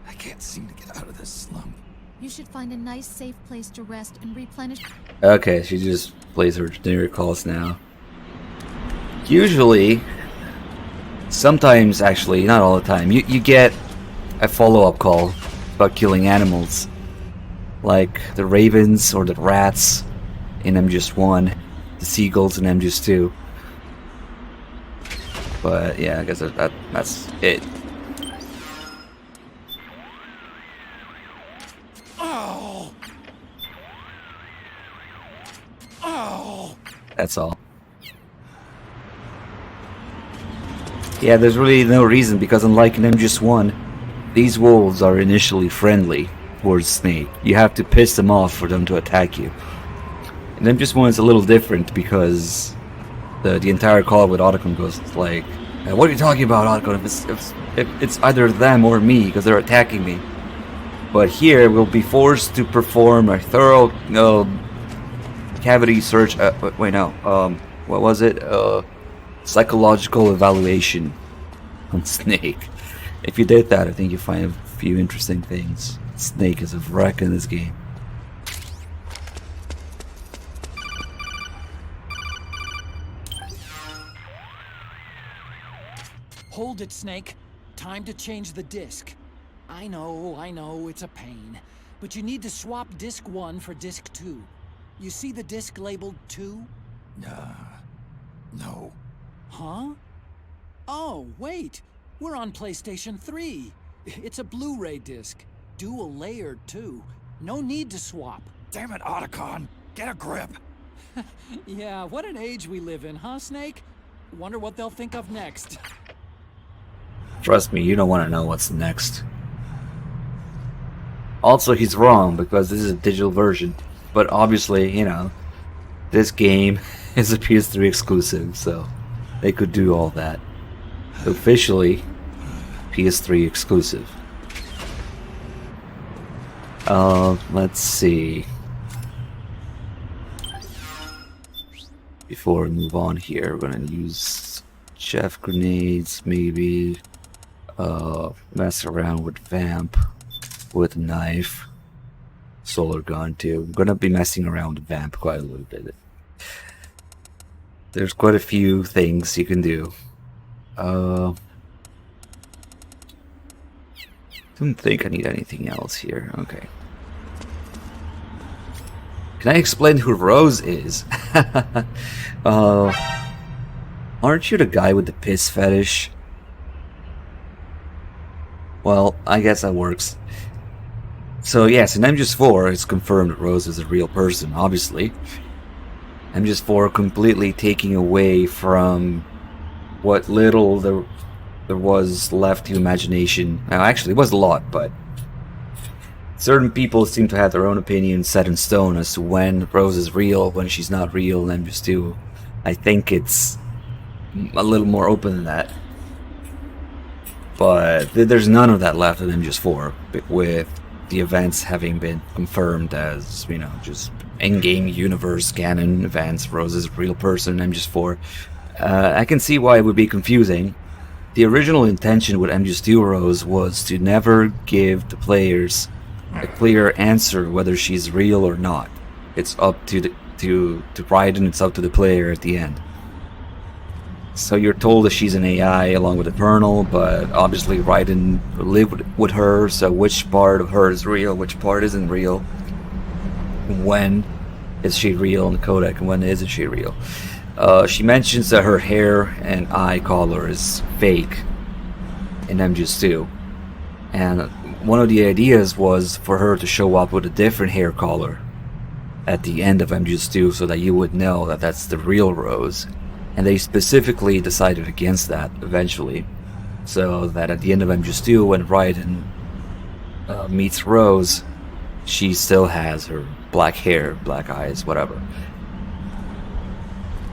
I can't seem to get out of this slump. You should find a nice, safe place to rest and replenish. Okay, she just plays her generic calls now. Usually, sometimes actually, not all the time, you get a follow-up call about killing animals. Like the ravens or the rats in MGS1, the seagulls in MGS2. But yeah, I guess that's it. That's all. Yeah, there's really no reason, because unlike in MGS1, these wolves are initially friendly towards Snake. You have to piss them off for them to attack you. And MGS1 is a little different because the entire call with Otacon goes like, what are you talking about, Otacon? If it's either them or me, because they're attacking me. But here, we'll be forced to perform a thorough cavity search. Wait, no. What was it? Psychological evaluation on Snake. If you did that, I think you'll find a few interesting things. Snake is a wreck in this game. Hold it, Snake. Time to change the disc. I know, it's a pain. But you need to swap disc 1 for disc 2. You see the disc labeled 2? No. Huh? Oh, wait. We're on PlayStation 3. It's a Blu-ray disc. Dual layered, too. No need to swap. Damn it, Otacon! Get a grip! Yeah, what an age we live in, huh, Snake? Wonder what they'll think of next. Trust me, you don't want to know what's next. Also, he's wrong, because this is a digital version. But obviously, you know, this game is a PS3 exclusive, so they could do all that. Officially, PS3 exclusive. Let's see. Before we move on here, we're gonna use chef grenades, maybe. Mess around with vamp, with knife, solar gun too. I'm gonna be messing around with vamp quite a little bit. There's quite a few things you can do. Don't think I need anything else here. Okay. Can I explain who Rose is? Aren't you the guy with the piss fetish? Well, I guess that works. So yes, in MGS4, it's confirmed that Rose is a real person, obviously. MGS4 completely taking away from what little there was left to imagination. Now, actually, it was a lot, but certain people seem to have their own opinions set in stone as to when Rose is real, when she's not real, and MGS2. I think it's a little more open than that. But there's none of that left in MGS4, with the events having been confirmed as, you know, just in-game universe canon events. Rose is a real person in MGS4. I can see why it would be confusing. The original intention with MGS2 Rose was to never give the players a clear answer whether she's real or not. It's up to Raiden, it's up to the player at the end. So you're told that she's an AI along with the Colonel, but obviously Raiden lived with her, so which part of her is real, which part isn't real? When is she real in the codec, and when isn't she real? She mentions that her hair and eye color is fake in MGS2. And one of the ideas was for her to show up with a different hair color at the end of MGS2 so that you would know that that's the real Rose. And they specifically decided against that eventually. So that at the end of MGS2, when Raiden meets Rose, she still has her black hair, black eyes, whatever.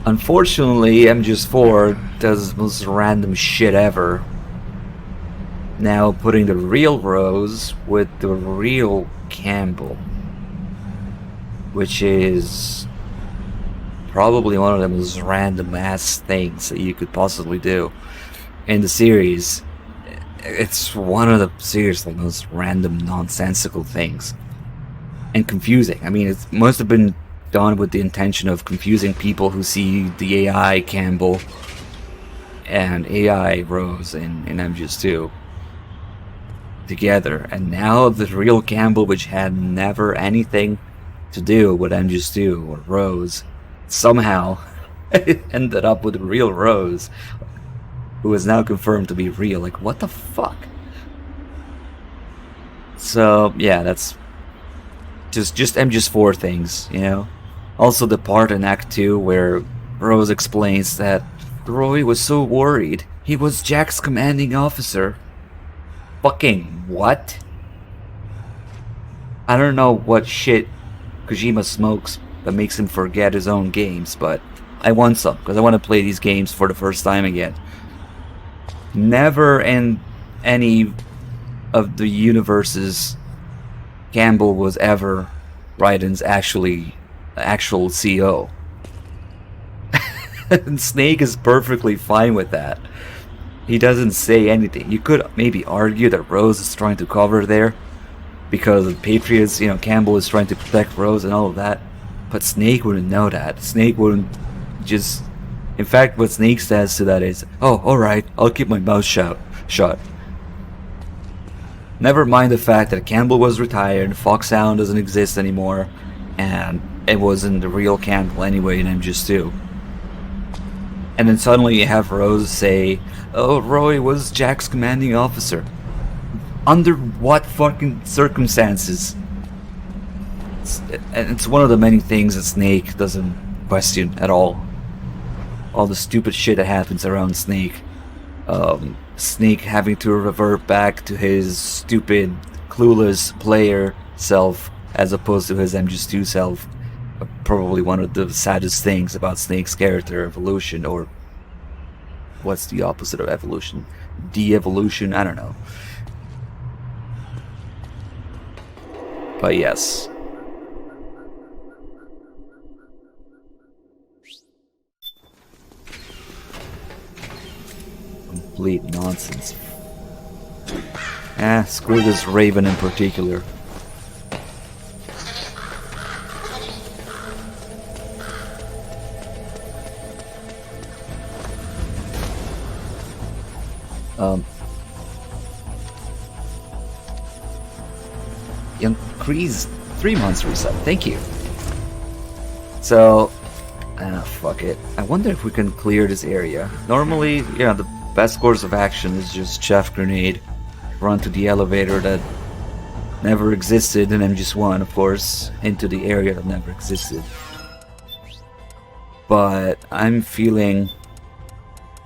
Unfortunately, MGS4 does the most random shit ever. Now putting the real Rose with the real Campbell, which is probably one of the most random ass things that you could possibly do in the series. It's one of the seriously most random, nonsensical things. And confusing. I mean, it must have been done with the intention of confusing people who see the AI Campbell and AI Rose in MGS2 together. And now the real Campbell, which had never anything to do with MGS2 or Rose, somehow ended up with a real Rose, who is now confirmed to be real. Like, what the fuck? So yeah, that's just MGS4 things, you know. Also the part in Act 2 where Rose explains that Roy was so worried. He was Jack's commanding officer. Fucking what? I don't know what shit Kojima smokes that makes him forget his own games, but I want some, because I want to play these games for the first time again. Never in any of the universes Campbell was ever Raiden's actual CO. And Snake is perfectly fine with that. He doesn't say anything. You could maybe argue that Rose is trying to cover there because of the Patriots, you know, Campbell is trying to protect Rose and all of that. But Snake wouldn't know that. Snake wouldn't just In fact, what Snake says to that is, "Oh, alright, I'll keep my mouth shut. Never mind the fact that Campbell was retired, Foxhound doesn't exist anymore, and it wasn't the real Campbell anyway in MGS2. And then suddenly you have Rose say, "Oh, Roy was Jack's commanding officer." Under what fucking circumstances? And it's one of the many things that Snake doesn't question at all. All the stupid shit that happens around Snake. Snake having to revert back to his stupid, clueless player self as opposed to his MGS2 self. Probably one of the saddest things about Snake's character evolution, or what's the opposite of evolution? De-evolution? I don't know. But yes. Complete nonsense. Screw this Raven in particular. Young Kreese 3 months reset. Thank you. So, fuck it. I wonder if we can clear this area. Normally, yeah, the best course of action is just Chef Grenade, run to the elevator that never existed in MGS1, of course, into the area that never existed. But I'm feeling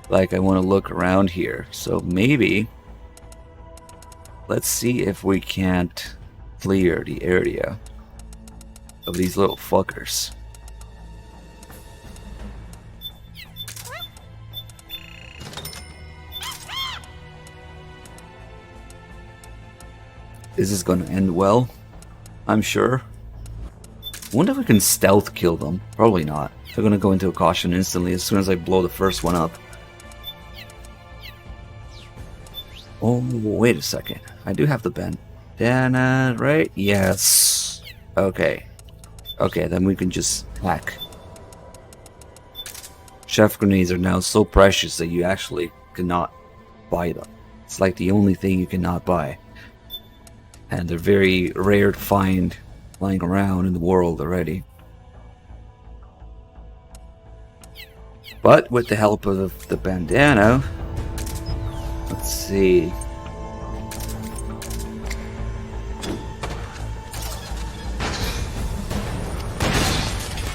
like I want to look around here, so maybe let's see if we can't clear the area of these little fuckers. This is gonna end well, I'm sure. Wonder if we can stealth kill them. Probably not. They're gonna go into a caution instantly as soon as I blow the first one up. Oh, wait a second. I do have the bandana, right? Yes. Okay. Okay, then we can just hack. Chef grenades are now so precious that you actually cannot buy them. It's like the only thing you cannot buy. And they're very rare to find lying around in the world already. But with the help of the bandana, let's see.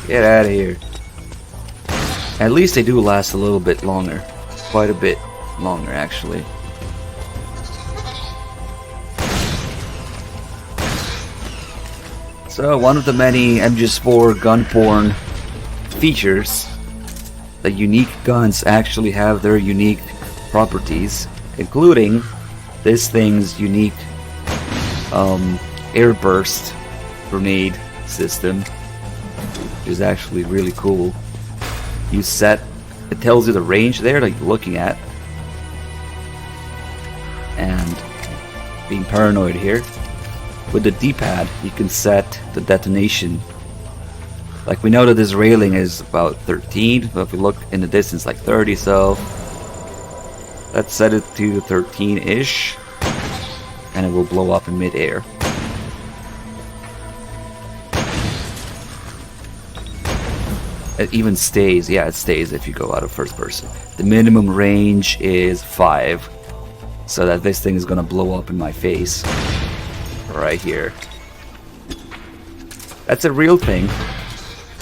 Get out of here. At least they do last a little bit longer. Quite a bit longer, actually. So, one of the many MGS4 gun porn features, the unique guns actually have their unique properties, including this thing's unique airburst grenade system, which is actually really cool. You set, it tells you the range there that you're looking at, and being paranoid here, with the D-pad you can set the detonation. Like, we know that this railing is about 13, but if we look in the distance, like 30, so let's set it to 13-ish, and it will blow up in mid-air. It even stays, yeah, it stays if you go out of first person. The minimum range is 5, so that this thing is gonna blow up in my face. Right here. That's a real thing.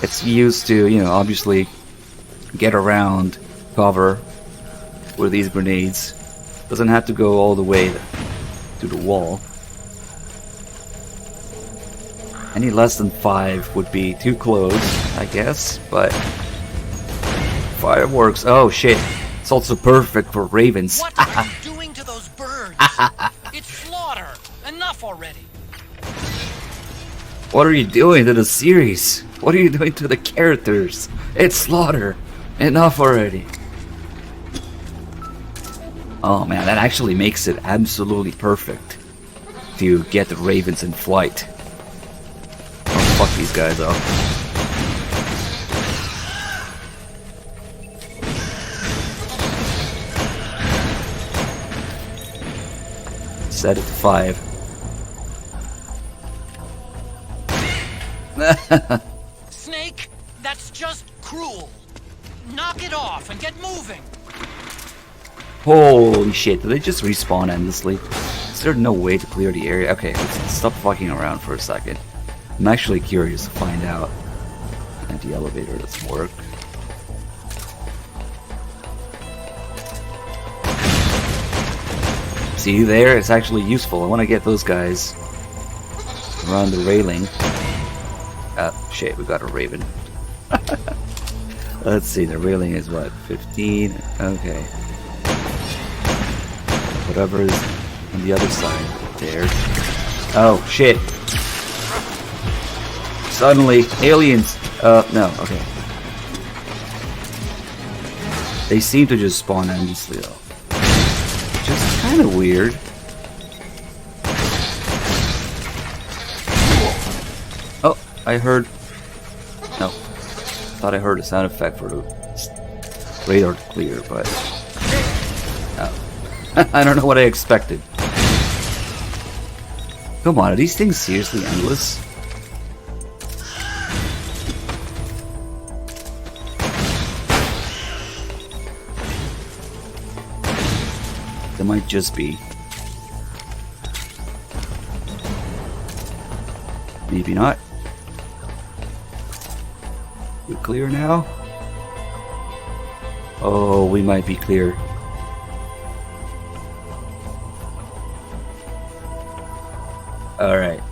It's used to, you know, obviously get around cover with these grenades. Doesn't have to go all the way to the wall. Any less than 5 would be too close, I guess, but fireworks, oh shit. It's also perfect for ravens. What are you doing to those birds? It's slaughter. Enough already. What are you doing to the series? What are you doing to the characters? It's slaughter. Enough already. Oh man, that actually makes it absolutely perfect to get the ravens in flight. Oh, fuck these guys up. Set it to 5. Snake, that's just cruel. Knock it off and get moving. Holy shit, do they just respawn endlessly? Is there no way to clear the area? Okay, let's stop fucking around for a second. I'm actually curious to find out if the elevator doesn't work. See there? It's actually useful. I want to get those guys around the railing. Shit, we got a Raven. Let's see, the railing is what? 15? Okay. Whatever is on the other side. There. Oh, shit. Suddenly, aliens. No, okay. They seem to just spawn endlessly, though. Which is kind of weird. Oh, I heard... No. Thought I heard a sound effect for the radar to clear, but... No. I don't know what I expected. Come on, are these things seriously endless? They might just be. Maybe not. We clear now? Oh, we might be clear. Alright.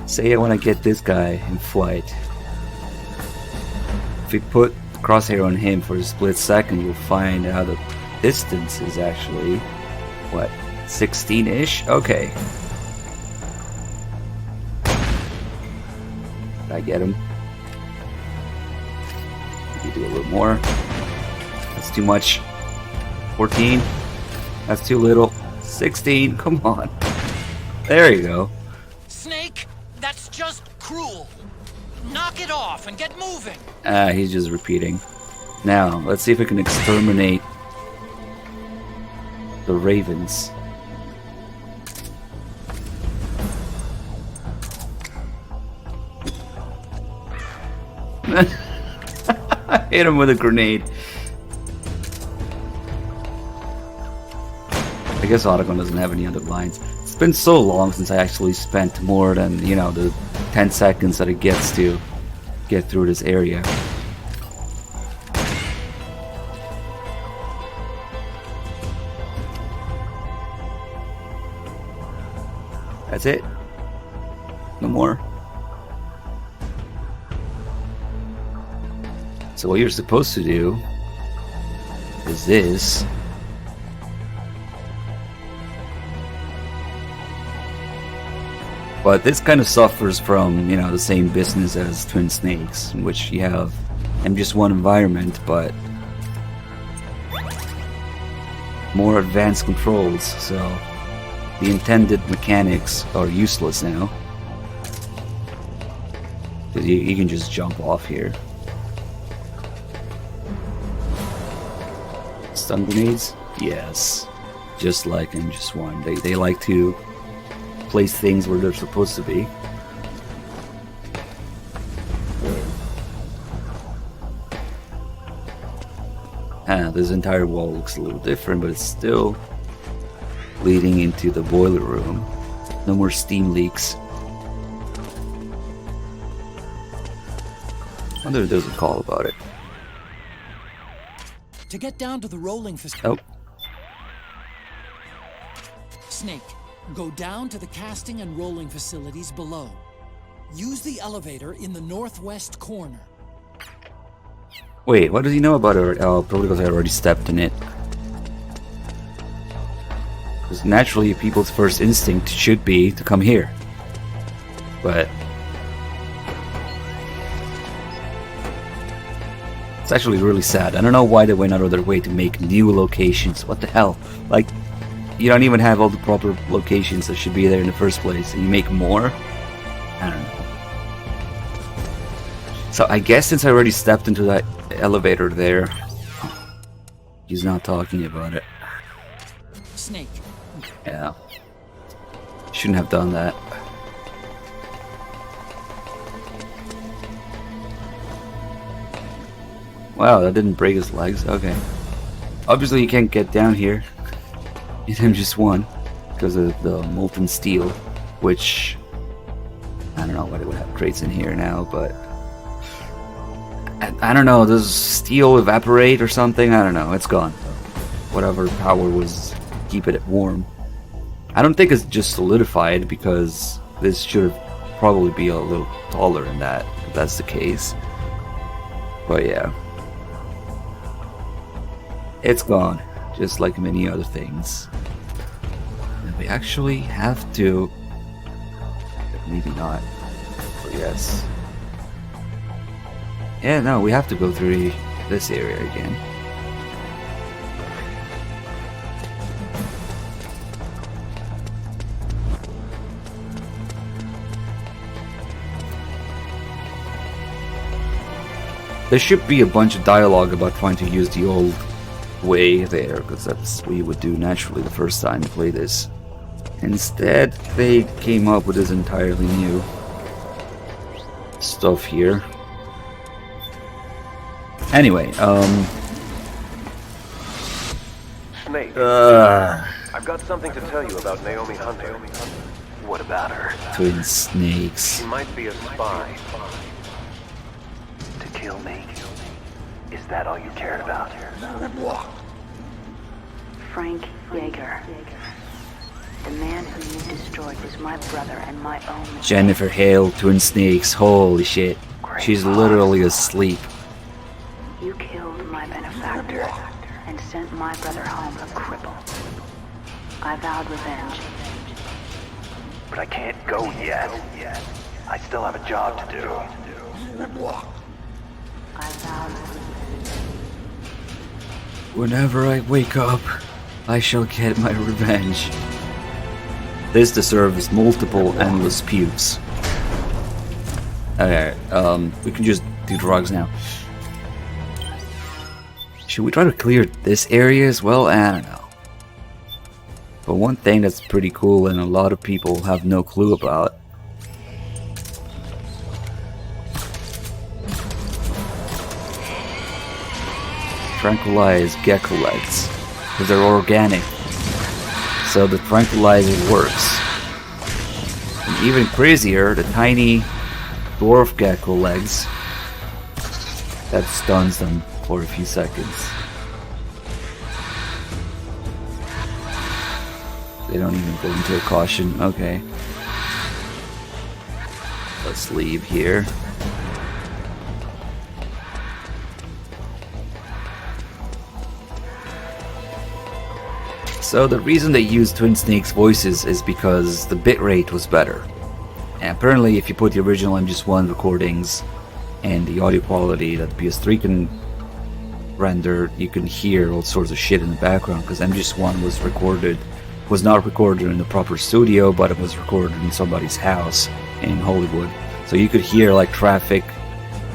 Say I want to get this guy in flight. If we put the crosshair on him for a split second, you'll find out the distance is actually, what, 16-ish? Okay. Did I get him? Maybe do a little more. That's too much. 14. That's too little. 16. Come on. There you go. Snake, that's just cruel. Knock it off and get moving. He's just repeating. Now, let's see if we can exterminate the ravens. I hit him with a grenade. I guess Autogun doesn't have any other lines. It's been so long since I actually spent more than, you know, the 10 seconds that it gets to get through this area. That's it? No more? So what you're supposed to do is this. But this kind of suffers from, you know, the same business as Twin Snakes, in which you have just one environment, but more advanced controls, so the intended mechanics are useless now. Because you can just jump off here. Stun grenades? Yes. Just like in just one. They like to place things where they're supposed to be. This entire wall looks a little different, but it's still leading into the boiler room. No more steam leaks. I wonder if there's a call about it. To get down to the rolling facility. Oh. Snake, go down to the casting and rolling facilities below. Use the elevator in the northwest corner. Wait, what does he know about it? Oh, probably because I already stepped in it. Because naturally, people's first instinct should be to come here. But it's actually really sad. I don't know why they went out of their way to make new locations. What the hell? Like, you don't even have all the proper locations that should be there in the first place, and you make more? I don't know. So I guess since I already stepped into that elevator there, he's not talking about it. Snake. Yeah. Shouldn't have done that. Wow, that didn't break his legs. Okay. Obviously, you can't get down here in MGS1 because of the molten steel, which I don't know why they would have crates in here now, but I don't know. Does steel evaporate or something? I don't know. It's gone. Whatever power was keeping it warm. I don't think it's just solidified because this should probably be a little taller than that, if that's the case. But yeah. It's gone, just like many other things. And we actually have to... Maybe not. But yes. Yeah, no, we have to go through this area again. There should be a bunch of dialogue about trying to use the old way there, because that's what you would do naturally the first time you play this. Instead, they came up with this entirely new stuff here. Anyway, Snake. I've got something to tell you about Naomi Hunter. What about her? Twin snakes. She might be a spy. To kill me? Is that all you cared about? Frank Yeager. The man who you destroyed was my brother and my own... Jennifer Hale, Twin Snakes, holy shit. She's literally asleep. You killed my benefactor and sent my brother home a cripple. I vowed revenge. But I can't go yet. I still have a job to do. I vowed revenge. Whenever I wake up, I shall get my revenge. This deserves multiple endless pubes. Okay, we can just do drugs now. Should we try to clear this area as well? I don't know. But one thing that's pretty cool and a lot of people have no clue about. Tranquilize gecko legs, because they're organic. So the tranquilizer works. And even crazier, the tiny dwarf gecko legs, that stuns them for a few seconds. They don't even go into a caution. Okay. Let's leave here. So the reason they used Twin Snake's voices is because the bitrate was better. And apparently if you put the original MGS1 recordings and the audio quality that PS3 can render, you can hear all sorts of shit in the background, because MGS1 was not recorded in the proper studio, but it was recorded in somebody's house in Hollywood. So you could hear like traffic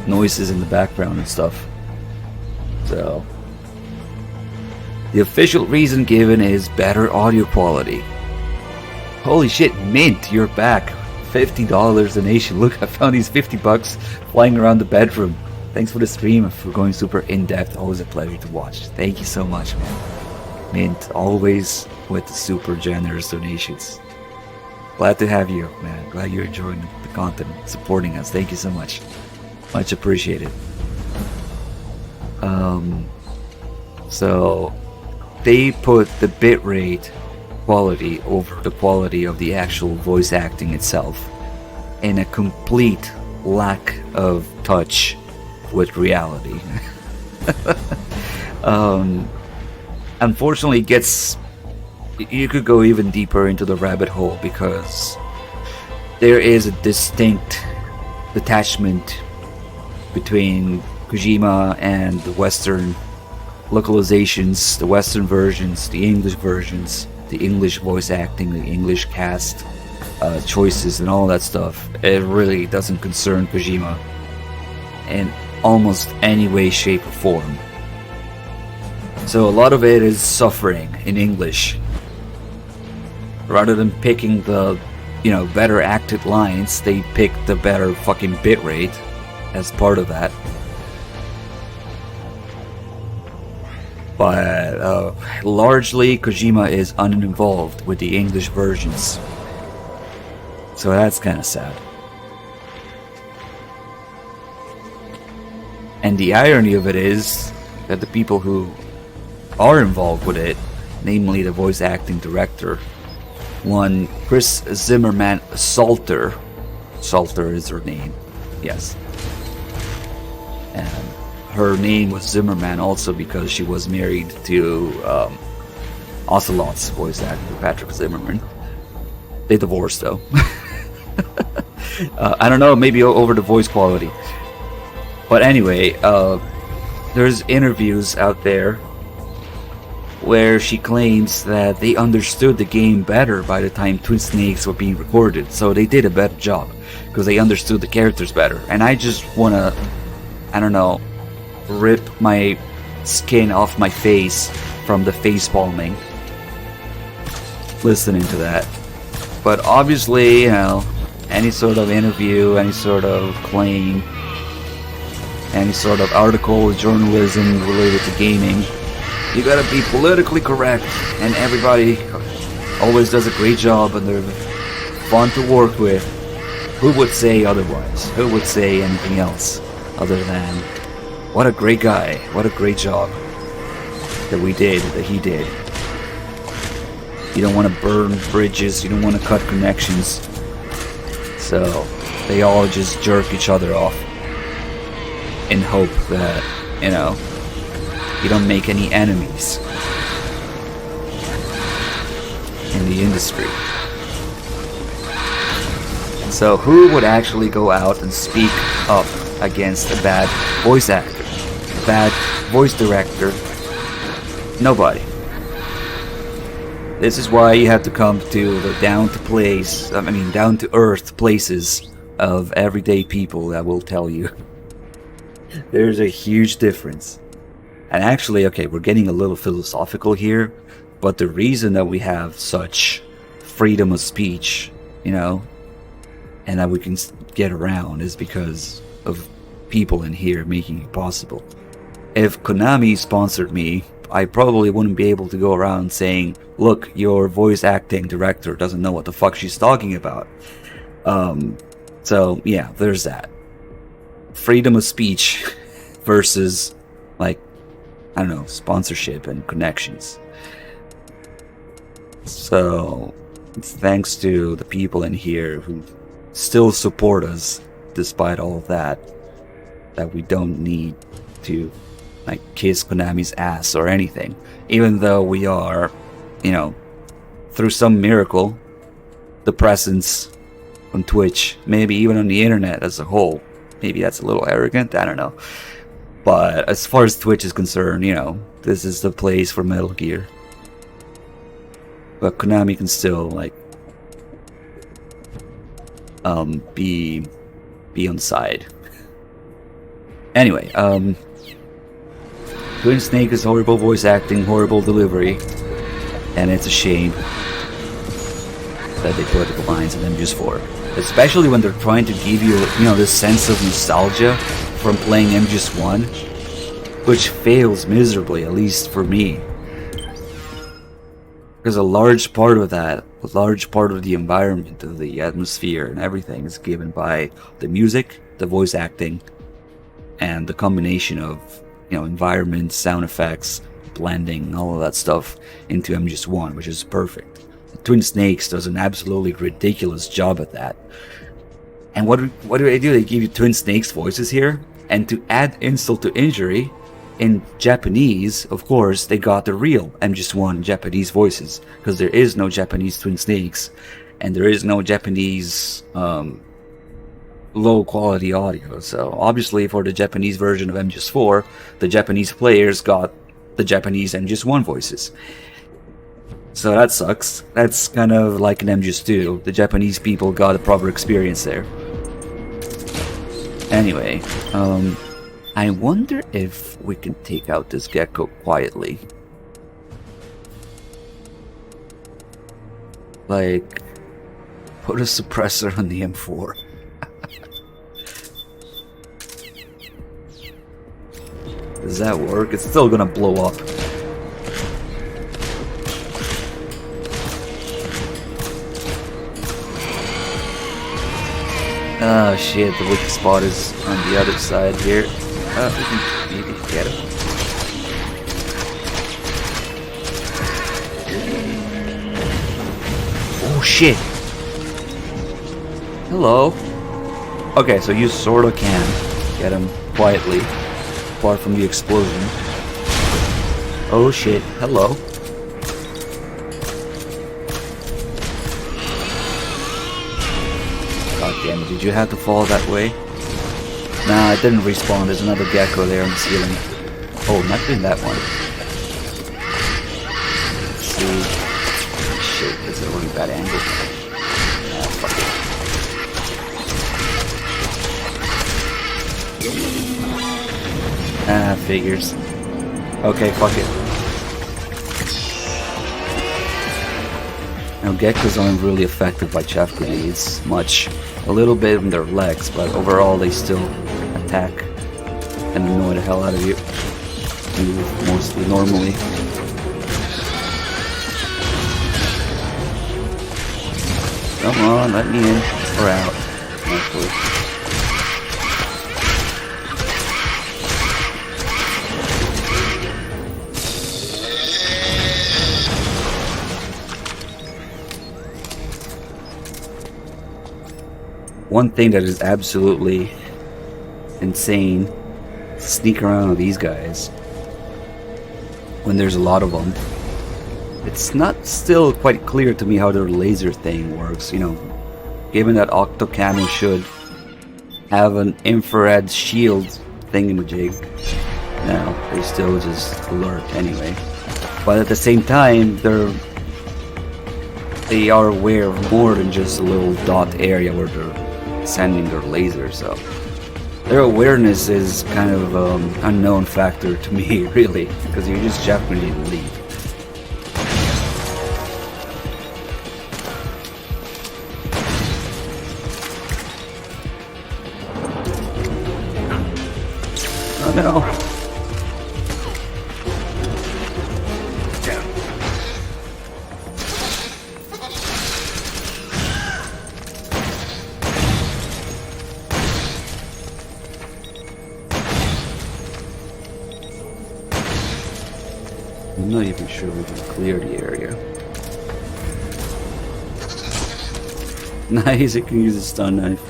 noises in the background and stuff. So the official reason given is better audio quality. Holy shit, Mint, you're back. $50 donation. Look, I found these $50 flying around the bedroom. Thanks for the stream and for going super in-depth. Always a pleasure to watch. Thank you so much, man. Mint, always with the super generous donations. Glad to have you, man. Glad you're enjoying the content, supporting us. Thank you so much. Much appreciated. So they put the bitrate quality over the quality of the actual voice acting itself, in a complete lack of touch with reality. Unfortunately, you could go even deeper into the rabbit hole, because there is a distinct detachment between Kojima and the Western localizations, the Western versions, the English versions, the English voice acting, the English cast choices and all that stuff. It really doesn't concern Kojima in almost any way, shape or form. So a lot of it is suffering in English, Rather than picking the, you know, better acted lines, they picked the better fucking bitrate as part of that. But largely, Kojima is uninvolved with the English versions. So that's kind of sad. And the irony of it is that the people who are involved with it, namely the voice acting director, one Chris Zimmerman Salter is her name, yes. And her name was Zimmerman also because she was married to Ocelot's voice actor, Patrick Zimmerman. They divorced though. I don't know, maybe over the voice quality. But anyway, there's interviews out there where she claims that they understood the game better by the time Twin Snakes were being recorded. So they did a better job because they understood the characters better. And I just want to, I don't know, rip my skin off my face from the face palming listening to that. But obviously, you know, any sort of interview, any sort of claim, any sort of article, journalism related to gaming, you gotta be politically correct, and everybody always does a great job and they're fun to work with. Who would say otherwise? Who would say anything else other than, what a great guy, what a great job that he did. You don't want to burn bridges, you don't want to cut connections. So they all just jerk each other off in hope that, you know, you don't make any enemies in the industry. So who would actually go out and speak up against a bad voice actor, a bad voice director? Nobody. This is why you have to come to the down to earth places of everyday people that will tell you there's a huge difference. And actually, okay, we're getting a little philosophical here, but the reason that we have such freedom of speech, you know, and that we can get around is because of people in here making it possible. If Konami sponsored me, I probably wouldn't be able to go around saying, look, your voice acting director doesn't know what the fuck she's talking about. So yeah, there's that. Freedom of speech versus, like, I don't know, sponsorship and connections. So it's thanks to the people in here who still support us despite all of that, that we don't need to, like, kiss Konami's ass or anything. Even though we are, you know, through some miracle, the presence on Twitch, maybe even on the internet as a whole. Maybe that's a little arrogant, I don't know. But as far as Twitch is concerned, you know, this is the place for Metal Gear. But Konami can still, like, be on side. Anyway, Twin Snake is horrible voice acting, horrible delivery, and it's a shame that they put the lines in MGS4. Especially when they're trying to give you, you know, this sense of nostalgia from playing MGS1, which fails miserably, at least for me. Because a large part of that, a large part of the environment, of the atmosphere and everything is given by the music, the voice acting, and the combination of, you know, environment, sound effects, blending, all of that stuff into MGS1, which is perfect. Twin Snakes does an absolutely ridiculous job at that. And what do they do? They give you Twin Snakes voices here, and to add insult to injury, in Japanese, of course, they got the real MGS1 Japanese voices, because there is no Japanese Twin Snakes, and there is no Japanese low quality audio. So obviously for the Japanese version of MGS4, the Japanese players got the Japanese MGS1 voices. So that sucks. That's kind of like an MGS2. The Japanese people got a proper experience there. Anyway, I wonder if we can take out this gecko quietly. like put a suppressor on the M4. Does that work? It's still gonna blow up. Oh shit, the weak spot is on the other side here. We can maybe get him. Oh shit! Hello. Okay, so you sorta can get him quietly, apart from the explosion. Oh shit, hello. God damn it, did you have to fall that way? Nah, it didn't respawn. There's another gecko there on the ceiling. Oh, not doing that one. Let's see. Shit, that's a really bad angle. Ah, fuck it. Ah, figures. Okay, fuck it. Now, geckos aren't really affected by chaff grenades much. A little bit in their legs, but overall they still attack and annoy the hell out of you. Move mostly normally. Come on, let me in or out. Actually. One thing that is absolutely insane, sneak around with these guys when there's a lot of them. It's not still quite clear to me how their laser thing works, you know, given that Octocamo should have an infrared shield thingamajig. Now, they still just alert anyway. But at the same time, they are aware of more than just a little dot area where they're sending their laser, so their awareness is kind of unknown factor to me, really, because you're just Japanese lead. Oh no. I'm not even sure we can clear the area. Nice, it can use a stun knife.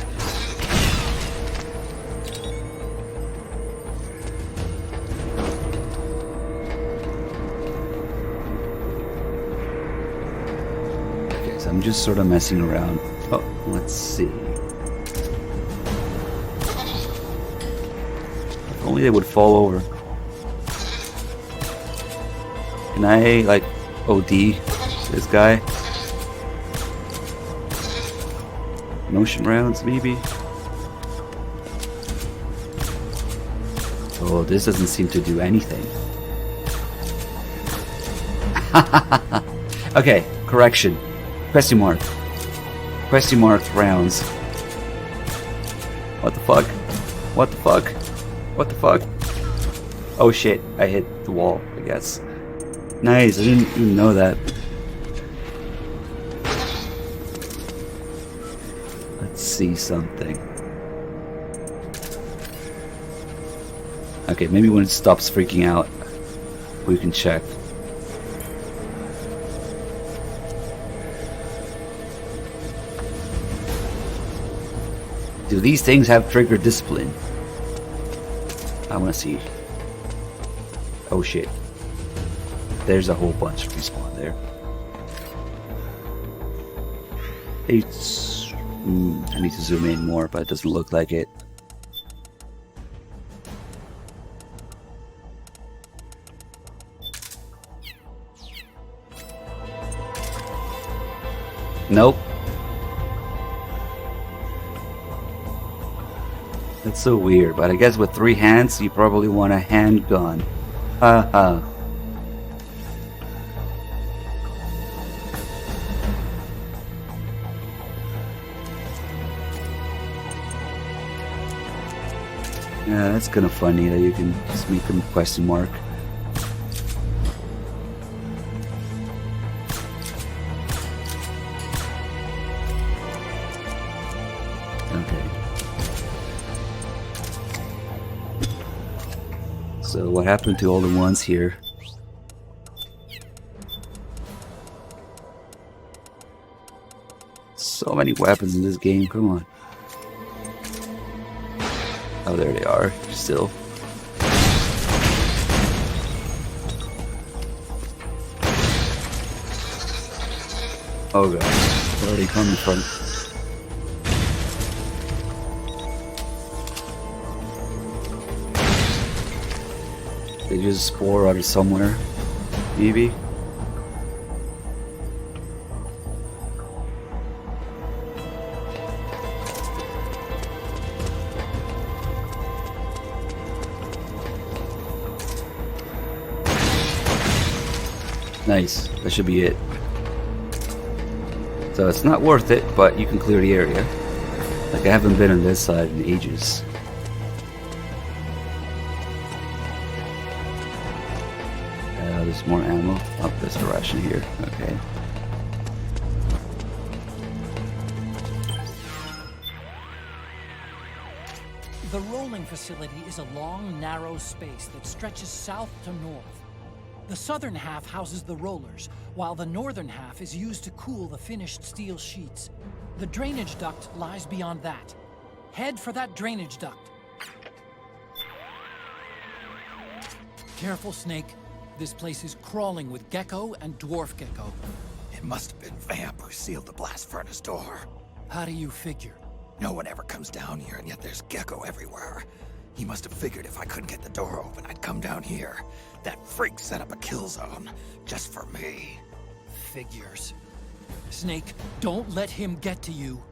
Okay, so I'm just sort of messing around. Oh, let's see. If only they would fall over. Can I, like, OD this guy? Motion rounds, maybe? Oh, this doesn't seem to do anything. Okay, correction. Question mark. Question mark rounds. What the fuck? What the fuck? What the fuck? Oh shit, I hit the wall, I guess. Nice, I didn't even know that. Let's see something. Okay, maybe when it stops freaking out, we can check. Do these things have trigger discipline? I want to see. Oh shit. There's a whole bunch of respawn there. It's... I need to zoom in more, but it doesn't look like it. Nope. That's so weird, but I guess with 3 hands, you probably want a handgun. Haha. Yeah, that's kind of funny that you can just make them question mark. Okay. So what happened to all the ones here? So many weapons in this game, come on. Oh, there they are, still. Oh god, where are they coming from? They just spore out of somewhere, maybe? Nice, that should be it. So it's not worth it, but you can clear the area. Like, I haven't been on this side in ages. There's more ammo. Oh, there's a ration here. Okay. The rolling facility is a long, narrow space that stretches south to north. The southern half houses the rollers, while the northern half is used to cool the finished steel sheets. The drainage duct lies beyond that. Head for that drainage duct. Careful, Snake. This place is crawling with gecko and dwarf gecko. It must have been Vamp who sealed the blast furnace door. How do you figure? No one ever comes down here, and yet there's gecko everywhere. He must have figured if I couldn't get the door open, I'd come down here. That freak set up a kill zone, just for me. Figures. Snake, don't let him get to you.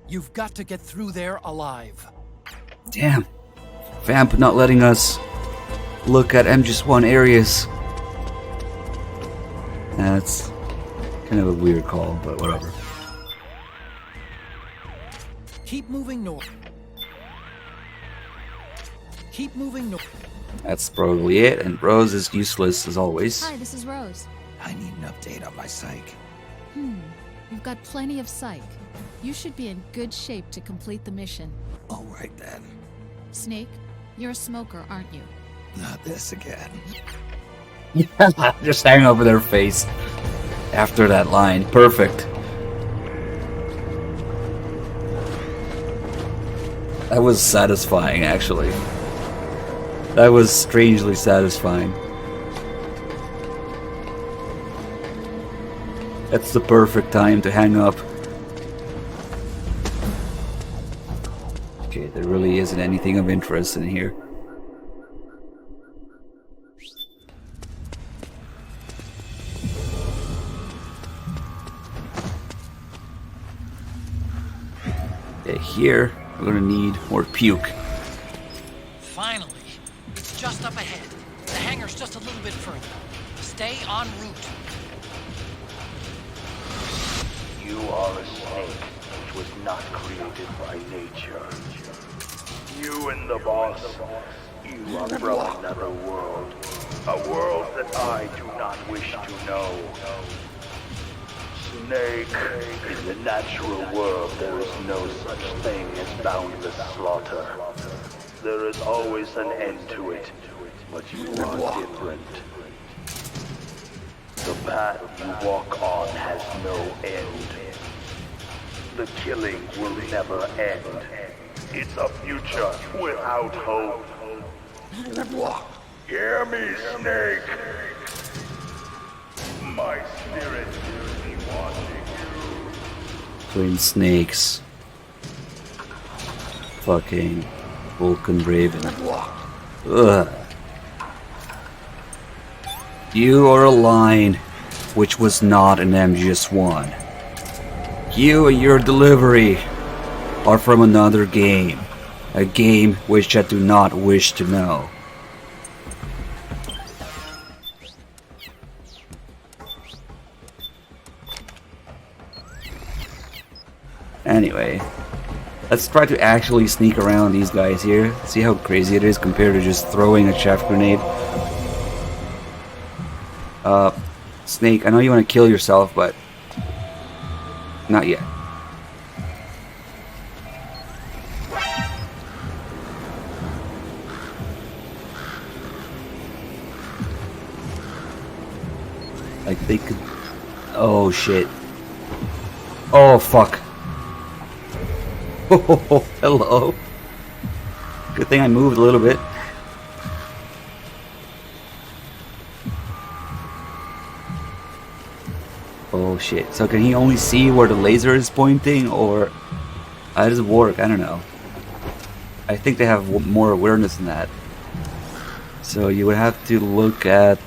You've got to get through there alive. Damn. Vamp not letting us look at MGS1 areas. That's kind of a weird call, but whatever. Keep moving north. Keep moving north. That's probably it, and Rose is useless as always. Hi, this is Rose. I need an update on my psych. You've got plenty of psych. You should be in good shape to complete the mission. All right then. Snake, you're a smoker, aren't you? Not this again. Just hang over their face after that line. Perfect. That was satisfying, actually. That was strangely satisfying. That's the perfect time to hang up. Okay, there really isn't anything of interest in here. Okay, here we're gonna need more puke. Finally, it's just up ahead. The hangar's just a little bit further. Stay en route. You are a snake which was not created by nature. You and the boss, you are from another world. A world that I do not wish to know. Snake, in the natural world there is no such thing as boundless slaughter. There is always an end to it, but you are different. The path you walk on has no end. The killing will never end. It's a future without hope. Hear me, Snake. My spirit will be watching you. Twin snakes. Fucking Vulcan Raven. Ugh. You are a line which was not an MGS1. You and your delivery are from another game. A game which I do not wish to know. Anyway, Let's try to actually sneak around these guys here. See how crazy it is compared to just throwing a chaff grenade. Snake, I know you want to kill yourself, but not yet. Like they could... Oh shit. Oh fuck. Oh, hello. Good thing I moved a little bit. Oh shit. So can he only see where the laser is pointing, or how does it work? I don't know. I think they have more awareness than that. So you would have to look at,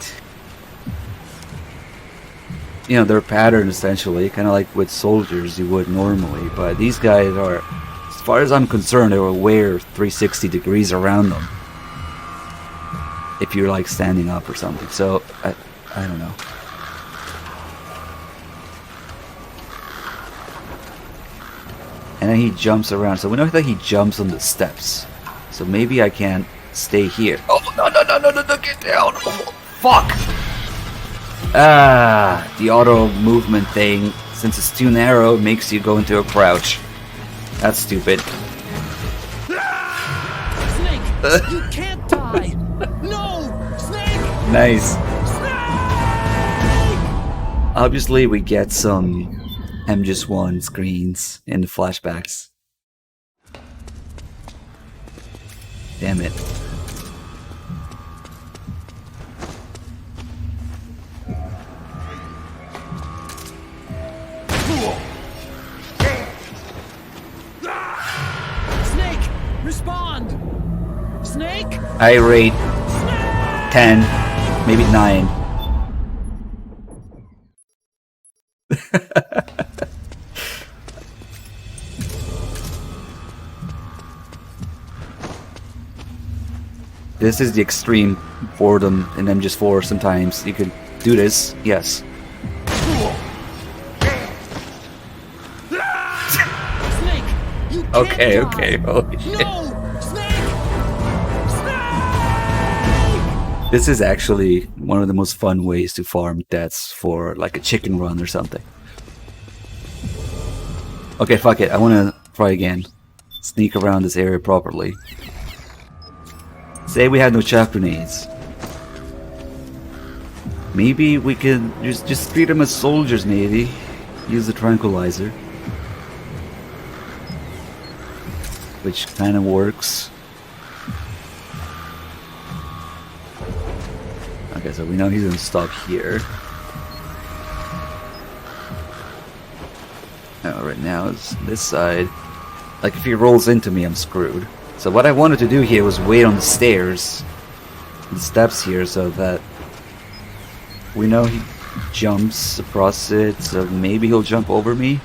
you know, their pattern essentially, kind of like with soldiers you would normally. But these guys are, as far as I'm concerned, they were aware 360 degrees around them. If you're like standing up or something. So I don't know. And then he jumps around. So we know that he jumps on the steps. So maybe I can stay here. Oh no, get down! Oh, fuck! Ah, the auto movement thing, since it's too narrow, makes you go into a crouch. That's stupid. Snake, you can't die. No, Snake. Nice. Obviously, we get some MGS1 screens in the flashbacks. Damn it. Snake, respond. Snake. I rate 10, maybe 9. This is the extreme boredom in MGS4 sometimes. You could do this, yes. Snake, you can't Okay, die. okay, holy shit. No, Snake. This is actually one of the most fun ways to farm deaths for like a chicken run or something. Okay, fuck it, I wanna try again. Sneak around this area properly. Say we had no chaff grenades. Maybe we could just treat them as soldiers, maybe. Use the tranquilizer. Which kind of works. Okay, so we know he's gonna stop here. Right now it's this side. Like if he rolls into me, I'm screwed. So what I wanted to do here was wait on the stairs, the steps here, so that we know he jumps across it, so maybe he'll jump over me.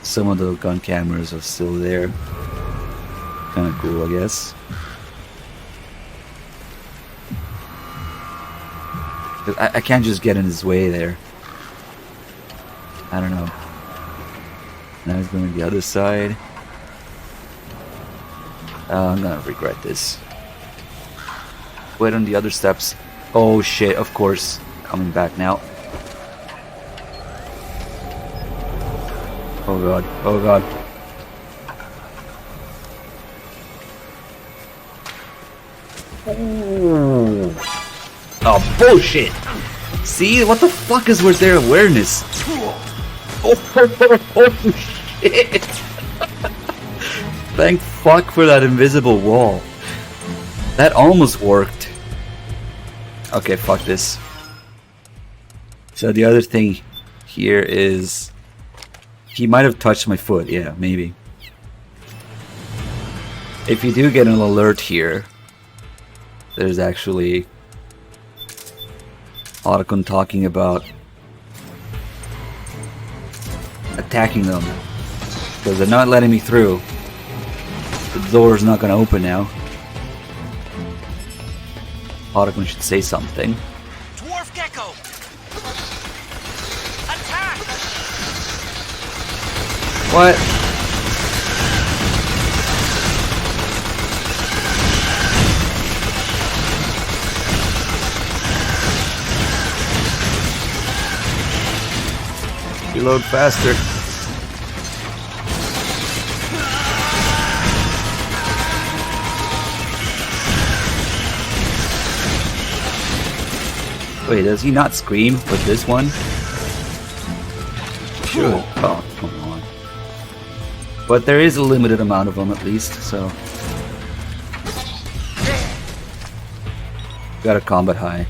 Some of the gun cameras are still there. Kinda cool, I guess. I can't just get in his way there. I don't know. Now he's going to the other side. I'm gonna regret this. Wait on the other steps. Oh shit, of course. Coming back now. Oh god, oh god. Ooh. Oh bullshit! See, what the fuck is with their awareness? Oh shit! Thank fuck for that invisible wall. That almost worked. Okay, fuck this. So the other thing here is he might have touched my foot. Yeah, maybe. If you do get an alert here, there's actually Otacon talking about attacking them because they're not letting me through. The door's not gonna open now. Otacon should say something. Dwarf Gecko! Attack! What? Reload faster. Wait, does he not scream with this one? Sure. Oh, come on. But there is a limited amount of them at least, so. Got a combat high.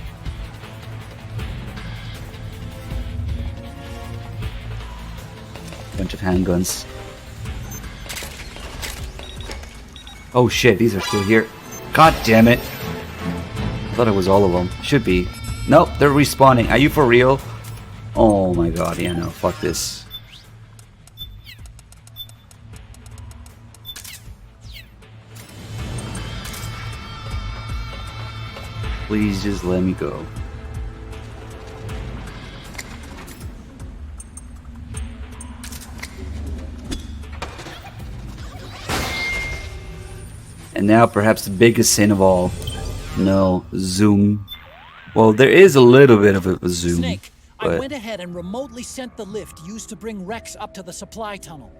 Bunch of handguns. Oh shit, these are still here. God damn it. I thought it was all of them. Should be. Nope, they're respawning. Are you for real? Oh my god, yeah, no, fuck this. Please just let me go. And now perhaps the biggest sin of all. No, zoom. Well, there is a little bit of a zoom. Snake, but I went ahead and remotely sent the lift used to bring Rex up to the supply tunnel.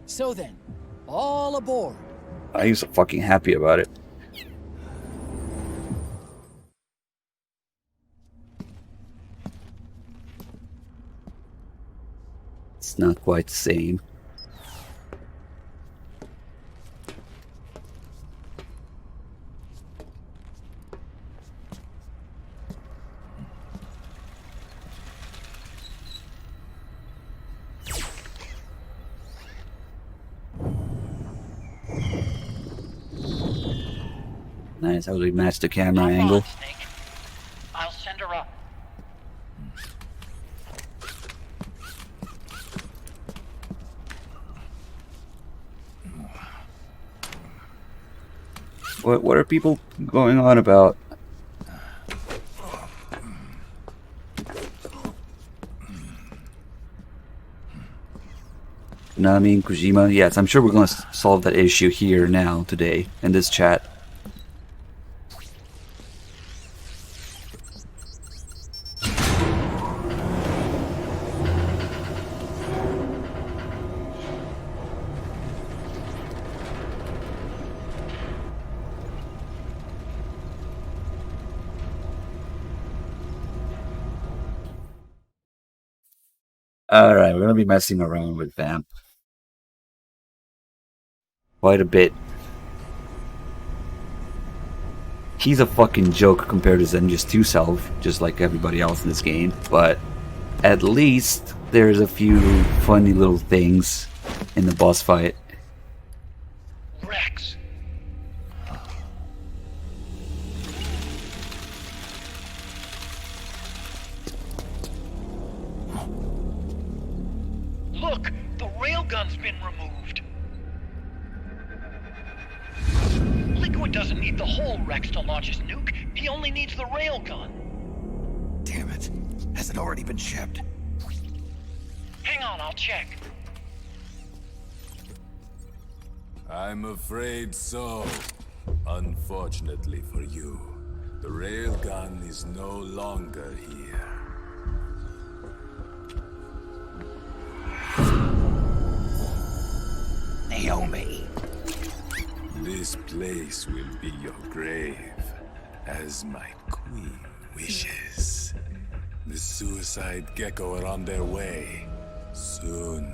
So then, all aboard. I'm so fucking happy about it. It's not quite the same. Nice, how do we match the camera angle? I'll send her up. What are people going on about? Konami and Kojima? Yes, I'm sure we're going to solve that issue here now, today, in this chat. Alright, we're gonna be messing around with Vamp quite a bit. He's a fucking joke compared to Zenya's 2 self, just like everybody else in this game, but at least there's a few funny little things in the boss fight. Rex. Look, the railgun's been removed. Liquid doesn't need the whole Rex to launch his nuke. He only needs the railgun. Damn it. Has it already been shipped? Hang on, I'll check. I'm afraid so. Unfortunately for you, the railgun is no longer here. Naomi. This place will be your grave, as my queen wishes. The suicide gecko are on their way. Soon,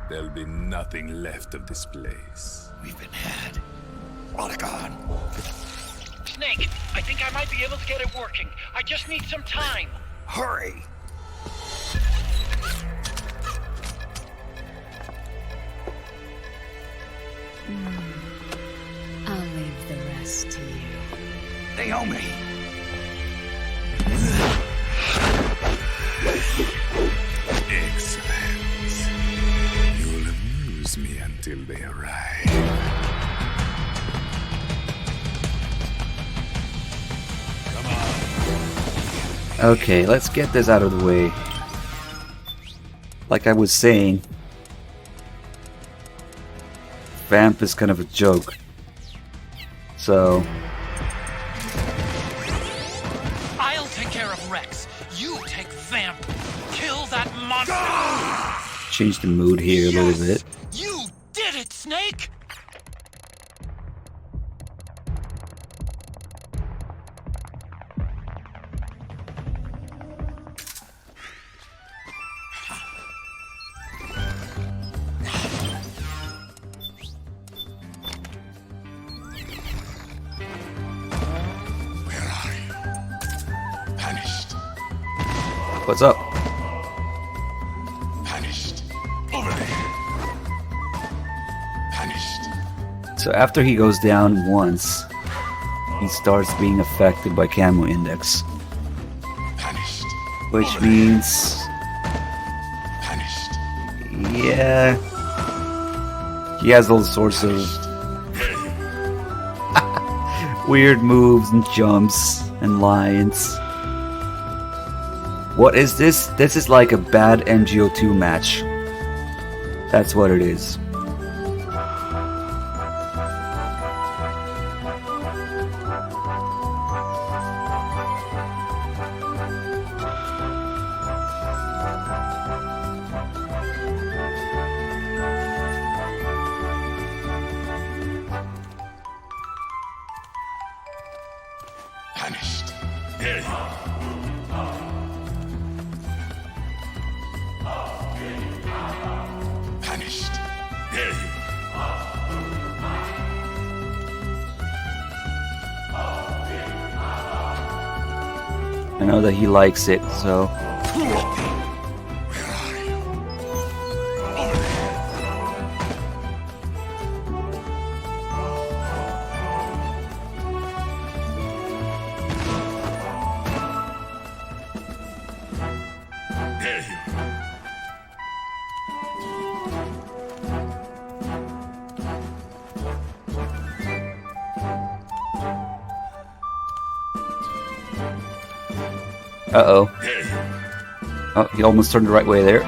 there'll be nothing left of this place. We've been had. Rodigon. Snake, I think I might be able to get it working. I just need some time. Hurry! I'll leave the rest to you. Naomi! Excellent. You'll amuse me until they arrive. Okay, let's get this out of the way. Like I was saying, Vamp is kind of a joke. So I'll take care of Rex. You take Vamp. Kill that monster. change the mood here a little bit. You did it, Snake. What's up? Vanished. Over there. Vanished. So after he goes down once, he starts being affected by Camo Index. Vanished. Which means... Vanished. Yeah... He has all sorts of... weird moves and jumps and lines. What is this? This is like a bad MGO2 match. That's what it is. Vanished. There you are. Vanished. There you I know that he likes it, so... There you Uh-oh. Oh, he almost turned the right way there.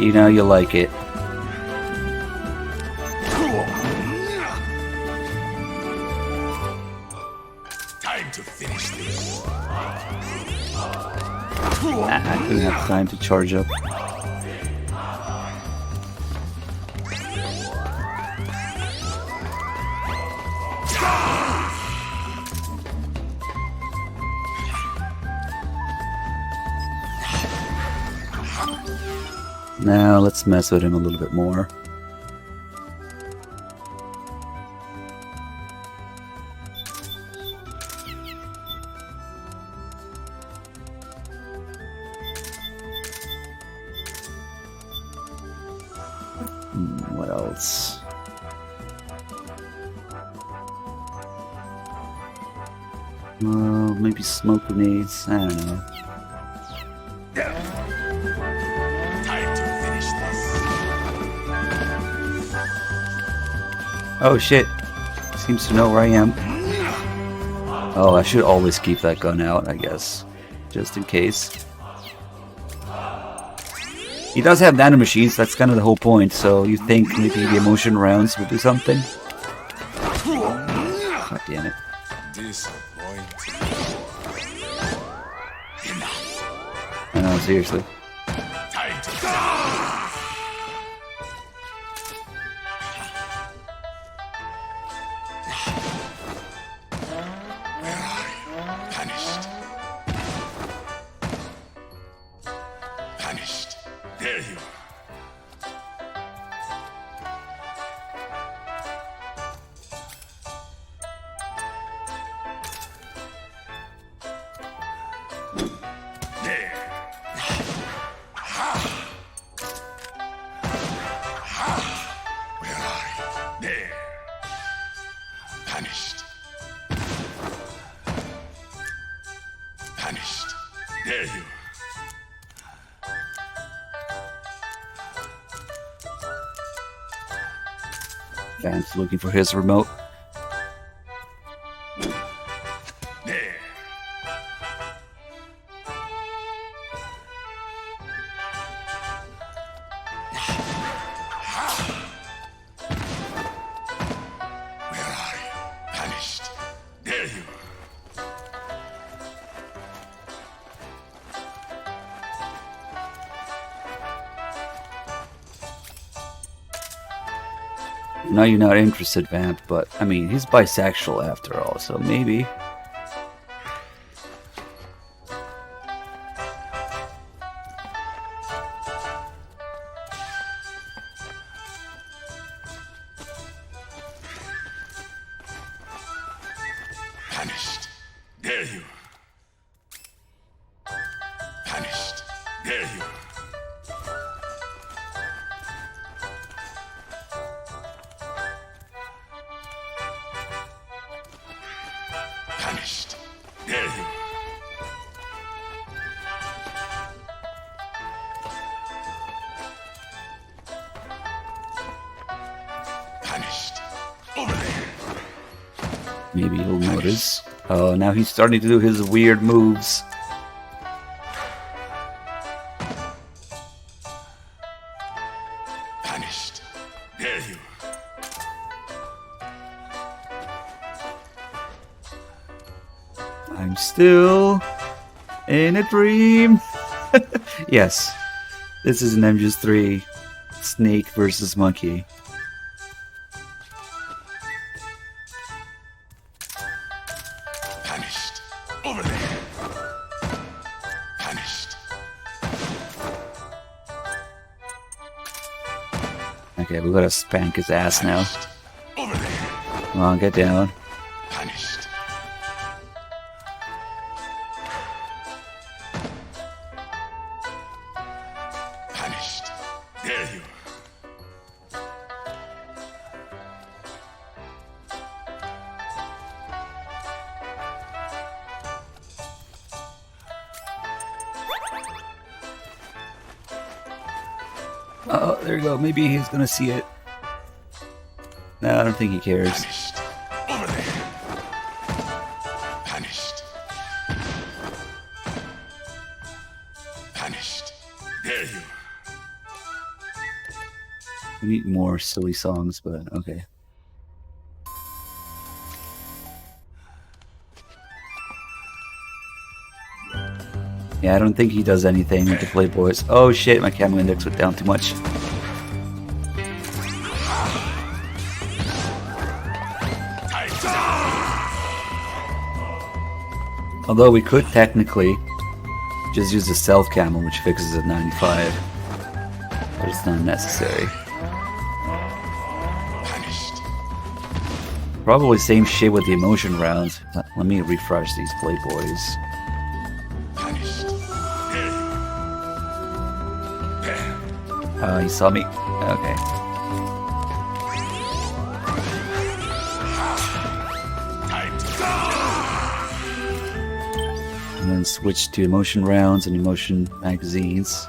You know you like it. Time to finish this. I couldn't have time to charge up. Now let's mess with him a little bit more. What else? Well, maybe smoke grenades. I don't know. Time to finish this. Oh shit. Seems to know where I am. Oh, I should always keep that gun out, I guess. Just in case. He does have nanomachines, that's kind of the whole point, so you think maybe the emotion rounds would do something? God damn it. I know, seriously. Time to Vanished. Vanished. There you are. There. Where are you? There. Vanished. Vanished. There you are. Van's looking for his remote. There. Now you're not interested, Vamp, but I mean, he's bisexual after all, so maybe. Vanished. Dare you. Vanished. Dare you. Vanished. Dare you. Vanished. Over there. Maybe he'll notice. Oh, now he's starting to do his weird moves. Vanished. Dare you. I'm still in a dream. Yes, this is an MGS3 Snake versus Monkey. Vanished. Over there. Vanished. Okay, we gotta spank his ass now. Over there. Come on, get down. Vanished. Vanished. Dare you. Oh, there you go. Maybe he's gonna see it. No, I don't think he cares. Vanished. Over there. Vanished. Vanished. Dare you. We need more silly songs, but okay. Yeah, I don't think he does anything with the Playboys. Oh shit, my camera index went down too much. Although we could technically just use the self camo, which fixes at 95, but it's not necessary. Probably same shit with the emotion rounds. Let me refresh these Playboys. He saw me. Okay. And then switch to emotion rounds and emotion magazines.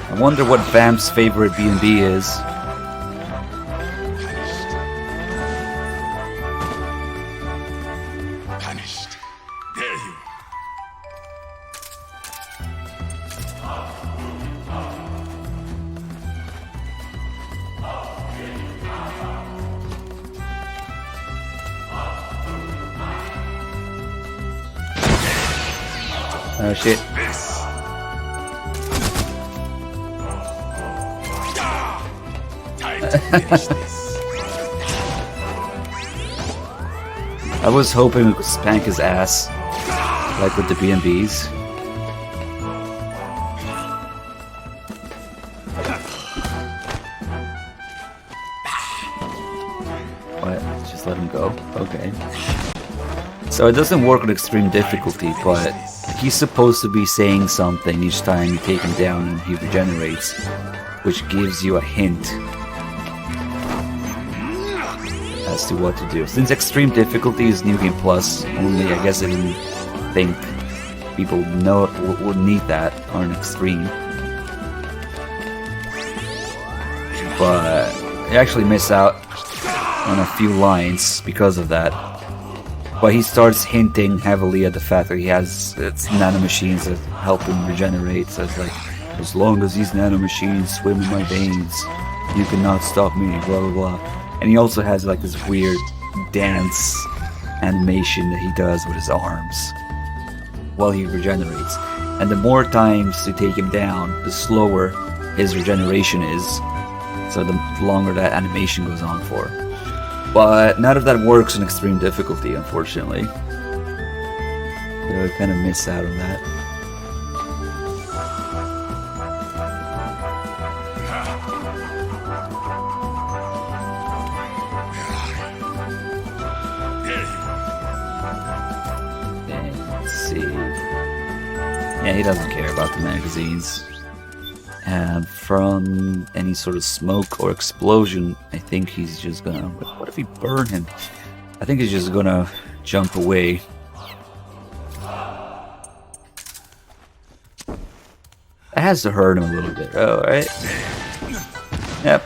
I wonder what Vamp's favorite B&B is. Vanished. Dare you. Oh shit. I was hoping we could spank his ass, like with the B&Bs. What? Just let him go? Okay. So it doesn't work on extreme difficulty, but he's supposed to be saying something each time you take him down and he regenerates, which gives you a hint as to what to do. Since extreme difficulty is New Game Plus only, I guess I didn't think people would need that on extreme. But you actually miss out on a few lines because of that. But he starts hinting heavily at the fact that he has nanomachines that help him regenerate. So it's like, as long as these nanomachines swim in my veins, you cannot stop me, blah blah blah. And he also has like this weird dance animation that he does with his arms while he regenerates. And the more times to take him down, the slower his regeneration is. So the longer that animation goes on for. But none of that works in extreme difficulty, unfortunately. So I kind of miss out on that. Let's see. Yeah, he doesn't care about the magazines. And from any sort of smoke or explosion, I think he's just gonna... What if we burn him? I think he's just gonna jump away. That has to hurt him a little bit, oh, right? Yep.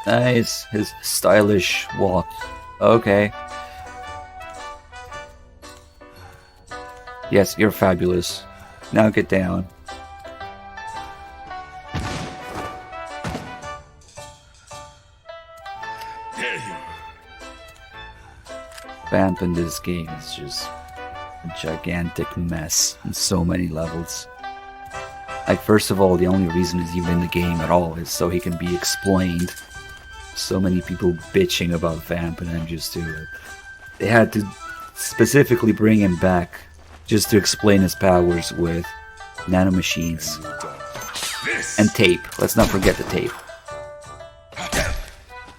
Nice, his stylish walk. Okay. Yes, you're fabulous. Now get down. Vamp in this game is just a gigantic mess in so many levels. Like, first of all, the only reason he's even in the game at all is so he can be explained. So many people bitching about Vamp and MGS2. They had to specifically bring him back just to explain his powers with nanomachines and tape. Let's not forget the tape.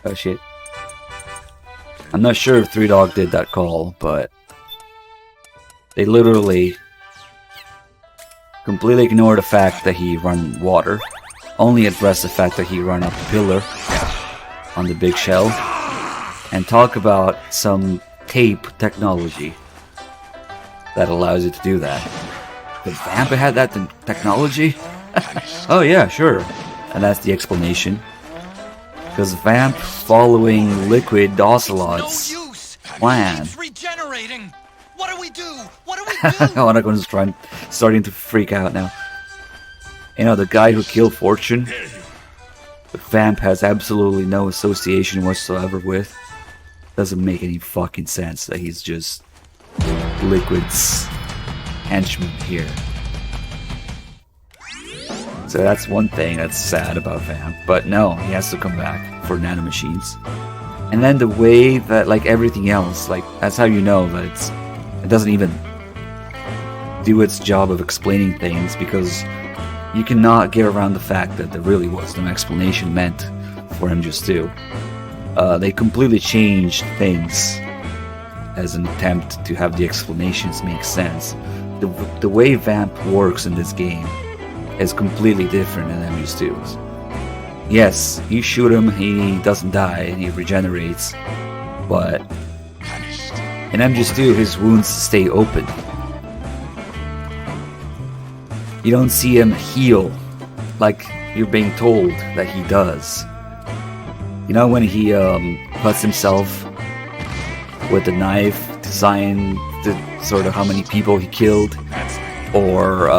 Oh shit. I'm not sure if 3Dog did that call, but they literally completely ignore the fact that he run water, only address the fact that he run up the pillar on the big shell, and talk about some tape technology that allows you to do that. The Vamp had that technology? Oh yeah, sure. And that's the explanation. Because Vamp following Liquid Ocelot's plan. Regenerating. What do we do? What do we do? Onagon's starting to freak out now. You know, the guy who killed Fortune, Vamp has absolutely no association whatsoever with. Doesn't make any fucking sense that he's just Liquid's henchman here. So that's one thing that's sad about Vamp, but no, he has to come back for nanomachines. And then the way that, like everything else, like that's how you know that it doesn't even do its job of explaining things, because you cannot get around the fact that there really was no explanation meant for MGS2. They completely changed things as an attempt to have the explanations make sense. The way Vamp works in this game is completely different than MGS2's. Yes, you shoot him, he doesn't die, and he regenerates, but in MGS2 his wounds stay open. You don't see him heal like you're being told that he does. You know, when he cuts himself with the knife to sign the sort of how many people he killed, or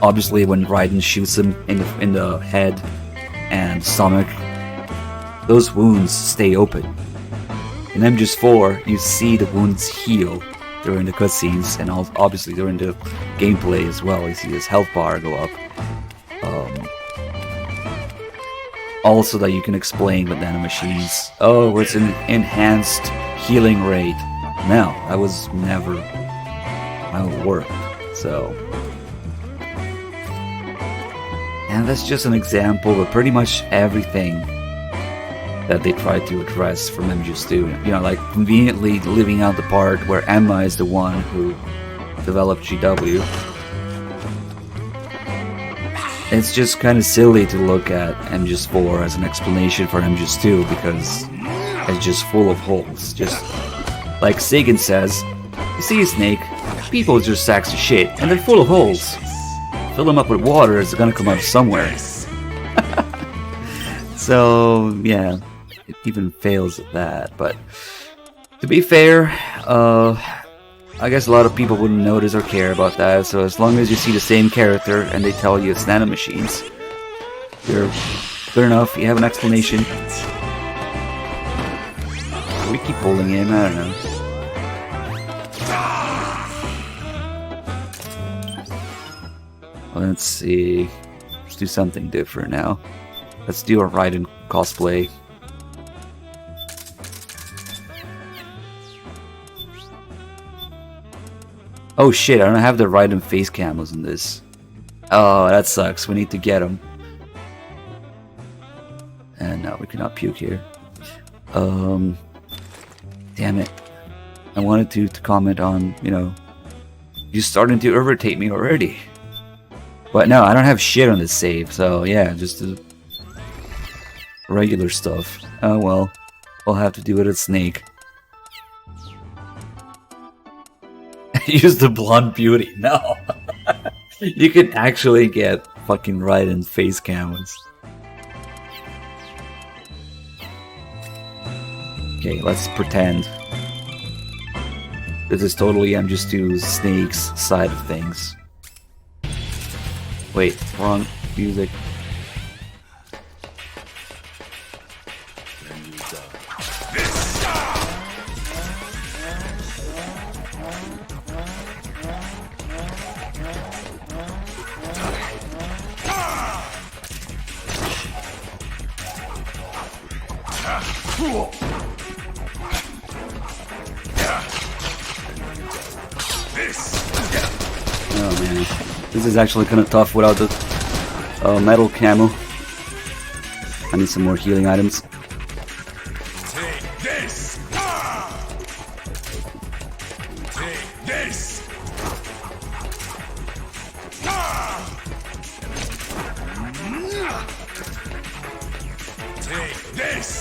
obviously when Raiden shoots him in the head and stomach, those wounds stay open. In MGS4, you see the wounds heal during the cutscenes, and obviously during the gameplay as well. You see his health bar go up. Also, that you can explain with nanomachines. Oh, it's an enhanced healing rate. No, that was never how it worked. So, and that's just an example of pretty much everything that they tried to address from MGS2. You know, like conveniently leaving out the part where Emma is the one who developed GW. It's just kind of silly to look at MGS4 as an explanation for MGS2, because it's just full of holes. Just like Sagan says, you see, Snake, people are just sacks of shit, and they're full of holes. Fill them up with water, it's gonna come out somewhere. So, yeah, it even fails at that. But to be fair, I guess a lot of people wouldn't notice or care about that, so as long as you see the same character and they tell you it's nanomachines, you're good enough, you have an explanation. We keep pulling him, I don't know. Let's see. Let's do something different now. Let's do a Raiden cosplay. Oh shit, I don't have the Raiden face camos in this. Oh, that sucks. We need to get them. And no, we cannot puke here. Damn it. I wanted to comment on, you know, you're starting to irritate me already. But no, I don't have shit on this save, so yeah, just the regular stuff. Oh well, we'll have to do it at Snake. Use the blonde beauty. No. You can actually get fucking Raiden face camos. Okay, let's pretend. This is totally I'm just to Snake's side of things. Wait, wrong music. Oh man, this is actually kind of tough without the metal camo. I need some more healing items. Take this! Take this! Take this!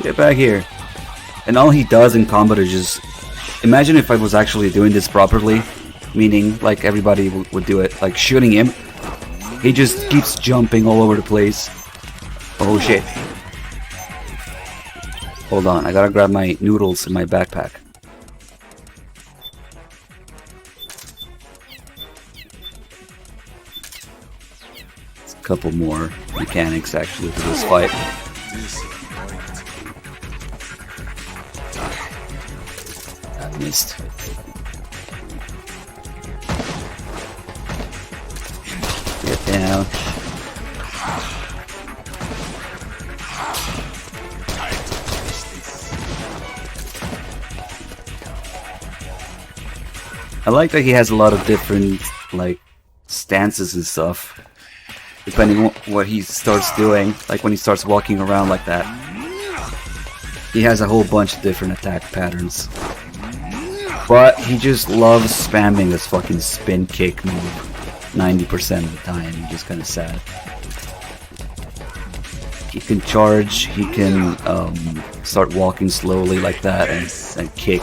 Get back here. And all he does in combat is just... Imagine if I was actually doing this properly. Meaning, like everybody would do it. Like shooting him. He just keeps jumping all over the place. Oh shit. Hold on, I gotta grab my noodles in my backpack. It's a couple more mechanics actually for this fight. I missed. Get down. I like that he has a lot of different, like, stances and stuff. Depending on what he starts doing. Like when he starts walking around like that. He has a whole bunch of different attack patterns. But he just loves spamming this fucking spin kick move 90% of the time. He's just kind of sad. He can charge, he can start walking slowly like that and kick.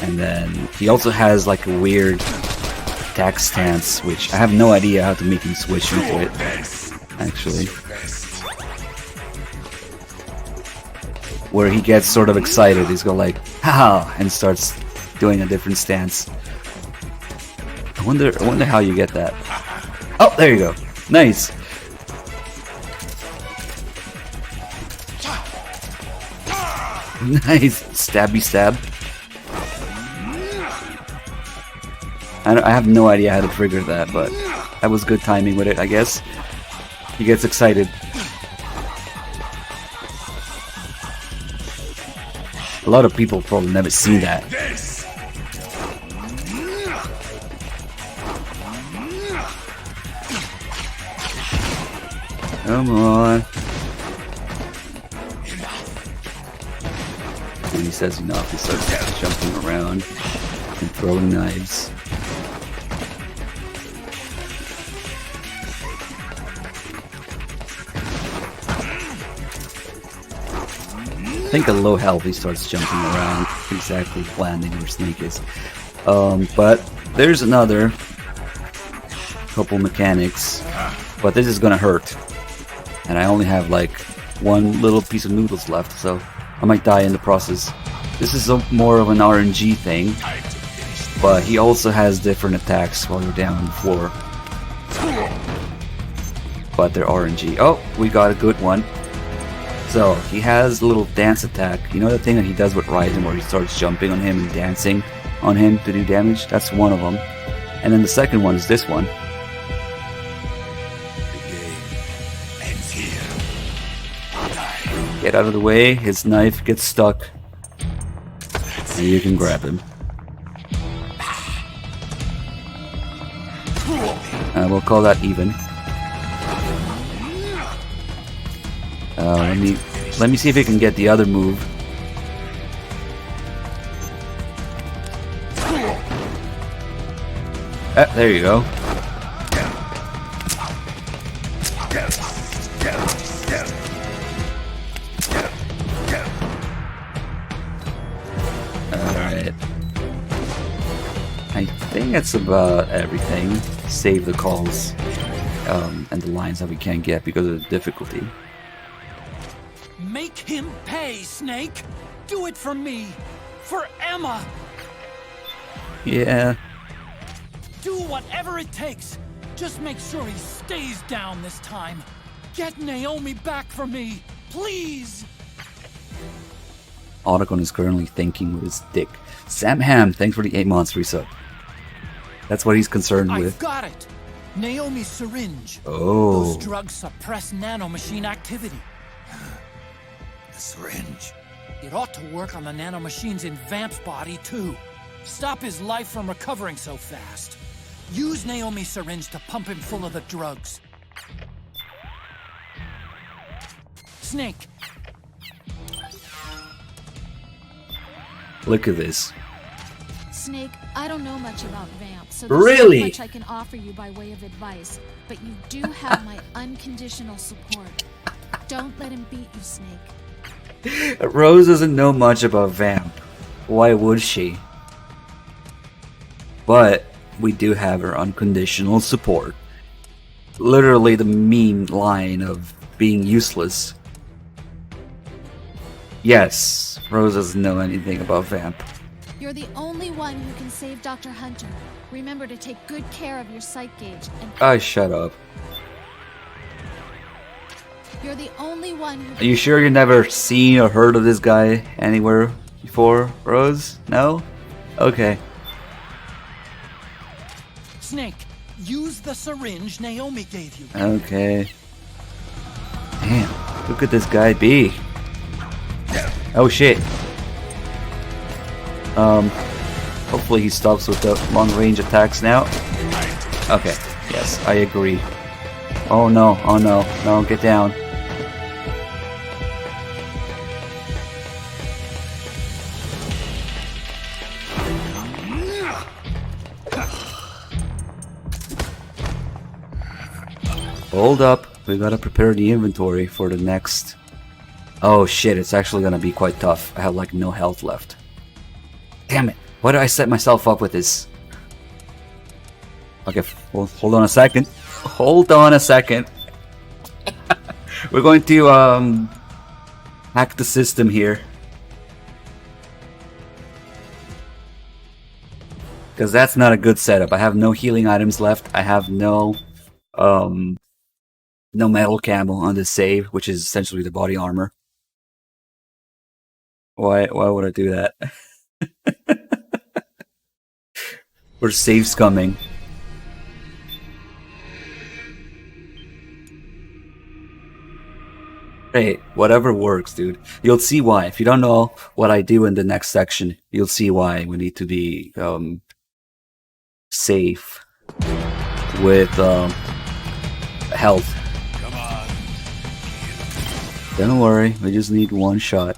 And then he also has like a weird attack stance, which I have no idea how to make him switch into it, actually. Where he gets sort of excited, he's go like, haha, and starts doing a different stance. I wonder how you get that. Oh, there you go. Nice. Nice. Stabby stab. I have no idea how to trigger that, but that was good timing with it, I guess. He gets excited. A lot of people probably never seen that. Come on. And he says enough, he starts jumping around and throwing knives. I think at low health he starts jumping around, exactly landing where Snake is. But there's another couple mechanics, but this is gonna hurt. And I only have like one little piece of noodles left, so I might die in the process. This is more of an RNG thing, but he also has different attacks while you're down on the floor. But they're RNG. Oh, we got a good one. So, he has a little dance attack. You know the thing that he does with Raiden where he starts jumping on him and dancing on him to do damage? That's one of them. And then the second one is this one. Get out of the way, his knife gets stuck. And you can grab him. We'll call that even. Let me see if we can get the other move. There you go. Alright. I think that's about everything. Save the calls and the lines that we can't get because of the difficulty. Make him pay, Snake! Do it for me! For Emma! Yeah. Do whatever it takes! Just make sure he stays down this time! Get Naomi back for me! Please! Otacon is currently thinking with his dick. Sam Ham, thanks for the 8 months resub. That's what he's concerned with. I've got it! Naomi's syringe. Oh. Those drugs suppress nanomachine activity. The syringe. It ought to work on the nanomachines in Vamp's body, too. Stop his life from recovering so fast. Use Naomi's syringe to pump him full of the drugs. Snake. Look at this. Snake, I don't know much about Vamp, so there's Really? not much I can offer you by way of advice, but you do have my unconditional support. Don't let him beat you, Snake. Rose doesn't know much about Vamp. Why would she? But we do have her unconditional support. Literally the meme line of being useless. Yes, Rose doesn't know anything about Vamp. You're the only one who can save Dr. Hunter. Remember to take good care of your sight gauge and... Shut up. You're the only one who... Are you sure you never seen or heard of this guy anywhere before, Rose? No? Okay. Snake, use the syringe Naomi gave you. Okay. Damn, look at this guy be. Oh shit. Hopefully he stops with the long range attacks now. Okay, yes, I agree. Oh no, no, get down. Hold up, we gotta prepare the inventory for the next... Oh shit, it's actually gonna be quite tough. I have like no health left. Damn it, why did I set myself up with this? Okay, hold on a second. Hold on a second. We're going to hack the system here. Because that's not a good setup. I have no healing items left. I have no metal camo on this save, which is essentially the body armor. Why would I do that? We're save scumming. Hey, whatever works, dude. You'll see why. If you don't know what I do in the next section, you'll see why we need to be safe with health. Come on. Don't worry, we just need one shot.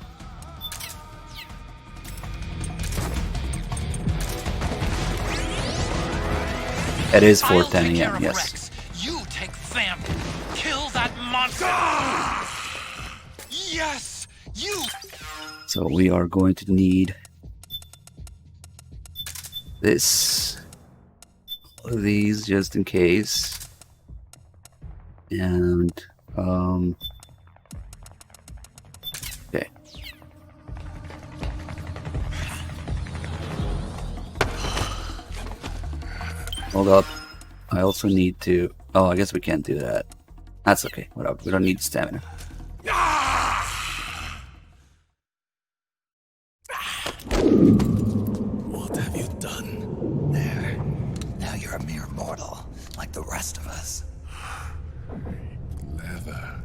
It is 4:10 a.m. Yes. Rex. You take Vamp. Kill that monster. Yes, you. So we are going to need this. All of these just in case. And okay. Hold up. I also need to... Oh, I guess we can't do that. That's okay. Whatever. We don't need stamina. What have you done? There. Now you're a mere mortal, like the rest of us. Clever.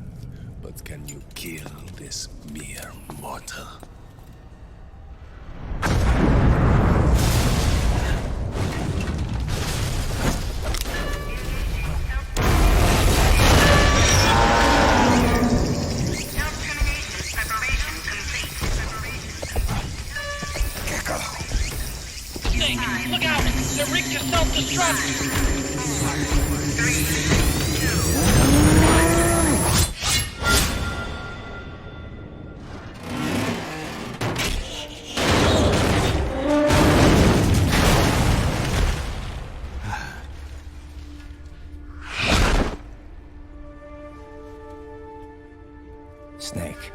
But can you kill this mere mortal? Snake, look out! They're rigged to self-destruct! Snake,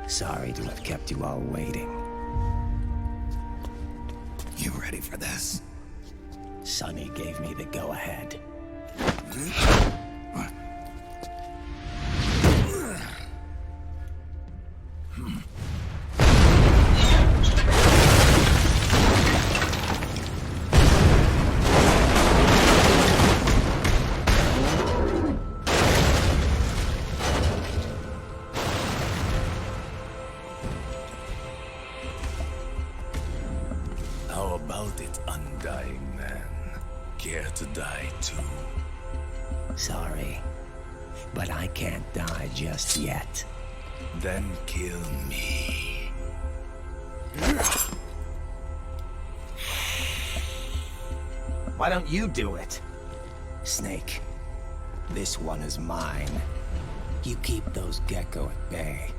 sorry to have kept you all waiting. You ready for this? Sonny gave me the go-ahead. How about it, undying man? Care to die too? Sorry, but I can't die just yet. Then kill me. Why don't you do it? Snake, this one is mine. You keep those gecko at bay.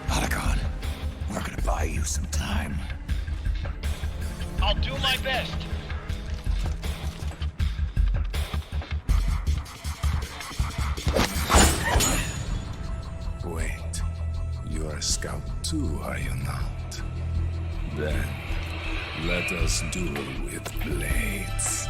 Otacon, we're gonna buy you some time. I'll do my best. Wait, you are a scout too, are you not? Then, let us duel with blades.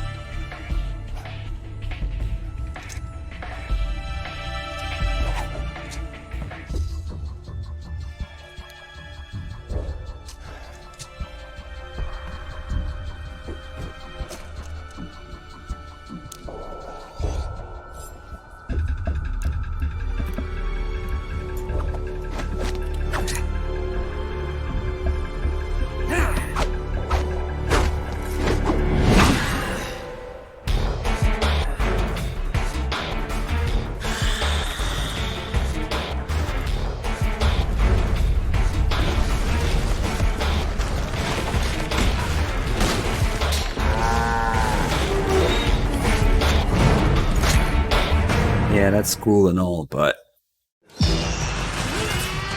Yeah, that's cool and all, but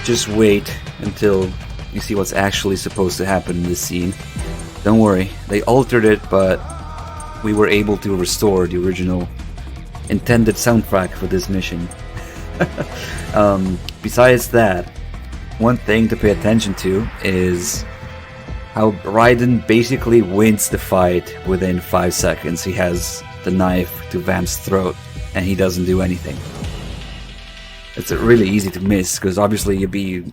just wait until you see what's actually supposed to happen in this scene. Don't worry, they altered it, but we were able to restore the original intended soundtrack for this mission. Besides that, one thing to pay attention to is how Raiden basically wins the fight within 5 seconds. He has the knife to Vamp's throat and he doesn't do anything. It's really easy to miss because obviously you'll be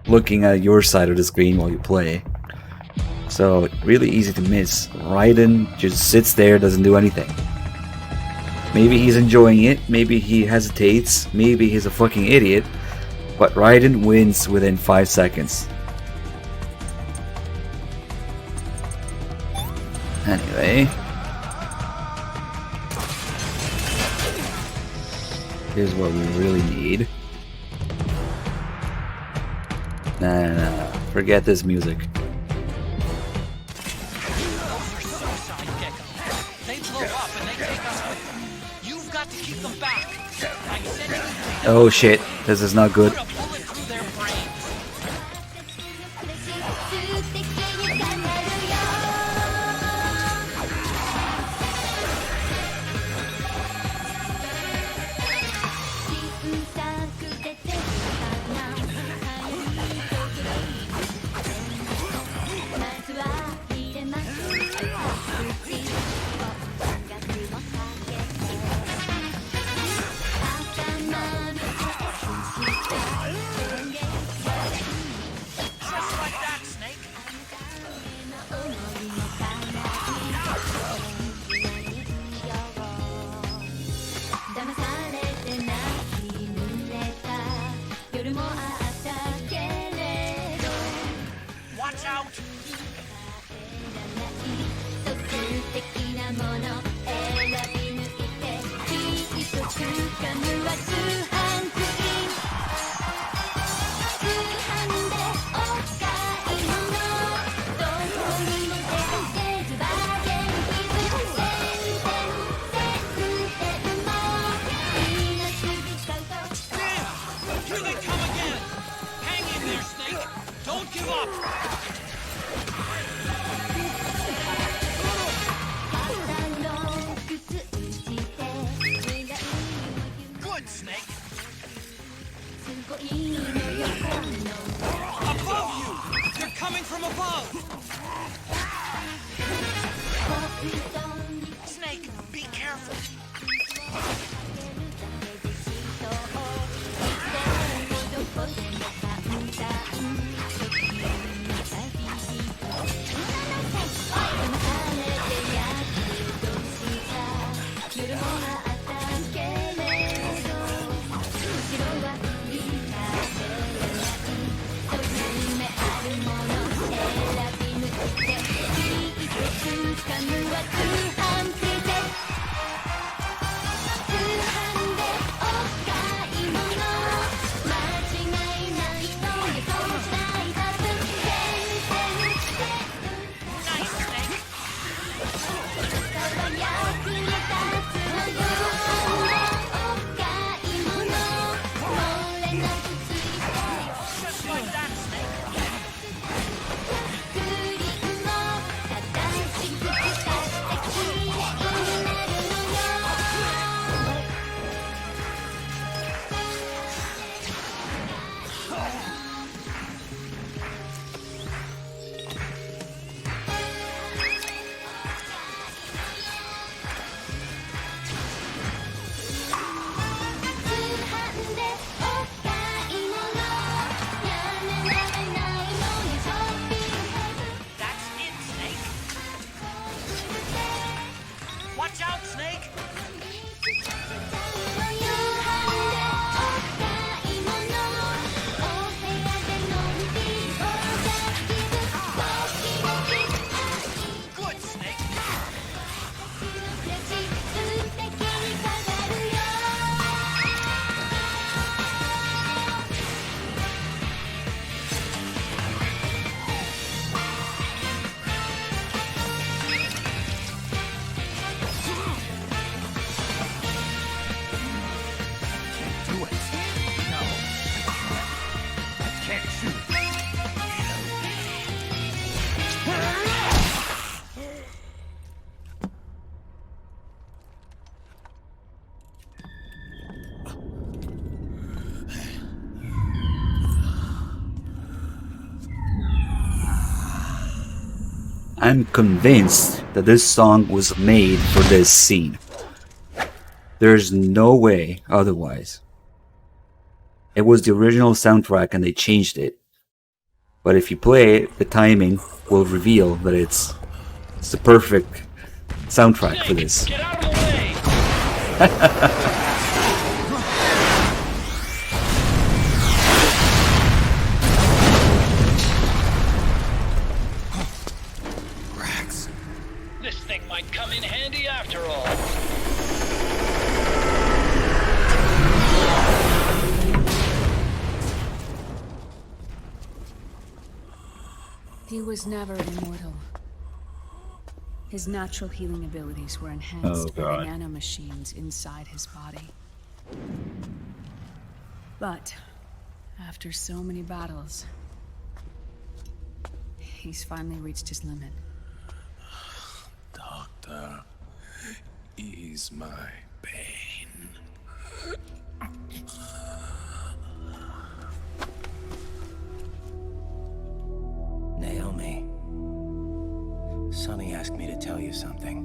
looking at your side of the screen while you play. So really easy to miss. Raiden just sits there, doesn't do anything. Maybe he's enjoying it, maybe he hesitates, maybe he's a fucking idiot, but Raiden wins within 5 seconds. Anyway, here's what we really need. Nah, forget this music. suicide gecko. They blow up and they take us with them. You've got to keep them back. I said you would Oh shit, this is not good. put a bullet through their brains. Just like that, Snake. Watch out! Here they come again! Hang in there, Snake! Don't give up! Good, Snake! Above you! They're coming from above! Snake, be careful! Just like that, Snake! That's it, Snake! Watch out, Snake! Good, Snake! Do it. No. I can't shoot. I'm convinced that this song was made for this scene. There's no way otherwise. It was the original soundtrack and they changed it. But if you play it, the timing will reveal that it's the perfect soundtrack for this. Get out of the way! This thing might come in handy after all. He was never immortal. His natural healing abilities were enhanced by God. the nanomachines inside his body. But after so many battles, he's finally reached his limit. Doctor, ease my pain. Naomi. Sonny asked me to tell you something.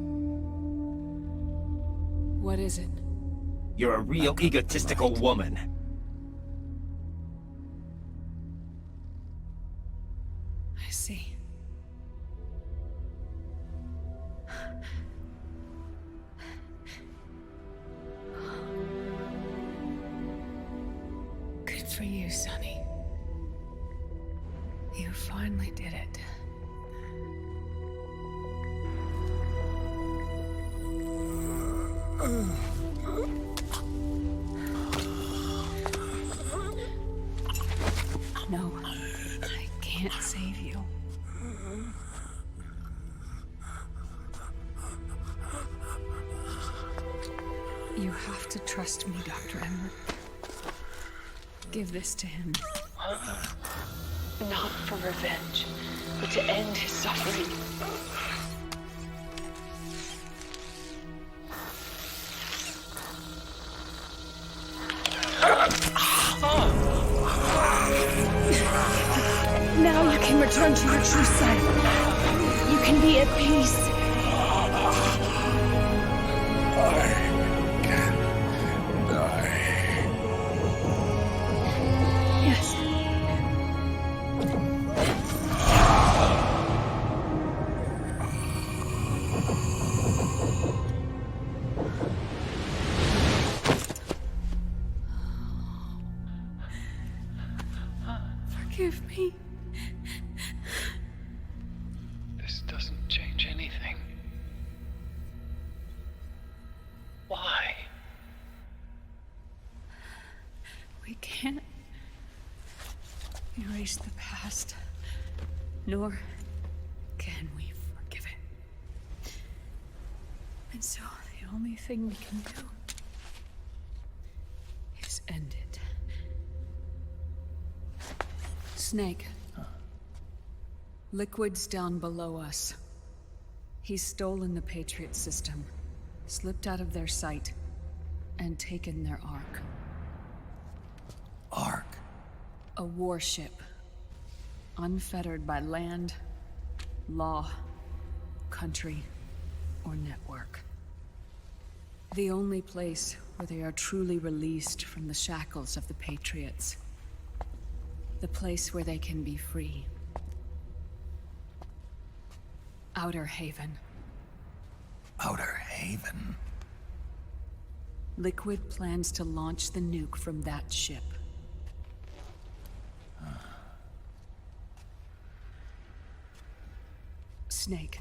What is it? You're a real egotistical woman. I see. Good for you, Sonny. You finally did it. No, I can't save you. You have to trust me, Dr. Emmer. Give this to him. Not for revenge, but to end his suffering. Now you can return to your true self. You can be at peace. I can die. Yes. Forgive me. This doesn't change anything. Why? We can't erase the past, nor can we forgive it. And so the only thing we can do is end it. Snake. Liquid's down below us. He's stolen the Patriot system, slipped out of their sight, and taken their Ark. Ark? A warship. Unfettered by land, law, country, or network. The only place where they are truly released from the shackles of the Patriots. The place where they can be free. Outer Haven. Outer Haven? Liquid plans to launch the nuke from that ship. Snake.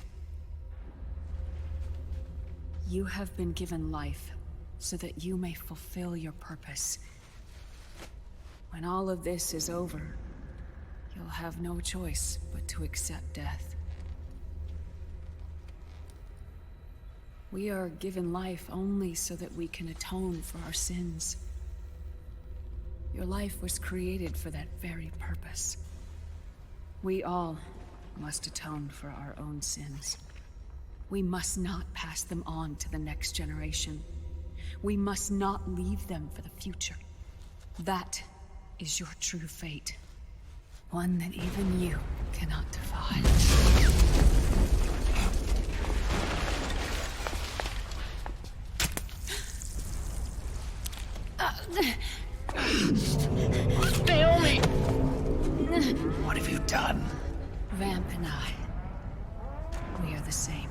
You have been given life so that you may fulfill your purpose. When all of this is over, you'll have no choice but to accept death. We are given life only so that we can atone for our sins. Your life was created for that very purpose. We all must atone for our own sins. We must not pass them on to the next generation. We must not leave them for the future. That is your true fate. One that even you cannot defy. Naomi! What have you done? Vamp and I, we are the same.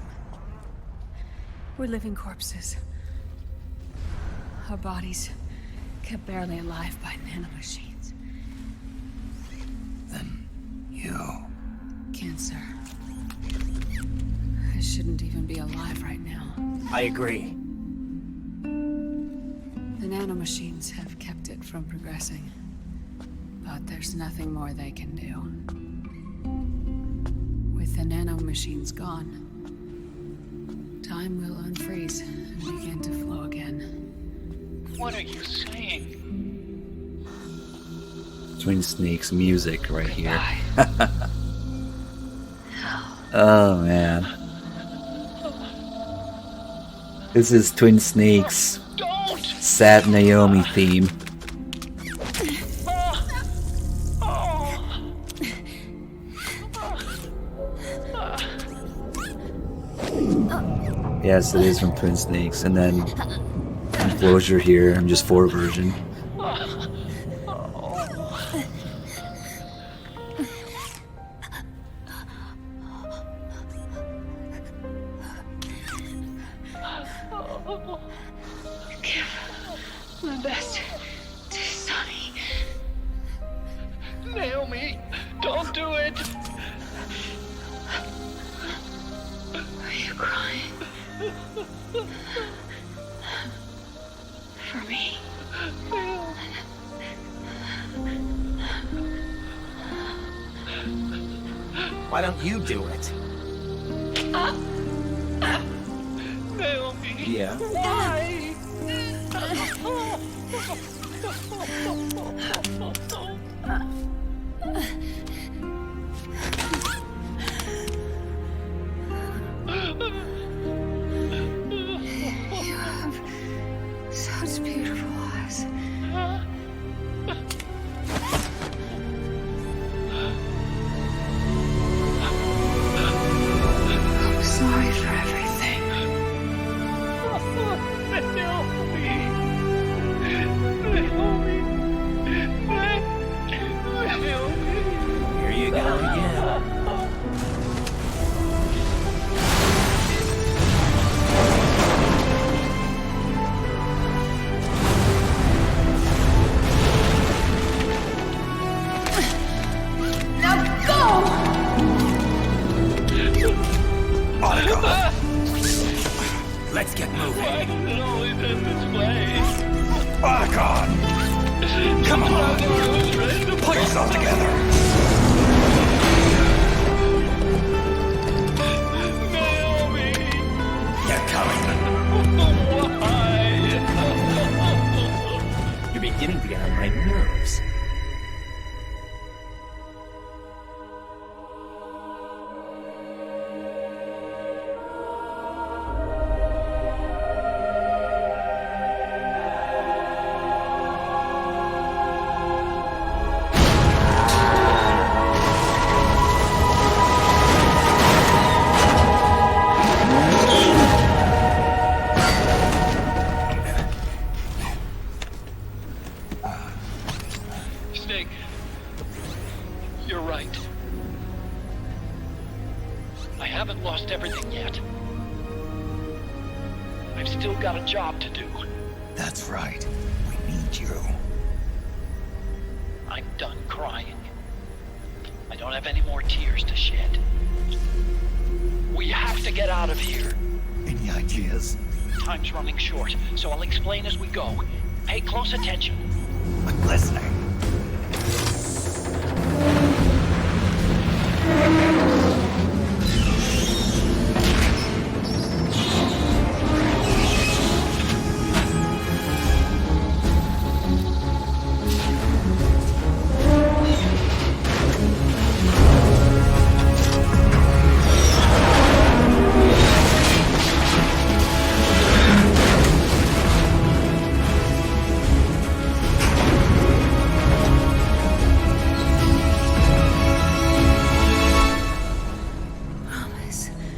We're living corpses. Our bodies kept barely alive by nanomachines. Then you... Cancer. I shouldn't even be alive right now. I agree. The nanomachines have kept it from progressing. But there's nothing more they can do. With the nanomachines gone, time will unfreeze and begin to flow again. What are you saying? Twin Snakes music right here. Oh man. This is Twin Snakes' sad Naomi theme. Yes, it is from Twin Snakes, and then Enclosure here, I'm just 4 version. Give my best to Sonny. Naomi, don't do it! Are you crying? For me? Why don't you do it? Naomi! Yeah? Why? You have such beautiful eyes. I'm sorry for everything. Here you go again. Now go! Otacon! Let's get moving. Why does it always end this way? Otacon! Come on! Put yourself together! Naomi! Get coming! Why? You're beginning to get on my nerves. Snake, you're right. I haven't lost everything yet. I've still got a job to do. That's right. We need you. I'm done crying. I don't have any more tears to shed. We have to get out of here. Any ideas? Time's running short, so I'll explain as we go. Pay close attention. I'm listening.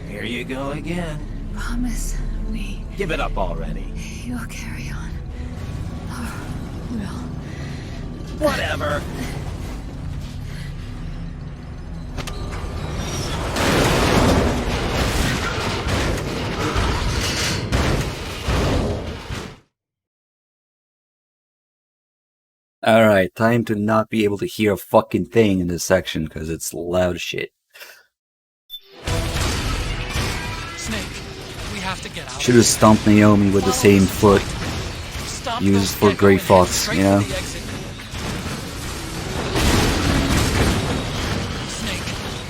Here you go again. Promise me Give it up already. you'll carry on. Or will. Whatever. Alright, time to not be able to hear a fucking thing in this section because it's loud as shit. Snake, we have to get out. Should have stomped Naomi with the same foot Stop used those for gecko Grey and head Fox, straight you for know? the exit. Snake,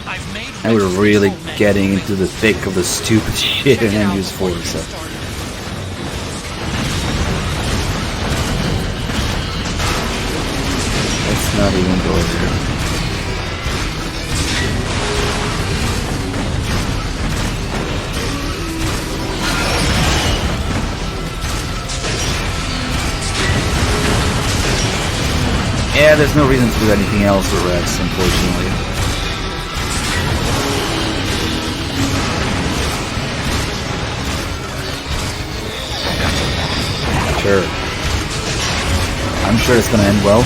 I've made And we're really getting into the thick of the stupid shit in MGS 4, so. Let's not even go there. Yeah, there's no reason to do anything else with Rex, unfortunately. Sure. I'm sure it's gonna end well.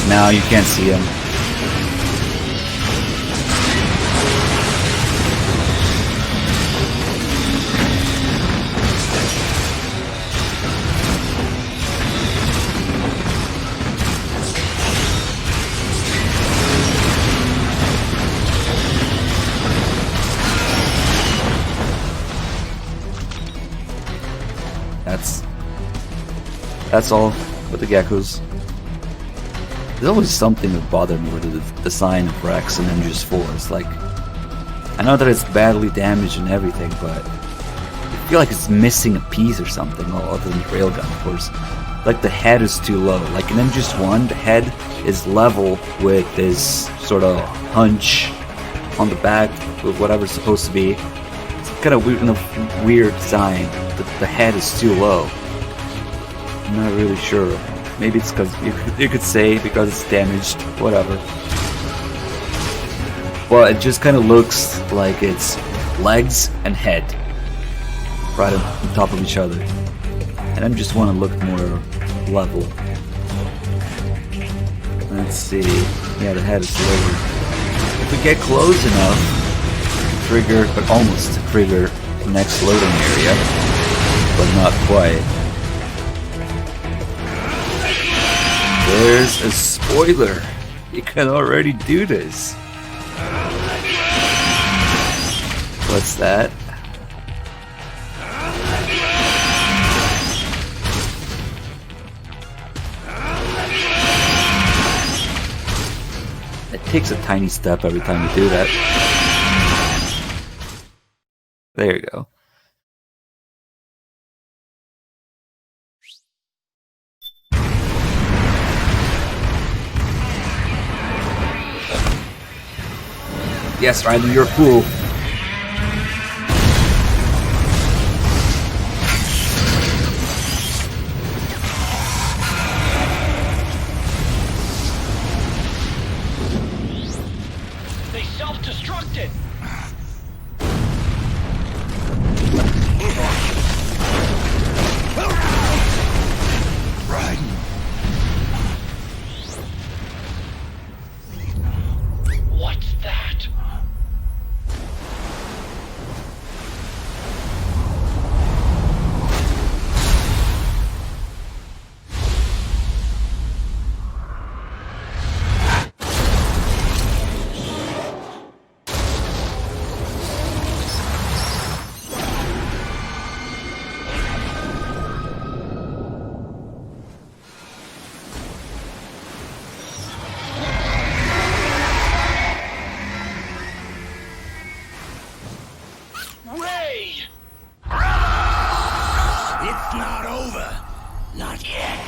Now you can't see him. That's all with the geckos. There's always something that bothered me with the design of Rex and MGS 4. It's like, I know that it's badly damaged and everything, but I feel like it's missing a piece or something, other than the railgun, of course. Like the head is too low. Like in MGS 1, the head is level with this sort of hunch on the back with whatever's supposed to be. It's kind of weird design. The head is too low. I'm not really sure. Maybe it's because you could say because it's damaged, whatever. Well, it just kind of looks like it's legs and head right on top of each other, and I just want to look more level. Let's see. Yeah, the head is lower. If we get close enough, trigger, but almost trigger the next loading area, but not quite. There's a spoiler. You can already do this. What's that? It takes a tiny step every time you do that. There you go. Yes, Riley, you're cool. They self-destructed. Raiden. What's that? Ray! It's not over. Not yet.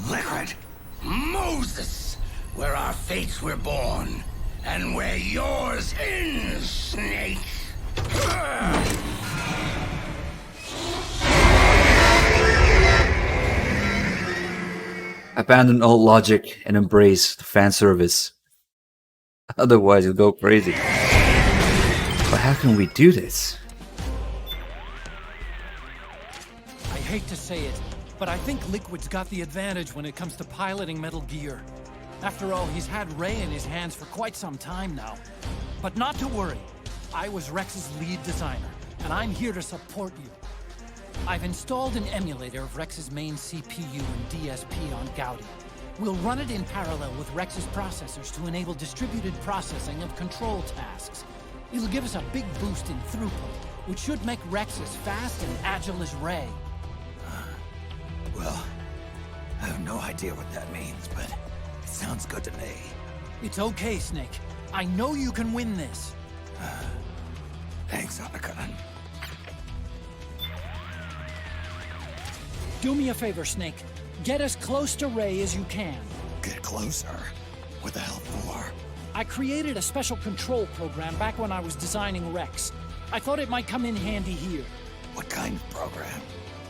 Liquid. Moses! Where our fates were born. And where yours ends, Snake. Abandon all logic and embrace the fan service. Otherwise you'll go crazy. But how can we do this? I hate to say it, But I think Liquid's got the advantage when it comes to piloting Metal Gear. After all, he's had Ray in his hands for quite some time now. But not to worry. I was Rex's lead designer, and I'm here to support you. I've installed an emulator of Rex's main CPU and DSP on Gaudi. We'll run it in parallel with Rex's processors to enable distributed processing of control tasks. It'll give us a big boost in throughput, which should make Rex as fast and agile as Ray. Well, I have no idea what that means, but it sounds good to me. It's okay, Snake. I know you can win this. Thanks, Otacon. Do me a favor, Snake. Get as close to Ray as you can. Get closer? What the hell for? I created a special control program back when I was designing Rex. I thought it might come in handy here. What kind of program?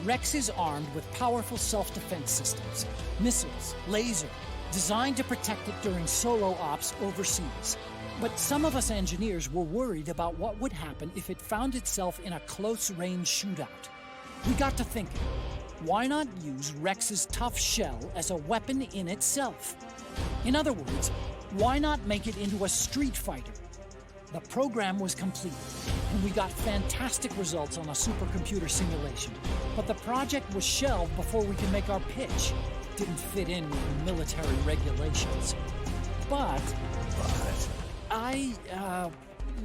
Rex is armed with powerful self-defense systems, missiles, laser, designed to protect it during solo ops overseas. But some of us engineers were worried about what would happen if it found itself in a close-range shootout. We got to thinking, why not use Rex's tough shell as a weapon in itself? In other words, why not make it into a street fighter? The program was complete, and we got fantastic results on a supercomputer simulation. But the project was shelved before we could make our pitch. Didn't fit in with military regulations. But I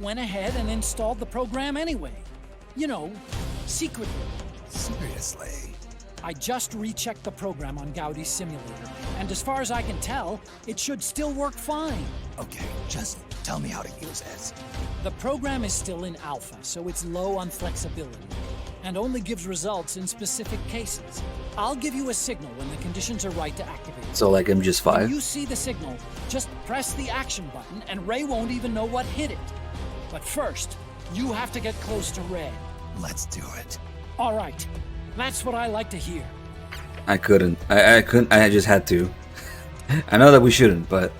went ahead and installed the program anyway. You know, secretly. Seriously? I just rechecked the program on Gaudi's simulator, and as far as I can tell, it should still work fine. Okay, just tell me how to use it. The program is still in alpha, so it's low on flexibility, and only gives results in specific cases. I'll give you a signal when the conditions are right to activate it. So like MGS5? When you see the signal, just press the action button, and Ray won't even know what hit it. But first, you have to get close to Ray. Let's do it. All right. That's what I like to hear. I couldn't. I couldn't. I just had to. I know that we shouldn't, but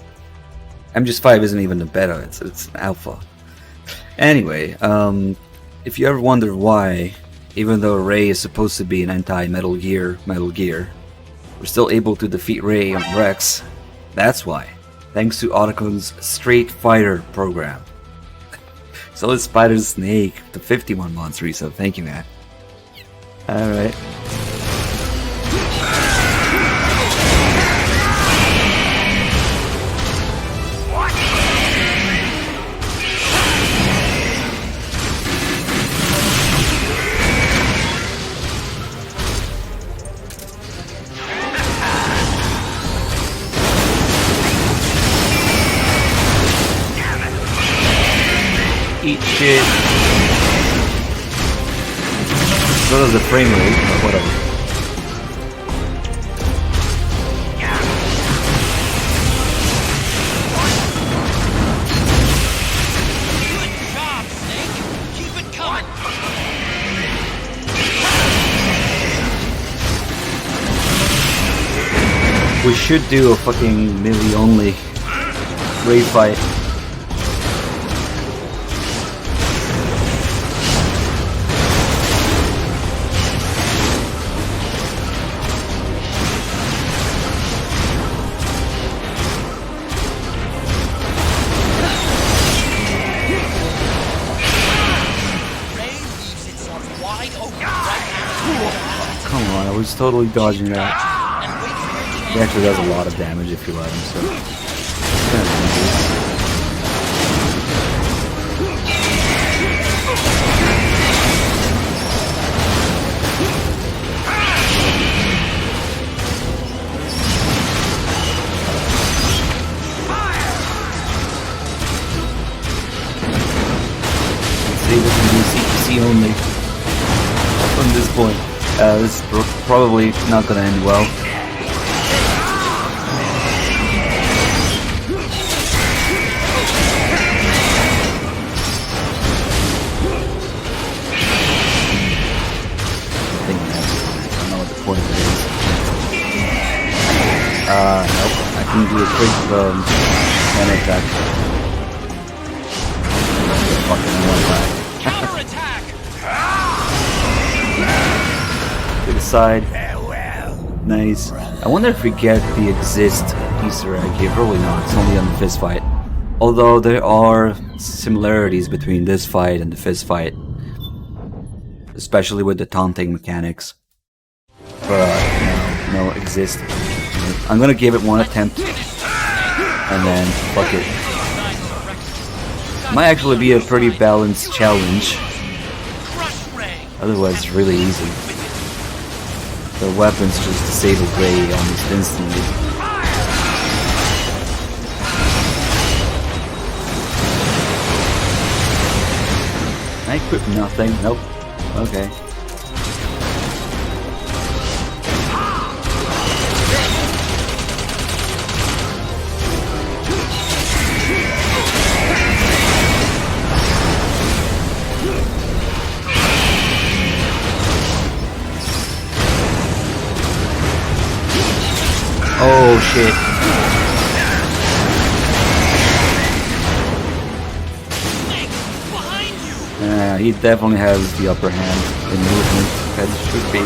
MGS5 isn't even the beta. It's an alpha. Anyway, if you ever wonder why, even though Ray is supposed to be an anti-Metal Gear, we're still able to defeat Ray on Rex. That's why. Thanks to Otacon's Street Fighter program. So is Spider Snake, the 51 months resub. Thank you, man. Alright. Eat shit. So does the frame rate, but whatever. Good job, Snake! Keep it coming! We should do a fucking melee only raid fight. Come on, I was totally dodging that. He actually does a lot of damage if you let him, so it's kind of dangerous. Let's see if we can do CPC only from this point. This is probably not gonna end well. Nope. I can do a quick mana attack. Fucking one back. Counterattack! To the side. Farewell. Nice. I wonder if we get the Exist Easter egg here. Probably not. It's only on the fist fight. Although there are similarities between this fight and the fist fight. Especially with the taunting mechanics. But no Exist. I'm gonna give it one attempt. And then, fuck it. Might actually be a pretty balanced challenge. Otherwise, it's really easy. The weapons just disable Gray almost instantly. I equip nothing. Nope. Okay. Oh shit. He definitely has the upper hand in movement, as it should be.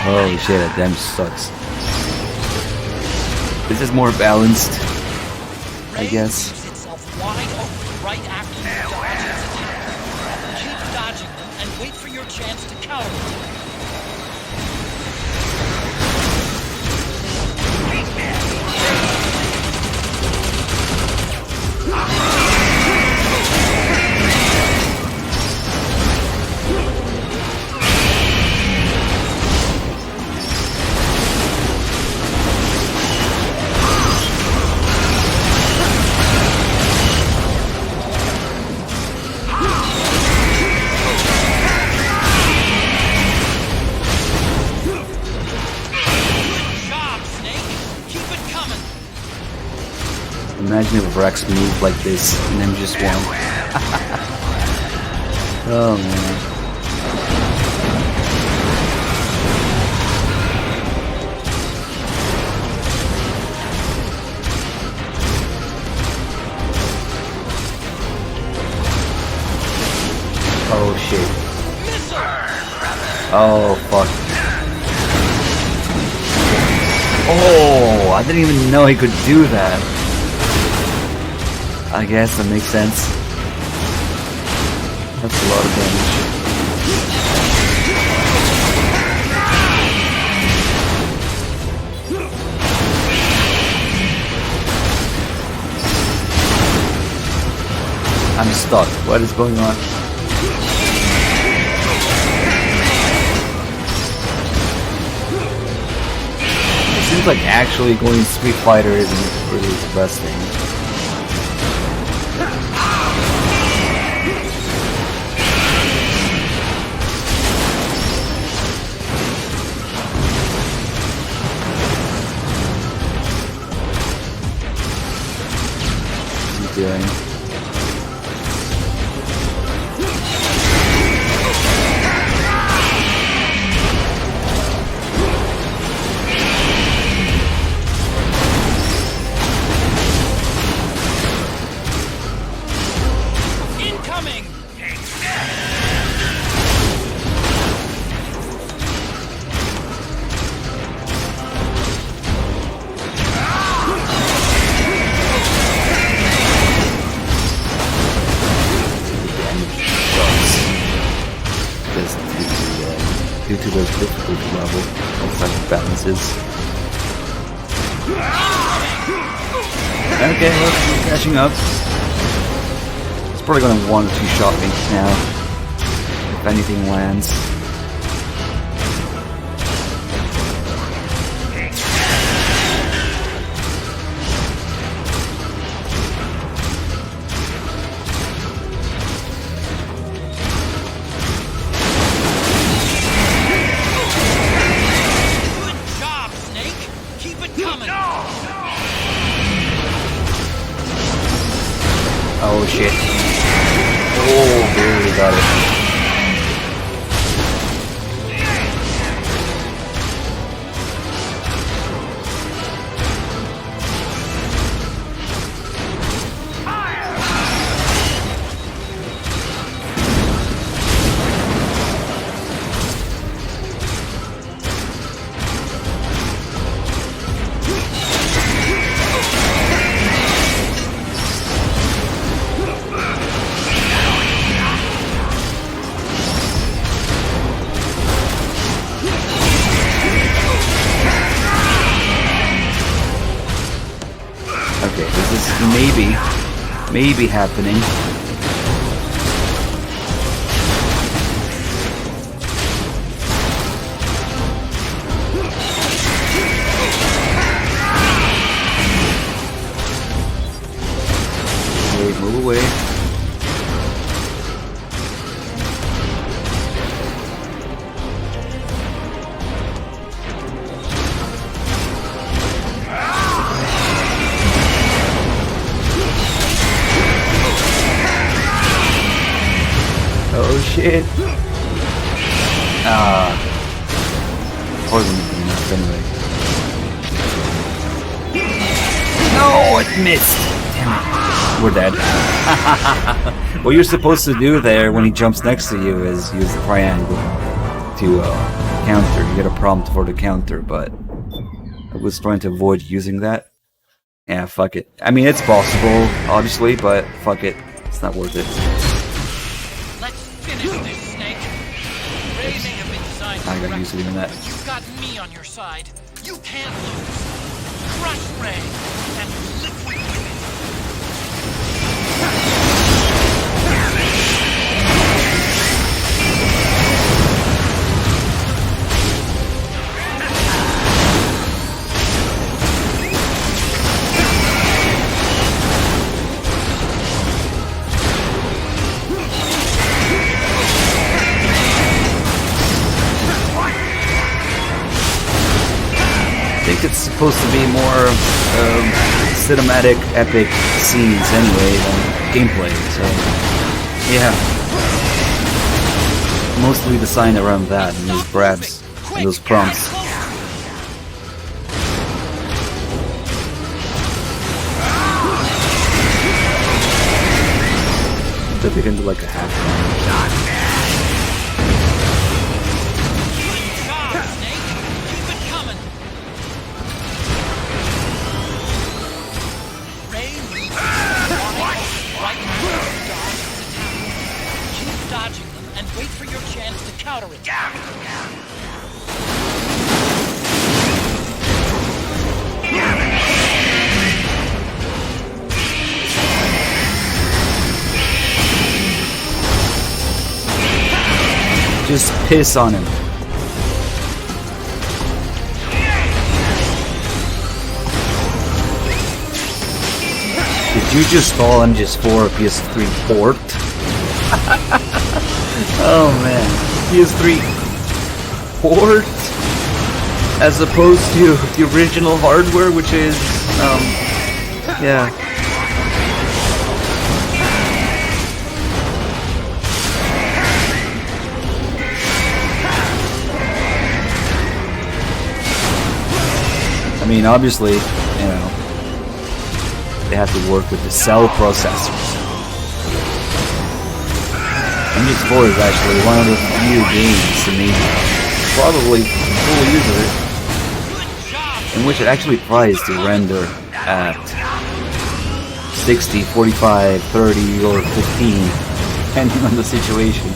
Holy shit, that damn sucks. This is more balanced, I guess. Right after you dodge incident. Keep dodging them and wait for your chance to counter them. Imagine if Rex moved like this and then just won. Oh man. Oh shit. Oh fuck. Oh, I didn't even know he could do that. I guess that makes sense. That's a lot of damage. I'm stuck. What is going on? It seems like actually going Street Fighter isn't really the best thing. Doing. Incoming! Due to the difficulty level of such balances. Okay, well, we're catching up. It's probably gonna 1 or 2 shot me now, if anything lands. Oh shit. Oh, barely got it. something maybe happening. Wait, move away. Oh shit. Poison enough anyway. No, it missed. Damn it. We're dead. What you're supposed to do there when he jumps next to you is use the triangle to counter. You get a prompt for the counter, but I was trying to avoid using that. Yeah, fuck it. I mean, it's possible, obviously, but fuck it. It's not worth it. Finish this, Snake. Ray may have been designed I gotta use even that. but you've got me on your side. You can't lose. Crush Ray and liquid with it. I think it's supposed to be more cinematic, epic scenes anyway than gameplay, so yeah. Mostly designed around that and those grabs and those prompts. Dip it into like a half round. Dodging them and wait for your chance to counter it. Just piss on him. Did you just fall on just for a PS3 port? Oh man, PS3 port as opposed to the original hardware, which is yeah. I mean, obviously, you know, they have to work with the cell processors. MX4 is actually one of the few games to me, probably full user, in which it actually tries to render at 60, 45, 30, or 15, depending on the situation.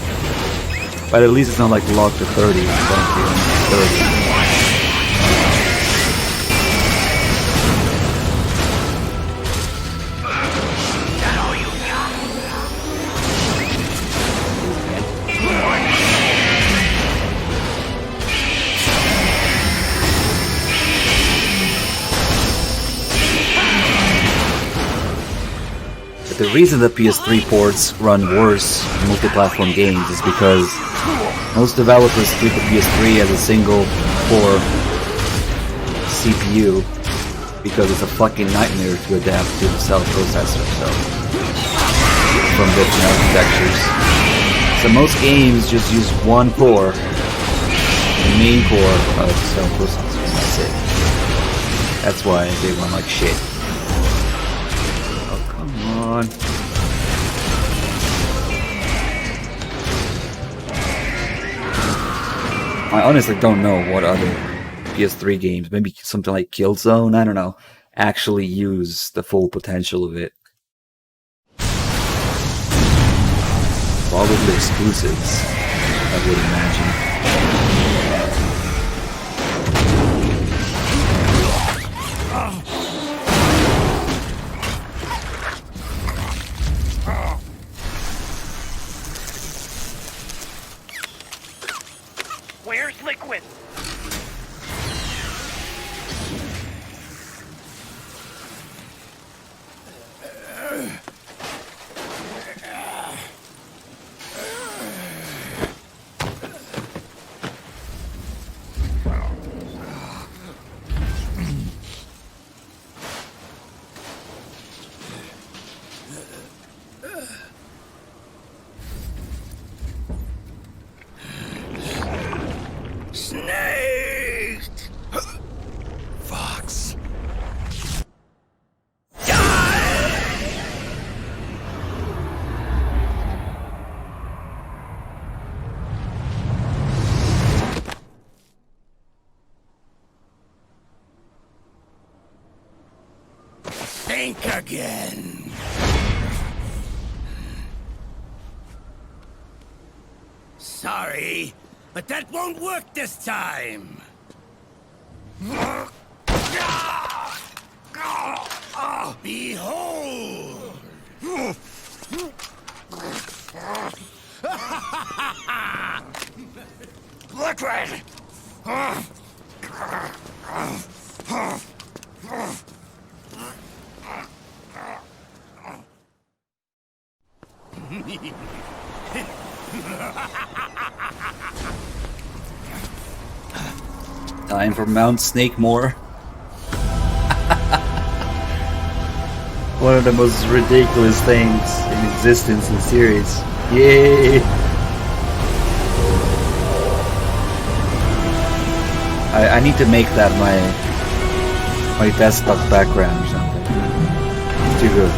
But at least it's not like locked to 30, it's going to be 30. The reason that PS3 ports run worse in multi-platform games is because most developers treat the PS3 as a single core CPU because it's a fucking nightmare to adapt to the cell processor, so from different architectures. So most games just use one core, the main core of cell processors, that's it. That's why they run like shit. On. I honestly don't know what other PS3 games, maybe something like Killzone, I don't know, actually use the full potential of it. Probably exclusives, I would imagine. Where's Liquid? Snake! Fox. Think again. Sorry, but that won't work this time. Behold! Liquid! Time for Mount Snakemore. One of the most ridiculous things in existence in the series. Yay! I need to make that my desktop background or something. It's too good.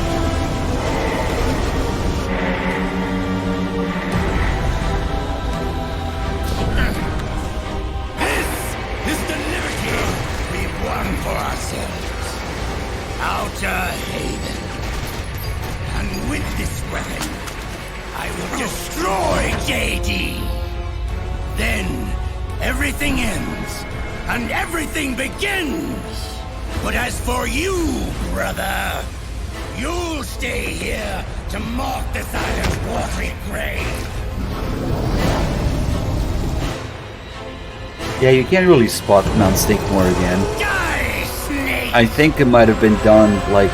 For ourselves. Outer Haven. And with this weapon, I will destroy JD. Then everything ends and everything begins. But as for you, brother, you'll stay here to mark this island's watery grave. Yeah, you can't really spot Mount Snakemore again. I think it might have been done like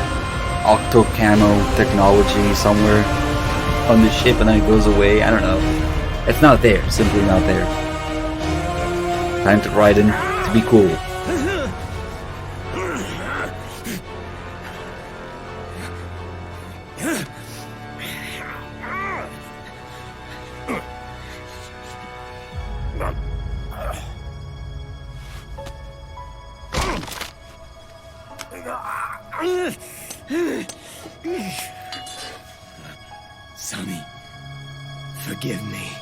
octo-camo technology somewhere on the ship and then it goes away. I don't know. It's not there. Simply not there. Time to ride in to be cool. Sonny, forgive me.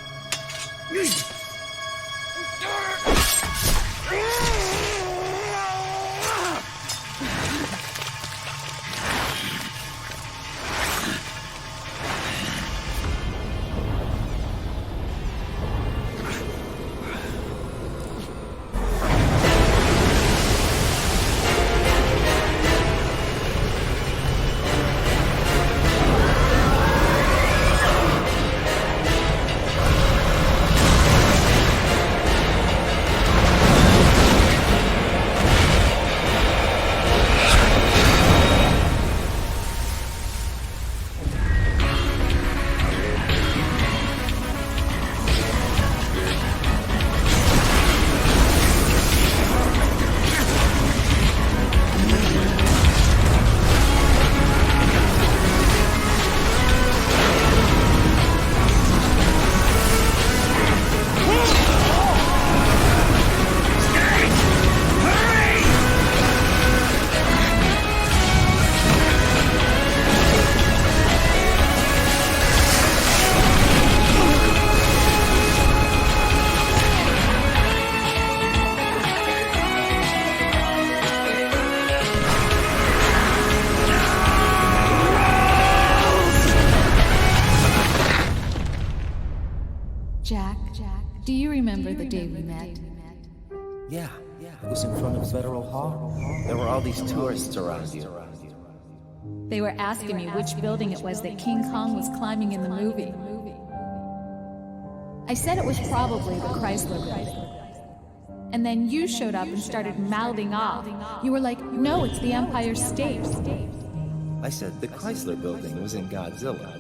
Jack, do you remember the day we met? Yeah, it was in front of Federal Hall. There were all these tourists around you. They were asking me which building it was that King Kong was climbing in the movie. I said it was probably the Chrysler Building. And then you showed up and started mouthing off. You were like, no, it's the Empire State. I said the Chrysler Building was in Godzilla.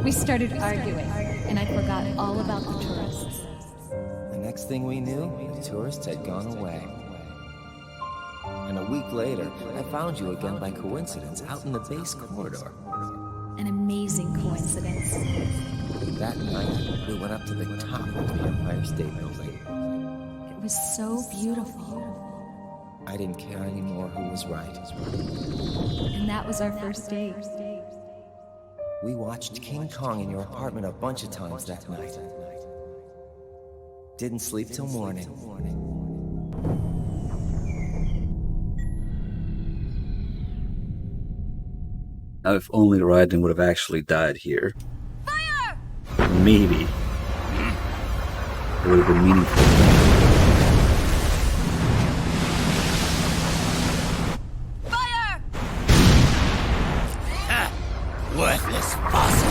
We started arguing, and I forgot all about the tourists. The next thing we knew, the tourists had gone away. And a week later, I found you again by coincidence out in the base corridor. An amazing coincidence. That night, we went up to the top of the Empire State Building. It was so beautiful. I didn't care anymore who was right. And that was our first date. We watched King Kong in your apartment a bunch of times that night. Didn't sleep till morning. Now, if only Raiden would have actually died here. Fire! Maybe. It would have been meaningful. Fire! Ha! Worthless fossil!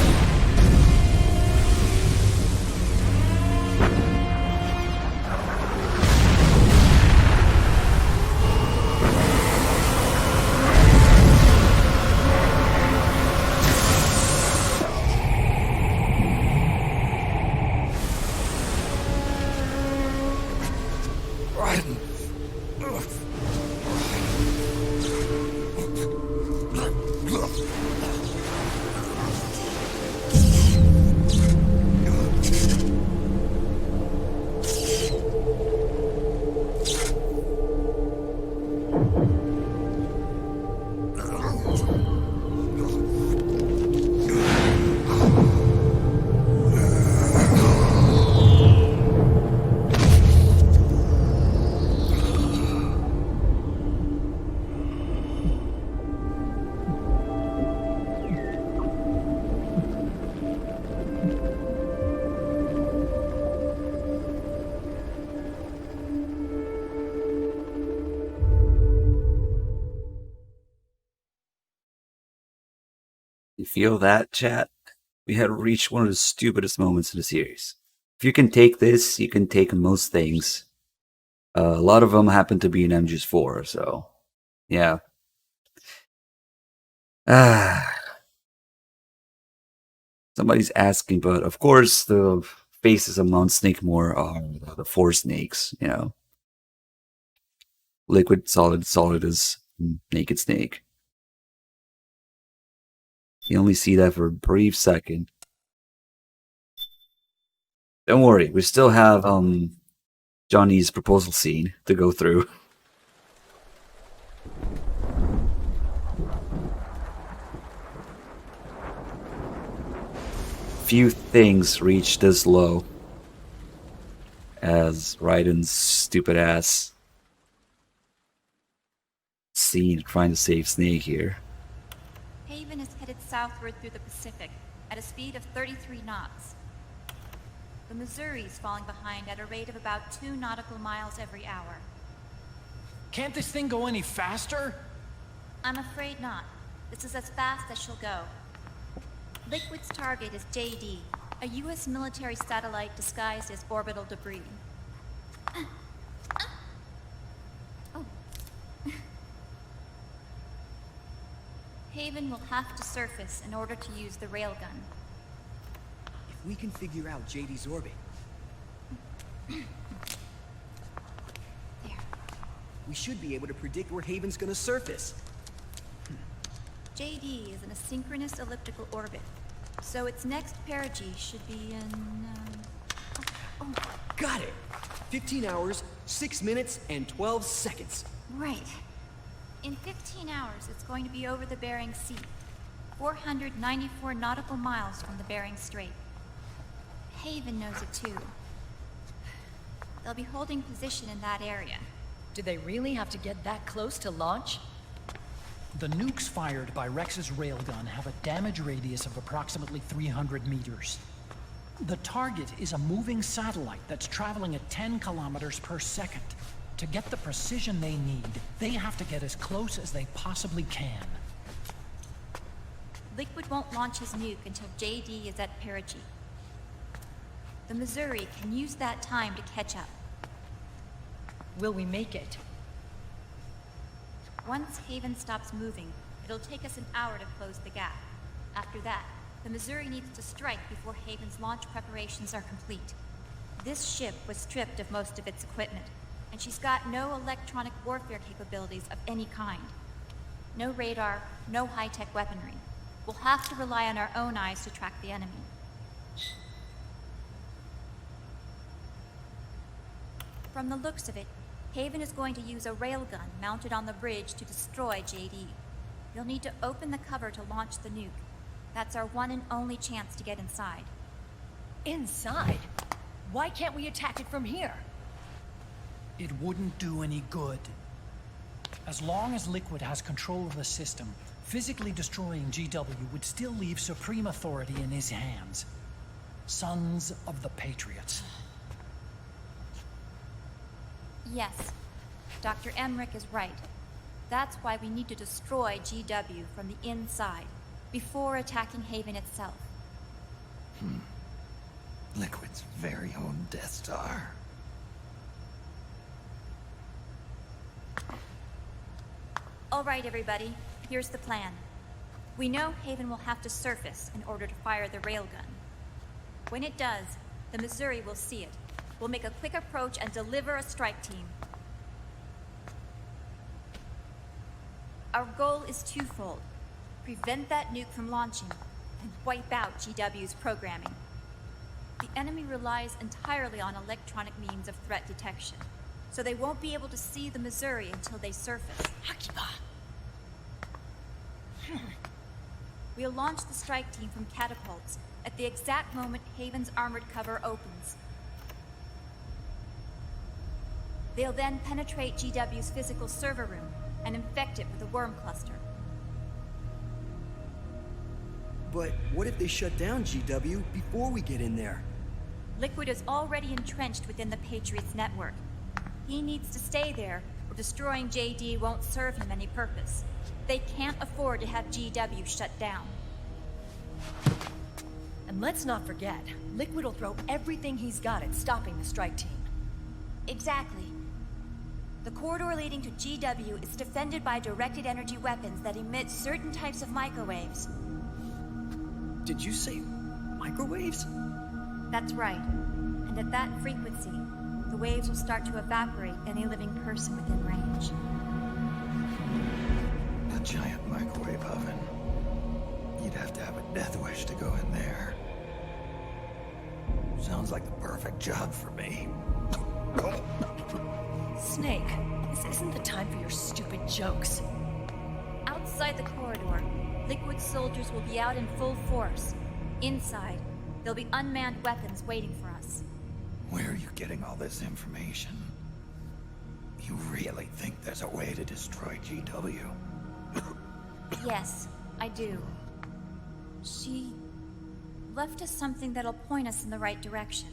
You feel that, chat? We had reached one of the stupidest moments in the series. If you can take this, you can take most things. A lot of them happen to be in MGS4, so yeah. Somebody's asking, but of course the faces of Mount Snakemore are the four snakes, you know. Liquid, solid, solid as Naked Snake. You only see that for a brief second. Don't worry, we still have Johnny's proposal scene to go through. Few things reach this low as Raiden's stupid ass scene trying to save Snake here. Haven is headed southward through the Pacific at a speed of 33 knots. The Missouri's falling behind at a rate of about 2 nautical miles every hour. Can't this thing go any faster? I'm afraid not. This is as fast as she'll go. Liquid's target is JD, a U.S. military satellite disguised as orbital debris. Oh. Haven will have to surface in order to use the railgun. If we can figure out JD's orbit... we should be able to predict where Haven's gonna surface. JD is in a synchronous elliptical orbit, so its next perigee should be in... Got it! 15 hours, 6 minutes, and 12 seconds. Right. In 15 hours, it's going to be over the Bering Sea, 494 nautical miles from the Bering Strait. Haven knows it too. They'll be holding position in that area. Do they really have to get that close to launch? The nukes fired by Rex's railgun have a damage radius of approximately 300 meters. The target is a moving satellite that's traveling at 10 kilometers per second. To get the precision they need, they have to get as close as they possibly can. Liquid won't launch his nuke until JD is at perigee. the Missouri can use that time to catch up. Will we make it? Once Haven stops moving, it'll take us an hour to close the gap. After that, the Missouri needs to strike before Haven's launch preparations are complete. This ship was stripped of most of its equipment, and she's got no electronic warfare capabilities of any kind. No radar, no high-tech weaponry. We'll have to rely on our own eyes to track the enemy. From the looks of it, Haven is going to use a railgun mounted on the bridge to destroy JD. You'll need to open the cover to launch the nuke. That's our one and only chance to get inside. Inside? Why can't we attack it from here? It wouldn't do any good. As long as Liquid has control of the system, physically destroying GW would still leave supreme authority in his hands. Sons of the Patriots. Yes, Dr. Emmerich is right. That's why we need to destroy GW from the inside, before attacking Haven itself. Liquid's very own Death Star. All right, everybody, here's the plan. We know Haven will have to surface in order to fire the railgun. When it does, the Missouri will see it. We'll make a quick approach and deliver a strike team. Our goal is twofold. Prevent that nuke from launching, and wipe out GW's programming. The enemy relies entirely on electronic means of threat detection, so they won't be able to see the Missouri until they surface. We'll launch the strike team from catapults at the exact moment Haven's armored cover opens. They'll then penetrate GW's physical server room and infect it with a worm cluster. But what if they shut down GW before we get in there? Liquid is already entrenched within the Patriots network. He needs to stay there, or destroying JD won't serve him any purpose. They can't afford to have GW shut down. And let's not forget, Liquid will throw everything he's got at stopping the strike team. Exactly. The corridor leading to GW is defended by directed energy weapons that emit certain types of microwaves. Did you say microwaves? That's right. And at that frequency, the waves will start to evaporate any living person within range. A giant microwave oven. You'd have to have a death wish to go in there. Sounds like the perfect job for me. Snake, this isn't the time for your stupid jokes. Outside the corridor, Liquid soldiers will be out in full force. Inside, there'll be unmanned weapons waiting for us. Where are you getting all this information? You really think there's a way to destroy GW? Yes, I do. She left us something that'll point us in the right direction.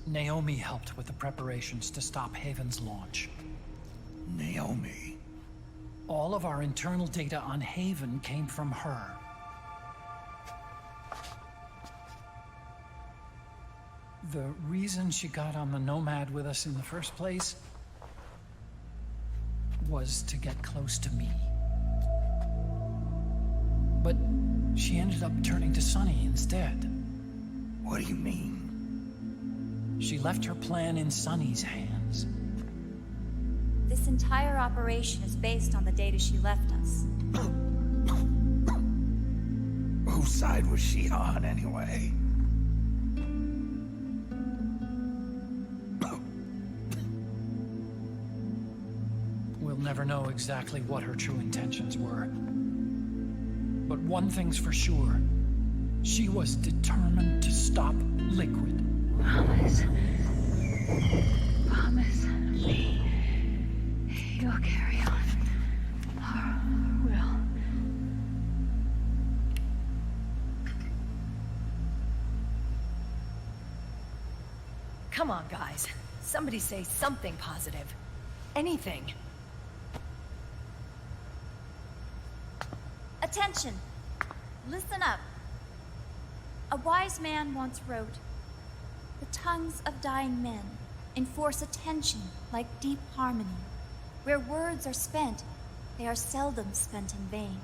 Naomi helped with the preparations to stop Haven's launch. Naomi? All of our internal data on Haven came from her. The reason she got on the Nomad with us in the first place was to get close to me. But she ended up turning to Sunny instead. What do you mean? She left her plan in Sunny's hands. This entire operation is based on the data she left us. Whose side was she on, anyway? We'll never know exactly what her true intentions were. But one thing's for sure. She was determined to stop Liquid. Promise. Promise me. You'll carry on. Or will. Come on, guys. Somebody say something positive. Anything. Attention! Listen up. A wise man once wrote, "The tongues of dying men enforce attention like deep harmony. Where words are spent, they are seldom spent in vain."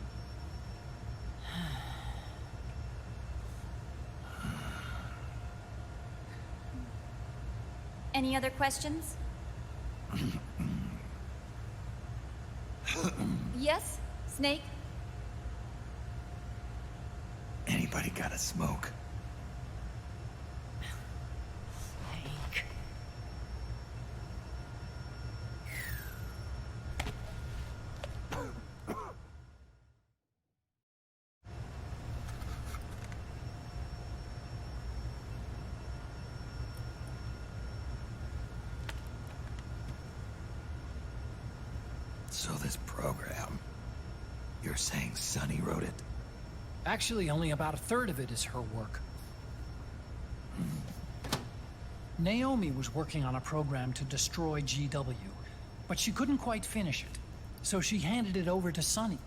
Any other questions? Yes, Snake? Anybody got a smoke? So this program, you're saying Sonny wrote it? Actually, only about a third of it is her work. Naomi was working on a program to destroy GW, but she couldn't quite finish it, so she handed it over to Sonny.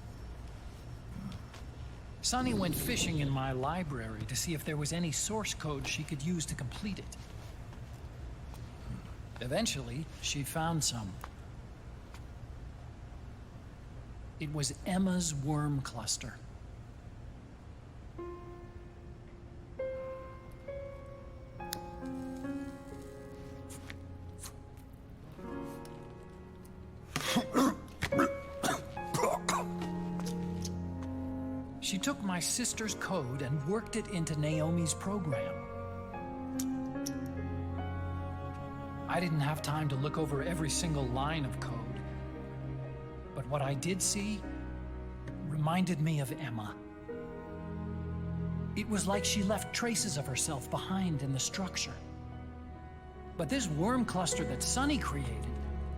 Sonny went fishing in my library to see if there was any source code she could use to complete it. Eventually, she found some. It was Emma's worm cluster. She took my sister's code and worked it into Naomi's program. I didn't have time to look over every single line of code, but what I did see reminded me of Emma. It was like she left traces of herself behind in the structure. But this worm cluster that Sonny created,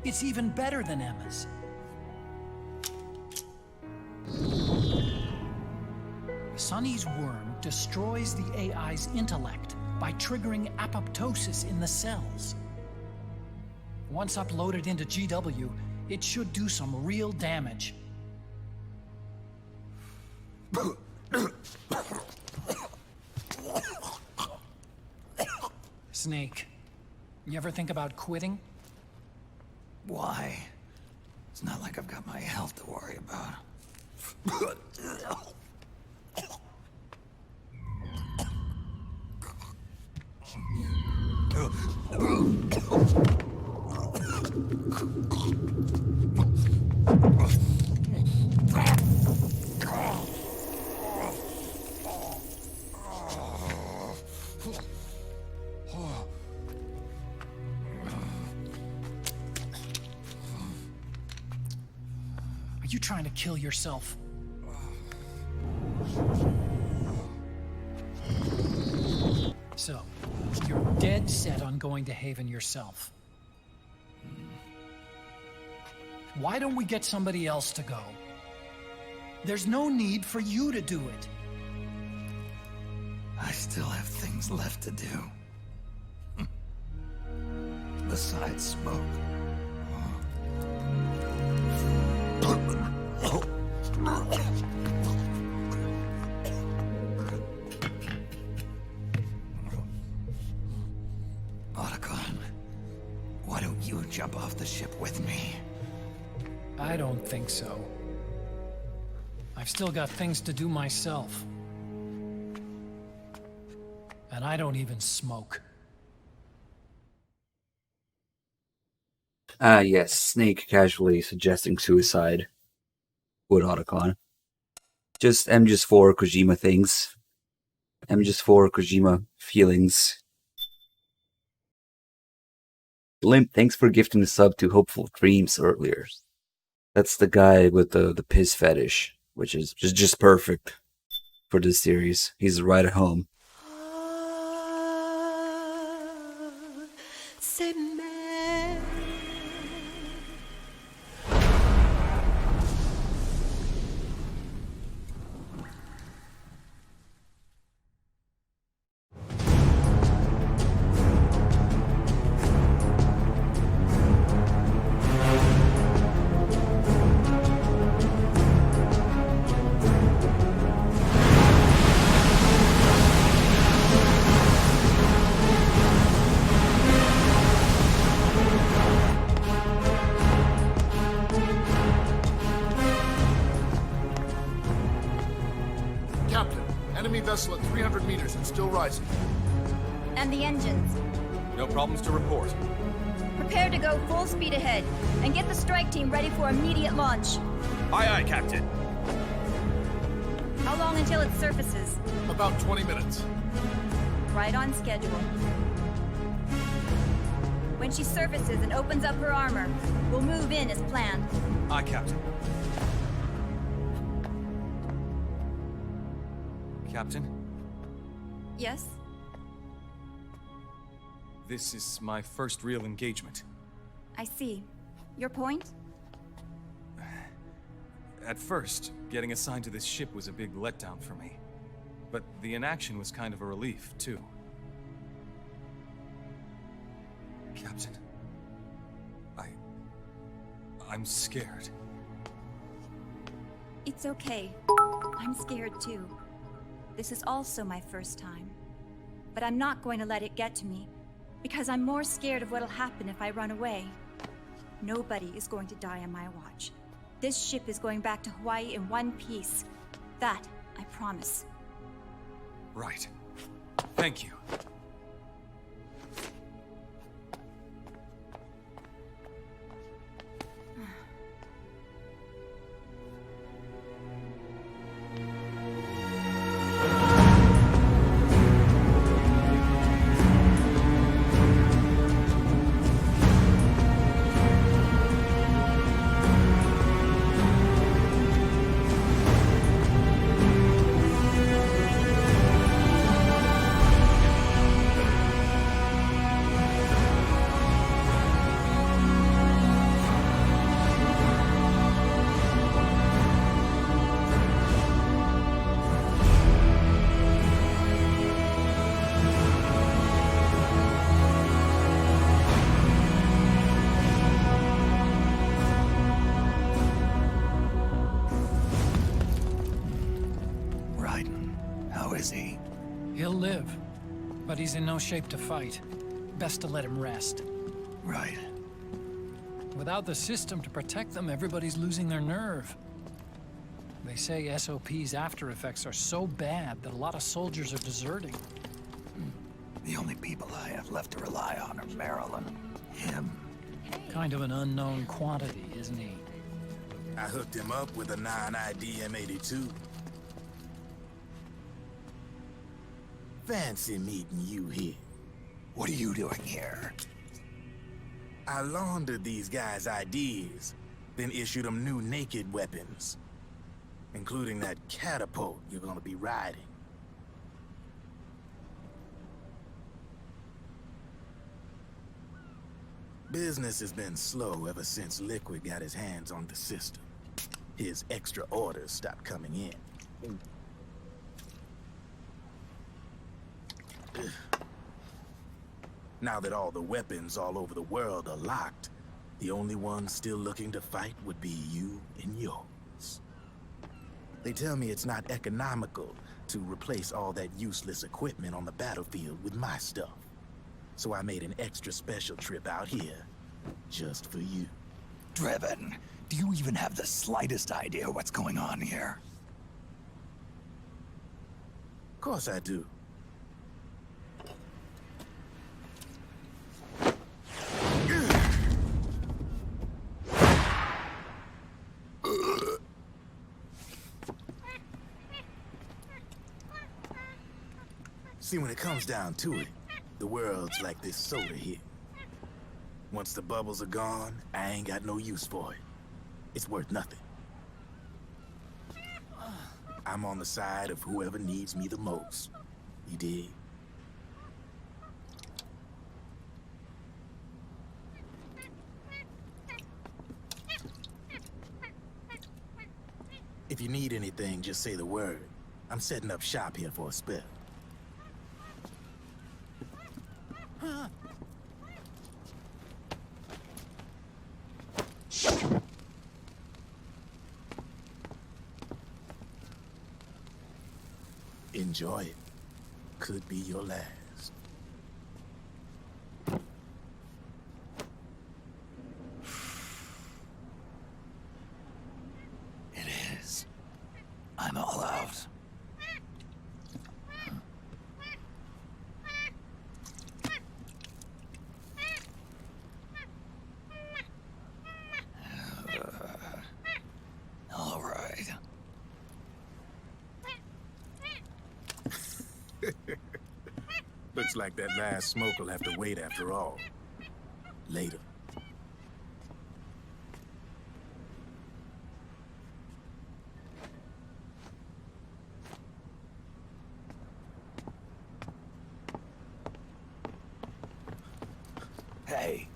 it's even better than Emma's. Sonny's worm destroys the AI's intellect by triggering apoptosis in the cells. Once uploaded into GW, it should do some real damage. Snake, you ever think about quitting? Why? It's not like I've got my health to worry about. Are you trying to kill yourself? So, you're dead set on going to Haven yourself. Why don't we get somebody else to go? There's no need for you to do it. I still have things left to do. Besides smoke. Otacon, why don't you jump off the ship with me? I don't think so. I've still got things to do myself. And I don't even smoke. Ah, yes, Snake casually suggesting suicide. Would Otacon. I'm just for Kojima things. I'm just for Kojima feelings. Limp, thanks for gifting the sub to Hopeful Dreams earlier. That's the guy with the piss fetish, which is just perfect for this series. He's right at home. horizon. And the engines. No problems to report. Prepare to go full speed ahead, and get the strike team ready for immediate launch. Aye, aye, Captain. How long until it surfaces? About 20 minutes. Right on schedule. When she surfaces and opens up her armor, we'll move in as planned. Aye, Captain. Captain, Yes? this is my first real engagement. I see. Your point? At first, getting assigned to this ship was a big letdown for me. But the inaction was kind of a relief, too. Captain, I'm scared. It's okay. I'm scared too. This is also my first time. But I'm not going to let it get to me, because I'm more scared of what'll happen if I run away. Nobody is going to die on my watch. This ship is going back to Hawaii in one piece. That, I promise. Right. Thank you. He'll live, but he's in no shape to fight. Best to let him rest. Right. Without the system to protect them, everybody's losing their nerve. They say SOP's after effects are so bad that a lot of soldiers are deserting. The only people I have left to rely on are Marilyn, him. Kind of an unknown quantity, isn't he? I hooked him up with a 9ID M82. Fancy meeting you here. What are you doing here? I laundered these guys' IDs, then issued them new naked weapons, including that catapult you're gonna be riding. Business has been slow ever since Liquid got his hands on the system. His extra orders stopped coming in. Now that all the weapons all over the world are locked, the only ones still looking to fight would be you and yours. They tell me it's not economical to replace all that useless equipment on the battlefield with my stuff. So I made an extra special trip out here, just for you. Drebin, do you even have the slightest idea what's going on here? Of course I do. See, when it comes down to it, the world's like this soda here. Once the bubbles are gone, I ain't got no use for it. It's worth nothing. I'm on the side of whoever needs me the most. You dig? If you need anything, just say the word. I'm setting up shop here for a spell. Enjoy it. Could be your last. It is. I'm all out. Looks like that last smoke will have to wait after all. Later. Hey,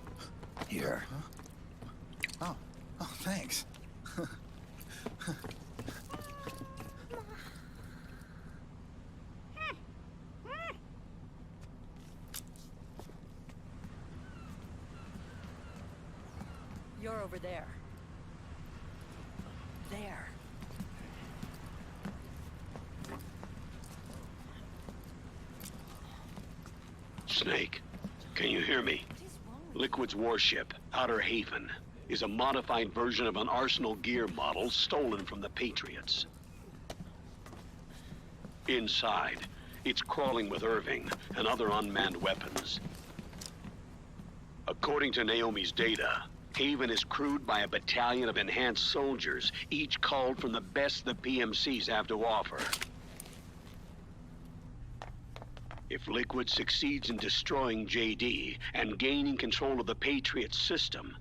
here. Oh, thanks. You're over there. There. Snake, can you hear me? Liquid's warship, Outer Haven, is a modified version of an Arsenal gear model stolen from the Patriots. Inside, it's crawling with Irving and other unmanned weapons. According to Naomi's data, Haven is crewed by a battalion of enhanced soldiers, each culled from the best the PMCs have to offer. If Liquid succeeds in destroying JD and gaining control of the Patriot system,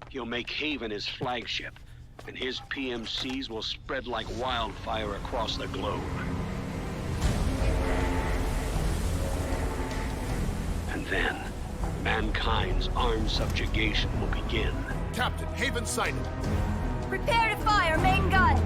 he'll make Haven his flagship, and his PMCs will spread like wildfire across the globe. And then, mankind's armed subjugation will begin. Captain, Haven sighted. Prepare to fire, main gun!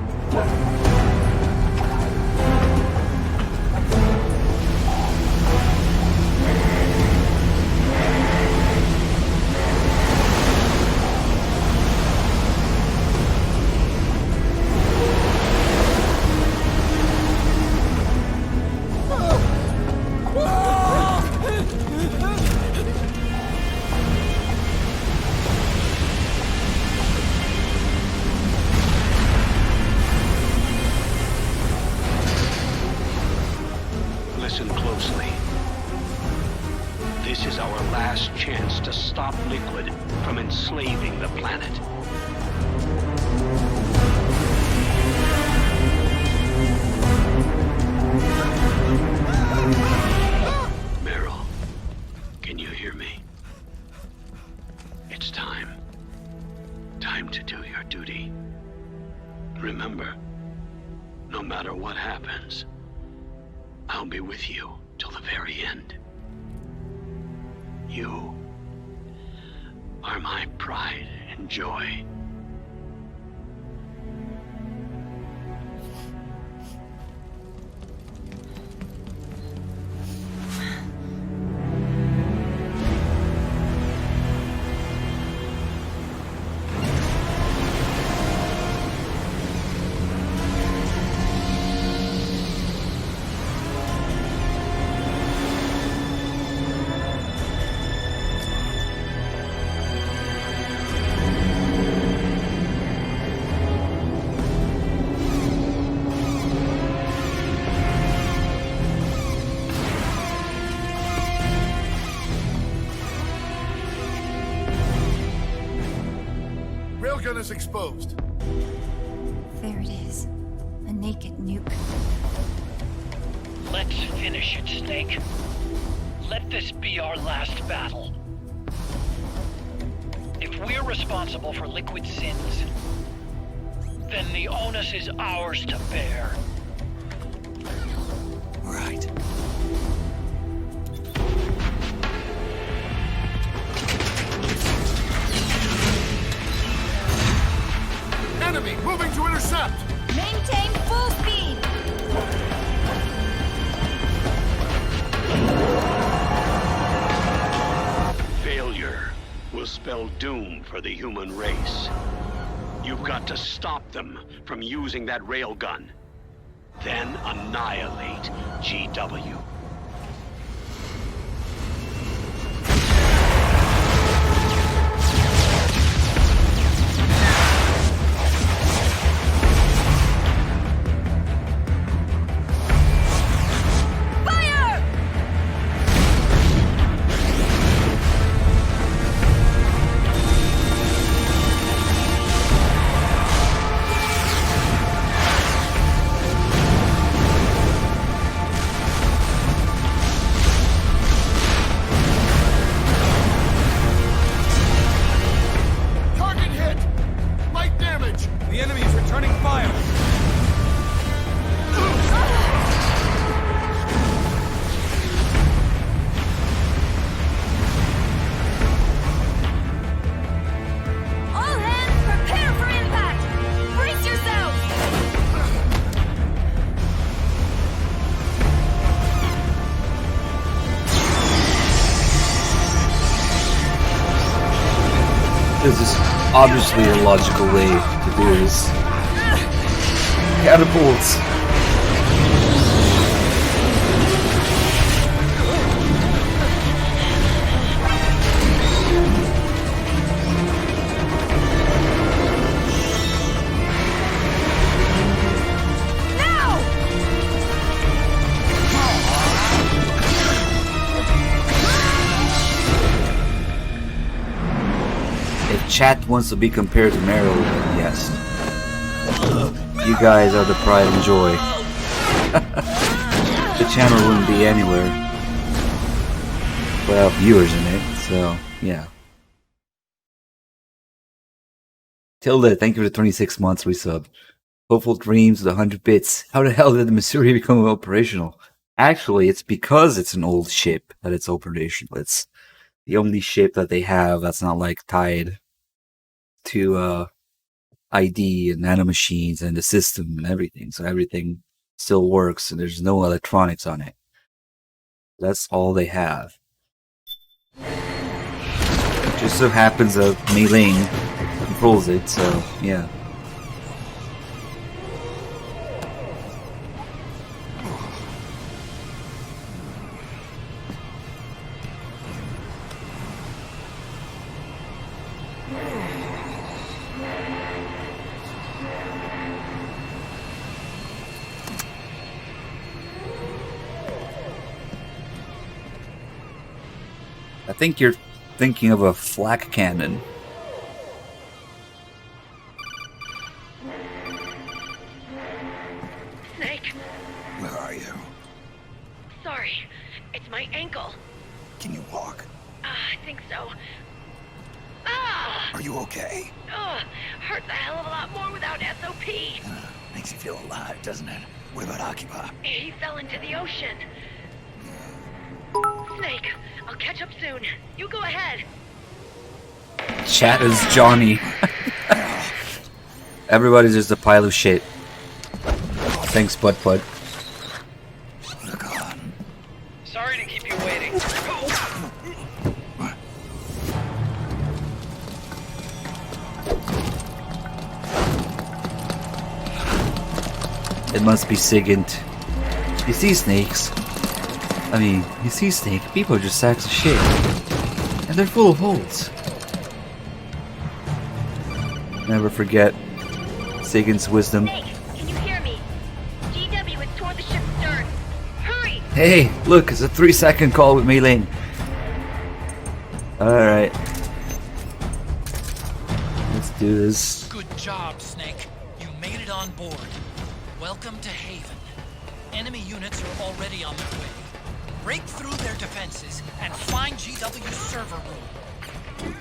Listen closely. This is our last chance to stop Liquid from enslaving the planet. Meryl, can you hear me? It's time. Time to do your duty. Remember, no matter what happens, I'll be with you till the very end. You are my pride and joy. Railgun is exposed. There it is. A naked nuke. Let's finish it, Snake. Let this be our last battle. If we're responsible for Liquid's sins, then the onus is ours to bear. Right. Enemy moving to intercept! Maintain full speed! Failure will spell doom for the human race. You've got to stop them from using that railgun. Then annihilate GW. There's this obviously a logical way to do this. Catapults! If chat wants to be compared to Meryl, then yes. You guys are the pride and joy. The channel wouldn't be anywhere without viewers in it, so yeah. Tilda, thank you for the 26 months resub. Hopeful Dreams with 100 bits. How the hell did the Missouri become operational? Actually, it's because it's an old ship that it's operational. It's the only ship that they have that's not like tied to ID and nanomachines and the system and everything. So everything still works and there's no electronics on it. That's all they have. It just so happens that Mei Ling controls it, so yeah. I think you're thinking of a flak cannon. Snake, Where are you? sorry. It's my ankle. Can you walk? I think so. Ah! Are you okay? Hurts a hell of a lot more without SOP. Makes you feel alive, doesn't it? What about Akiba? He fell into the ocean. Snake, I'll catch up soon. You go ahead. Chat is Johnny. Everybody's just a pile of shit. Thanks, Bud Bud. Sorry to keep you waiting. It must be Sigint. You see snakes? I mean, you see snake, people are just sacks of shit. And they're full of holes. Never forget Sigint's wisdom. Snake, can you hear me? GW is toward the ship's stern. Hurry! Hey, look, it's a 3-second call with Mei Ling. Alright. Let's do this. Good job, Snake. You made it on board. Welcome to Haven. Enemy units are already on their way. Break through their defenses and find GW's server room.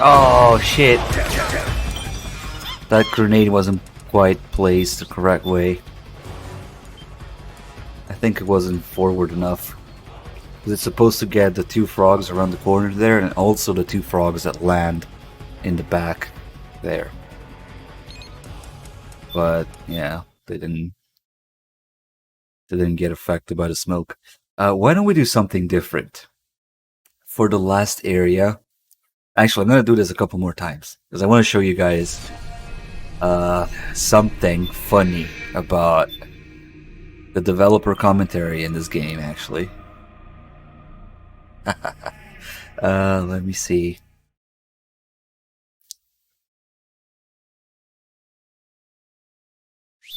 Oh shit. That grenade wasn't quite placed the correct way. I think it wasn't forward enough. Because it's supposed to get the 2 frogs around the corner there and also the 2 frogs that land in the back there. But yeah, they didn't get affected by the smoke. Why don't we do something different? For the last area, actually I'm gonna do this a couple more times because I want to show you guys something funny about the developer commentary in this game actually. Let me see.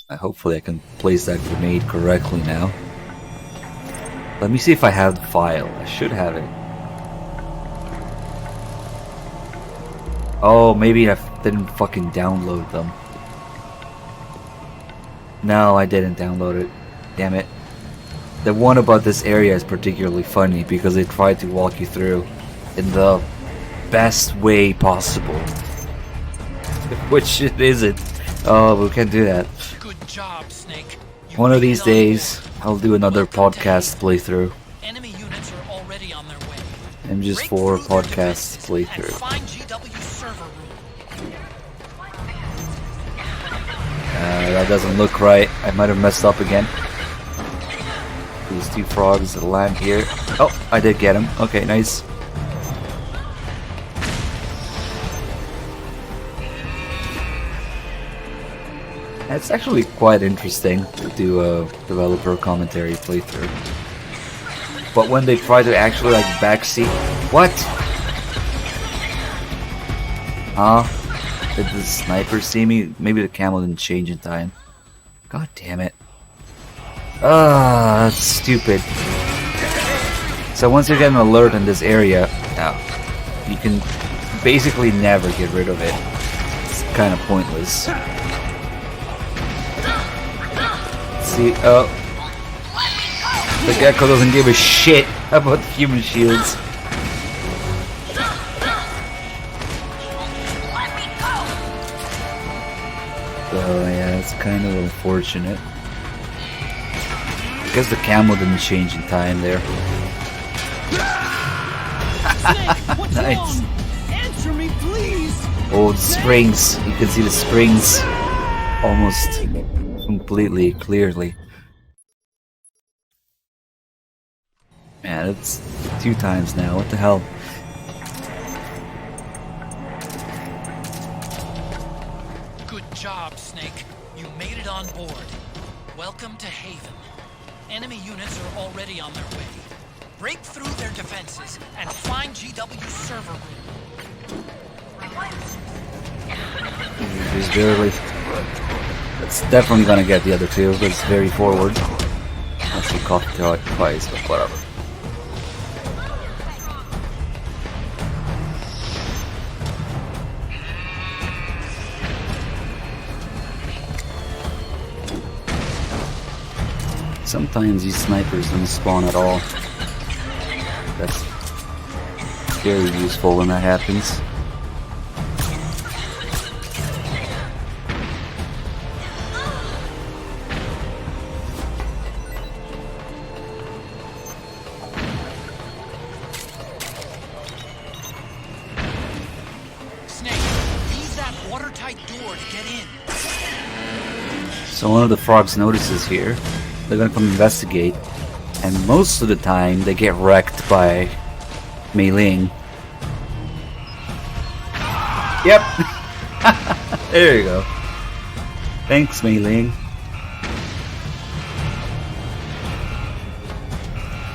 Hopefully I can place that grenade correctly now. Let me see if I have the file. I should have it. Oh, maybe I didn't fucking download them. No, I didn't download it. Damn it. The one about this area is particularly funny because they tried to walk you through in the best way possible. Which it isn't. Oh, we can't do that. Good job, Snake. One of these days, I'll do another podcast playthrough. Enemy units are already on their way. MGS4 podcast playthrough. Find GW's server room. That doesn't look right. I might have messed up again. these two frogs that land here. Oh, I did get him. Okay, nice. It's actually quite interesting to do a developer commentary playthrough. But when they try to actually like backseat... What? Huh? Did the sniper see me? Maybe the camel didn't change in time. God damn it. Ah, that's stupid. So once you get an alert in this area, now you can basically never get rid of it. It's kind of pointless. See, oh, the gecko doesn't give a shit about human shields. So yeah, it's kind of unfortunate. I guess the camel didn't change in time there. Nice. Answer me, please. Oh, the springs. You can see the springs almost completely, clearly. Man, it's 2 times now. What the hell? Good job, Snake. You made it on board. Welcome to Haven. Enemy units are already on their way. Break through their defenses and find GW's server room. He's barely... It's definitely gonna get the other two, but it's very forward. Unless he caught it twice, but whatever. Sometimes these snipers don't spawn at all. That's very useful when that happens. Snake, use that watertight door to get in. So one of the frogs notices here. They're gonna come investigate, and most of the time they get wrecked by Mei Ling. Yep. There you go. Thanks, Mei Ling.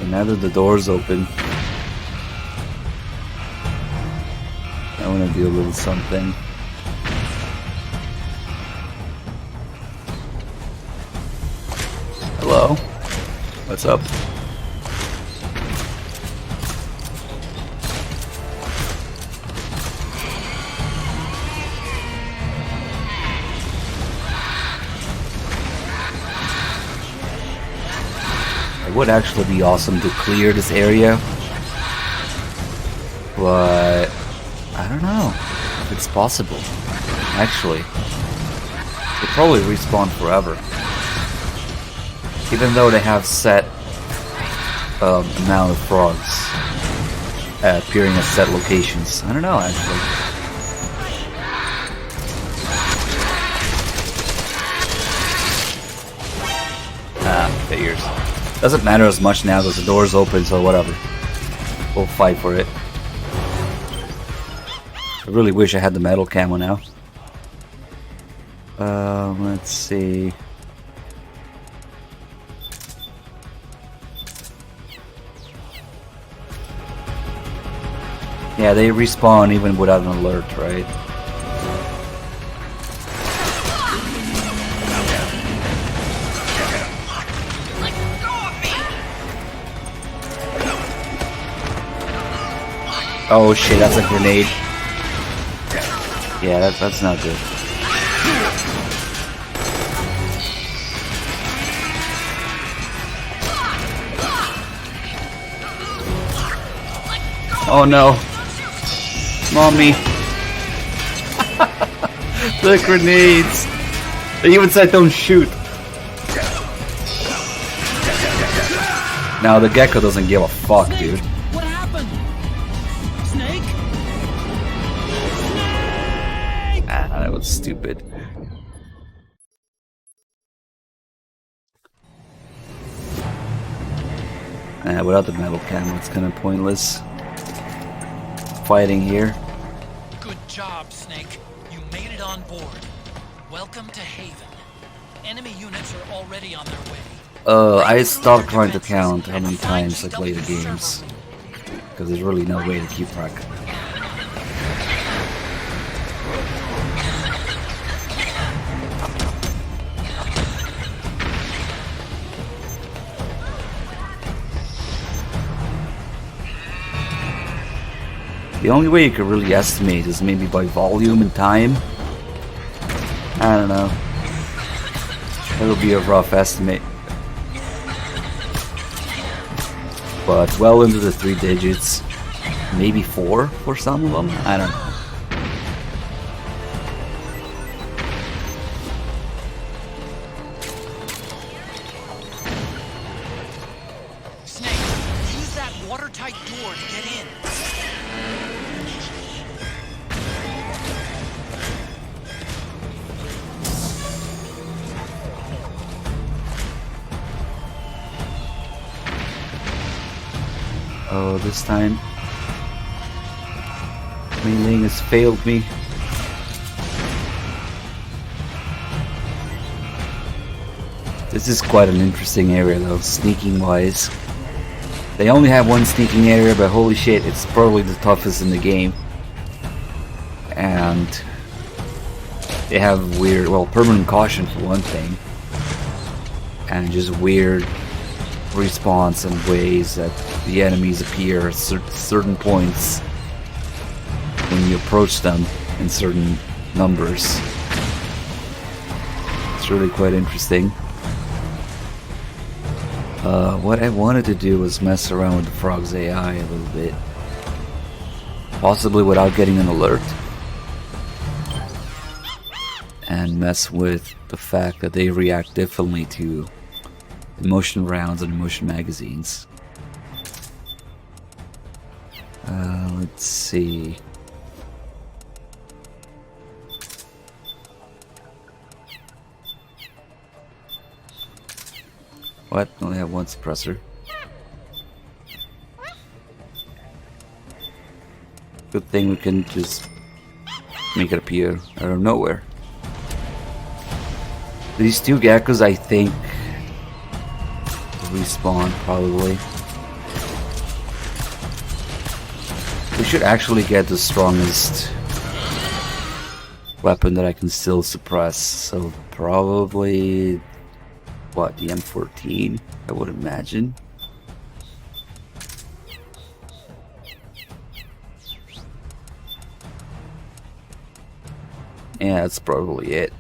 And now that the door's open, I want to do a little something. Hello. What's up? It would actually be awesome to clear this area, but I don't know if it's possible. Actually, they probably respawn forever. Even though they have set amount of frogs appearing at set locations. I don't know, actually. Figures. Doesn't matter as much now because the door's open, so whatever. We'll fight for it. I really wish I had the metal camo now. Let's see. Yeah, they respawn even without an alert, right? Oh shit, that's a grenade. Yeah, that's not good. Oh no. Mommy. The grenades. They even said don't shoot. Now the gecko doesn't give a fuck, dude. What happened? Snake? Ah, that was stupid. Without the metal camo, it's kind of pointless fighting here. Good job, Snake. You made it on board. Welcome to Haven. Enemy units are already on their way. I stopped trying to count how many times I play the games, because there's really no way to keep track. The only way you could really estimate is maybe by volume and time. I don't know. It'll be a rough estimate. But well into the 3 digits. Maybe 4 for some of them? I don't know. Snake, use that watertight door to get in. Oh, this time Mei Ling has failed me. This is quite an interesting area though, sneaking wise. They only have one sneaking area, but holy shit, it's probably the toughest in the game. And they have weird, well, permanent caution for one thing. And just weird respawns and ways that the enemies appear at certain points when you approach them in certain numbers. It's really quite interesting. What I wanted to do was mess around with the frog's AI a little bit, possibly without getting an alert, and mess with the fact that they react differently to emotion rounds and emotion magazines. Let's see. What? Only have one suppressor. Good thing we can just make it appear out of nowhere. These 2 geckos, I think, respawn probably. We should actually get the strongest weapon that I can still suppress, so probably what, the M14, I would imagine. Yeah, that's probably it.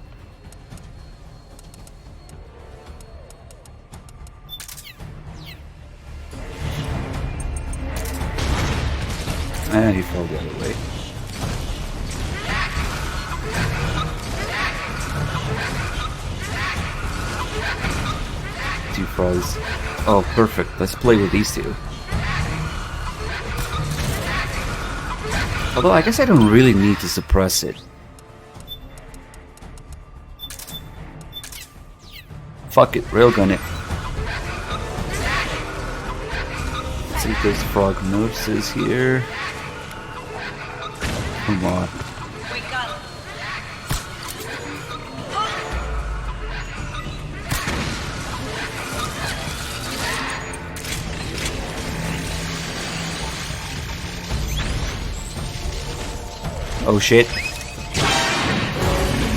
He fell the other way. Two frogs. Oh, perfect. Let's play with these 2. Although, I guess I don't really need to suppress it. Fuck it, railgun it. Let's see if this frog notices here. Come on. Oh shit.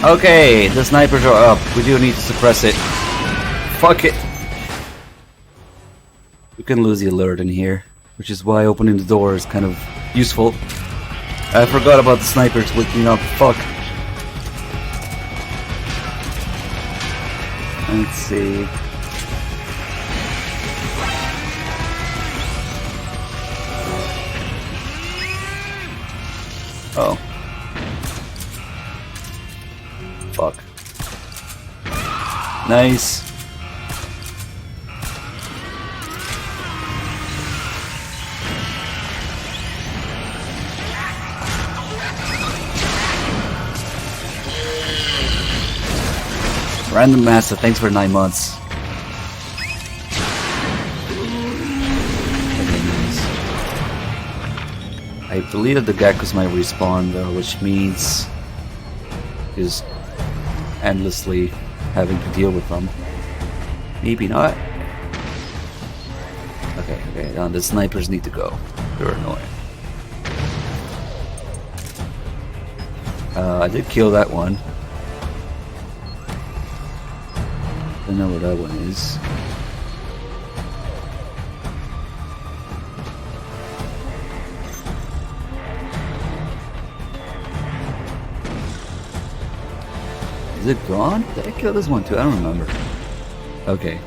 Okay, the snipers are up. We do need to suppress it. Fuck it. We can lose the alert in here, which is why opening the door is kind of useful. I forgot about the snipers waking up. Fuck. Let's see. Oh. Fuck. Nice. Random Master, thanks for 9 months. I believe that the geckos might respawn though, which means just endlessly having to deal with them. Maybe not. Okay, now the snipers need to go. They're annoying. I did kill that one. Don't know where that one is. Is it gone? Did I kill this one too? I don't remember. Okay.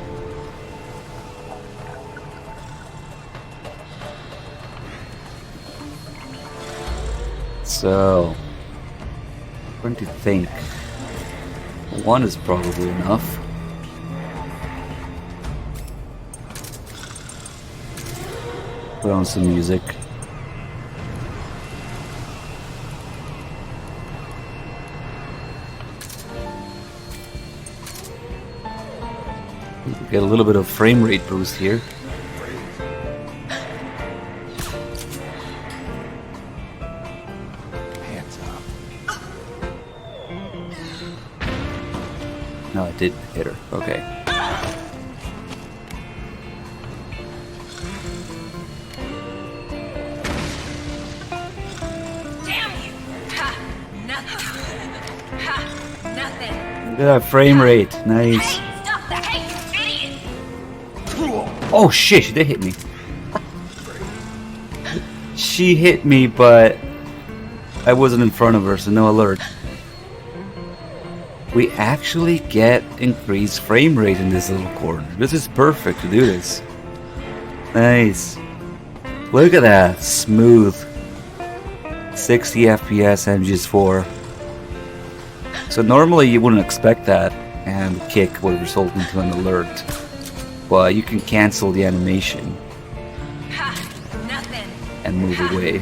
So, I'm going to think one is probably enough. Put on some music. Get a little bit of frame rate boost here. Hands up. No, I did hit her. Okay. Damn you! Ha! Nothing. Ha! Nothing. Look at that frame rate. Nice. Stop that! Hey, you idiot! Oh shit, she did hit me. She hit me, but I wasn't in front of her, so no alert. We actually get increased frame rate in this little corner. This is perfect to do this. Nice. Look at that. Smooth. 60 FPS MGS4. So normally you wouldn't expect that, and the kick would result into an alert. But you can cancel the animation and move away.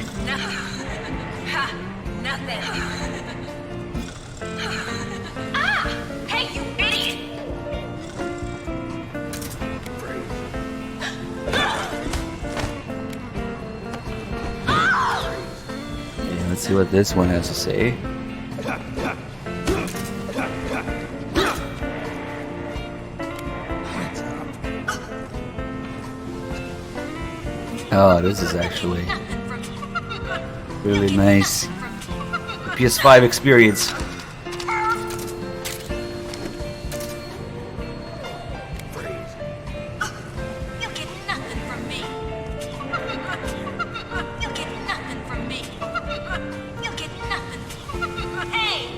Hey, you idiot! Yeah, let's see what this one has to say. Oh, this is actually really nice. PS5 experience. You'll get nothing from me. You'll get nothing from me. You'll get nothing. Hey!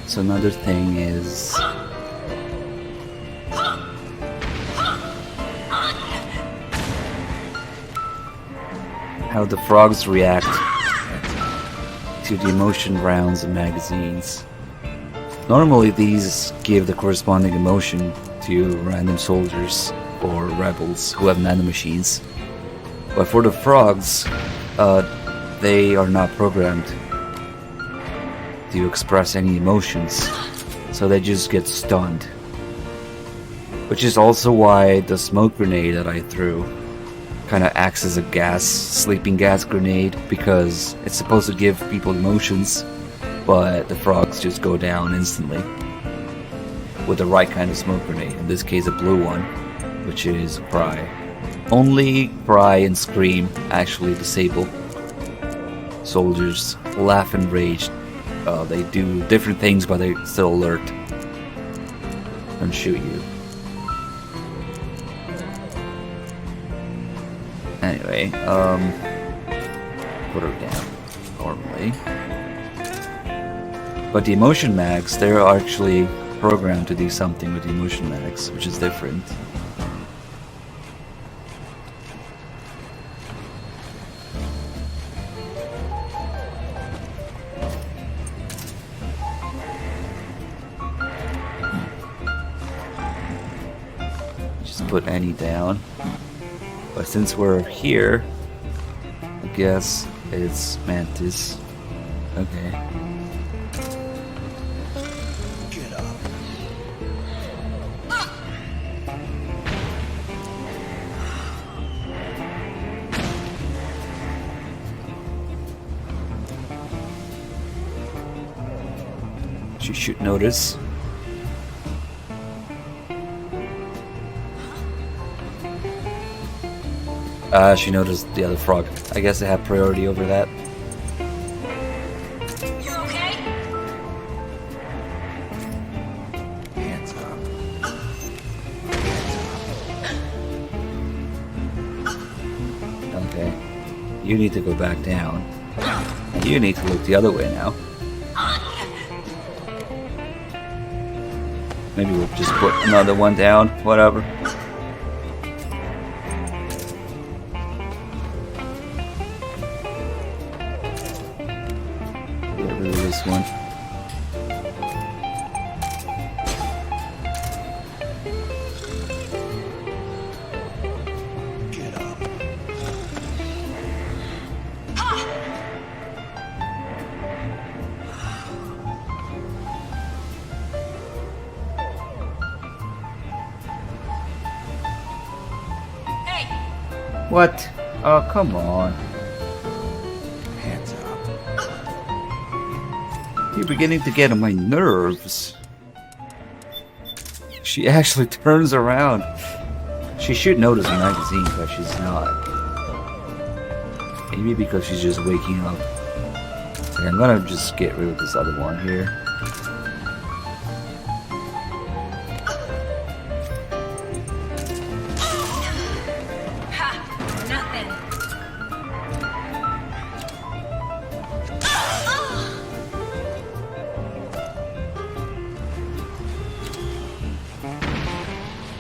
So another thing is how the frogs react to the emotion rounds and magazines. Normally these give the corresponding emotion to random soldiers or rebels who have nanomachines. But for the frogs, they are not programmed to express any emotions, so they just get stunned. Which is also why the smoke grenade that I threw kind of acts as a sleeping gas grenade, because it's supposed to give people emotions, but the frogs just go down instantly with the right kind of smoke grenade. In this case, a blue one, which is Cry. Only Cry and Scream actually disable soldiers. Laugh and Rage, they do different things, but they still alert and shoot you. Anyway, put her down normally. But the emotion mags, they're actually programmed to do something with the emotion mags, which is different. Just put any down. But since we're here, I guess it's Mantis. Okay. Hey! She should notice. She noticed the other frog. I guess they have priority over that. You okay? Hands up. Okay. You need to go back down. You need to look the other way now. Maybe we'll just put another one down. Whatever. Get rid of this one. What? Oh, come on. Hands up. You're beginning to get on my nerves. She actually turns around. She should notice the magazine, but she's not. Maybe because she's just waking up. Okay, I'm gonna just get rid of this other one here.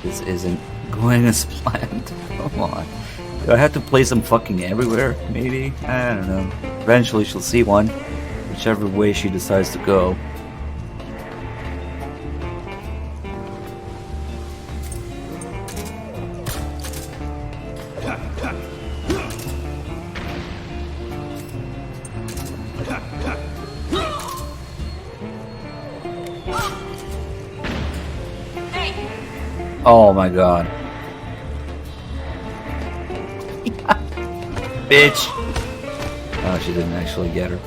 This isn't going as planned. Come on. Do I have to place them fucking everywhere? Maybe? I don't know. Eventually she'll see one. Whichever way she decides to go. Oh my god. Bitch! Oh, she didn't actually get her.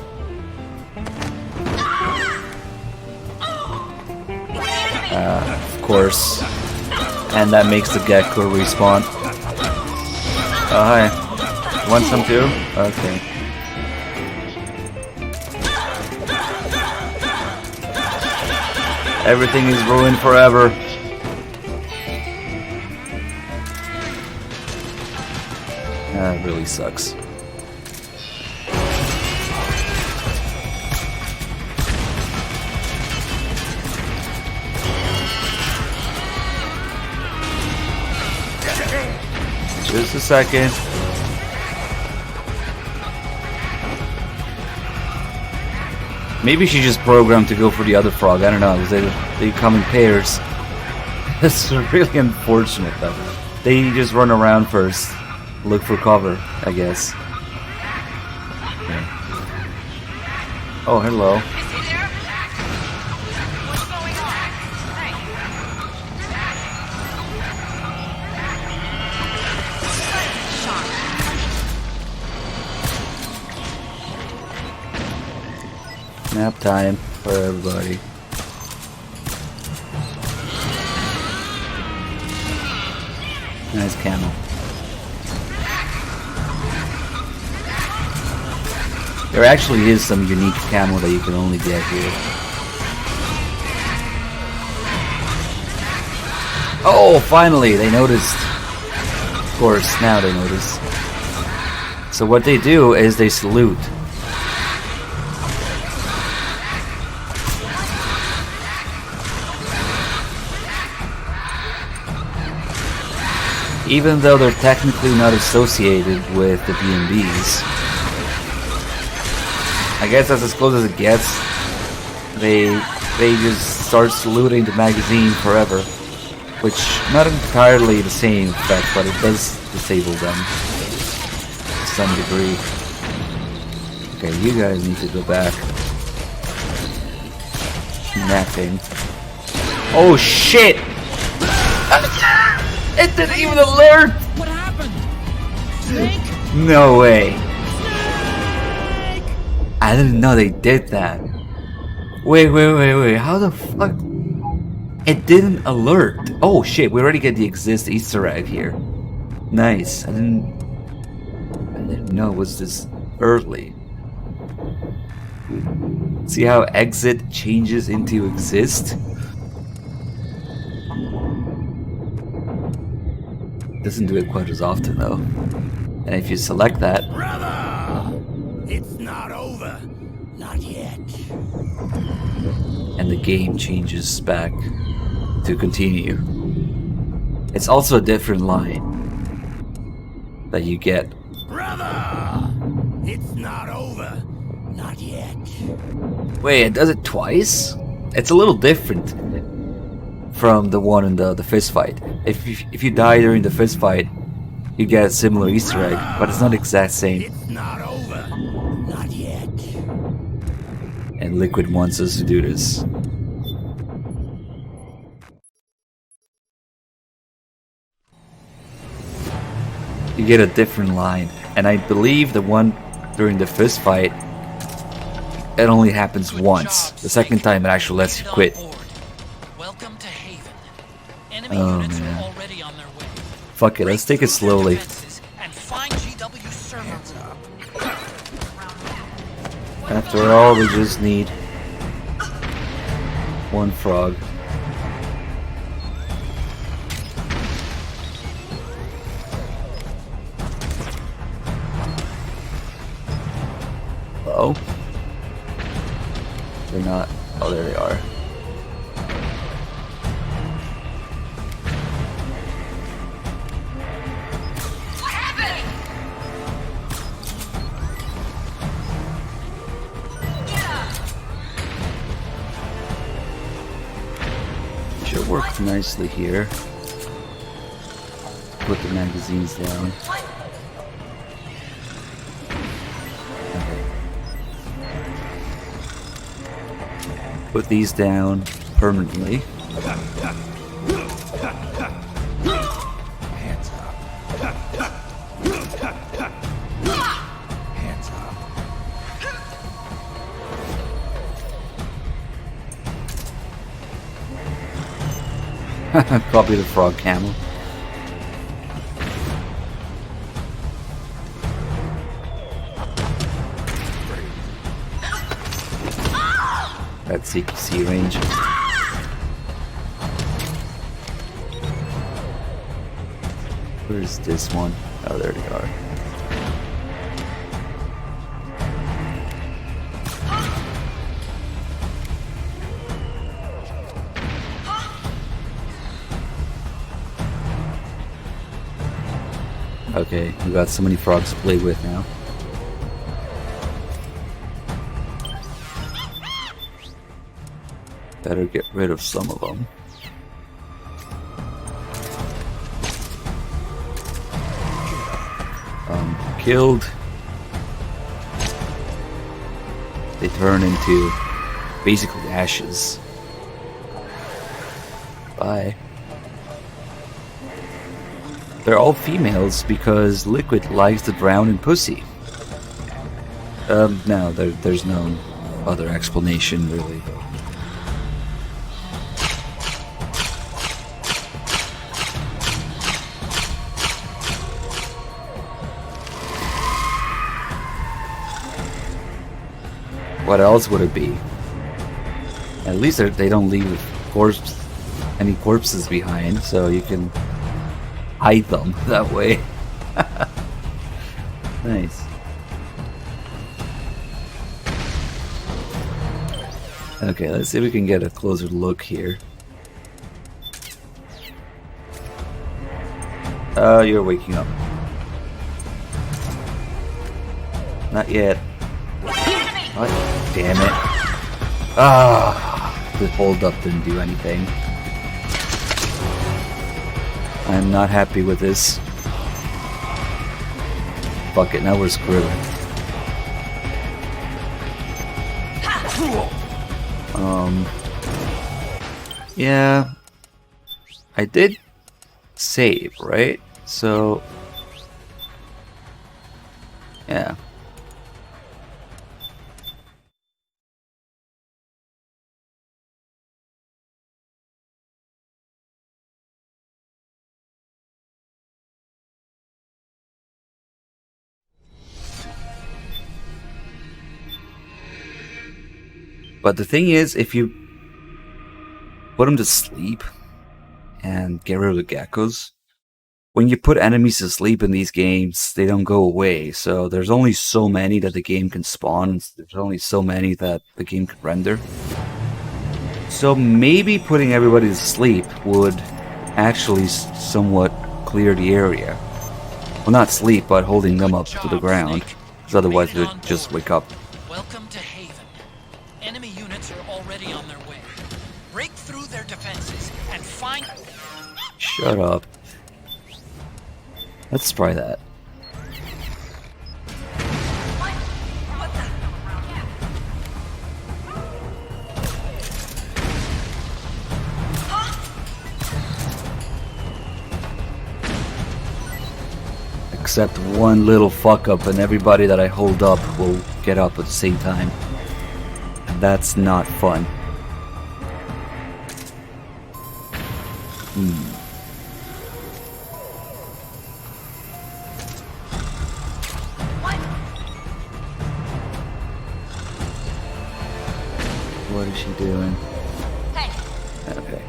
Of course. And that makes the gecko respawn. Oh, hi. Want some too? Okay. Everything is ruined forever. That really sucks. Just a second. Maybe she just programmed to go for the other frog. I don't know. They come in pairs. It's really unfortunate though. They just run around first. Look for cover, I guess. Okay. Oh, hello. Nap time for everybody. Nice camel. There actually is some unique camo that you can only get here. Oh, finally, they noticed. Of course, now they notice. So what they do is they salute. Even though they're technically not associated with the B&Bs. I guess that's as close as it gets. They just start saluting the magazine forever, which not entirely the same effect, but it does disable them to some degree. Okay, you guys need to go back. Napping. Oh shit! It didn't even alert! What happened? Snake? No way. I didn't know they did that. Wait. How the fuck? It didn't alert. Oh shit, we already get the exist Easter egg here. Nice. I didn't know it was this early. See how exit changes into exist? Doesn't do it quite as often though. And if you select that, Brother! It's not over. Not yet. and the game changes back to continue. It's also a different line that you get. Brother! It's not over. Not yet. Wait, it does it twice? It's a little different from the one in the fist fight. If you die during the fist fight, you get a similar Easter egg, but it's not the exact same. It's not over. Not yet. And Liquid wants us to do this. You get a different line, and I believe the one during the fist fight, it only happens once. The second time it actually lets you quit. Welcome to Haven. Enemy Oh units are man. already on their way. Fuck it, let's take it slowly. And find GW server room. After all, we just need one frog. Oh, they're not. Oh, there they are. Should work nicely here. Put the magazines down. Okay. Put these down permanently. Hands up. Hands up. Probably the frog camel. That's CQC range. Where's this one? Oh, there they are. Okay, we got so many frogs to play with now. Better get rid of some of them. Killed. They turn into basically ashes. Bye. They're all females because Liquid likes to drown in pussy. No, there's no other explanation really. What else would it be? At least they don't leave any corpses behind, so you can hide them that way. Nice. Okay, let's see if we can get a closer look here. You're waking up. Not yet. What? Damn it. Ah, the hold up didn't do anything. I'm not happy with this. Fuck it, now we're screwed. Yeah. I did save, right? So, yeah. But the thing is, if you put them to sleep and get rid of the geckos, when you put enemies to sleep in these games, they don't go away. So there's only so many that the game can spawn. There's only so many that the game can render. So maybe putting everybody to sleep would actually somewhat clear the area. Well, not sleep, but holding them up to the ground. Because otherwise they'd just wake up. Welcome to Haven. Enemy units are already on their way. Break through their defenses and find... Shut up. Let's try that. Except one little fuck up and everybody that I hold up will get up at the same time. And that's not fun. What is she doing? Okay.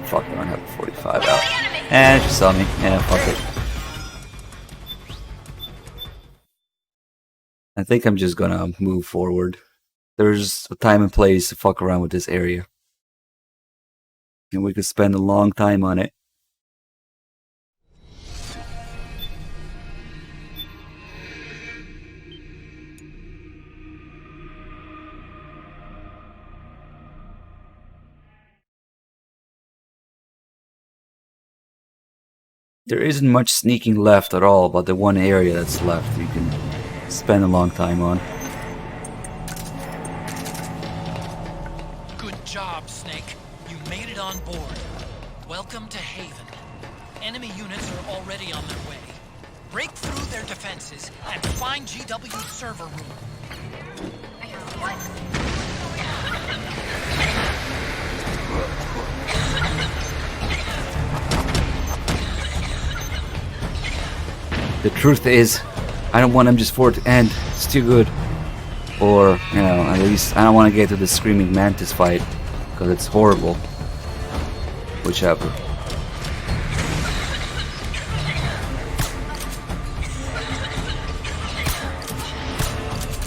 Fuck, I don't have a 45 out. And she saw me. Yeah, fuck it. I think I'm just gonna move forward. There's a time and place to fuck around with this area. And we could spend a long time on it. There isn't much sneaking left at all, but the one area that's left you can spend a long time on. Good job, Snake. You made it on board. Welcome to Haven. Enemy units are already on their way. Break through their defenses and find GW's server room. The truth is, I don't want MGS4 to end. It's too good. Or, you know, at least I don't want to get to the Screaming Mantis fight, because it's horrible. Whichever.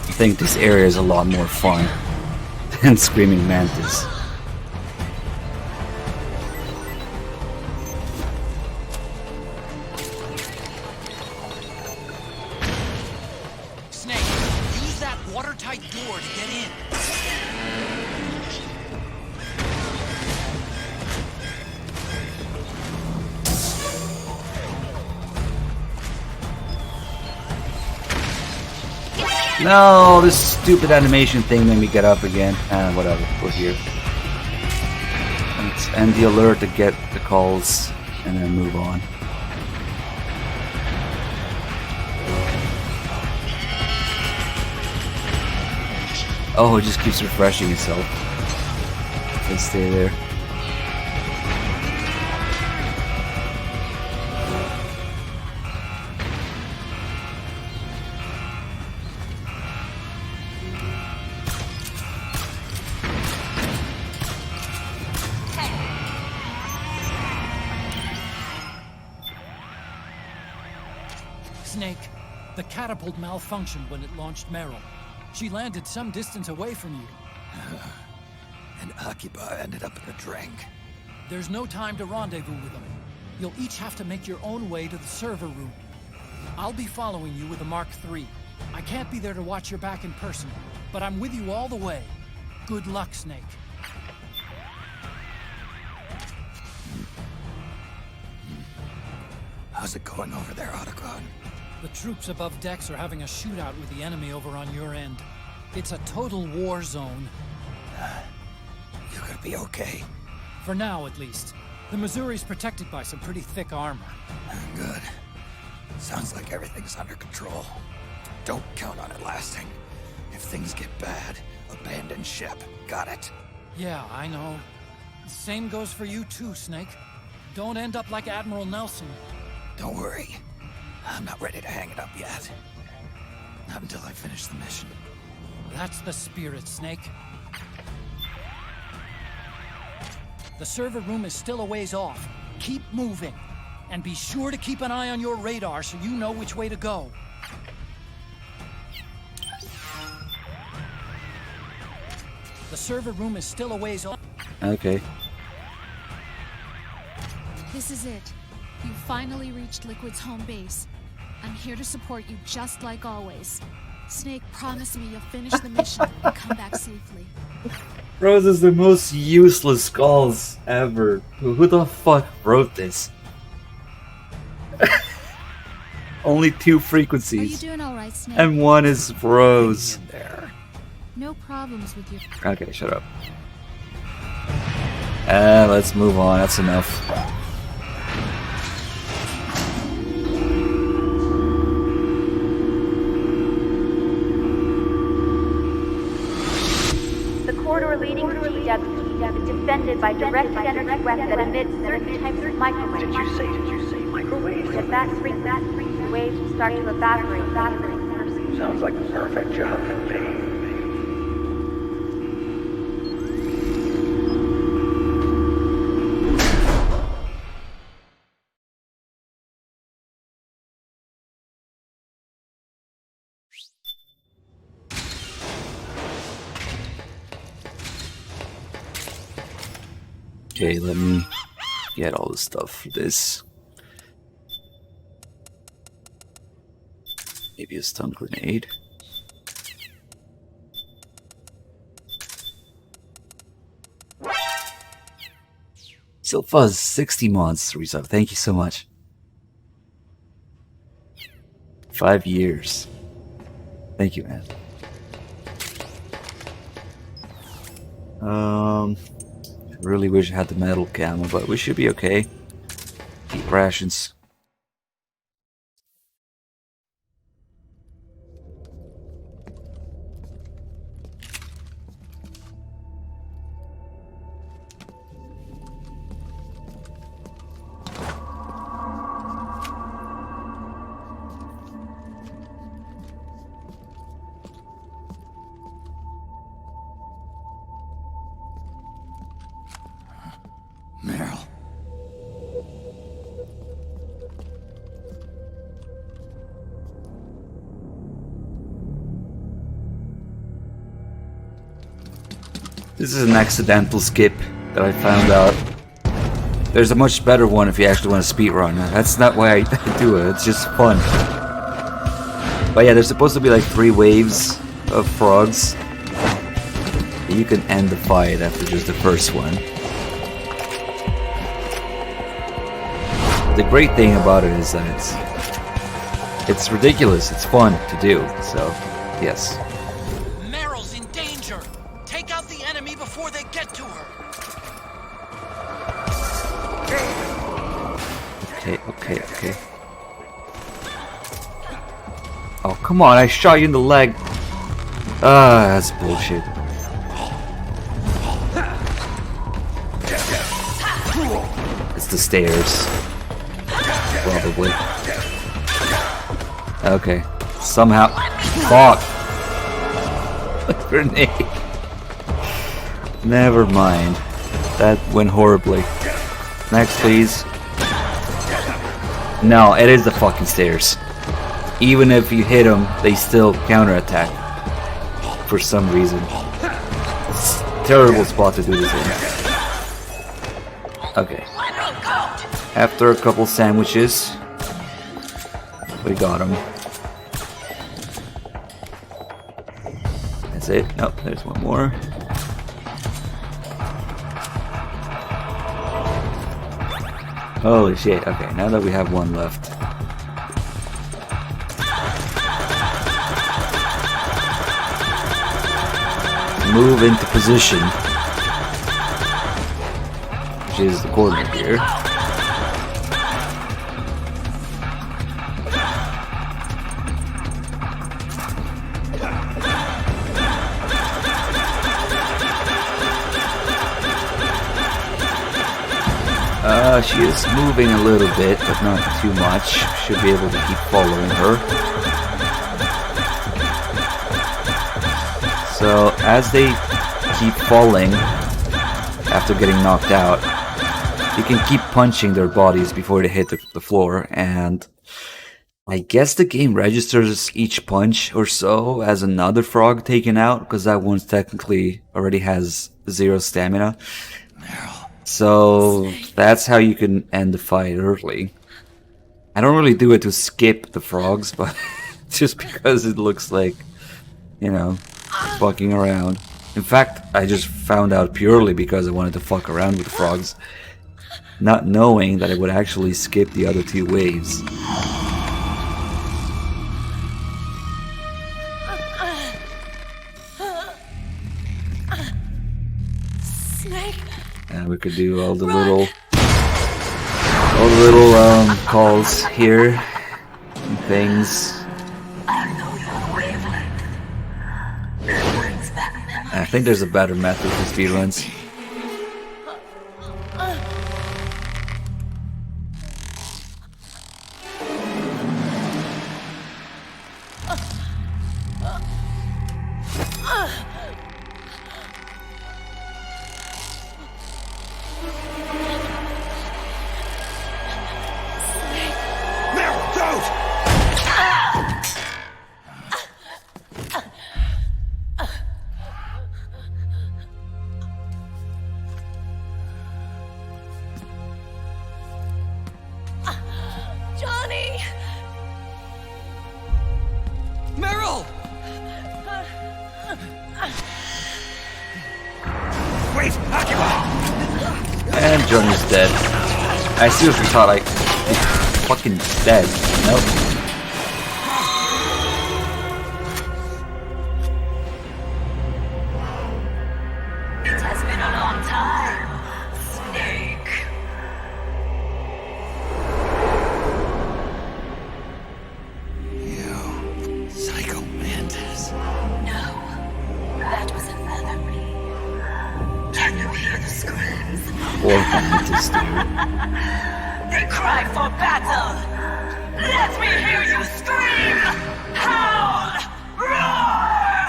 I think this area is a lot more fun than Screaming Mantis. Snake, use that watertight door to get in. No, this stupid animation thing made me get up again. Whatever, we're here. Let's end the alert to get the calls and then move on. Oh, it just keeps refreshing itself. Let's stay there. Snake, the catapult malfunctioned when it launched Meryl. She landed some distance away from you. And Akiba ended up in a drink. There's no time to rendezvous with them. You'll each have to make your own way to the server room. I'll be following you with a Mark III. I can't be there to watch your back in person, but I'm with you all the way. Good luck, Snake. How's it going over there, Otacon? The troops above decks are having a shootout with the enemy over on your end. It's a total war zone. You gonna be okay? For now, at least. The Missouri's protected by some pretty thick armor. Good. Sounds like everything's under control. Don't count on it lasting. If things get bad, abandon ship. Got it? Yeah, I know. Same goes for you too, Snake. Don't end up like Admiral Nelson. Don't worry. I'm not ready to hang it up yet. Not until I finish the mission. That's the spirit, Snake. The server room is still a ways off. Keep moving. And be sure to keep an eye on your radar so you know which way to go. The server room is still a ways off. Okay. This is it. You finally reached Liquid's home base. I'm here to support you just like always. Snake, promise me you'll finish the mission and come back safely. Bro, this is the most useless skulls ever. Who the fuck wrote this? Only 2 frequencies. Are you doing all right, Snake? And 1 is Rose. No problems with your... Okay, shut up. Let's move on. That's enough. The corridor leading to GW is defended by directed energy weapons that emit certain types of microwaves. Did you say microwaves? If that freaks, the waves will start to evaporate. Sounds like the perfect job for me. Okay, let me get all the stuff for this. Maybe a stun grenade. Silfuzz, 60 months, resub. Thank you so much. 5 years. Thank you, man. I really wish I had the metal camo, but we should be okay. Keep rations. Meryl. This is an accidental skip that I found out. There's a much better one if you actually want to speedrun. That's not why I do it, it's just fun. But yeah, there's supposed to be like 3 waves of frogs. You can end the fight after just the first one. The great thing about it is that it's ridiculous, it's fun to do, so yes. Meryl's in danger! Take out the enemy before they get to her! Okay. Oh, come on, I shot you in the leg. Ah, that's bullshit. It's the stairs. Probably. Okay. Somehow. Fuck! Grenade. Never mind. That went horribly. Next, please. No, it is the fucking stairs. Even if you hit them, they still counterattack. For some reason. It's a terrible spot to do this in. Okay. After a couple sandwiches, we got him. That's it. Nope, there's one more. Holy shit. Okay, now that we have one left. Move into position. Which is the coordinate here. She is moving a little bit, but not too much. Should be able to keep following her. So as they keep falling after getting knocked out, you can keep punching their bodies before they hit the floor, and I guess the game registers each punch or so as another frog taken out, because that one technically already has 0 stamina. So that's how you can end the fight early. I don't really do it to skip the frogs, but just because it looks like, you know, fucking around. In fact, I just found out purely because I wanted to fuck around with the frogs, not knowing that it would actually skip the other 2 waves. And we could do all the little calls here and things. I think there's a better method for speedruns. Johnny! Meryl! Wait, occupy! And Johnny's dead. I seriously thought he's fucking dead. Nope. It has been a long time, Snake. You, Psycho Mantis. No, that was another me. Can you hear the screams? Or Mantis, They cry for battle! Let me hear you scream! Howl! Roar!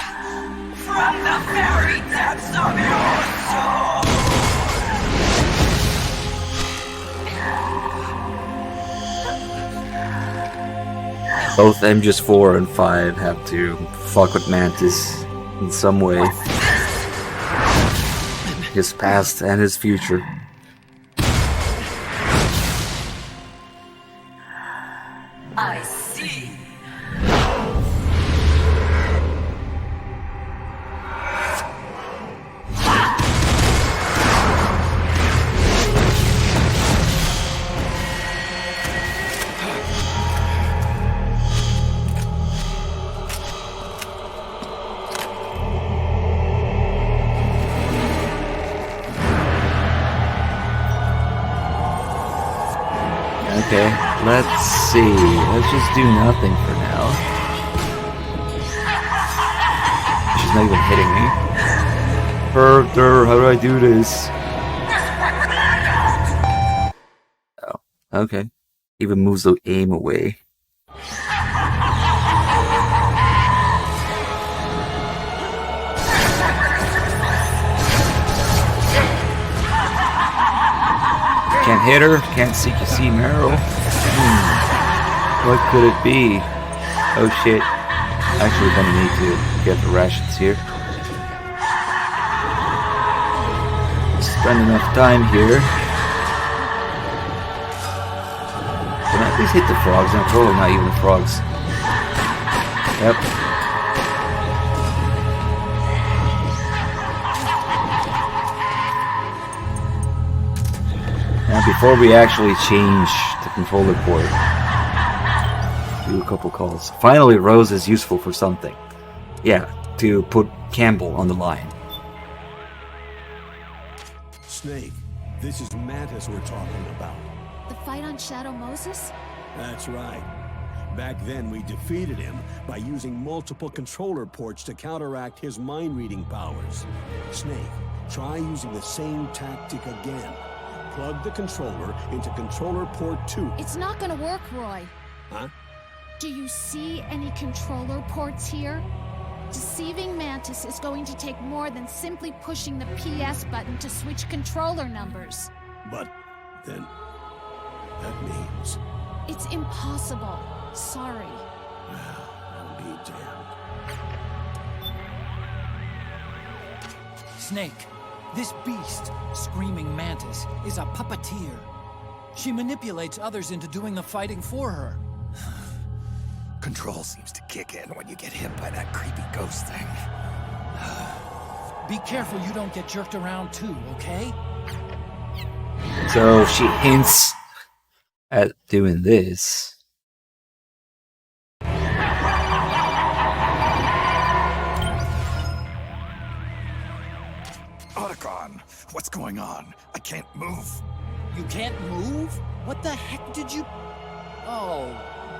From the very depths of your soul! Both MGS4 and 5 have to fuck with Mantis in some way. His past and his future. I see. Okay, let's see. Let's just do nothing for now. She's not even hitting me. Further, how do I do this? Oh, okay. Even moves the aim away. Can't hit her, can't see Meryl. What could it be? Oh shit. Actually gonna need to get the rations here. Spend enough time here. Can I at least hit the frogs? No, probably not even the frogs. Yep. Now before we actually change the controller port, do a couple calls. Finally, Rose is useful for something. Yeah, to put Campbell on the line. Snake, this is Mantis we're talking about. The fight on Shadow Moses? That's right. Back then, we defeated him by using multiple controller ports to counteract his mind-reading powers. Snake, try using the same tactic again. Plug the controller into controller port 2. It's not gonna work, Roy. Huh? Do you see any controller ports here? Deceiving Mantis is going to take more than simply pushing the PS button to switch controller numbers. But then, that means... It's impossible. Sorry. I'll be damned. Snake, this beast, Screaming Mantis, is a puppeteer. She manipulates others into doing the fighting for her. Control seems to kick in when you get hit by that creepy ghost thing. Be careful you don't get jerked around too, okay? So she hints at doing this. Otacon, what's going on? I can't move. You can't move? What the heck did you... Oh,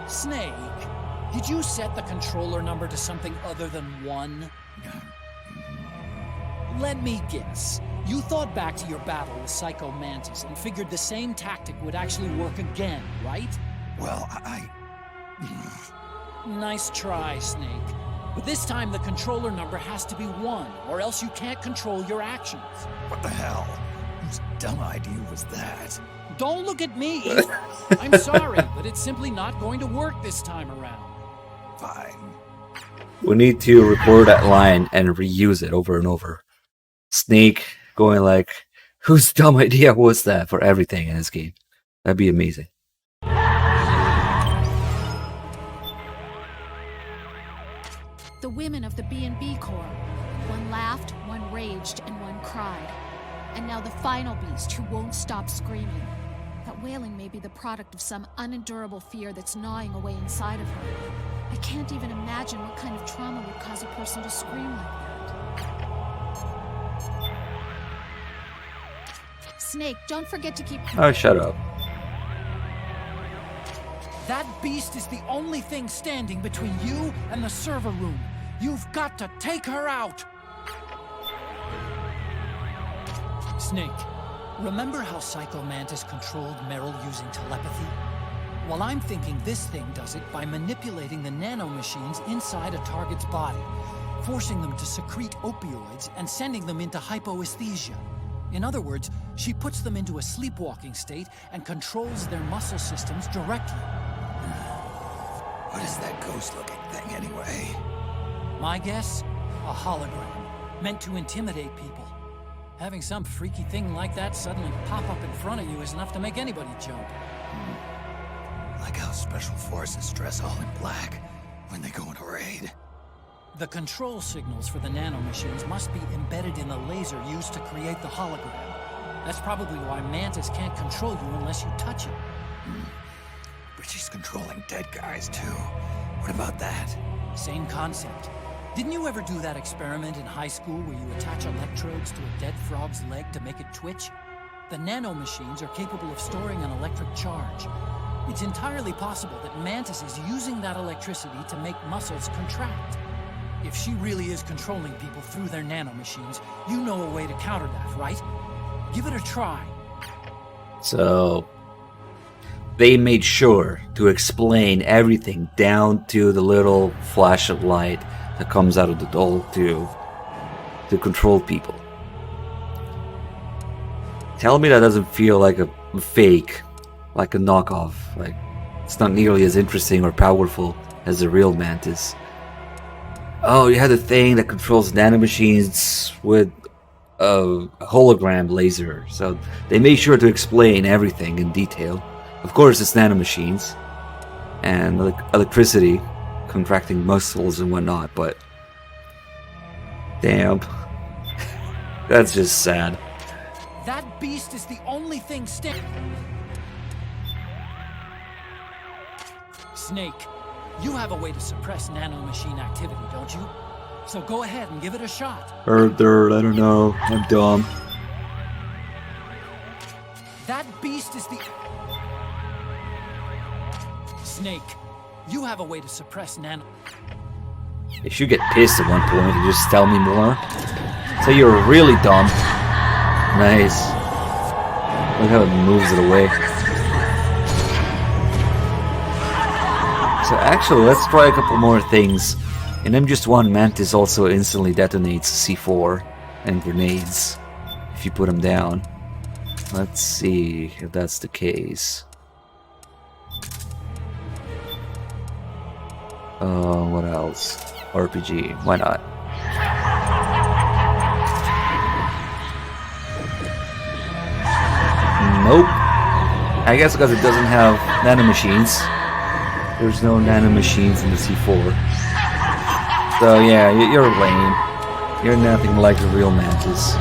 Snake. Did you set the controller number to something other than 1? Let me guess. You thought back to your battle with Psycho Mantis and figured the same tactic would actually work again, right? Well, Nice try, Snake. But this time the controller number has to be 1, or else you can't control your actions. What the hell? Whose dumb idea was that? Don't look at me! I'm sorry, but it's simply not going to work this time around. Fine. We need to record that line and reuse it over and over. Snake going like, whose dumb idea was that for everything in this game? That'd be amazing. The women of the B&B Corps. One laughed, one raged, and one cried. And now the final beast who won't stop screaming. That wailing may be the product of some unendurable fear that's gnawing away inside of her. I can't even imagine what kind of trauma would cause a person to scream like that. Snake, don't forget to keep... Oh, shut up. That beast is the only thing standing between you and the server room. You've got to take her out! Snake, remember how Psycho Mantis controlled Meryl using telepathy? Well, I'm thinking this thing does it by manipulating the nanomachines inside a target's body, forcing them to secrete opioids and sending them into hypoesthesia. In other words, she puts them into a sleepwalking state and controls their muscle systems directly. What is that ghost-looking thing, anyway? My guess? A hologram, meant to intimidate people. Having some freaky thing like that suddenly pop up in front of you is enough to make anybody jump. Like how Special Forces dress all in black when they go on a raid. The control signals for the nanomachines must be embedded in the laser used to create the hologram. That's probably why Mantis can't control you unless you touch it. But she's controlling dead guys, too. What about that? Same concept. Didn't you ever do that experiment in high school where you attach electrodes to a dead frog's leg to make it twitch? The nanomachines are capable of storing an electric charge. It's entirely possible that Mantis is using that electricity to make muscles contract. If she really is controlling people through their nanomachines, you know a way to counter that, right? Give it a try. So they made sure to explain everything down to the little flash of light that comes out of the doll to control people. Tell me that doesn't feel like a fake, like a knockoff. Like it's not nearly as interesting or powerful as the real Mantis. Oh, you have the thing that controls nanomachines with a hologram laser. So they made sure to explain everything in detail. Of course, it's nanomachines and electricity contracting muscles and whatnot, but damn, that's just sad. That beast is the only thing Snake, you have a way to suppress nanomachine activity, don't you? So go ahead and give it a shot. I don't know. I'm dumb. That beast is the... Snake, you have a way to suppress nano... If you get pissed at one point, you just tell me more. Say you're really dumb. Nice. Look how it moves it away. So actually, let's try a couple more things In MGS1, Mantis also instantly detonates C4 and grenades if you put them down. Let's see if that's the case. What else? RPG, why not? Nope. I guess because it doesn't have nanomachines. There's no nanomachines in the C4. So yeah, you're lame. You're nothing like a real Mantis.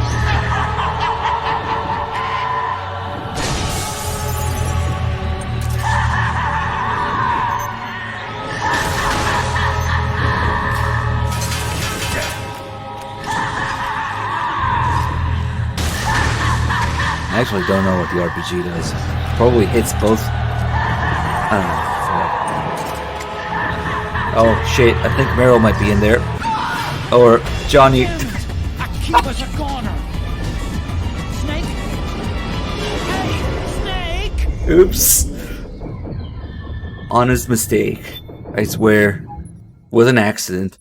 I actually don't know what the RPG does. Probably hits both. I don't know. Oh shit, I think Meryl might be in there. Or Johnny. Akiba's a goner. Snake? Hey, Snake! Oops. Honest mistake. I swear. Was an accident.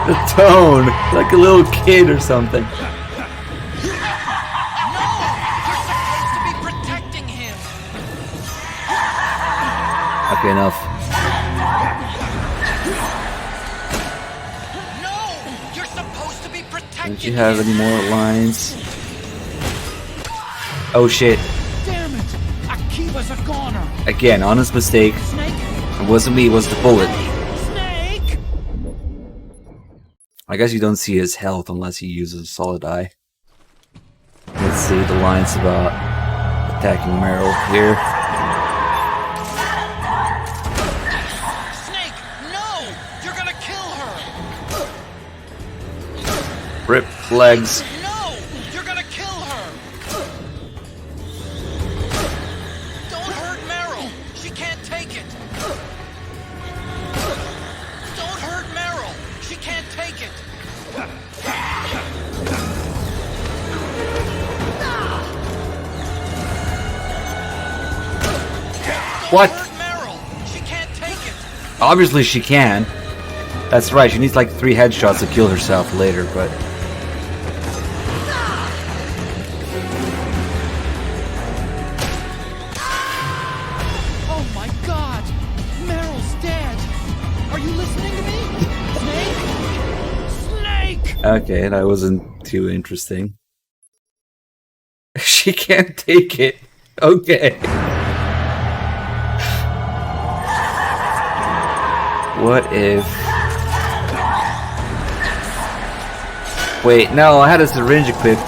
The tone, like a little kid or something. Okay, enough. Don't you have any more lines? Oh shit. Damn it! Akiba's a goner. Again, honest mistake. It wasn't me, it was the bullet. I guess you don't see his health unless he uses a solid eye. Let's see the lines about attacking Meryl here. Snake, no! You're gonna kill her! Rip legs. No! You're gonna kill her! Don't hurt Meryl! She can't take it! Don't hurt Meryl! She can't take it! What? Obviously she can. That's right, she needs like 3 headshots to kill herself later, but... Oh my god! Meryl's dead! Are you listening to me? Snake! Snake! Okay, that wasn't too interesting. She can't take it. Okay. What if... Wait, no, I had a syringe equipped.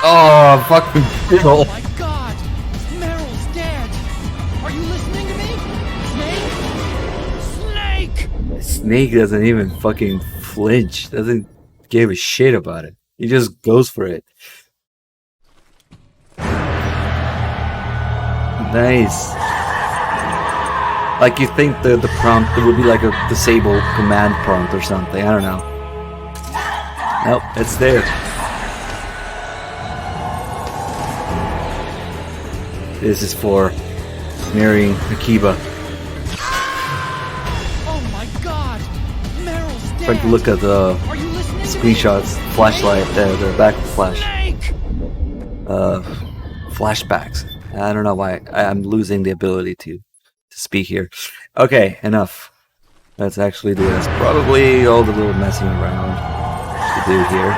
Oh, fucking Bill. Oh my god! Meryl's dead! Are you listening to me? Snake! Snake! Snake doesn't even fucking flinch. Doesn't give a shit about it. He just goes for it. Nice. Like you think the prompt would be like a disable command prompt or something. I don't know. Nope, it's there. This is for marrying Akiba. Oh my god! Meryl's dead! Trying to look at the screenshots, flashlight, the back flash. Flashbacks. I don't know why I'm losing the ability to speak here. Okay, enough. Let's actually do this. Probably all the little messing around to do here.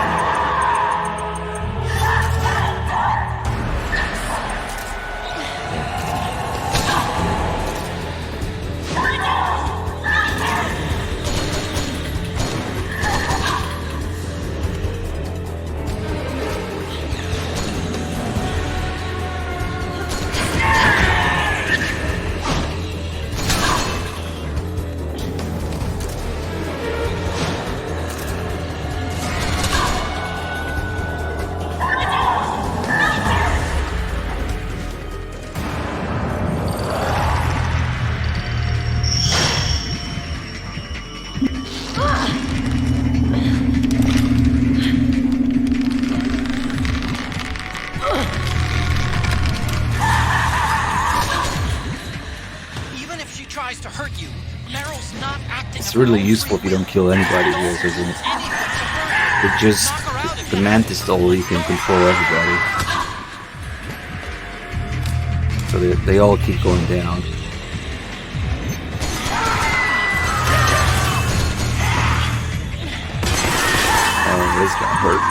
Even if she tries to hurt you, Meryl's not acting. It's really useful if you don't kill anybody here, isn't it? It just... the Mantis doll, you can control everybody. So they all keep going down. Oh, this got hurt.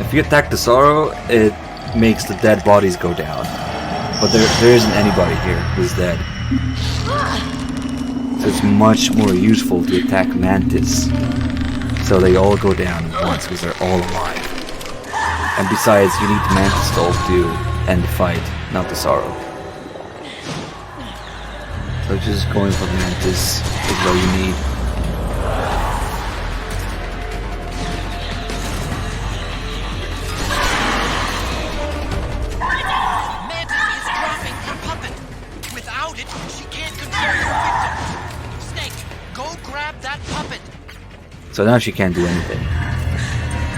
If you attack the Sorrow, it makes the dead bodies go down. But there isn't anybody here who's dead. So it's much more useful to attack Mantis. So they all go down at once because they're all alive. And besides, you need the Mantis doll to end the fight, not the Sorrow. So just going for the Mantis is what you need. So now she can't do anything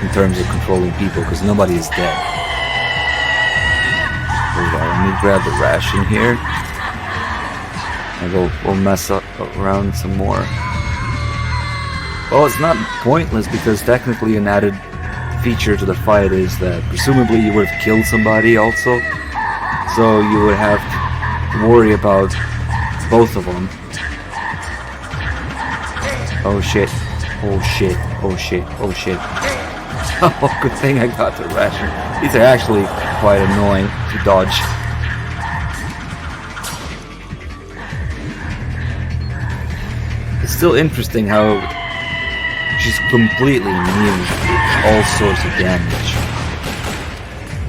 in terms of controlling people because nobody is dead. Let me grab the ration here and we'll mess up around some more. Well, it's not pointless because technically an added feature to the fight is that presumably you would have killed somebody also, so you would have to worry about both of them. Oh shit. Oh shit, oh shit, oh shit. Oh, good thing I got the ration. These are actually quite annoying to dodge. It's still interesting how she's completely immune to all sorts of damage.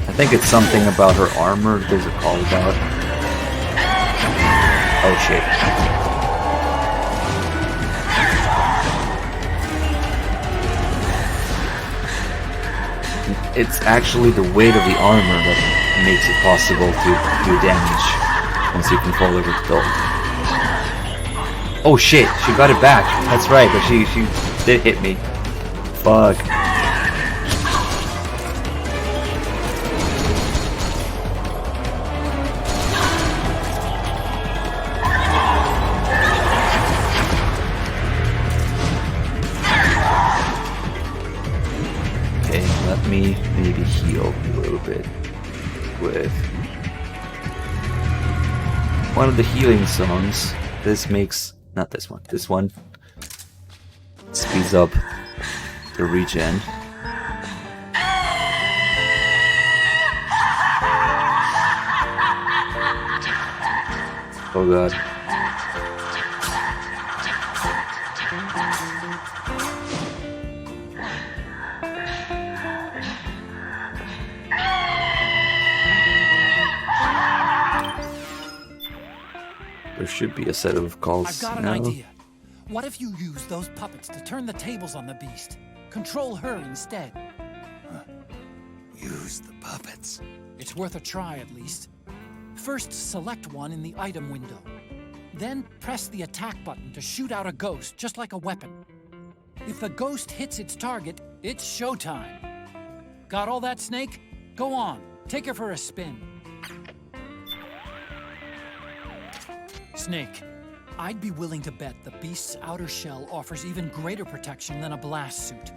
I think it's something about her armor there's a call about. Oh shit. It's actually the weight of the armor that makes it possible to do damage once you control it with Doll. Oh shit, she got it back. That's right, but she did hit me. Fuck. Me maybe heal a little bit with one of the healing songs. This makes, not this one, this one speeds up the regen. Oh god. There should be a set of calls. I've got an idea. What if you use those puppets to turn the tables on the beast? Control her instead. Use the puppets. It's worth a try at least. First, select one in the item window. Then press the attack button to shoot out a ghost, just like a weapon. If the ghost hits its target, it's showtime. Got all that, Snake? Go on, take her for a spin. Snake, I'd be willing to bet the beast's outer shell offers even greater protection than a blast suit.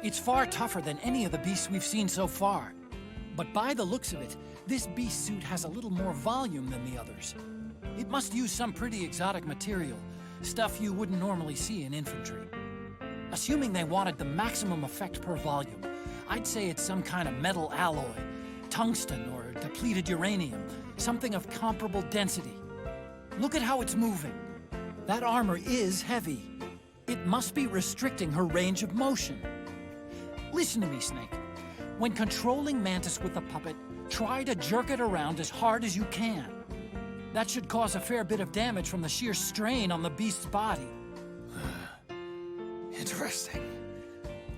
It's far tougher than any of the beasts we've seen so far. But by the looks of it, this beast suit has a little more volume than the others. It must use some pretty exotic material, stuff you wouldn't normally see in infantry. Assuming they wanted the maximum effect per volume, I'd say it's some kind of metal alloy, tungsten or depleted uranium, something of comparable density. Look at how it's moving. That armor is heavy. It must be restricting her range of motion. Listen to me, Snake. When controlling Mantis with the puppet, try to jerk it around as hard as you can. That should cause a fair bit of damage from the sheer strain on the beast's body. Interesting.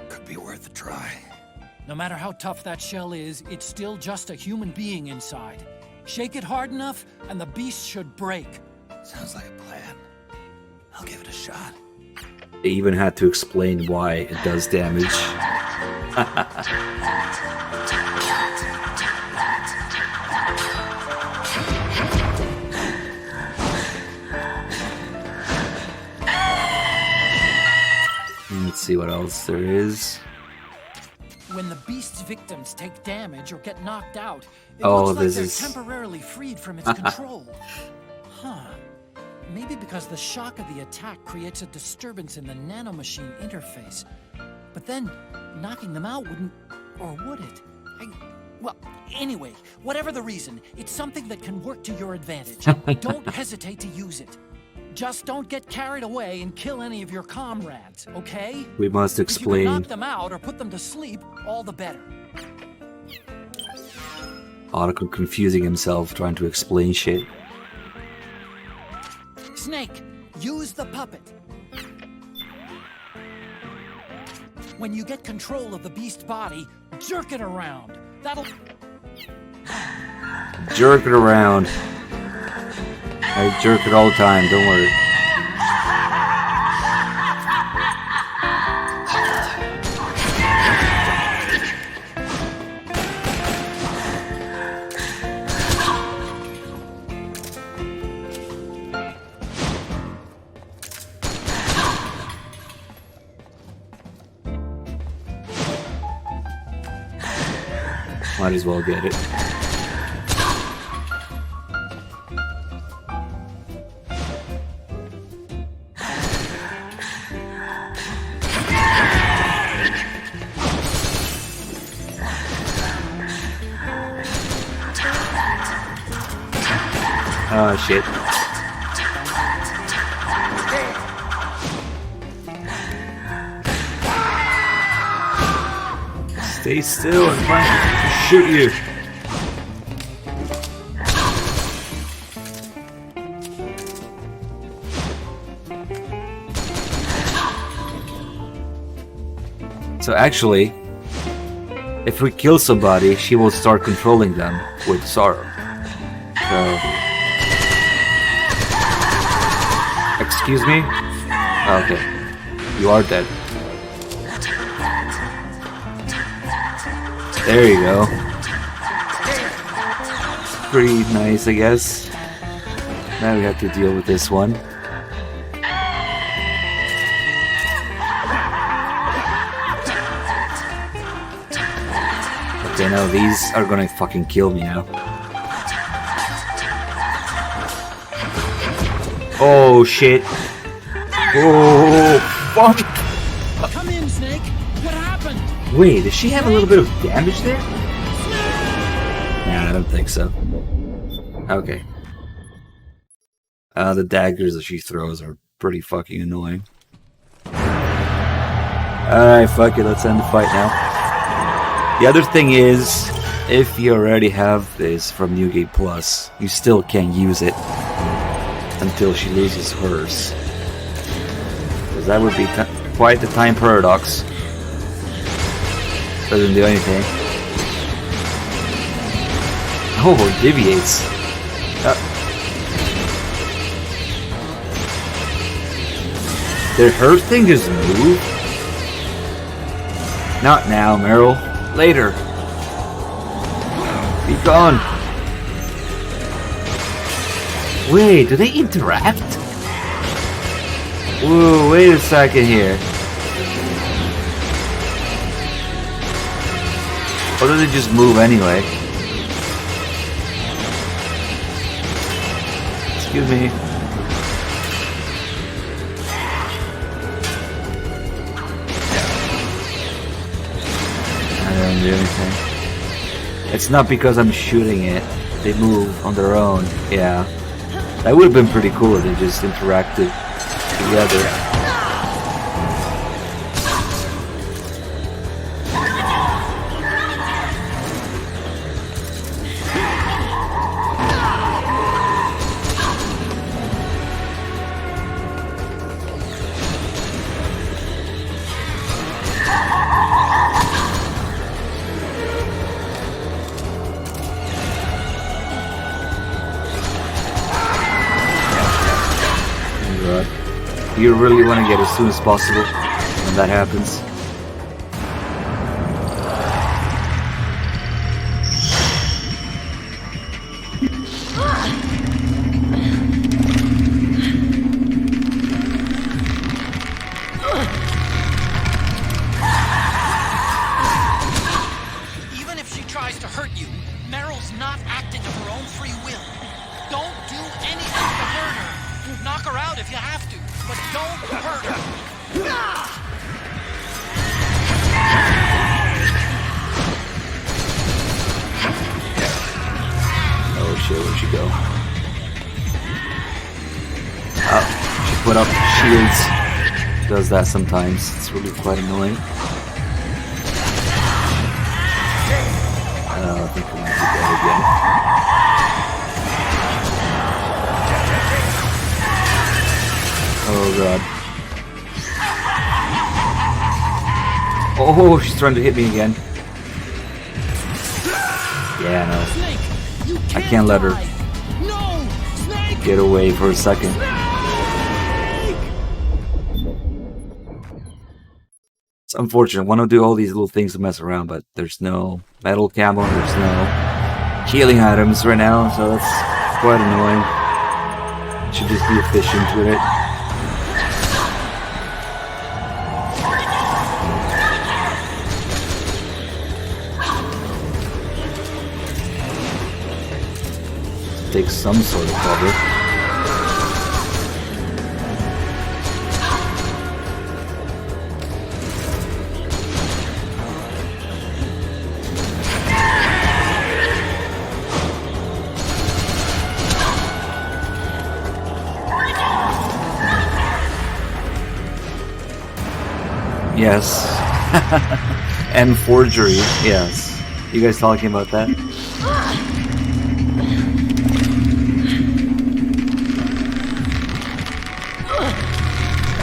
Could be worth a try. No matter how tough that shell is, it's still just a human being inside. Shake it hard enough, and the beast should break. Sounds like a plan. I'll give it a shot. They even had to explain why it does damage. Let's see what else there is. When the beast's victims take damage or get knocked out, it Oh, looks like this they're is- temporarily freed from its control. Huh. Maybe because the shock of the attack creates a disturbance in the nanomachine interface. But then, knocking them out wouldn't... or would it? Well, anyway, whatever the reason, it's something that can work to your advantage. Don't hesitate to use it. Just don't get carried away and kill any of your comrades, okay? We must If you can explain. knock them out or put them to sleep, all the better. Otacon confusing himself trying to explain shit. Snake, use the puppet. When you get control of the beast body, jerk it around. That'll... Jerk it around. I jerk it all the time, don't worry. Might as well get it. Oh shit. Stay still and try to shoot you. So actually, if we kill somebody, she will start controlling them with sorrow. So... Excuse me? Okay. You are dead. There you go. Pretty nice, I guess. Now we have to deal with this one. Okay, now these are gonna fucking kill me now. Oh shit. Oh fuck. Come in, Snake. What happened? Wait, does she have a little bit of damage there? Nah, I don't think so. Okay. The daggers that she throws are pretty fucking annoying. Alright, fuck it, let's end the fight now. The other thing is, if you already have this from New Game Plus, you still can't use it until she loses hers. Because that would be quite the time paradox. Doesn't do anything. Oh, it deviates. Did her thing just move? Not now, Meryl. Later. Be gone. Wait, do they interact? Whoa, wait a second here. Or do they just move anyway? Excuse me. I don't do anything. It's not because I'm shooting it. They move on their own. Yeah. That would have been pretty cool if they just interacted together. You really want to get as soon as possible when that happens. Even if she tries to hurt you, Meryl's not acting of her own free will. Don't do anything to hurt her. Knock her out if you have to, but don't hurt her. Oh shit, where'd she go? Oh, she put up shields. She does that sometimes. It's really quite annoying. I think we might be dead again. Oh god. Oh, she's trying to hit me again. Yeah, no. I can't let her get away for a second. It's unfortunate. I want to do all these little things to mess around, but there's no metal camo, there's no healing items right now, so that's quite annoying. Should just be efficient with it. Take some sort of cover. Yes. And forgery, yes. You guys talking about that?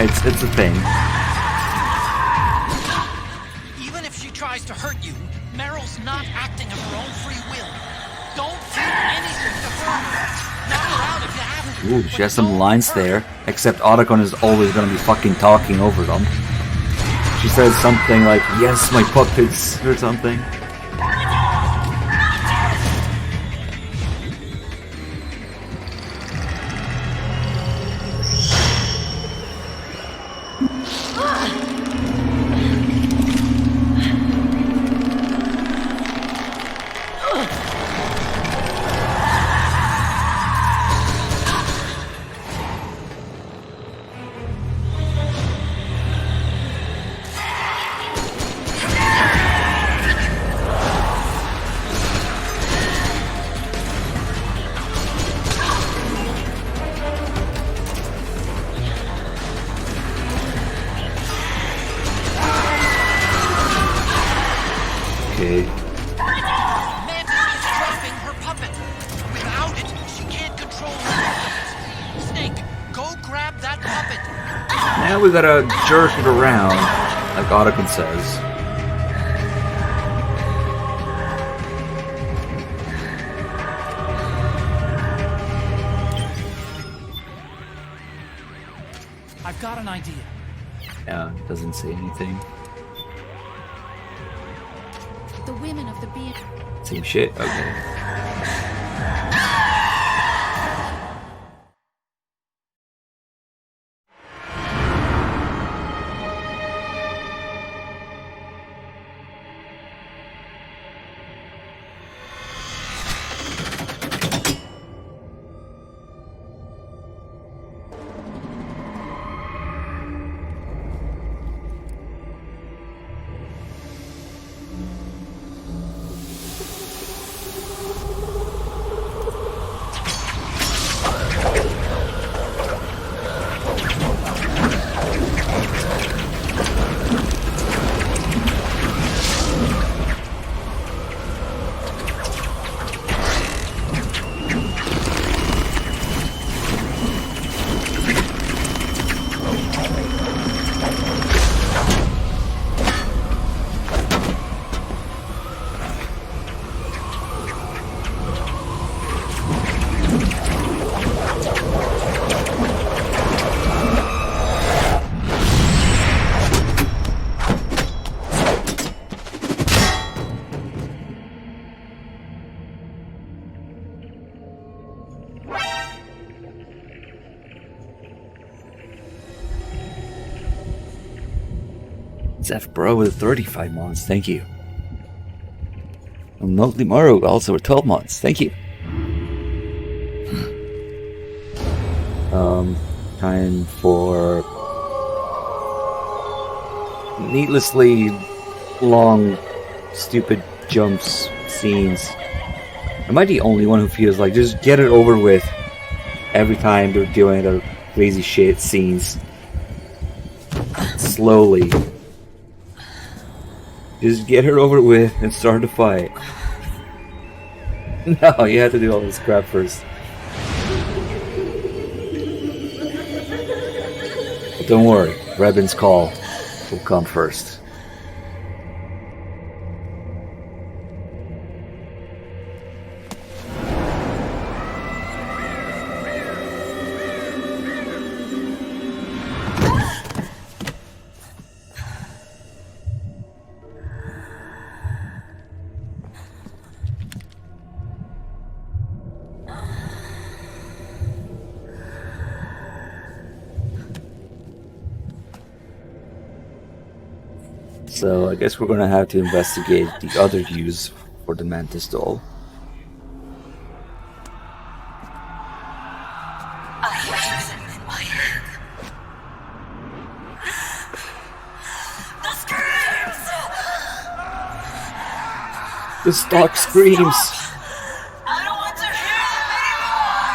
It's a thing. Even if she tries to hurt you, Meryl's not acting of her own free will. Don't do anything to hurt her. Knock her out if you have to. Ooh, she has some lines there. Except Otacon is always gonna be fucking talking over them. She says something like, "Yes, my puppets," or something. Okay. Mantis is dropping her puppet. Without it, she can't control her movements. Snake, go grab that puppet. Now we gotta jerk it around, like Otacon says. I've got an idea. Yeah, doesn't say anything. The women of the being. Same shit? Okay. Zeph Bro with 35 months, thank you. And Lovely Maru also with 12 months, thank you. Time for needlessly long, stupid jumps, scenes. Am I the only one who feels like just get it over with every time they're doing their crazy shit scenes? Slowly. Just get her over with and start the fight. No, you have to do all this crap first. But don't worry, Revan's call will come first. So I guess we're gonna have to investigate the other use for the Mantis doll. I hear them in my head. The screams! The stock screams! I don't want to hear them anymore!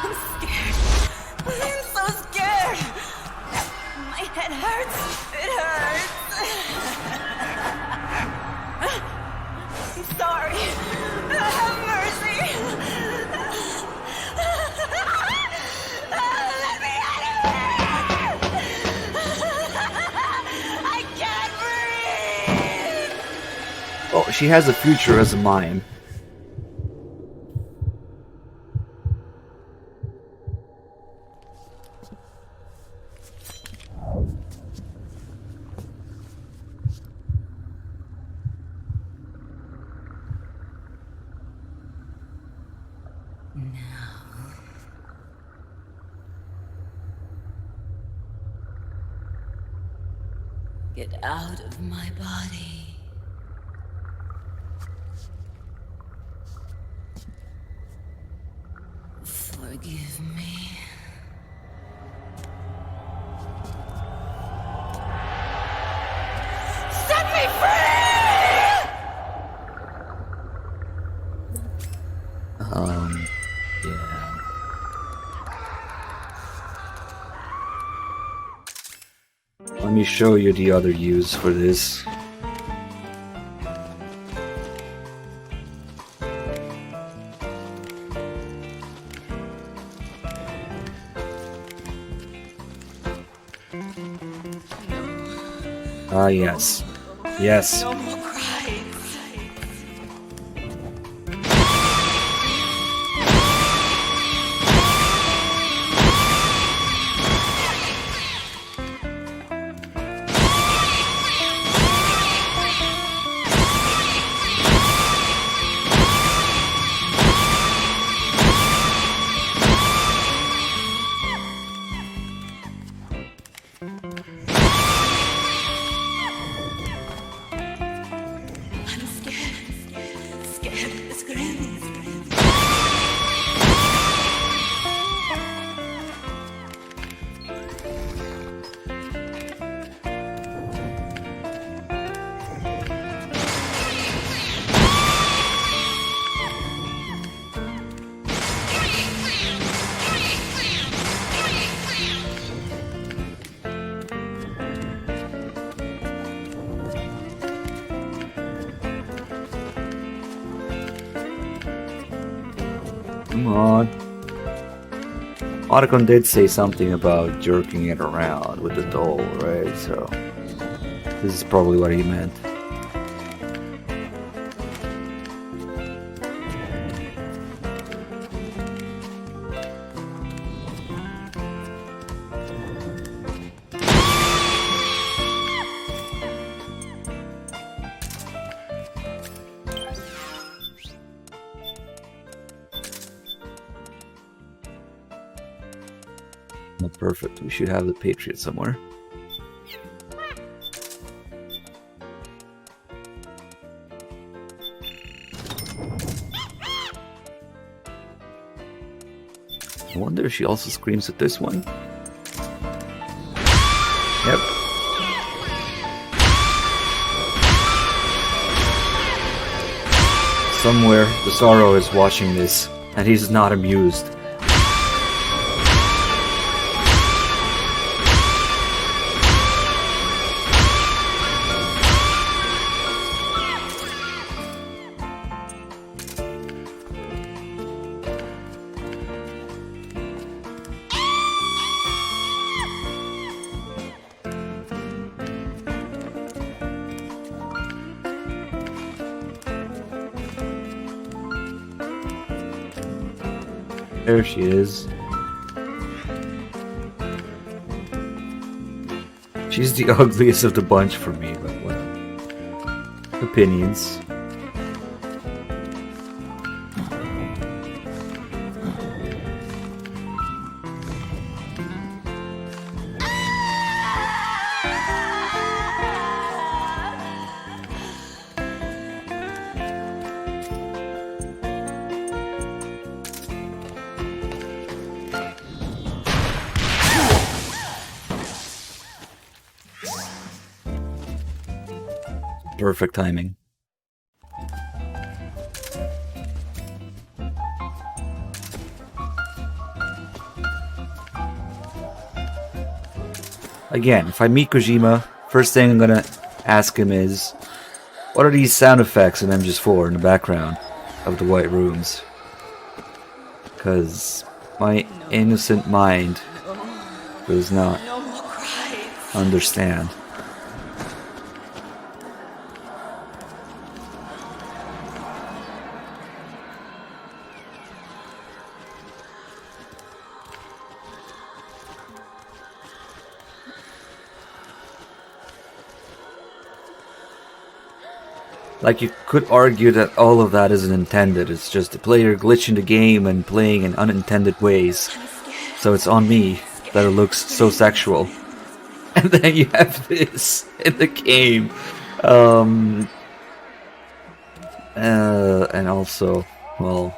I'm scared. I'm so scared. My head hurts. It hurts. I'm sorry. Have mercy. Let me out of here. I can't breathe. Oh, she has a future as a mime. Get out of my body. Forgive me. Set me free! Yeah. Let me show you the other use for this. Ah, yes. Yes. No more cries. I'm scared. Scared of the screams. Come on. Otacon did say something about jerking it around with the doll, right? So this is probably what he meant. Not perfect. We should have the Patriot somewhere. I wonder if she also screams at this one. Yep. Somewhere, the Sorrow is watching this, and he's not amused. There she is. She's the ugliest of the bunch for me, but what? Opinions. Perfect timing. Again, if I meet Kojima, first thing I'm gonna ask him is, what are these sound effects in MGS4 in the background of the white rooms? Because my innocent mind does not understand. Like, you could argue that all of that isn't intended, it's just the player glitching the game and playing in unintended ways. So it's on me that it looks so sexual. And then you have this in the game. And also, well...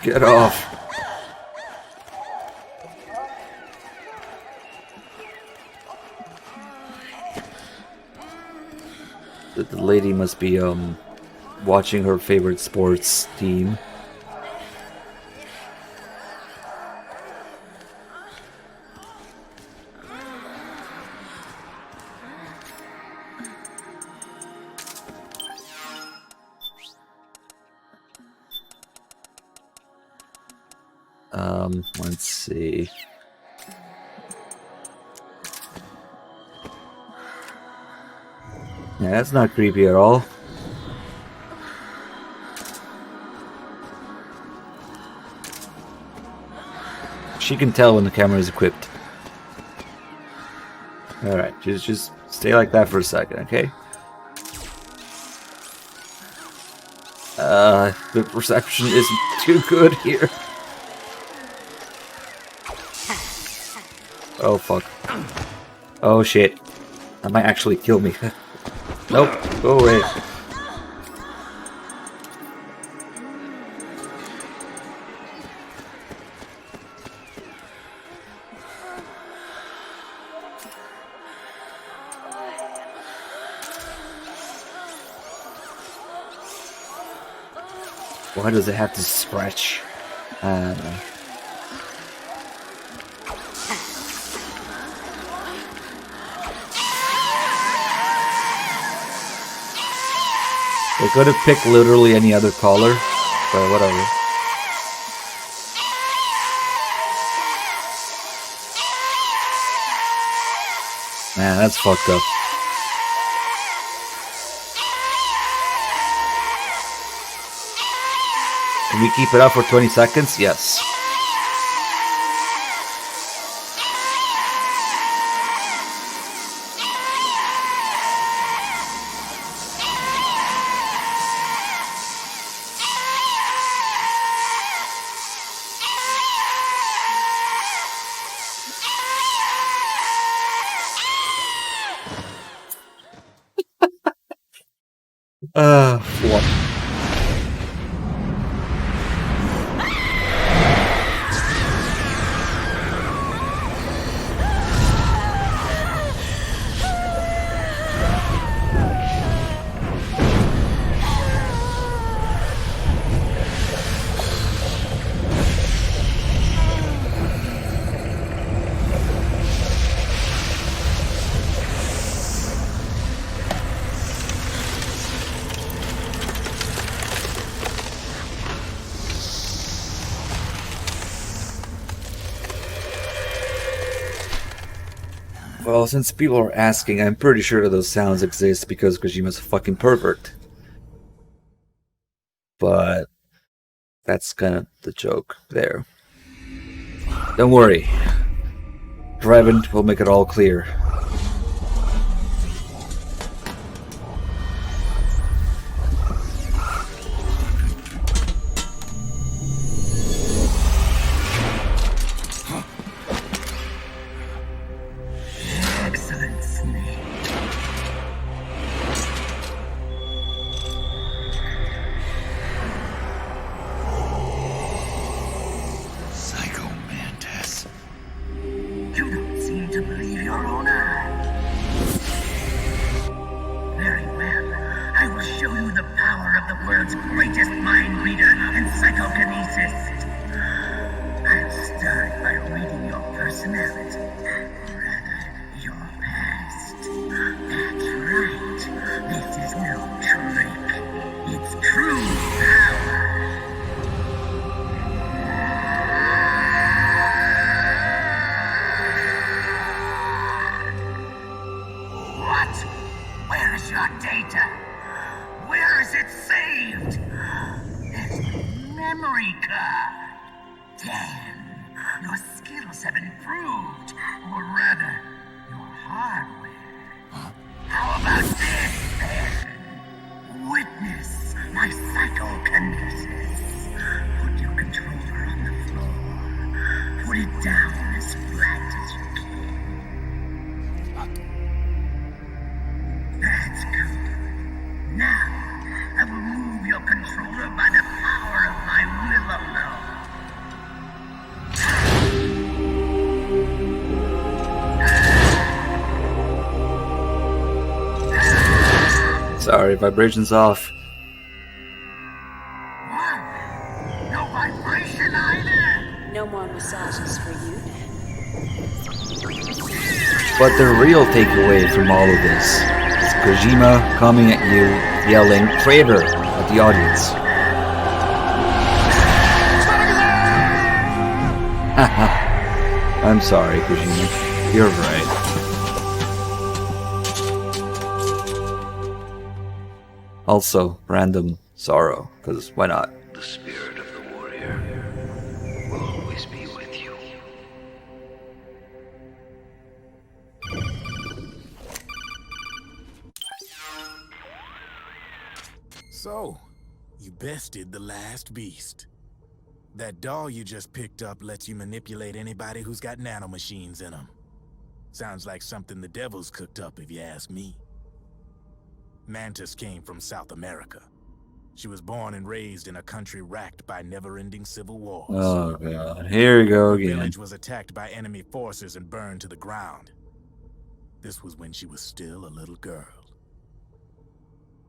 Get off. The lady must be watching her favorite sports team. Let's see. Yeah, that's not creepy at all. She can tell when the camera is equipped. Alright, just stay like that for a second, okay? The perception isn't too good here. Oh fuck. Oh shit. That might actually kill me. Nope, go away. Why does it have to stretch? I don't know. They could have picked literally any other color, but whatever. Man, that's fucked up. Can we keep it up for 20 seconds? Yes. What? Well, since people are asking, I'm pretty sure that those sounds exist because Kojima's a fucking pervert. But that's kind of the joke there. Don't worry. Draven will make it all clear. Sorry, vibration's off. No vibration either. No more massages for you then. But the real takeaway from all of this is Kojima coming at you, yelling "traitor" at the audience. I'm sorry, Kojima. You're right. Also, random sorrow, because why not? The spirit of the warrior will always be with you. So, you bested the last beast. That doll you just picked up lets you manipulate anybody who's got nanomachines in them. Sounds like something the devil's cooked up, if you ask me. Mantis came from South America. She was born and raised in a country racked by never-ending civil wars. Oh god, here we go again. The village was attacked by enemy forces and burned to the ground. This was when she was still a little girl.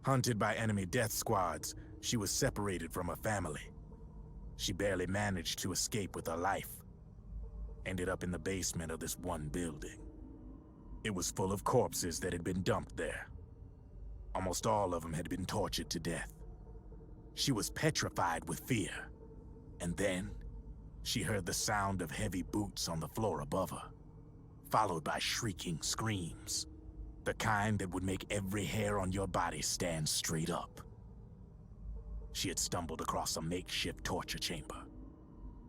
Hunted by enemy death squads, she was separated from her family. She barely managed to escape with her life. Ended up in the basement of this one building. It was full of corpses that had been dumped there. Almost all of them had been tortured to death. She was petrified with fear. And then, she heard the sound of heavy boots on the floor above her, followed by shrieking screams. The kind that would make every hair on your body stand straight up. She had stumbled across a makeshift torture chamber.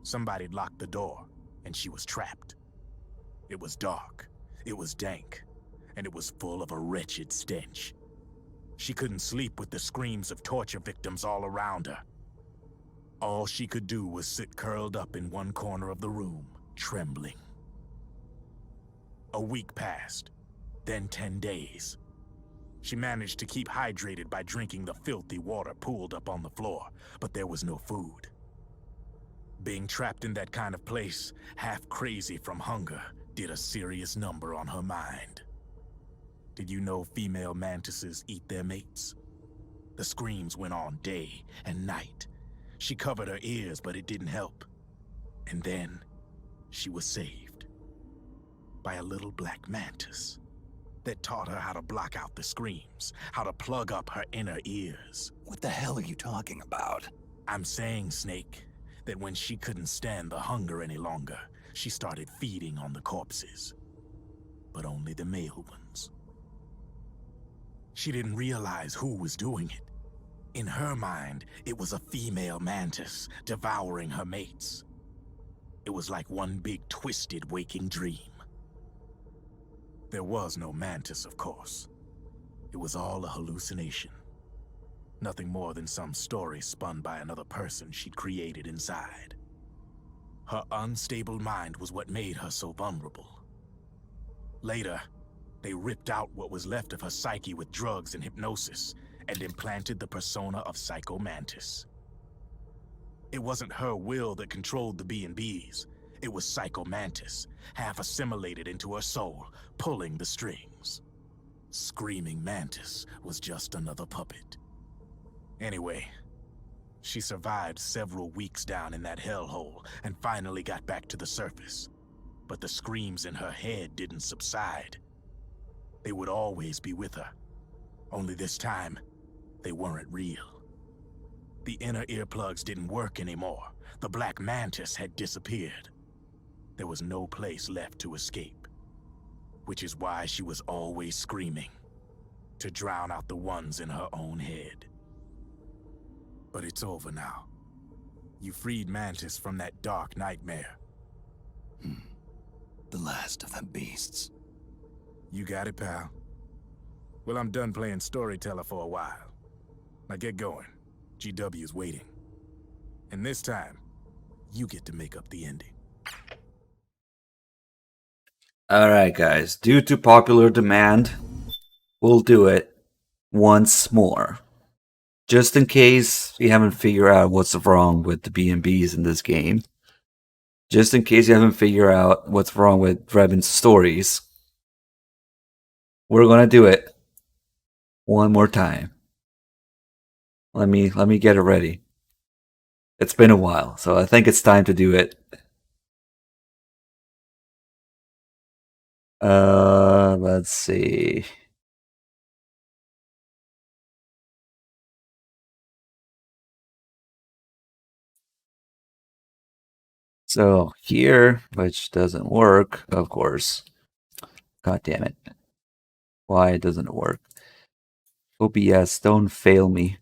Somebody'd locked the door, and she was trapped. It was dark, it was dank, and it was full of a wretched stench. She couldn't sleep with the screams of torture victims all around her. All she could do was sit curled up in one corner of the room, trembling. A week passed, then 10 days. She managed to keep hydrated by drinking the filthy water pooled up on the floor, but there was no food. Being trapped in that kind of place, half crazy from hunger, did a serious number on her mind. Did you know female mantises eat their mates? The screams went on day and night. She covered her ears, but it didn't help. And then, she was saved by a little black mantis that taught her how to block out the screams, how to plug up her inner ears. What the hell are you talking about? I'm saying, Snake, that when she couldn't stand the hunger any longer, she started feeding on the corpses. But only the male ones. She didn't realize who was doing it. In her mind, it was a female mantis devouring her mates. It was like one big twisted waking dream. There was no mantis, of course. It was all a hallucination. Nothing more than some story spun by another person she'd created inside. Her unstable mind was what made her so vulnerable. Later, they ripped out what was left of her psyche with drugs and hypnosis and implanted the persona of Psycho Mantis. It wasn't her will that controlled the B&Bs. It was Psycho Mantis, half assimilated into her soul, pulling the strings. Screaming Mantis was just another puppet. Anyway, she survived several weeks down in that hellhole and finally got back to the surface. But the screams in her head didn't subside. They would always be with her. Only this time, they weren't real. The inner earplugs didn't work anymore. The black mantis had disappeared. There was no place left to escape. Which is why she was always screaming, to drown out the ones in her own head. But it's over now. You freed Mantis from that dark nightmare. The last of them beasts. You got it, pal. Well, I'm done playing storyteller for a while. Now get going. GW's waiting. And this time, you get to make up the ending. Alright guys, due to popular demand, we'll do it once more. Just in case you haven't figured out what's wrong with the B&Bs in this game. Just in case you haven't figured out what's wrong with Revan's stories. We're gonna do it one more time. Let me get it ready. It's been a while, so I think it's time to do it. Let's see. So here, which doesn't work, of course. God damn it. Why doesn't it work? OBS, don't fail me.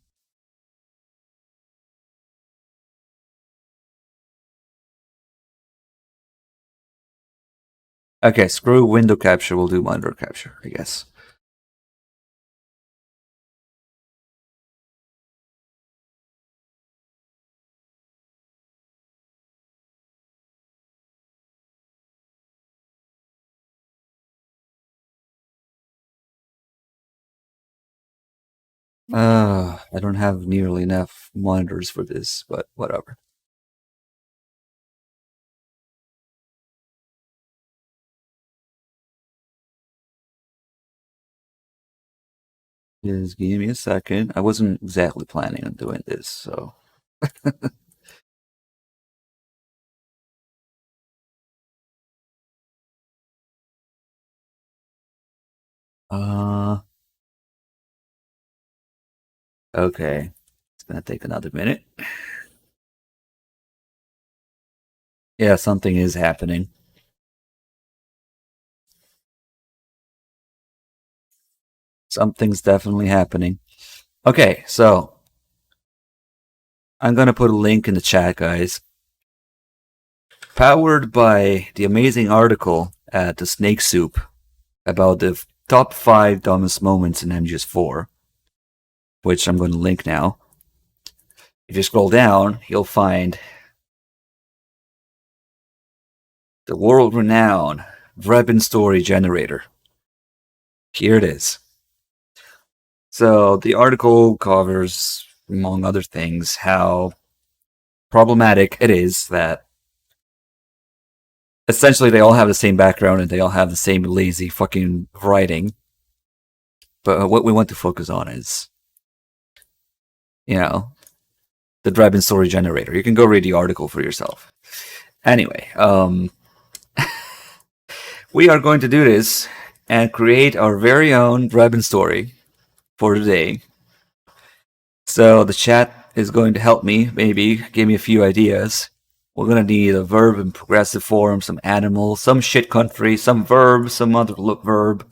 Okay, screw window capture, we'll do monitor capture, I guess. I don't have nearly enough monitors for this, but whatever. Just give me a second. I wasn't exactly planning on doing this, so. Okay. It's gonna take another minute. Yeah, something is happening. Something's definitely happening. Okay, so I'm gonna put a link in the chat, guys. Powered by the amazing article at the Snake Soup about the top 5 dumbest moments in MGS4, which I'm going to link now. If you scroll down, you'll find the world-renowned Revan Story Generator. Here it is. So the article covers, among other things, how problematic it is that essentially they all have the same background and they all have the same lazy fucking writing. But what we want to focus on is, you know, the Drebin story generator. You can go read the article for yourself. Anyway, we are going to do this and create our very own Drebin story for today. So the chat is going to help me, maybe give me a few ideas. We're going to need a verb in progressive form, some animal, some shit country, some verb, some other verb,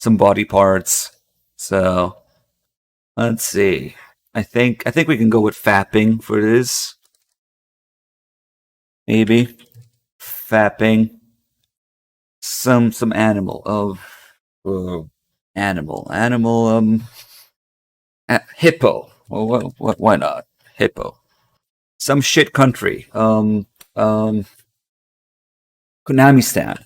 some body parts. So let's see. I think we can go with fapping for this. Maybe fapping. Some animal. Animal. Hippo. Well, why not? Hippo. Some shit country. Konami-stan.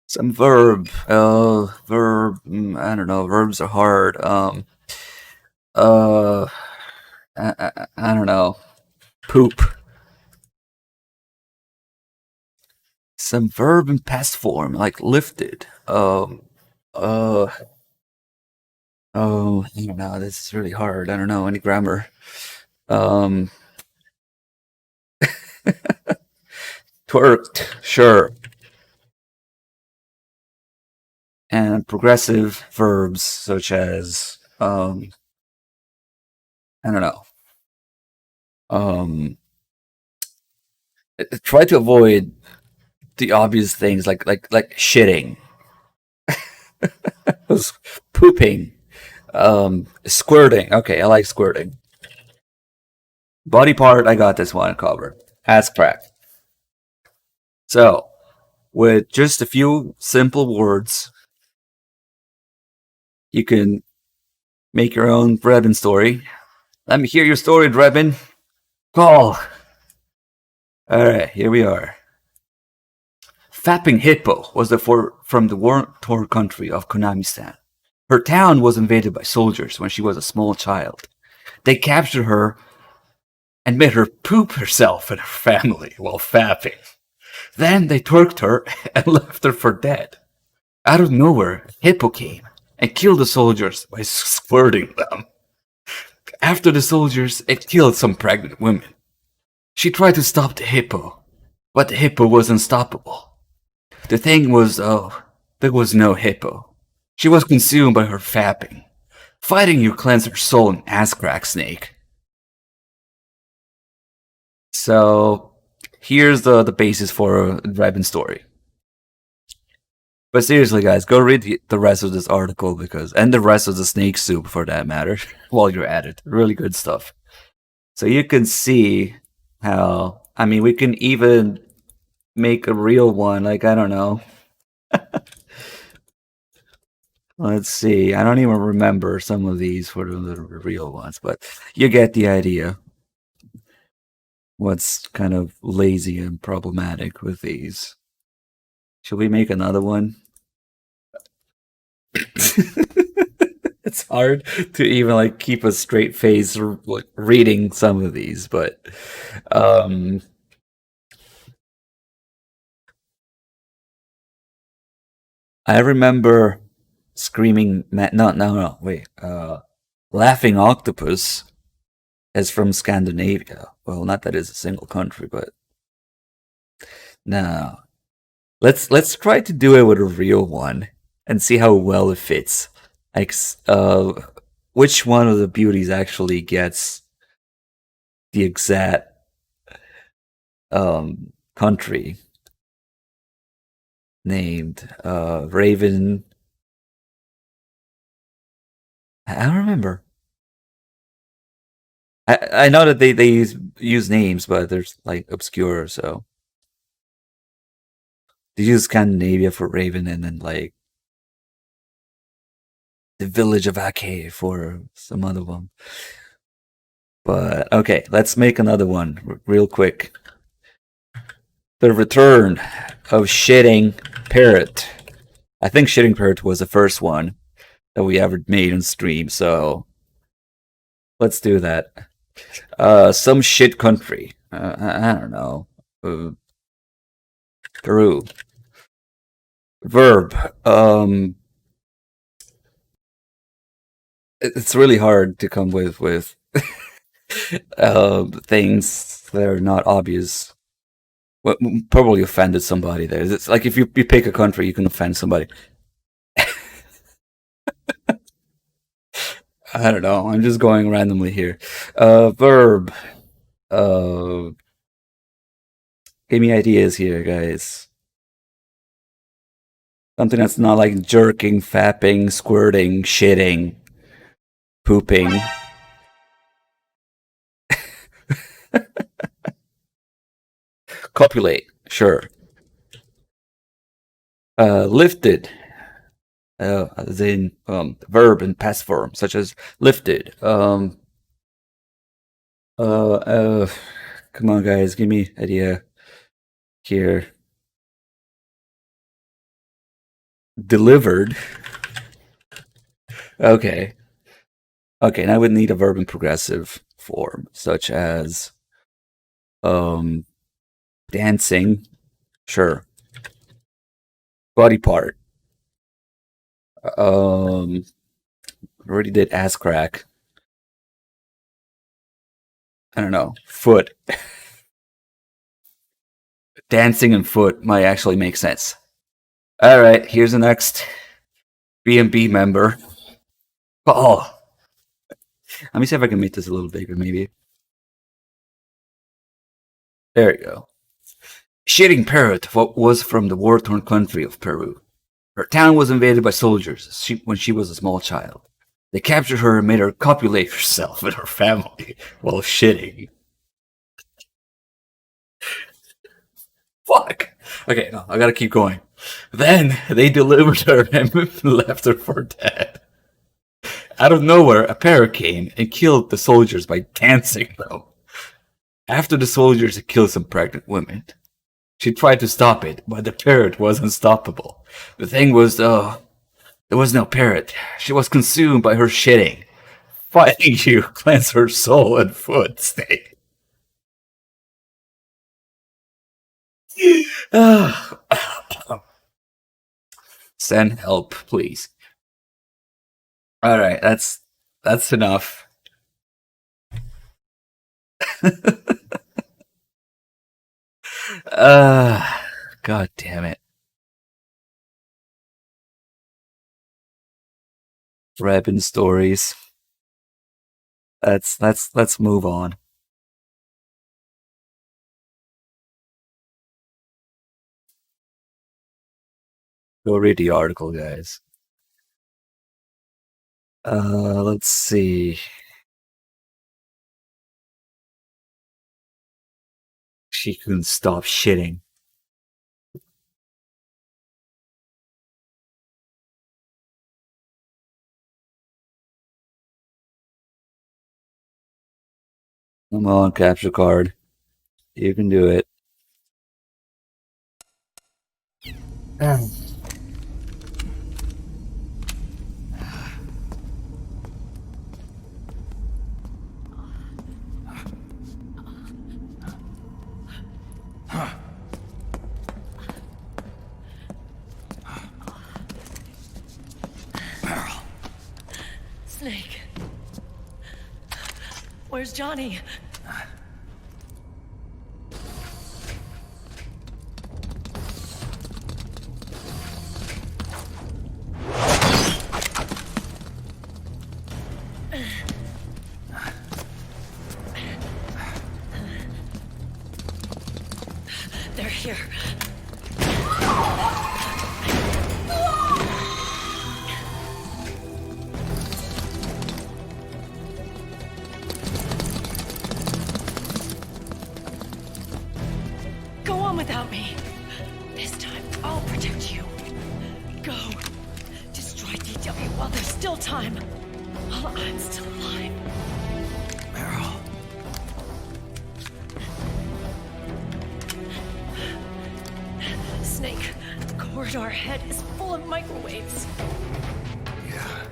Some verb. Verb. I don't know. Verbs are hard. I don't know. Poop. Some verb in past form, like lifted. Oh, I don't know. This is really hard. I don't know any grammar. Twerked. Sure. And progressive verbs such as I don't know. Try to avoid the obvious things like shitting, pooping, squirting. Okay, I like squirting. Body part, I got this one covered. Ass crack. So, with just a few simple words, you can make your own Drebin story. Let me hear your story, Drebin. Call. Alright, here we are. Fapping Hippo was from the war-torn country of Konami-stan. Her town was invaded by soldiers when she was a small child. They captured her and made her poop herself and her family while fapping. Then they twerked her and left her for dead. Out of nowhere, Hippo came and killed the soldiers by squirting them. After the soldiers, it killed some pregnant women. She tried to stop the hippo, but the hippo was unstoppable. The thing was, there was no hippo. She was consumed by her fapping. Fighting you cleanse her soul and ass crack, Snake. So, here's the basis for a Drebin story. But seriously, guys, go read the rest of this article and the rest of the Snake Soup for that matter, while you're at it. Really good stuff. So you can see how, we can even make a real one, I don't know. Let's see, I don't even remember some of these for the real ones, but you get the idea. What's kind of lazy and problematic with these. Should we make another one? It's hard to even keep a straight face reading some of these, but I remember screaming Laughing Octopus is from Scandinavia. Well, not that it's a single country, but now let's try to do it with a real one and see how well it fits. Which one of the beauties actually gets the exact country named Raven. I don't remember. I know that they use names, but there's obscure, so they use Scandinavia for Raven, and then the village of Ake for some other one. But okay, let's make another one real quick. The return of shitting parrot. I think Shitting Parrot was the first one that we ever made on stream, so let's do that. Some shit country. I don't know. Peru. Verb. It's really hard to come with things that are not obvious. Well, probably offended somebody there. It's like if you pick a country, you can offend somebody. I don't know. I'm just going randomly here. Verb. Give me ideas here, guys. Something that's not like jerking, fapping, squirting, shitting, pooping. Copulate, sure. Lifted. As in verb in past form, such as lifted. Come on, guys, give me idea here. Delivered. Okay. Okay, now we need a verb in progressive form, such as dancing. Sure. Body part. Already did ass crack. I don't know. Foot. Dancing and foot might actually make sense. Alright, here's the next B&B member. Oh. Let me see if I can make this a little bigger, maybe. There you go. Shitting Parrot was from the war-torn country of Peru. Her town was invaded by soldiers when she was a small child. They captured her and made her copulate herself and her family while shitting. Fuck. Okay, no, I gotta keep going. Then they delivered her and left her for dead. Out of nowhere, a parrot came and killed the soldiers by dancing them. After the soldiers had killed some pregnant women, she tried to stop it, but the parrot was unstoppable. The thing was, there was no parrot. She was consumed by her shitting. Fighting you, cleanse her soul and foot, Snake. Send help, please. Alright, that's enough. God damn it. Rabin stories. Let's move on. Go read the article, guys. Let's see. She couldn't stop shitting. Come on, capture card. You can do it. Snake. Where's Johnny? They're here. Go on without me. This time, I'll protect you. Go. Destroy DW while there's still time. While I'm still alive. Meryl. Snake, the corridor ahead is full of microwaves. Yeah.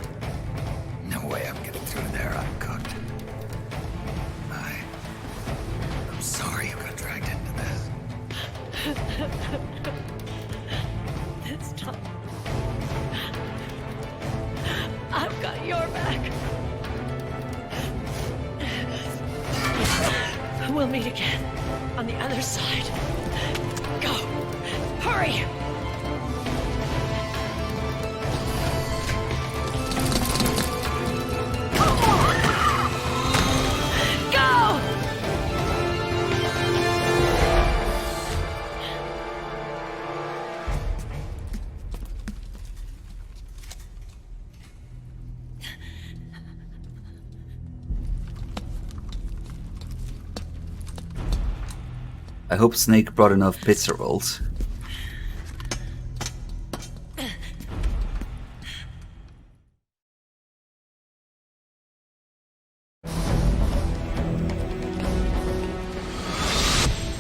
No way I'm getting through there uncooked. I'm sorry you got dragged into this. This time, I've got your back. We'll meet again on the other side. Go! Hurry! Go! I hope Snake brought enough pizza rolls.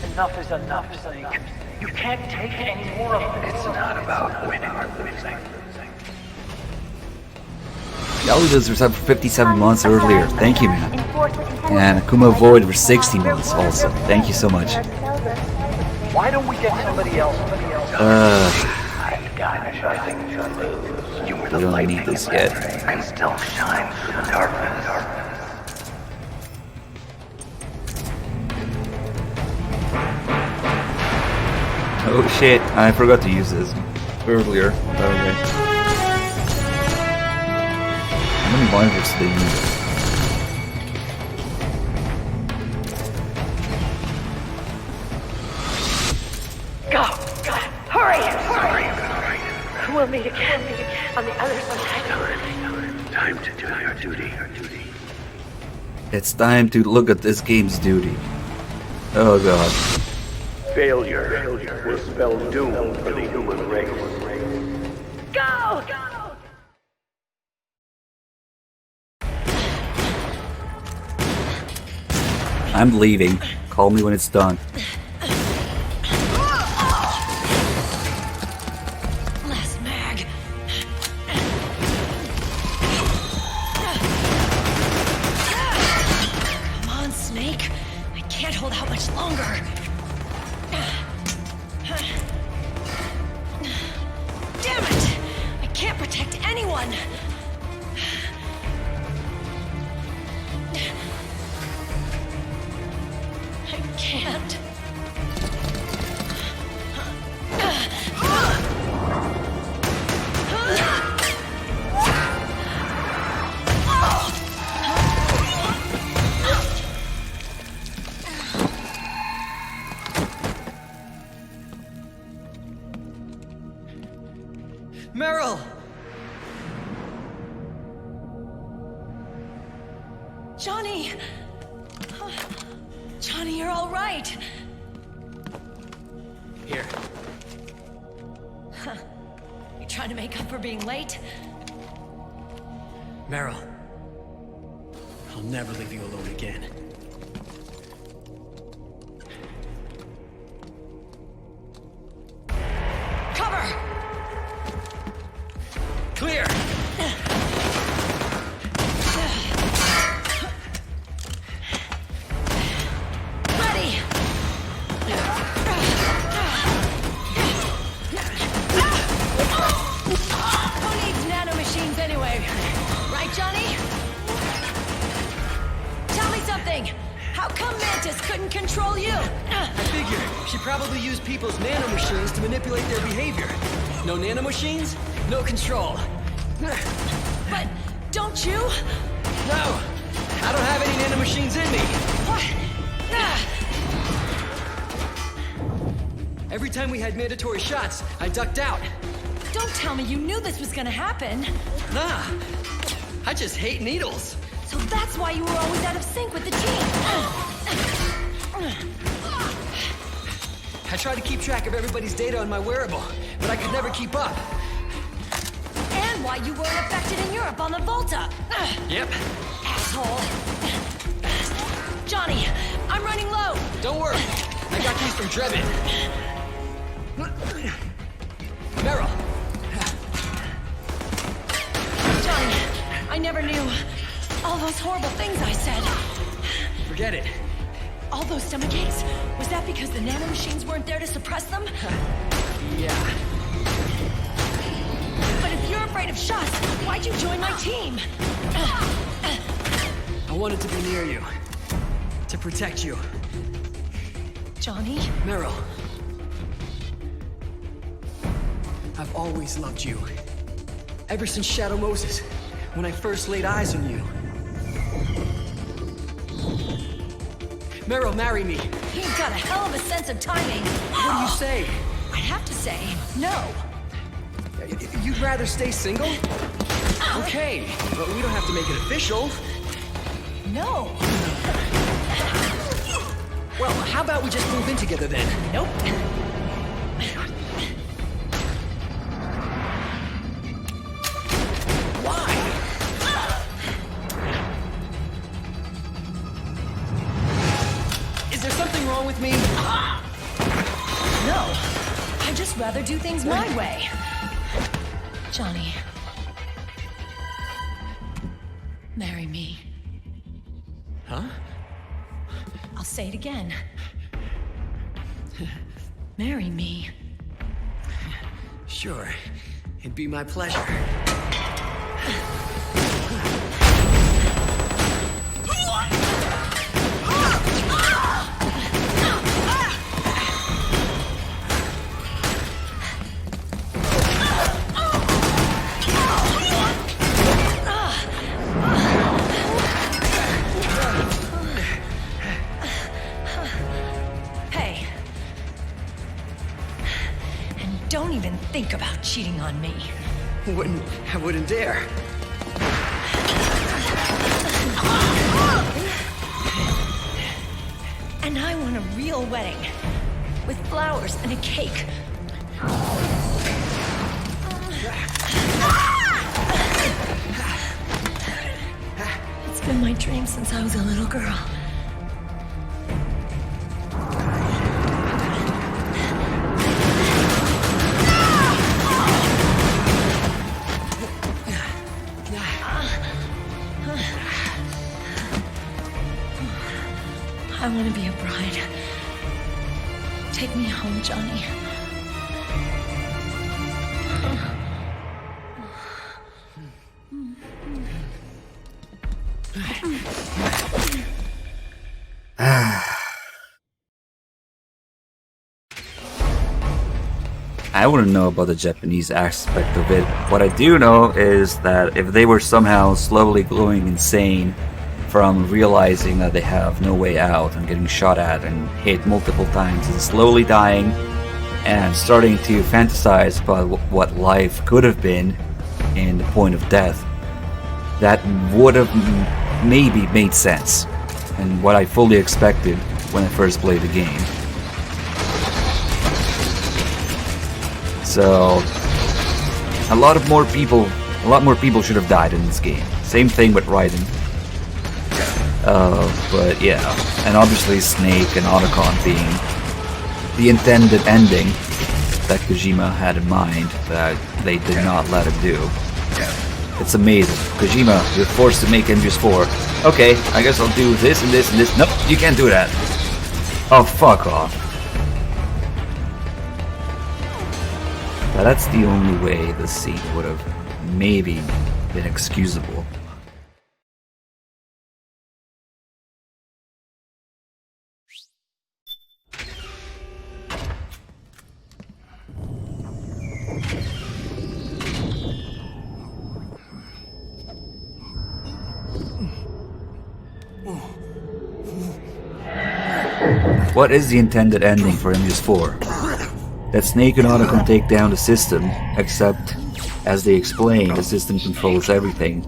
Enough is enough, Snake. You can't take any more of this. It's not about winning or losing. Yali was up for 57 months earlier. Thank you, man. And Akuma Void for 60 months also. Thank you so much. Why don't we get somebody else? We don't need this yet. And still shine through the darkness. Oh shit, I forgot to use this earlier. Okay. How many binders do they use? Go! Hurry! We'll meet again on the other side. Time to do our duty. It's time to look at this game's duty. Oh god. Failure will spell doom for the human race. Go! I'm leaving. Call me when it's done. Last mag. Come on, Snake. I can't hold out much longer. Damn it! I can't protect anyone! I can't. Meryl! Johnny! Johnny, you're all right. Here. You trying to make up for being late? Meryl. I'll never leave you alone again. Cover! Clear! Ready! Who needs nanomachines anyway? Right, Johnny? Tell me something! How come Mantis couldn't control you? I figured she probably used people's nanomachines to manipulate their behavior. No nanomachines, no control. But don't you? No! I don't have any nanomachines in me! What? Every time we had mandatory shots, I ducked out. Don't tell me you knew this was gonna happen. Nah, I just hate needles. So that's why you were always out of sync with the team. I tried to keep track of everybody's data on my wearable, but I could never keep up. And why you weren't affected in Europe on the Volta. Yep. Asshole. Johnny, I'm running low. Don't worry, I got these from Drebin. Meryl, I never knew. All those horrible things I said. Forget it. All those stomach aches? Was that because the nanomachines weren't there to suppress them? Yeah. But if you're afraid of shots, why'd you join my team? I wanted to be near you. To protect you. Johnny? Meryl. I've always loved you. Ever since Shadow Moses, when I first laid eyes on you. Meryl, marry me. He's got a hell of a sense of timing. What do you say? I'd have to say no. You'd rather stay single? Okay, but we don't have to make it official. No. Well, how about we just move in together then? Nope. Why? Is there something wrong with me? No. I'd just rather do things my way. Johnny. Marry me. Huh? I'll say it again. Marry me. Sure. It'd be my pleasure. Hey. And don't even think about cheating on me. I wouldn't dare. And I want a real wedding. With flowers and a cake. It's been my dream since I was a little girl. I want to be a bride. Take me home, Johnny. I wouldn't know about the Japanese aspect of it. What I do know is that if they were somehow slowly going insane from realizing that they have no way out and getting shot at and hit multiple times and slowly dying and starting to fantasize about what life could have been in the point of death, that would have maybe made sense and what I fully expected when I first played the game. So a lot more people should have died in this game. Same thing with Raiden. But yeah, and obviously Snake and Otacon being the intended ending that Kojima had in mind that they did not let him do. It's amazing. Kojima, you're forced to make MGS 4. Okay, I guess I'll do this and this and this. Nope, you can't do that. Oh, fuck off. But that's the only way this scene would have maybe been excusable. What is the intended ending for MGS 4? That Snake and Otacon take down the system, except, as they explain, the system controls everything.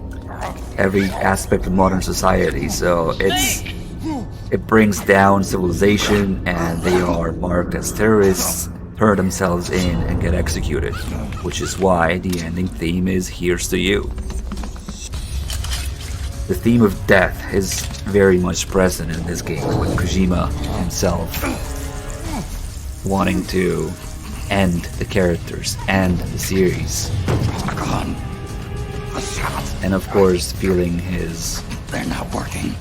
Every aspect of modern society, so it brings down civilization, and they are marked as terrorists, turn themselves in, and get executed. Which is why the ending theme is Here's to You. The theme of death is very much present in this game, with Kojima himself wanting to end the characters, end the series. And of course, feeling his They're not working.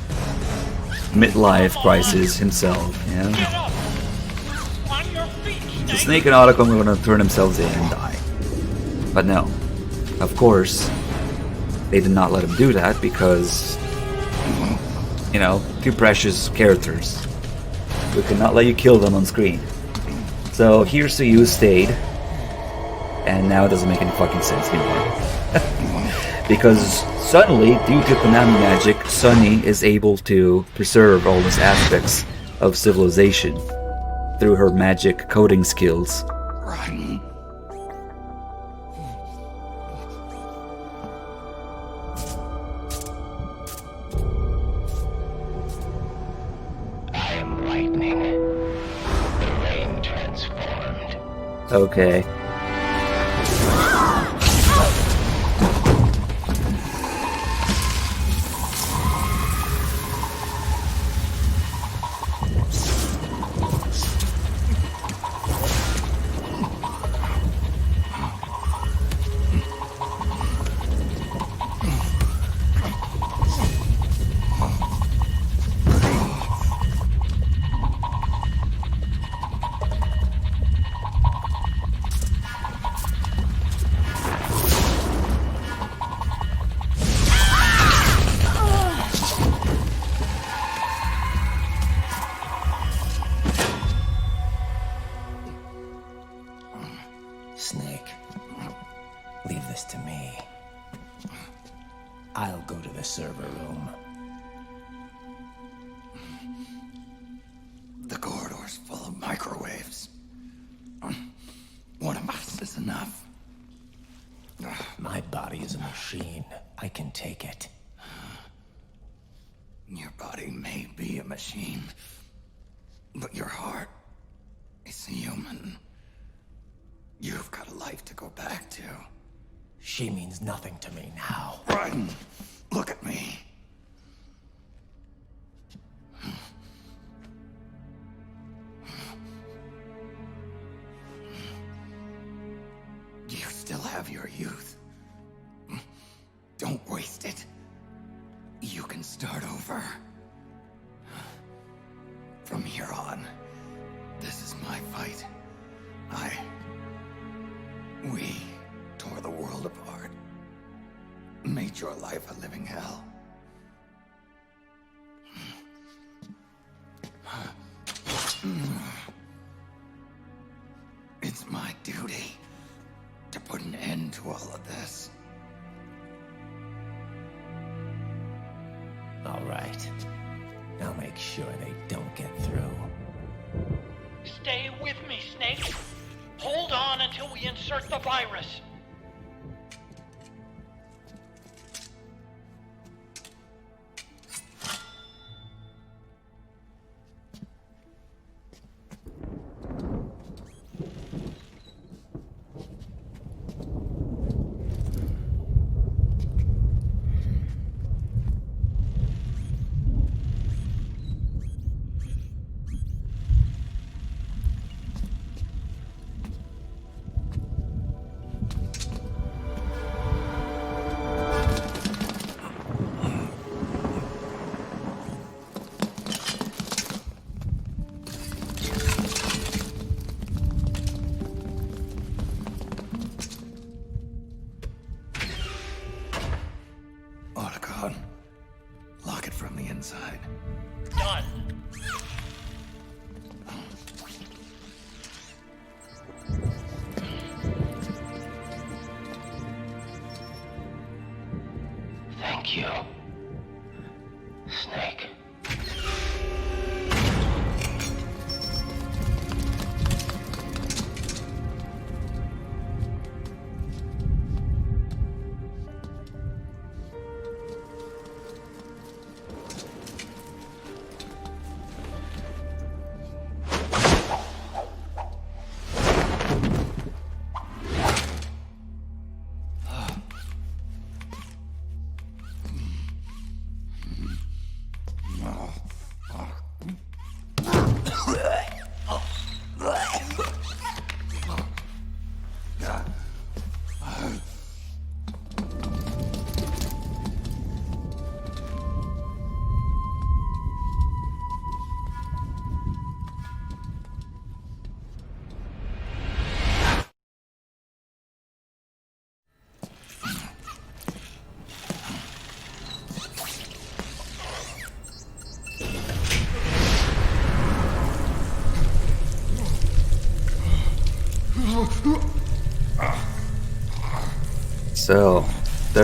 midlife crisis himself. Yeah. So Snake and Otacon are gonna turn themselves in and die. But no, of course, they did not let him do that because, you know, two precious characters. We could not let you kill them on screen. So here's to you stayed, and now it doesn't make any fucking sense anymore. Because suddenly, due to Konami magic, Sunny is able to preserve all these aspects of civilization through her magic coding skills. Run. I am lightning. The rain transformed. Okay. Snake, leave this to me. I'll go to the server room. The corridor's full of microwaves. One of us is enough. My body is a machine. I can take it. Your body may be a machine, but your heart is human. You've got a life to go back to. She means nothing to me now. Run! Look at me. You still have your youth. Don't waste it. You can start over. From here on, this is my fight. We tore the world apart. Made your life a living hell. It's my duty to put an end to all of this. All right. I'll make sure they don't get through. Stay with me, Snake. Hold on until we insert the virus. Lock it from the inside. Done. Thank you, Snake.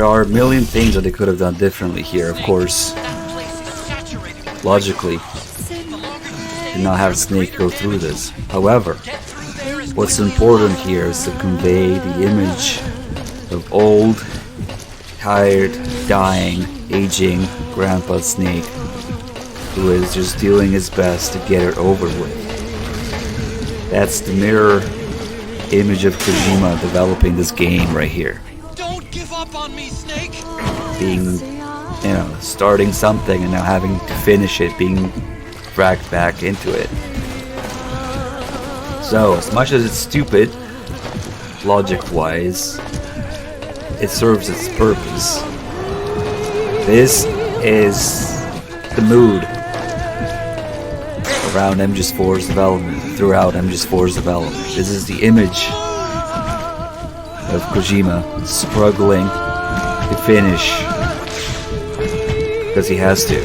there are a million things that they could have done differently here, of course. Logically, did not have Snake go through this. However, what's important here is to convey the image of old, tired, dying, aging Grandpa Snake, who is just doing his best to get it over with. That's the mirror image of Kojima developing this game right here. Don't give up on me, Snake. Being, you know, starting something and now having to finish it, being dragged back into it. So, as much as it's stupid, logic-wise, it serves its purpose. This is the mood around MGS4's development, throughout MGS4's development. This is the image of Kojima struggling to finish because he has to.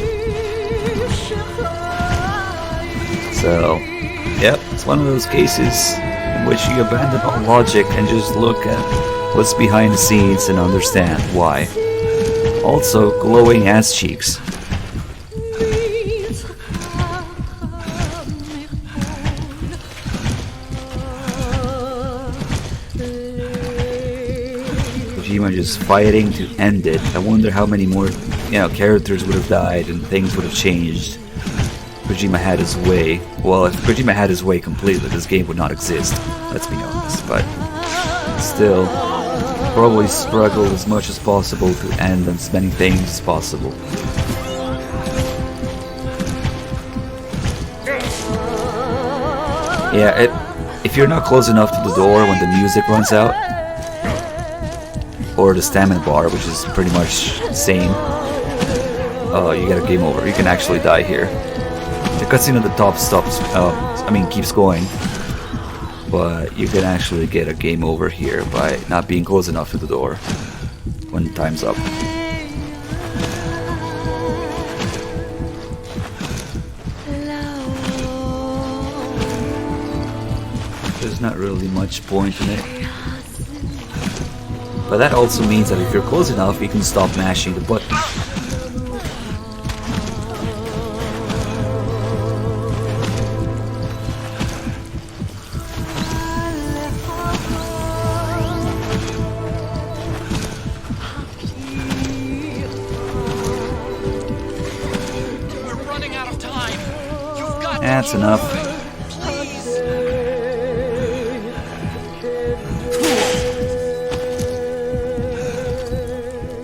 So, yep, it's one of those cases in which you abandon all logic and just look at what's behind the scenes and understand why. Also, glowing ass cheeks. Kojima just fighting to end it. I wonder how many more, characters would have died and things would have changed. Kojima had his way. Well, if Kojima had his way completely, this game would not exist. Let's be honest, but still, probably struggled as much as possible to end as many things as possible. Yeah, if you're not close enough to the door when the music runs out, or the stamina bar, which is pretty much the same, you get a game over. You can actually die here. The cutscene at the top stops, keeps going, but you can actually get a game over here by not being close enough to the door when time's up. There's not really much point in it. But that also means that if you're close enough, you can stop mashing the button. That's enough.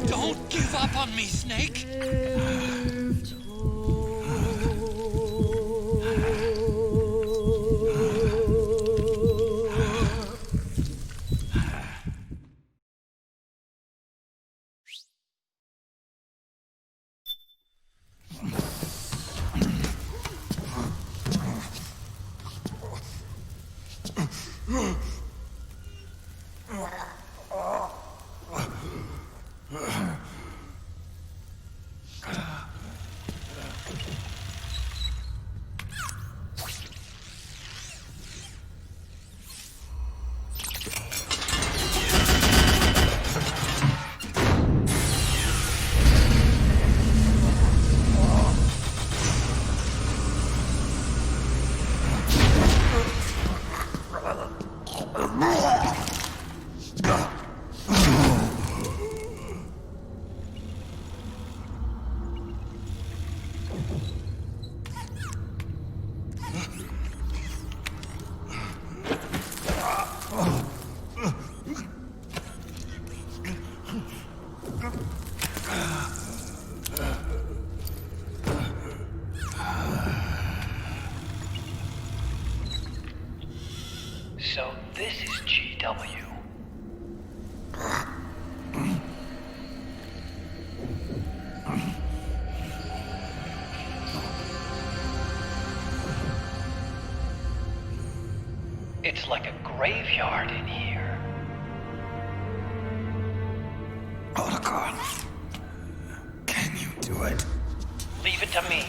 Don't give up on me, Snake. So this is GW. It's like a graveyard in here. Otacon, can you do it? Leave it to me.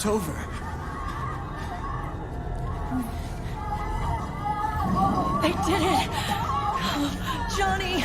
It's over. They did it! Johnny!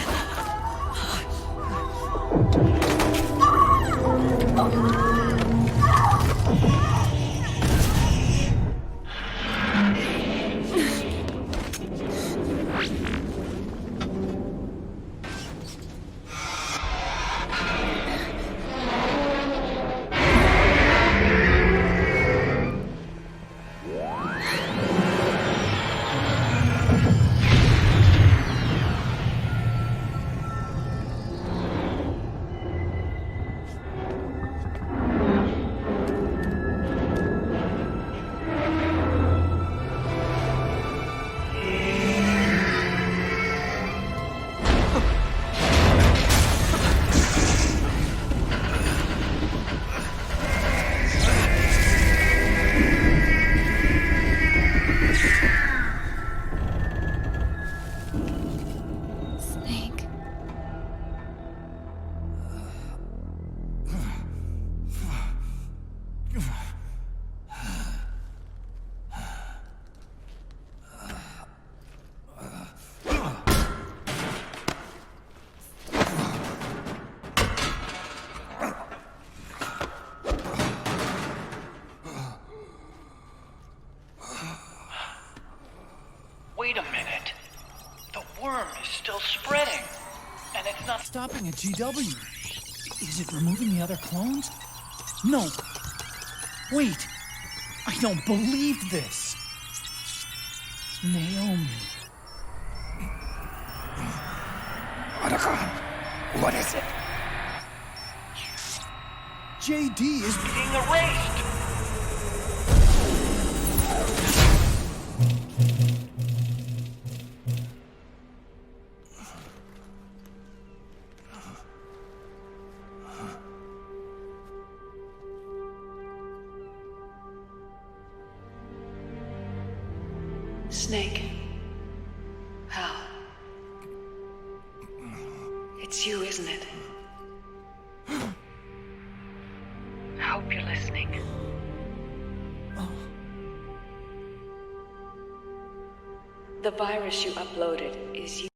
Wait a minute. The worm is still spreading. And it's not stopping at GW. Is it removing the other clones? No. Wait. I don't believe this. Naomi. Otacon, what is it? JD is being erased. Snake. How? It's you, isn't it? I hope you're listening. The virus you uploaded is you.